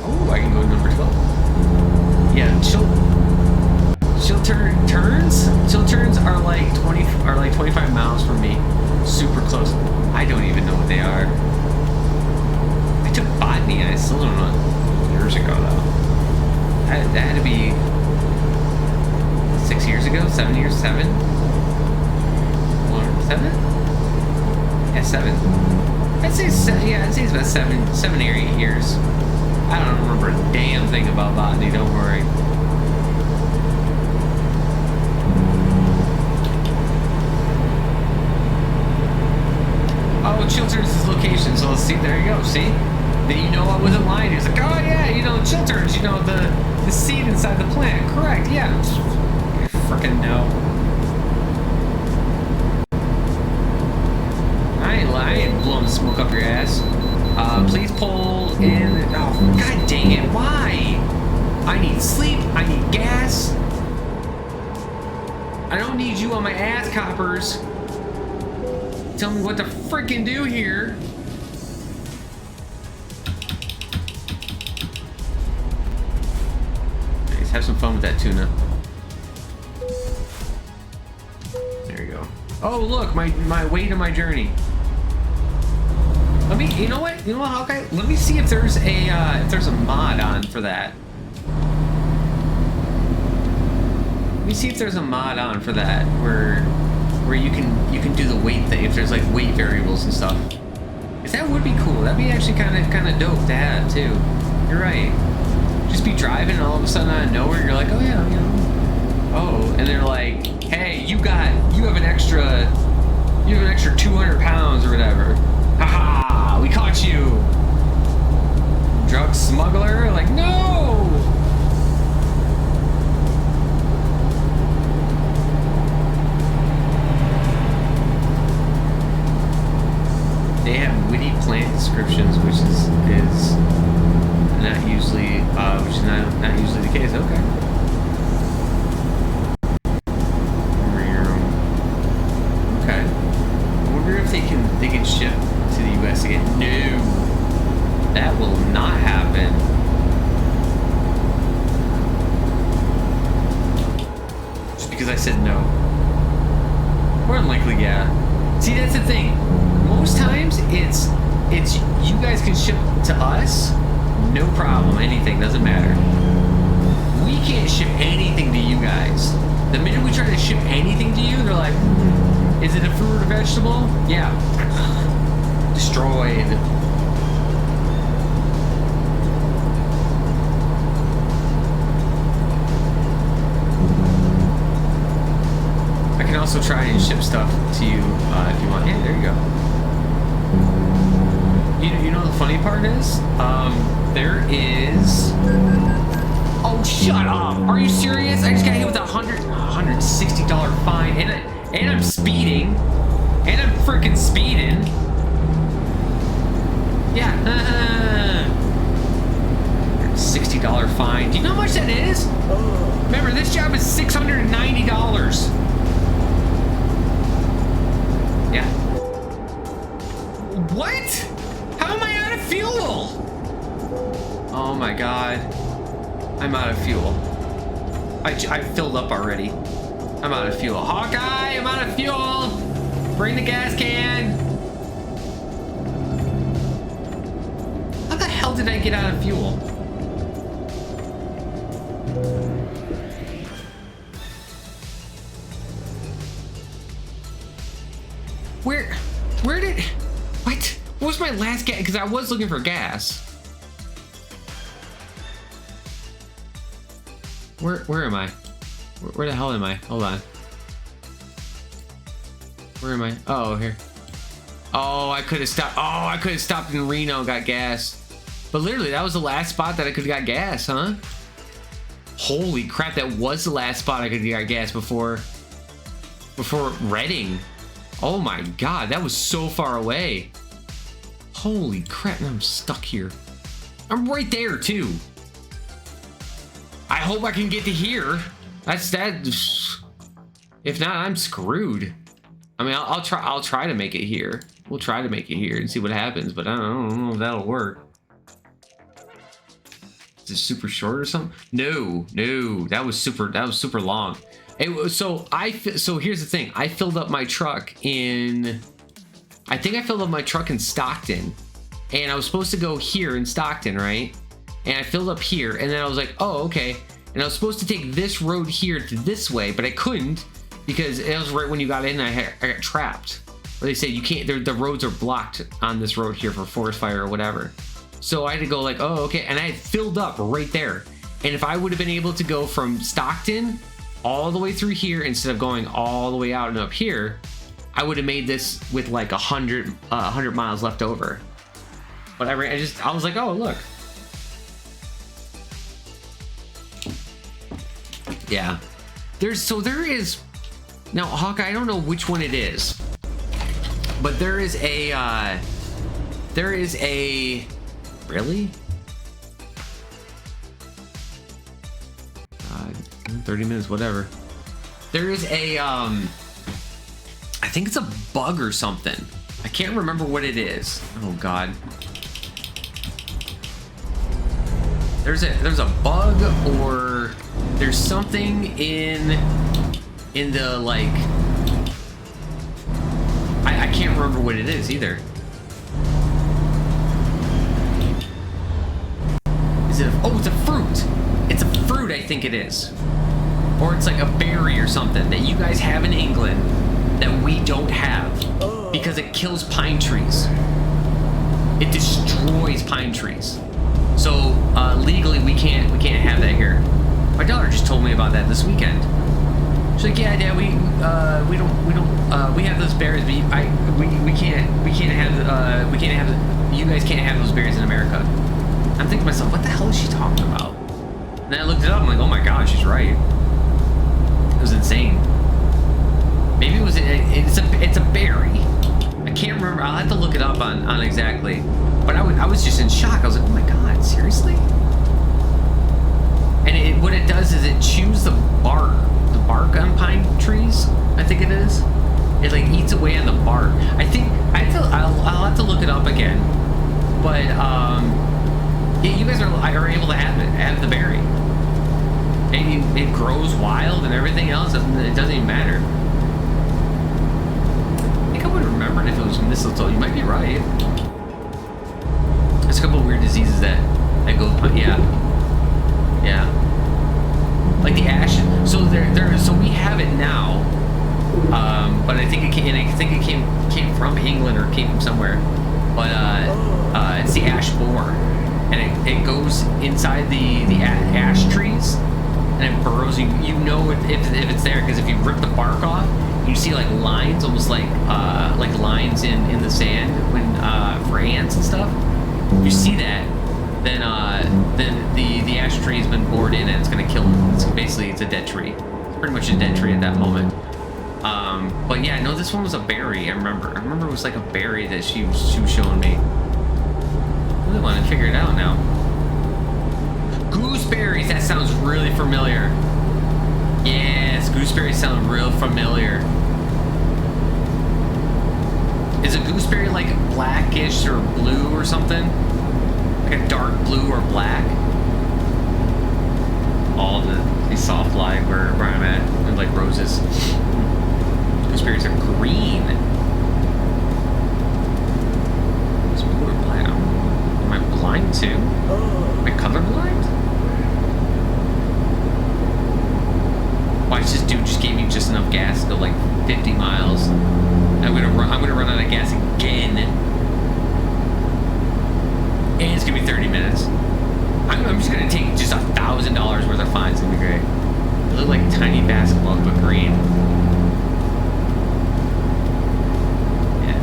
Oh, I can go to number 12. Yeah, Chilterns are like 25 miles from me. Super close. I don't even know what they are. I took botany and I still don't know. Years ago though. That had to be 6 years ago? 7 years? 7? 7? Yeah, 7. I'd say it's about 7 or 8 years. I don't remember a damn thing about botany, don't worry. Oh, Chilterns is location, so let's see, there you go, see? Then you know I wasn't lying. He was like, oh yeah, you know, Chilterns, you know, the seed inside the plant. Correct, yeah. I freaking know. I ain't blowing smoke up your ass. Please pull in. Oh, god dang it, why? I need sleep, I need gas. I don't need you on my ass, coppers. Tell me what to freaking do here. Nice, have some fun with that tuna. There you go. Oh look, my way to my journey. Let me, you know what, Hawkeye? Let me see if there's a mod on for that. Let me see if there's a mod on for that where you can do the weight thing, if there's like weight variables and stuff. If that would be cool. That'd be actually kind of dope to have too. You're right. Just be driving and all of a sudden out of nowhere you're like, oh yeah, you know. Oh, and they're like, hey, you have an extra 200 pounds or whatever. Haha, we caught you. Drug smuggler? Like, no! They have witty plant descriptions, which is not usually not usually the case. Okay. Okay. I wonder if they can ship to the US again. No, that will not happen. Just because I said no. More than likely, yeah. See, that's the thing. Most times it's you guys can ship to us, no problem, anything, doesn't matter. We can't ship anything to you guys. The minute we try to ship anything to you, they're like, is it a fruit or a vegetable? Yeah. Destroyed. I can also try and ship stuff to you if you want. Yeah, there you go. You know the funny part is, there is... Oh, Oh, shut up. Are you serious? I just got hit with $160 fine, and I'm speeding. And I'm freaking speeding. Yeah. $60 fine. Do you know how much that is? Remember, this job is $690. Yeah. What? How am I out of fuel? Oh my god. I'm out of fuel. I filled up already. I'm out of fuel. Hawkeye, I'm out of fuel. Bring the gas can. How the hell did I get out of fuel? Where did, what was my last gas? Because I was looking for gas. Where am I? Where the hell am I? Hold on. Where am I? Oh, here. Oh, I could have stopped. Oh, I could have stopped in Reno and got gas. But literally, that was the last spot that I could have got gas, huh? Holy crap, that was the last spot I could have got gas before Reading. Oh my god, that was so far away. Holy crap, now I'm stuck here. I'm right there too. I hope I can get to here. That's that. If not, I'm screwed. I mean, I'll try to make it here. We'll try to make it here and see what happens, but I don't know if that'll work. Is it super short or something? No, that was super long. So here's the thing. I filled up my truck in, I think I filled up my truck in Stockton, and I was supposed to go here in Stockton, right? And I filled up here, and then I was like, oh, okay. And I was supposed to take this road here to this way, but I couldn't because it was right when you got in. I got trapped. Or they said you can't. The roads are blocked on this road here for forest fire or whatever. So I had to go like, oh, okay. And I had filled up right there. And if I would have been able to go from Stockton all the way through here instead of going all the way out and up here, I would have made this with like 100 miles left over. But I was like, oh, look. Yeah. There is now, Hawkeye, I don't know which one it is, but there is a really 30 minutes, whatever. There is a I think it's a bug or something. I can't remember what it is. Oh god. There's a bug, or there's something in the like, I can't remember what it is either. Is it it's a fruit. It's a fruit, I think it is. Or it's like a berry or something that you guys have in England that we don't have, because it kills pine trees. It destroys pine trees. So legally we can't have that here. My daughter just told me about that this weekend. She's like, yeah, Dad, we have those berries, but we can't have you guys can't have those berries in America. I'm thinking to myself, what the hell is she talking about? And then I looked it up. I'm like, oh my god, she's right. It was insane. Maybe it's a berry. I can't remember. I'll have to look it up on exactly. But I was just in shock. I was like, oh my god, seriously? And what it does is it chews the bark on pine trees. I think it is. It like eats away on the bark. I'll have to look it up again. But yeah, you guys are able to have the berry. And it grows wild and everything else. It doesn't even matter. I think I would have remembered if it was mistletoe. You might be right. There's a couple of weird diseases that go. Yeah. Like the ash. So so we have it now. But I think it came from England or came from somewhere. But it's the ash borer, and it goes inside the ash trees, and it burrows. You know if it's there, because if you rip the bark off, you see like lines, almost like lines in the sand when for ants and stuff. You see that, then the ash tree has been bored in and it's gonna kill him. So basically, it's a dead tree. It's pretty much a dead tree at that moment. But yeah, no, this one was a berry. I remember it was like a berry that she was showing me. I really want to figure it out now. Gooseberries. That sounds really familiar. Yes, gooseberries sound real familiar. Is a gooseberry like blackish or blue or something? Like a dark blue or black? All the soft light where I'm at, they're like roses. Gooseberries are green. Is blue or black? Am I blind too? Am I colorblind? Watch, this dude just gave me just enough gas to go like 50 miles. I'm gonna run out of gas again. And it's gonna be 30 minutes. I'm just gonna take just $1,000 worth of fines. It's gonna be great. They look like tiny basketballs, but green. Yeah.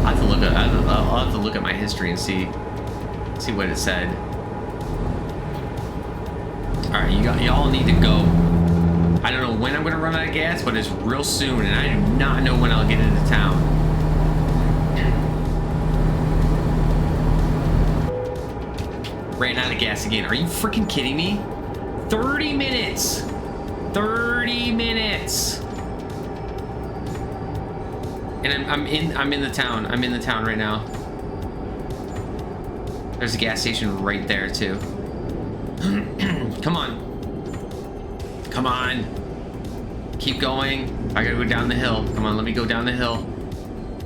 I'll have to look at my history and see what it said. All right, y'all need to go. I don't know when I'm gonna run out of gas, but it's real soon, and I do not know when I'll get into town. Ran out of gas again. Are you freaking kidding me? 30 minutes. 30 minutes. And I'm in the town. I'm in the town right now. There's a gas station right there too. Come on. Come on. Keep going. I gotta go down the hill. Come on, let me go down the hill.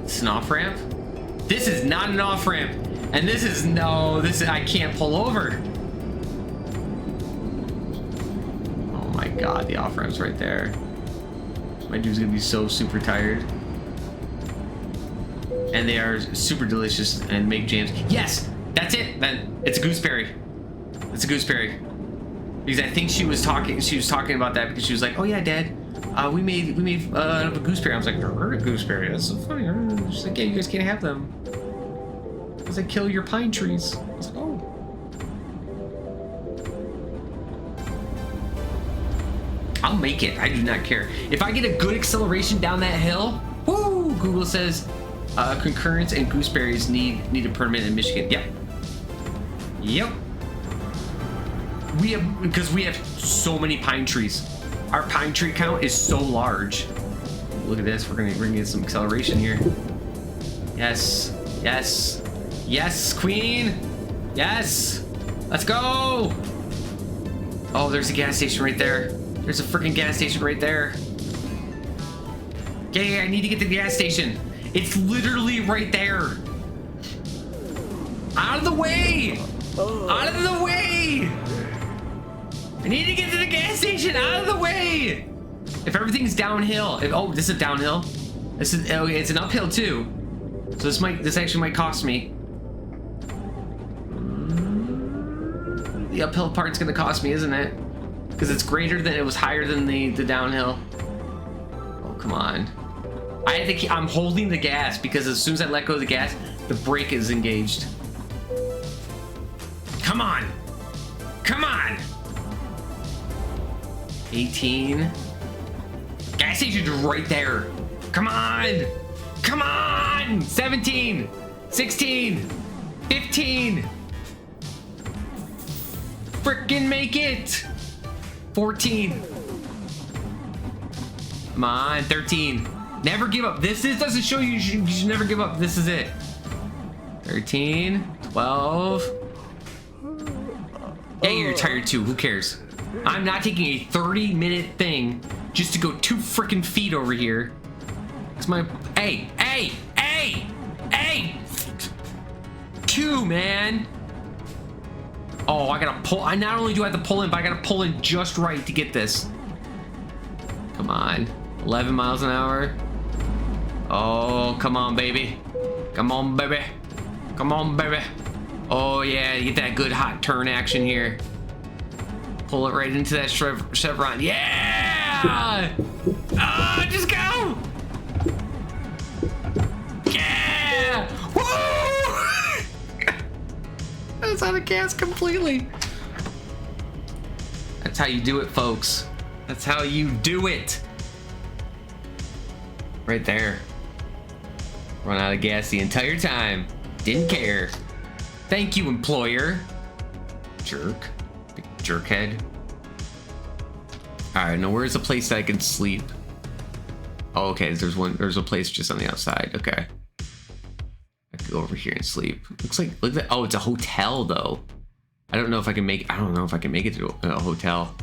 It's an off-ramp? This is not an off-ramp. And this is I can't pull over. Oh my god, the off-ramp's right there. My dude's gonna be so super tired. And they are super delicious and make jams. Yes! That's it then. It's a gooseberry. It's a gooseberry. Because I think she was talking about that because she was like, oh yeah, Dad, we made a gooseberry. I was like, never heard of gooseberry. That's so funny. She's like, yeah, you guys can't have them. Because they kill your pine trees. I was like, oh. I'll make it. I do not care. If I get a good acceleration down that hill, woo! Google says concurrence and gooseberries need a permit in Michigan. Yep. Yep. Because we have so many pine trees. Our pine tree count is so large. Look at this. We're gonna get some acceleration here. Yes. Yes. Yes, queen. Yes. Let's go. Oh, there's a gas station right there. There's a freaking gas station right there. Yeah, I need to get to the gas station. It's literally right there. Out of the way. Out of the way. I need to get to the gas station. Out of the way. If everything's downhill. Oh, this is downhill. This is, oh, it's an uphill too. So this actually might cost me. The uphill part's gonna cost me, isn't it? Because it's greater than, it was higher than the downhill. Oh, come on. I'm holding the gas because as soon as I let go of the gas, the brake is engaged. Come on. Come on. 18. Gas station's right there. Come on. Come on. 17. 16. 15. Frickin' make it. 14. Come on. 13. Never give up. This doesn't show you should never give up. This is it. 13. 12. Yeah, you're tired too. Who cares? I'm not taking a 30-minute thing just to go 2 freaking feet over here. It's my... Hey! 2, man! Oh, I gotta pull... I not only do I have to pull in, but I gotta pull in just right to get this. Come on. 11 miles an hour. Oh, come on, baby. Come on, baby. Come on, baby. Oh, yeah, you get that good hot turn action here. Pull it right into that chevron. Yeah! Just go! Yeah! Woo! That's out of gas completely. That's how you do it, folks. That's how you do it. Right there. Run out of gas the entire time. Didn't care. Thank you, employer. Jerk. Big jerkhead. Alright, now where's a place that I can sleep? Oh, okay, there's a place just on the outside. Okay. I can go over here and sleep. Looks like, look at that. Oh, it's a hotel though. I don't know if I can make it to a hotel.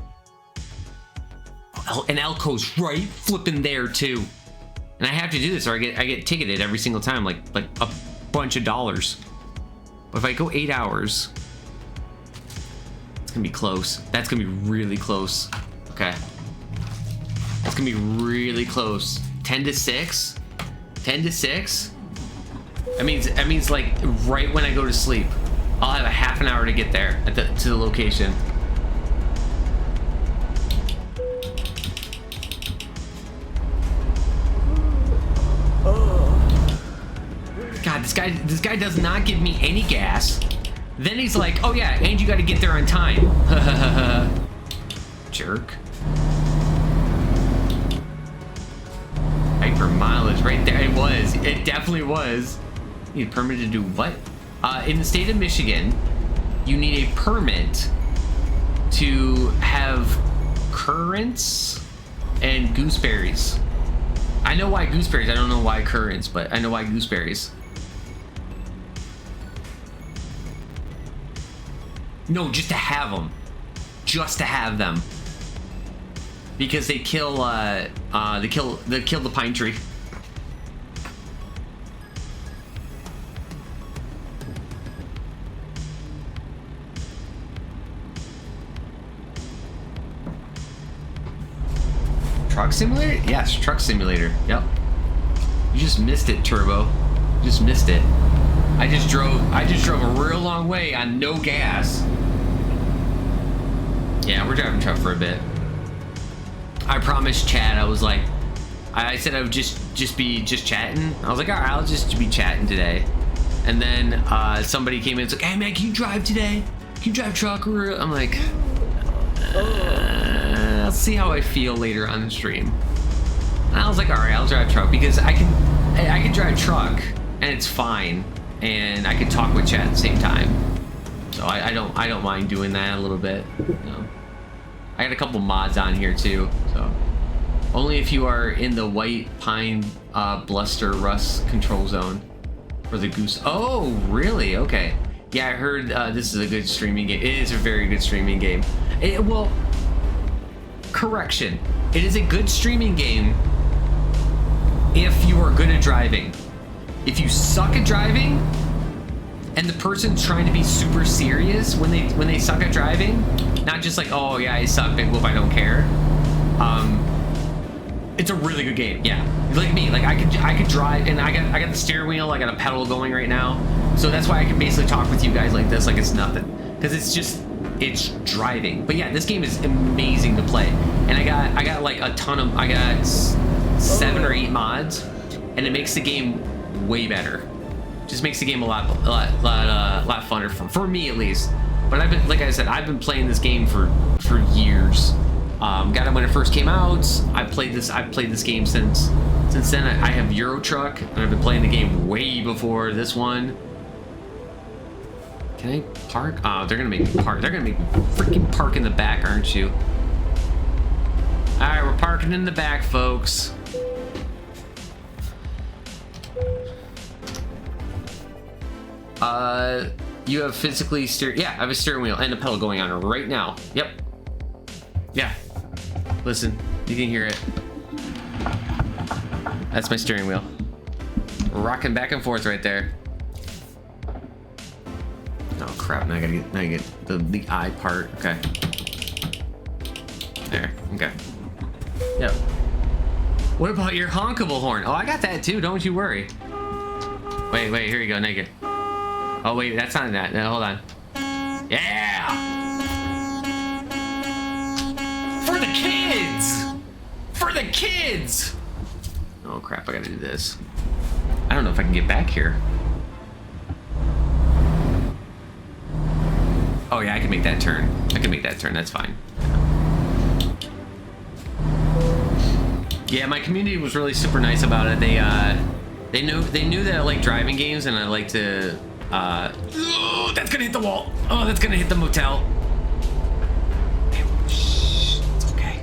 Oh, and Elko's right flipping there too. And I have to do this or I get ticketed every single time, like a bunch of dollars. But if I go 8 hours, it's gonna be close. That's gonna be really close. Okay. That's gonna be really close. 10 to 6? 10 to 6? That means like right when I go to sleep, I'll have a half an hour to get there to the location. God, this guy does not give me any gas. Then he's like, oh yeah, and you gotta get there on time. Jerk. Hyper mileage right there. It was. It definitely was. You need a permit to do what? In the state of Michigan, you need a permit to have currants and gooseberries. I know why gooseberries. I don't know why currants, but I know why gooseberries. No, just to have them. Just to have them. Because they kill they kill the pine tree. Truck simulator? Yes, truck simulator. Yep. You just missed it, Turbo. You just missed it. I just drove a real long way on no gas. Yeah, we're driving truck for a bit. I promised Chad, I was like, I said I would just be chatting. I was like, all right, I'll just be chatting today. And then somebody came in and was like, hey man, can you drive today? Can you drive truck? I'm like, I'll see how I feel later on the stream. And I was like, all right, I'll drive truck because I can drive truck and it's fine, and I can talk with chat at the same time. So I don't mind doing that a little bit. You know. I got a couple mods on here too, so only if you are in the white pine bluster rust control zone for the goose. Oh, really? Okay. Yeah, I heard this is a good streaming game. It is a very good streaming game. Well, correction. It is a good streaming game if you are good at driving. If you suck at driving, and the person's trying to be super serious when they suck at driving, not just like, oh yeah, I suck, big whoop, I don't care. It's a really good game. Yeah, like me, like I could drive, and I got the steering wheel, I got a pedal going right now, so that's why I can basically talk with you guys like this, like it's nothing, because it's driving. But yeah, this game is amazing to play, and I got like a ton of, I got 7 or 8 mods, and it makes the game way better. Just makes the game a lot funner for me at least. But I've been, like I said, I've been playing this game for years. Got it when it first came out. I've played this game since then. I have Euro Truck, and I've been playing the game way before this one. Can I park? Oh, they're gonna make me park. They're gonna make me freaking park in the back, aren't you? All right, we're parking in the back, folks. You have physically yeah, I have a steering wheel and a pedal going on right now. Yep. Yeah. Listen, you can hear it. That's my steering wheel. Rocking back and forth right there. Oh crap, now I gotta get the eye part. Okay. There, okay. Yep. What about your honkable horn? Oh, I got that too, don't you worry. Wait, here you go, naked. Oh wait, that's not that. No, hold on. Yeah! For the kids! For the kids! Oh crap, I gotta do this. I don't know if I can get back here. Oh yeah, I can make that turn. I can make that turn. That's fine. Yeah, my community was really super nice about it. They knew that I like driving games and I like to. Oh, that's gonna hit the wall. Oh, that's gonna hit the motel. Shh, it's okay.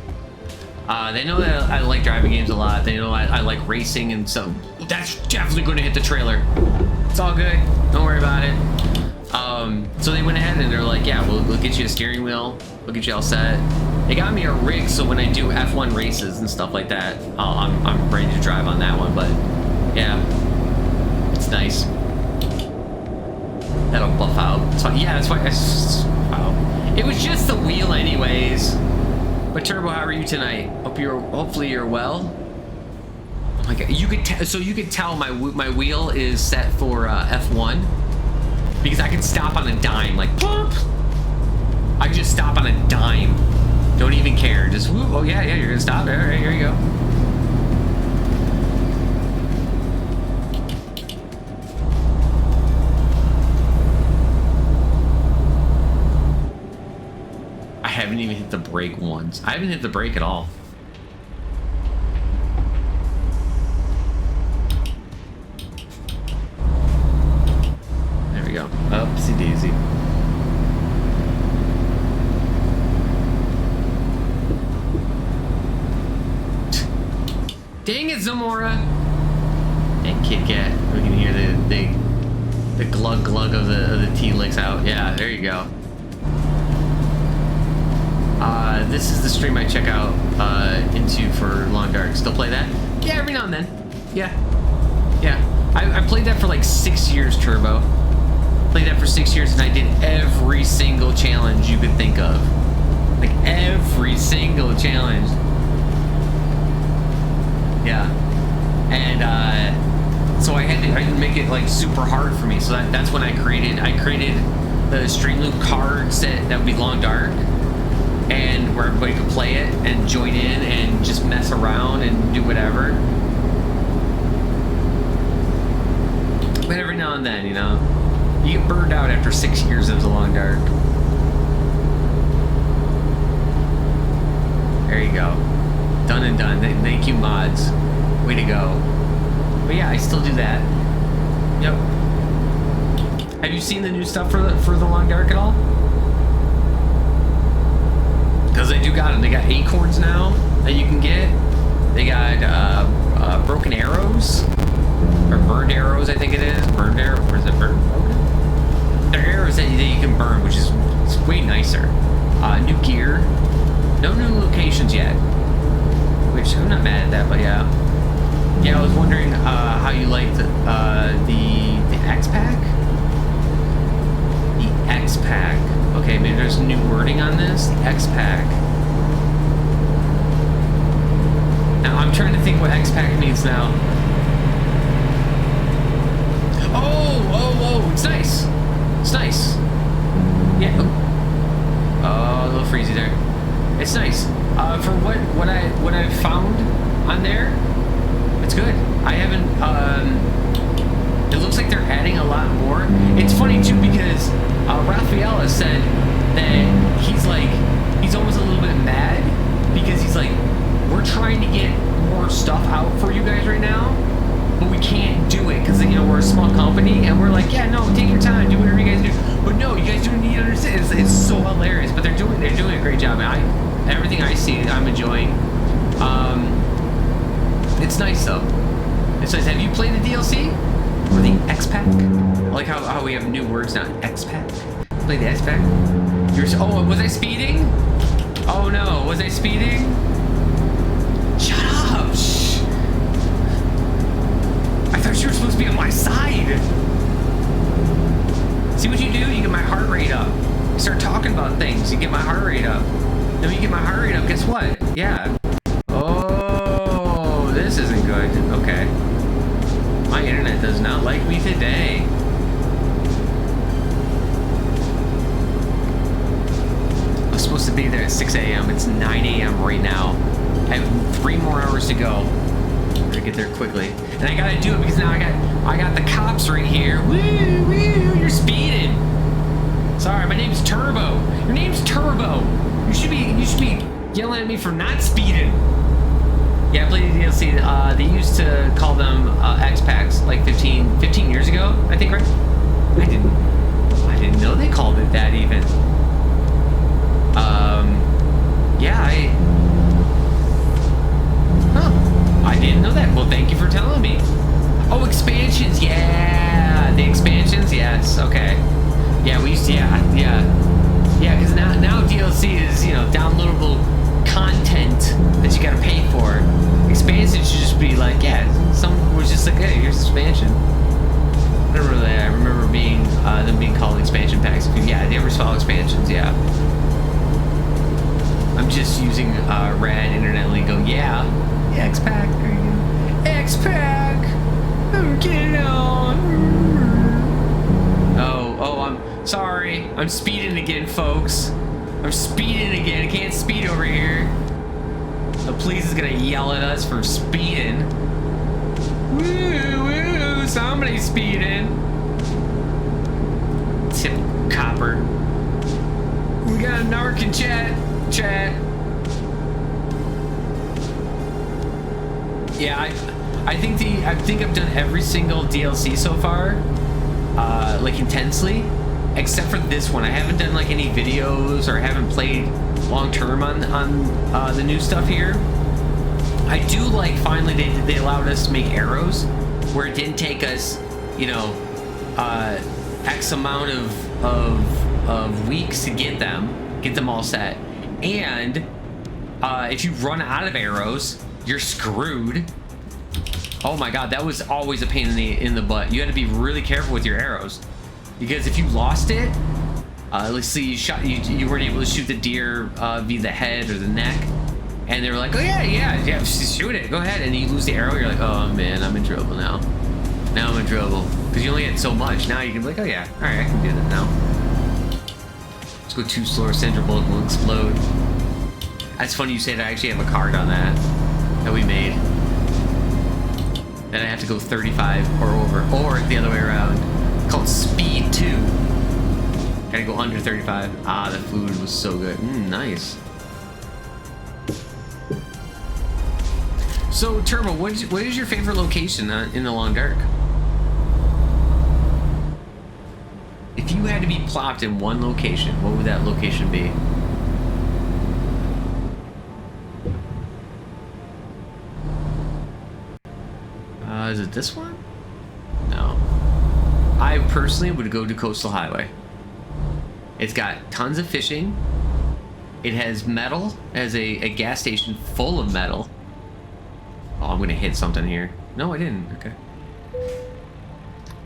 They know that I like driving games a lot. They know I like racing, and so that's definitely gonna hit the trailer. It's all good. Don't worry about it. So they went ahead and they're like, yeah, we'll get you a steering wheel. We'll get you all set. They got me a rig, so when I do F1 races and stuff like that, I'm ready to drive on that one. But yeah, it's nice. That'll buff out. So yeah, that's why. Wow. It was just the wheel, anyways. But Turbo, how are you tonight? Hopefully you're well. Oh my God, you could tell my wheel is set for F1 because I can stop on a dime, like pump. I can just stop on a dime. Don't even care. Just whoop. Oh yeah, you're gonna stop. All right, here you go. I haven't even hit the brake once. I haven't hit the brake at all. There we go. Upsy daisy. Dang it, Zamora! Dang Kit Kat. We can hear the glug glug of the tea licks out. Yeah, there you go. This is the stream I check out into for Long Dark. Still play that? Yeah, every now and then. Yeah. I played that for like 6 years, Turbo. Played that for 6 years, and I did every single challenge you could think of. Like every single challenge. Yeah. And so I had to make it like super hard for me. So that's when I created the Stream Loop card set that would be Long Dark, and where everybody could play it and join in and just mess around and do whatever. But every now and then, you know, you get burned out after 6 years of the Long Dark. There you go. Done and done. Thank you, mods. Way to go. But yeah, I still do that. Yep. Have you seen the new stuff for the Long Dark at all? Because they do got them. They got acorns now that you can get. They got broken arrows. Or burned arrows, I think it is. Burned arrow. Or is it burned? Okay. They're arrows that you can burn, which is way nicer. New gear. No new locations yet. Which I'm not mad at that, but yeah. Yeah, I was wondering how you liked the X-Pack? The X-Pack. Okay, maybe there's new wording on this. The X-Pack. Now, I'm trying to think what X-Pack means now. Oh, it's nice. It's nice. Yeah. Oh, a little freezy there. It's nice. For what I found on there, it's good. I haven't. It looks like they're adding a lot more. It's funny too because Raphael has said that he's almost a little bit mad because he's like, we're trying to get more stuff out for you guys right now, but we can't do it because, you know, we're a small company, and we're like, yeah, no, take your time, do whatever you guys do. But no, you guys don't need to understand. It's so hilarious. But they're doing a great job. Everything I see, I'm enjoying. It's nice though. It's nice. Have you played the DLC or the X-Pack? I like how we have new words now. X-Pack. Play the X-Pack. Oh, was I speeding? Oh no, was I speeding? Shut up! Shh. I thought you were supposed to be on my side. See what you do? You get my heart rate up. You start talking about things, you get my heart rate up. Then when you get my heart rate up, guess what? Yeah. Oh, this isn't good. Okay. My internet does not like me today. I was supposed to be there at 6 a.m. It's 9 a.m. right now. I have 3 more hours to go. I'm gonna get there quickly. And I gotta do it because now I got the cops right here. Woo, woo, you're speeding. Sorry, my name's Turbo. Your name's Turbo. You should be yelling at me for not speeding. Yeah, I played the DLC. They used to call them X-Packs like 15 years ago, I think, right? I didn't know they called it that even. Yeah, I didn't know that. Well, thank you for telling me. Oh, expansions, yeah, the expansions, yes, okay. Yeah, we used to, yeah, because now DLC is, you know, downloadable content that you gotta pay for. Expansion should just be like, yeah, was just like, hey, here's expansion. I don't remember that. I remember them being called expansion packs. Yeah, they were small expansions, yeah. I'm just using rad internet lingo. Yeah, X-Pack, there you go. X-Pack, get it on. Oh, I'm sorry. I'm speeding again, folks. I'm speeding again. I can't speed over here. The police is gonna yell at us for speeding. Woo, somebody's speeding. Tip copper. We got a narc in chat. Yeah, I think I've done every single DLC so far, like intensely, except for this one. I haven't done like any videos or haven't played long term on the new stuff here. I do like finally they allowed us to make arrows where it didn't take us, you know, X amount of weeks to get them all set. And if you run out of arrows, you're screwed. Oh my god, that was always a pain in the butt. You had to be really careful with your arrows, because if you lost it, let's see, you weren't able to shoot the deer via the head or the neck, and they were like, oh yeah, just shoot it, go ahead, and you lose the arrow. You're like, oh man, I'm in trouble now. Now I'm in trouble because you only had so much. Now you can be like, oh yeah, all right, I can do that now. Let's go too slow. Central bullet will explode. That's funny you say that. I actually have a card on that we made. Then I have to go 35 or over, or the other way around. It's called Speed 2. Gotta go under 35. Ah, the food was so good. Nice. So, Turbo, what is your favorite location in the Long Dark? If you had to be plopped in one location, what would that location be? Is it this one? No. I personally would go to Coastal Highway. It's got tons of fishing. It has metal, as a gas station full of metal. Oh, I'm gonna hit something here. No, I didn't. Okay.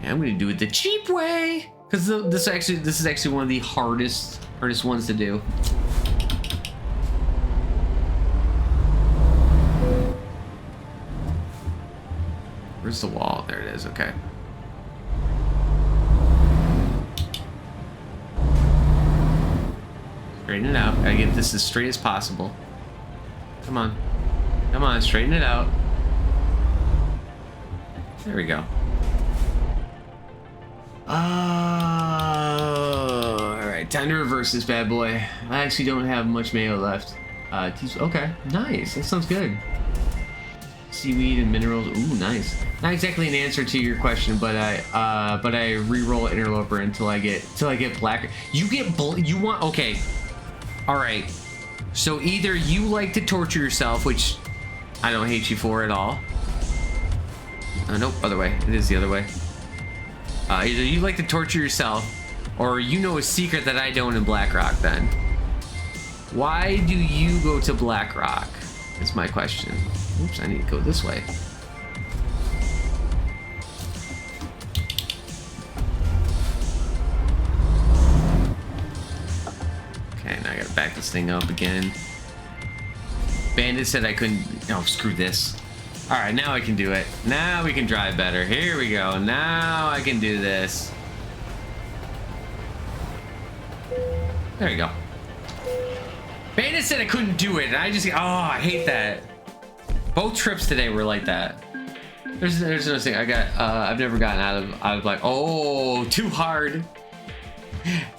Yeah, I'm gonna do it the cheap way, because this is actually one of the hardest ones to do. Where's the wall? There it is. Okay. Straighten it out. Gotta get this as straight as possible. Come on. Come on, straighten it out. There we go. Alright, time to reverse this bad boy. I actually don't have much mayo left. Okay, nice. That sounds good. Seaweed and minerals. Ooh, nice. Not exactly an answer to your question, but I re-roll Interloper until I get black. You want, okay. All right. So either you like to torture yourself, which I don't hate you for at all. Nope, other way. It is the other way. Either you like to torture yourself, or you know a secret that I don't in Blackrock. Then why do you go to Blackrock? That's my question. Oops, I need to go this way. Okay, now I gotta back this thing up again. Bandit said I couldn't. Oh, screw this. Alright, now I can do it. Now we can drive better. Here we go. Now I can do this. There you go. Bandit said I couldn't do it, and I just, oh, I hate that. Both trips today were like that. There's no thing. I've never gotten out of like, oh, too hard.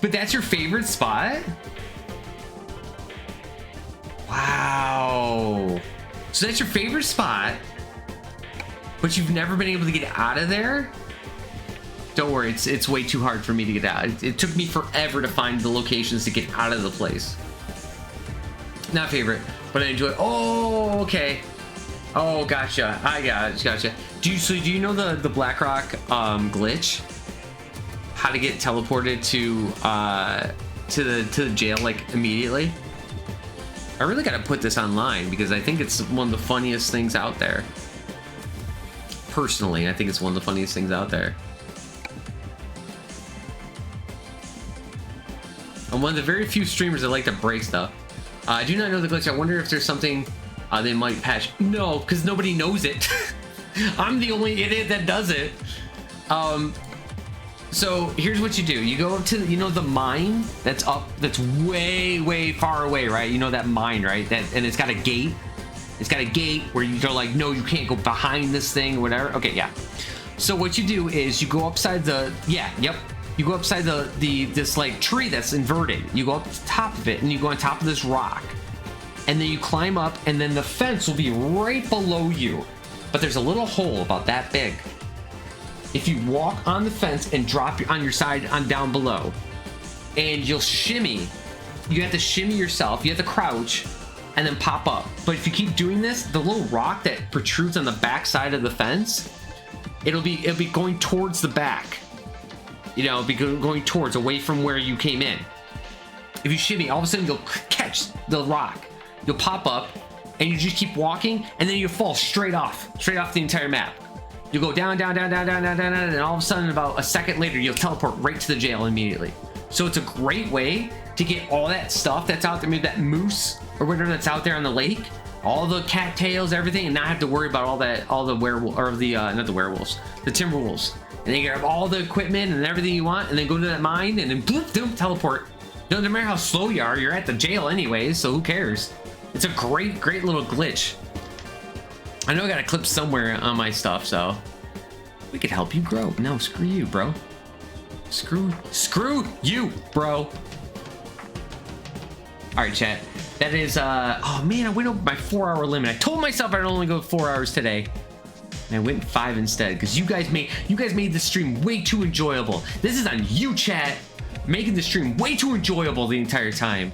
But that's your favorite spot? Wow. So that's your favorite spot, but you've never been able to get out of there? Don't worry, it's way too hard for me to get out. It took me forever to find the locations to get out of the place. Not favorite, but I enjoy it. Oh, okay. Oh, gotcha. I got it. Gotcha. Do you know the BlackRock glitch? How to get teleported to the jail like immediately? I really gotta put this online because I think it's one of the funniest things out there. Personally, I think it's one of the funniest things out there. I'm one of the very few streamers that like to break stuff. I do not know the glitch. I wonder if there's something they might patch. No, because nobody knows it. I'm the only idiot that does it. So here's what you do. You go up to, you know, the mine that's up, that's way far away, right? You know that mine, right? And it's got a gate. It's got a gate where you're like, no, you can't go behind this thing or whatever. Okay, yeah. So what you do is you go upside the, you go upside this like tree that's inverted. You go up to the top of it and you go on top of this rock. And then you climb up and then the fence will be right below you. But there's a little hole about that big. If you walk on the fence and drop on your side on down below, and you'll shimmy, you have to shimmy yourself, you have to crouch, and then pop up. But if you keep doing this, the little rock that protrudes on the back side of the fence, it'll be going towards the back. You know, it'll be going towards, away from where you came in. If you shimmy, all of a sudden you'll catch the rock. You'll pop up, and you just keep walking, and then you fall straight off the entire map. You go down, and all of a sudden, about a second later, you'll teleport right to the jail immediately. So it's a great way to get all that stuff that's out there, maybe that moose or whatever that's out there on the lake, all the cattails, everything, and not have to worry about all the werewolf or the not the werewolves, the timberwolves. And then you grab all the equipment and everything you want, and then go to that mine, and then bloop, doom, teleport. No matter how slow you are, you're at the jail anyways, so who cares? It's a great little glitch. I know I got a clip somewhere on my stuff, so we could help you grow. No, screw you, bro. Screw you, bro. All right, chat. That is, oh man, I went over my 4-hour limit. I told myself I'd only go 4 hours today. And I went 5 instead, because you guys made the stream way too enjoyable. This is on you, chat, making the stream way too enjoyable the entire time.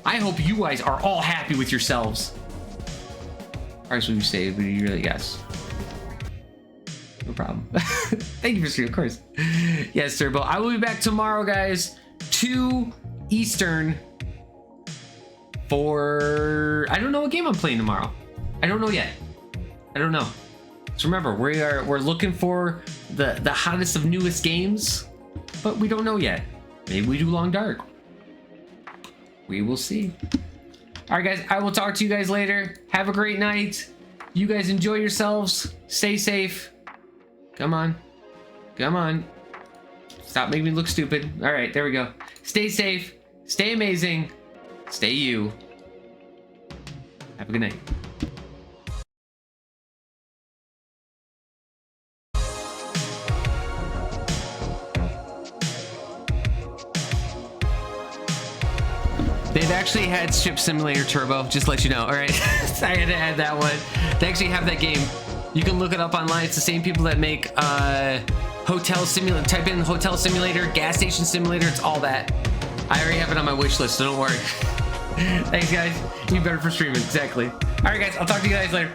I hope you guys are all happy with yourselves. All right, so you say, but you really guess. No problem. Thank you for streaming, of course. Yes, Turbo. I will be back tomorrow, guys. 2 Eastern for, I don't know what game I'm playing tomorrow. I don't know yet. I don't know. So remember, we're looking for the hottest of newest games, but we don't know yet. Maybe we do Long Dark. We will see. All right, guys, I will talk to you guys later. Have a great night. You guys enjoy yourselves. Stay safe. Come on. Come on. Stop making me look stupid. All right, there we go. Stay safe. Stay amazing. Stay you. Have a good night. They've actually had Ship Simulator Turbo, just to let you know. All right, I had to add that one. They actually have that game. You can look it up online. It's the same people that make Hotel Simulator. Type in Hotel Simulator, Gas Station Simulator. It's all that. I already have it on my wish list, so don't worry. Thanks, guys. You better for streaming. Exactly. All right, guys. I'll talk to you guys later.